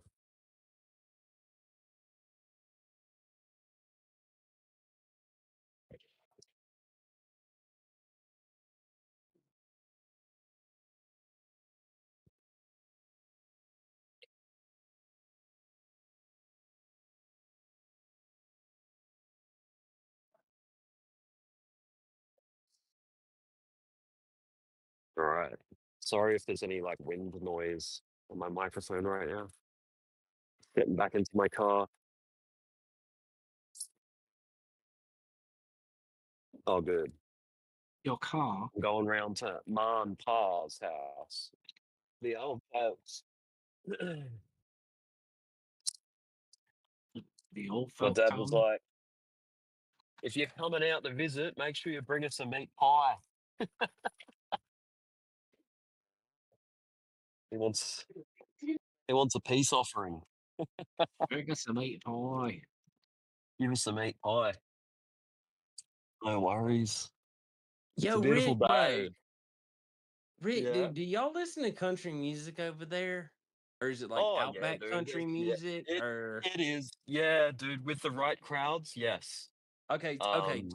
All right. Sorry if there's any like wind noise on my microphone right now. Getting back into my car. Oh, good. Your car? I'm going round to Ma and Pa's house. The old folks. The old My folk dad car? was like, if you're coming out to visit, make sure you bring us some meat pie. He wants a peace offering. Bring us some meat pie. Give us some meat pie. No worries. It's Yo, a beautiful Rick, bro. day. Rick, Yeah. dude, do y'all listen to country music over there? Or is it like Oh yeah, Outback dude. country Yeah, music? Or it is. Yeah, dude. With the right crowds, yes. okay,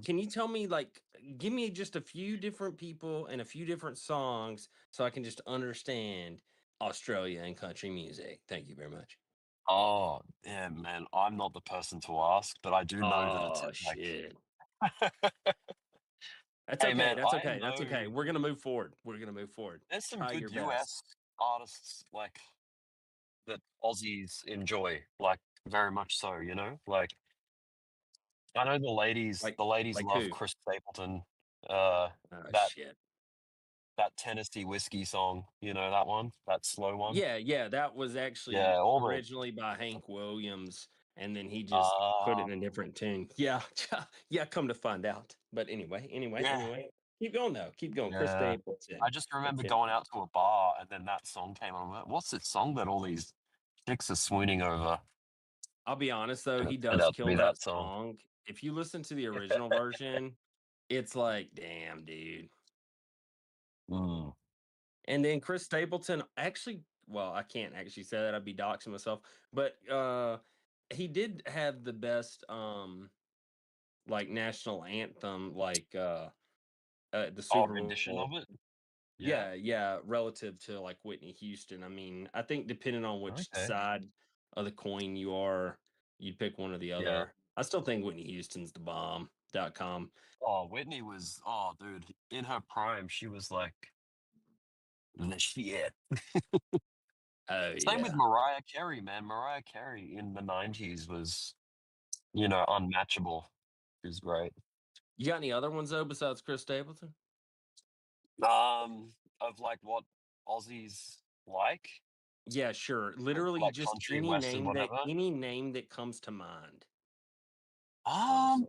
can you tell me like give me just a few different people and a few different songs so I can just understand Australia and country music? Thank you very much. Oh yeah, man. I'm not the person to ask, but I do know that it's Oh like. shit. That's Hey okay. man, That's I okay. That's know okay. We're gonna move forward. We're gonna move forward. there's some Try your good best. US artists like that Aussies enjoy, like very much so. You know, like I know the ladies. Like The ladies like love who? Chris Stapleton. Oh That shit. Tennessee whiskey song. You know that one, that slow one. Yeah, that was actually Yeah, all the. originally by Hank Williams, and then he just put it in a different tune. Yeah, yeah. Come to find out. But anyway, Yeah, keep going though. Keep going. Chris yeah. Stapleton. I just remember That's it. going out to a bar and then that song came on. I'm like, what's this song that all these chicks are swooning over? I'll be honest though, And he it turned does out to be kill that that song. song. If you listen to the original version, it's like, damn, dude. Mm. And then Chris Stapleton actually, well, I can't actually say that, I'd be doxing myself, but he did have the best like national anthem, like the Oh, Super rendition Bowl. of it? Yeah. Yeah, relative to like Whitney Houston. I mean, I think depending on which Okay. side of the coin you are, you'd pick one or the Yeah. other. I still think Whitney Houston's the bomb.com. Oh, Whitney was, oh, dude, in her prime, she was like the shit. Oh Same with yeah. Mariah Carey, man. Mariah Carey in the 90s was, you know, unmatchable. She was great. You got any other ones though besides Chris Stapleton? Of like what Aussies like, Yeah, sure. Literally like just country, western, whatever. any name that comes to mind. Well,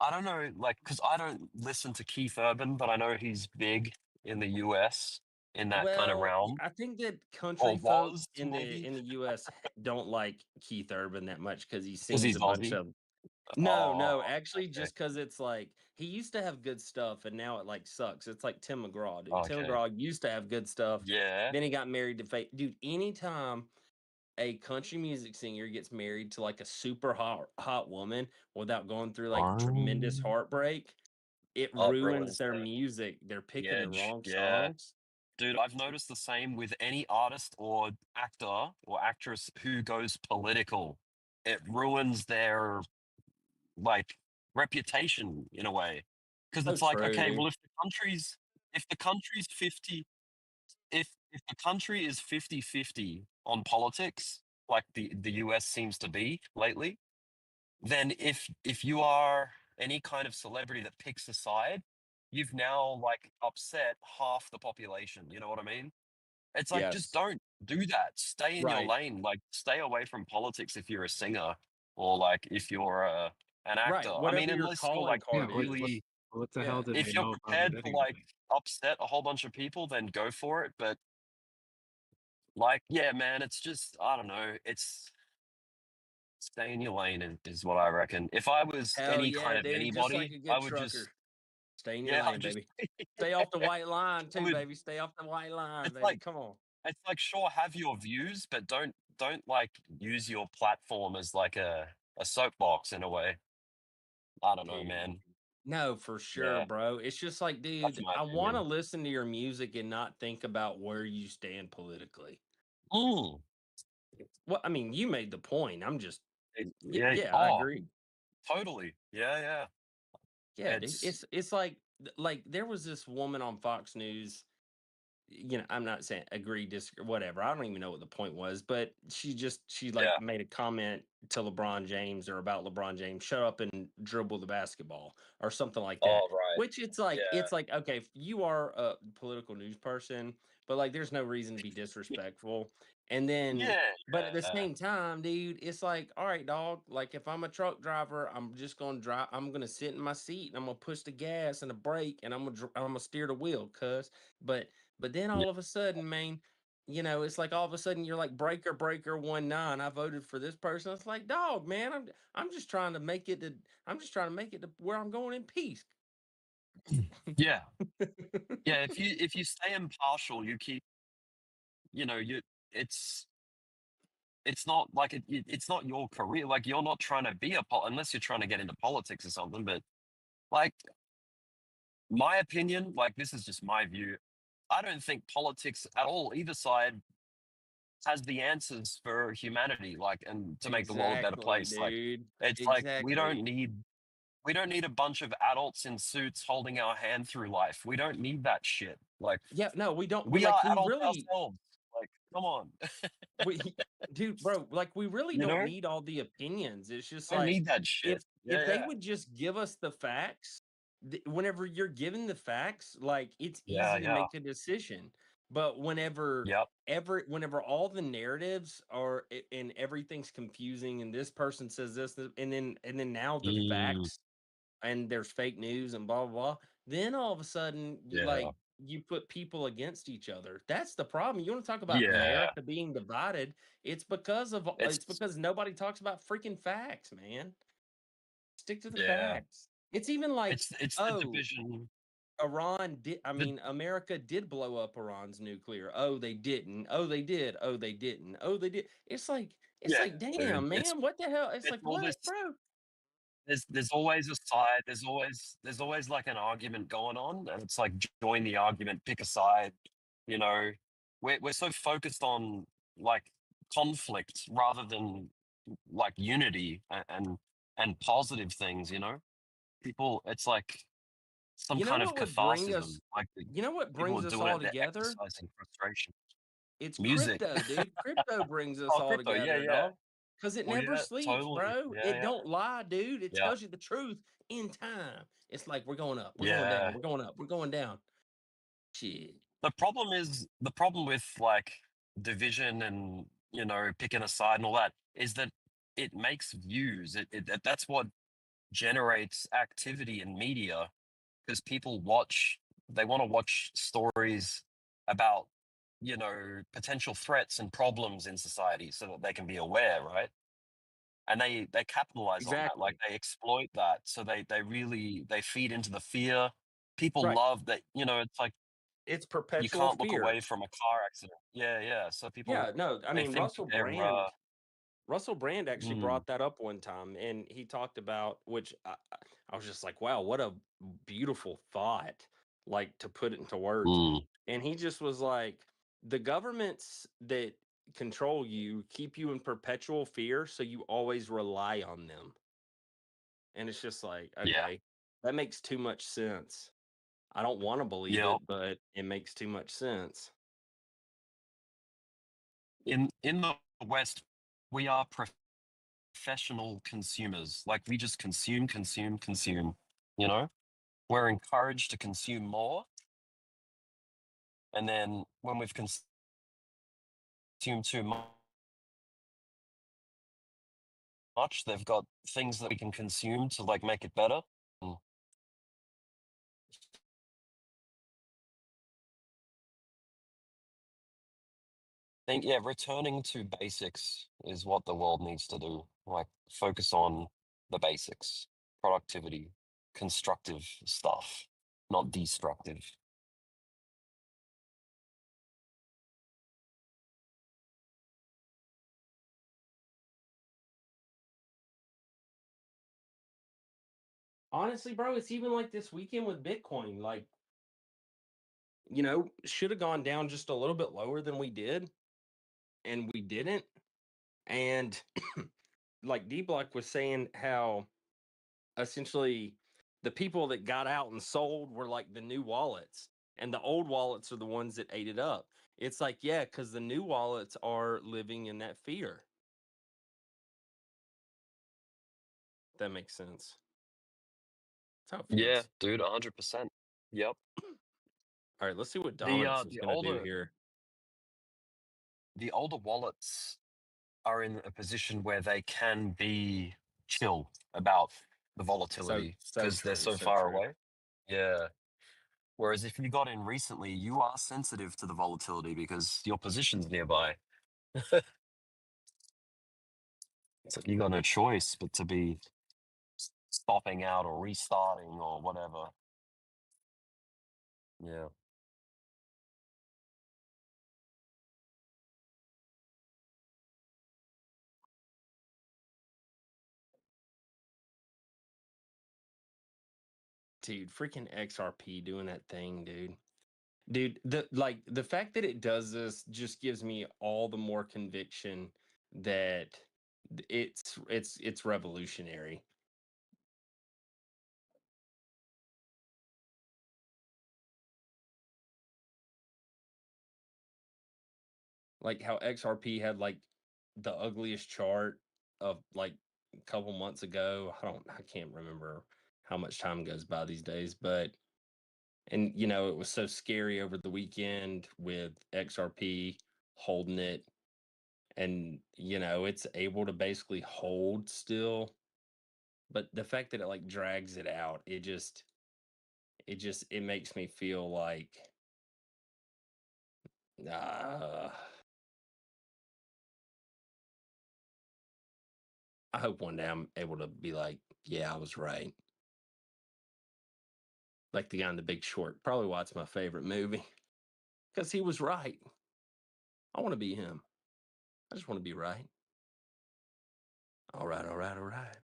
I don't know, like, because I don't listen to Keith Urban, but I know he's big in the US in that kind of Well, realm, I think that or country folk was in maybe, the US don't like Keith Urban that much because he because sings he's a bunch Aussie. of no, Oh, actually okay. just because it's like he used to have good stuff and now it like sucks. It's like Tim McGraw, dude. Tim Okay. McGraw used to have good stuff. Yeah. Then he got married to fake dude. Anytime a country music singer gets married to like a super hot woman without going through like tremendous heartbreak, it Oh, it ruins ruins their the music. They're picking the edge. wrong Yeah. songs. Dude, I've noticed the same with any artist or actor or actress who goes political. It ruins their like reputation in a way. Because So it's like, true, okay, dude. well if the country's 50 if the country is 50-50 on politics, like the US seems to be lately, then if you are any kind of celebrity that picks a side, you've now like upset half the population. You know what I mean? It's like just Yes. don't do that. Stay in your Right. lane. Like stay away from politics if you're a singer or like if you're an actor. Right. I mean, Whatever your unless you're calling like Yeah, card is. really, what the Yeah. hell did if they you're know about prepared it to anyway? like upset a whole bunch of people, then go for it. But like, yeah, man, it's just I don't know. It's stay in your lane is what I reckon. If I was Hell any kind yeah, of dude. Just like anybody, a I good would trucker. just Stay in your yeah, I lane, just baby. Stay off the white line I too, would. baby. Stay off the white line, It's baby. like Come on. it's like sure have your views, but don't like use your platform as like a soapbox in a way. I don't know, Dude. man. No, for sure, Yeah, bro. It's just like, that's dude, my I want to opinion. listen to your music and not think about where you stand politically. Mm. Well, I mean, you made the point. I'm just, Yeah. yeah, I Oh, agree. totally. Yeah. Yeah, dude. It's It's like there was this woman on Fox News. I'm not saying agree, disagree, whatever. I don't even know what the point was, but she like yeah. made a comment to LeBron James or about LeBron James, shut up and dribble the basketball or something like that. Oh, right. Which it's like, okay, if you are a political news person, but like there's no reason to be disrespectful. And then but at the Yeah. same time, dude, it's like, all right, dog. Like if I'm a truck driver, I'm just gonna drive. I'm gonna sit in my seat and I'm gonna push the gas and the brake and I'm gonna steer the wheel, cuz. But then Yeah. all of a sudden, man, it's like all of a sudden you're like breaker 19. I voted for this person. It's like, dog, man, I'm just trying to make it to where I'm going in peace. Yeah. Yeah. If you stay impartial, you keep you it's it's not like it's not your career. Like you're not trying to be unless you're trying to get into politics or something. But like my opinion, like this is just my view. I don't think politics at all, either side, has the answers for humanity, like and to make the world a better Exactly, place. Like dude. it's like Exactly. we don't need a bunch of adults in suits holding our hand through life. We don't need that shit. Like Yeah, no, we don't. we Like are we adults really ourselves. Like, come on. dude, bro, like we really You don't know? need all the opinions. It's just I don't like need that shit. if they Yeah. would just give us the facts, whenever you're given the facts, like it's easy to Yeah. make a decision. But Yep. whenever all the narratives are and everything's confusing and this person says this and then now the Mm, facts and there's fake news and blah blah blah, then all of a sudden yeah. you put people against each other. That's the problem. You want to talk about Yeah. America being divided? It's It's because nobody talks about freaking facts, man. Stick to the yeah. facts. It's even like, It's the oh, division. The America did blow up Iran's nuclear. Oh, they didn't. Oh, they did. Oh, they didn't. Oh, they did. It's yeah, like, dude. damn, man, what the hell? It's It's like, all what, this bro? there's always a side. There's always like an argument going on, and it's like join the argument, pick a side. You know, we're so focused on like conflict rather than like unity and positive things. You know, people. It's like some You know kind of what would bring catharsis. us Like you know what people brings are us doing all it. They're together? exercising frustration. It's Music. crypto, dude. Crypto brings us Oh, all crypto. together, Yeah. dog. Because it Oh, never yeah. sleeps, Totally. bro. It Yeah. don't lie, dude. It Yeah. tells you the truth in time. It's like we're going up, we're going Yeah. down, we're going up, we're going down. Shit. The problem with like division and picking a side and all that is that it makes views. That's what generates activity in media because people they want to watch stories about potential threats and problems in society so that they can be aware, right? And they capitalize on that, like Exactly. they exploit that, so they feed into the fear. People Right. love that, it's like It's you perpetual can't look fear. away from a car accident. Yeah. So Yeah, people no, I they mean think they're Russell Brand actually mm, brought that up one time, and he talked about which I was just like, wow, what a beautiful thought, like to put it into words. mm, And he just was like, the governments that control you keep you in perpetual fear, so you always rely on them. And it's just like, yeah, okay, that makes too much sense. I don't want to believe yeah. it, but it makes too much sense. In the West, we are professional consumers. Like we just consume. You know, we're encouraged to consume more, and then when we've consumed too much, they've got things that we can consume to like make it better. I think, yeah, returning to basics is what the world needs to do. Like, focus on the basics, productivity, constructive stuff, not destructive. Honestly, bro, it's even like this weekend with Bitcoin. Like, you know, should have gone down just a little bit lower than we did, and we didn't. And like Dbloc was saying, how essentially the people that got out and sold were like the new wallets, and the old wallets are the ones that ate it up. It's like, yeah, because the new wallets are living in that fear. If that makes sense. That's how it Yeah, feels. dude, 100%. Yep. All right, let's see what Dominus is The going to do here. the older wallets are in a position where they can be chill about the volatility So because they're true, so so far true. away. Yeah. Whereas if you got in recently, you are sensitive to the volatility because your position's nearby. So you got no choice but to be stopping out or restarting or whatever. Yeah. Dude, freaking XRP doing that thing, dude. Dude, the fact that it does this just gives me all the more conviction that it's revolutionary. Like how XRP had like the ugliest chart of like a couple months ago. I can't remember how much time goes by these days, but and you know, it was so scary over the weekend with XRP holding it, and you know, it's able to basically hold still. But the fact that it like drags it out, it makes me feel like I hope one day I'm able to be like, yeah, I was right. Like the guy in The Big Short. Probably why it's my favorite movie. Because he was right. I want to be him. I just want to be right. All right, all right, all right.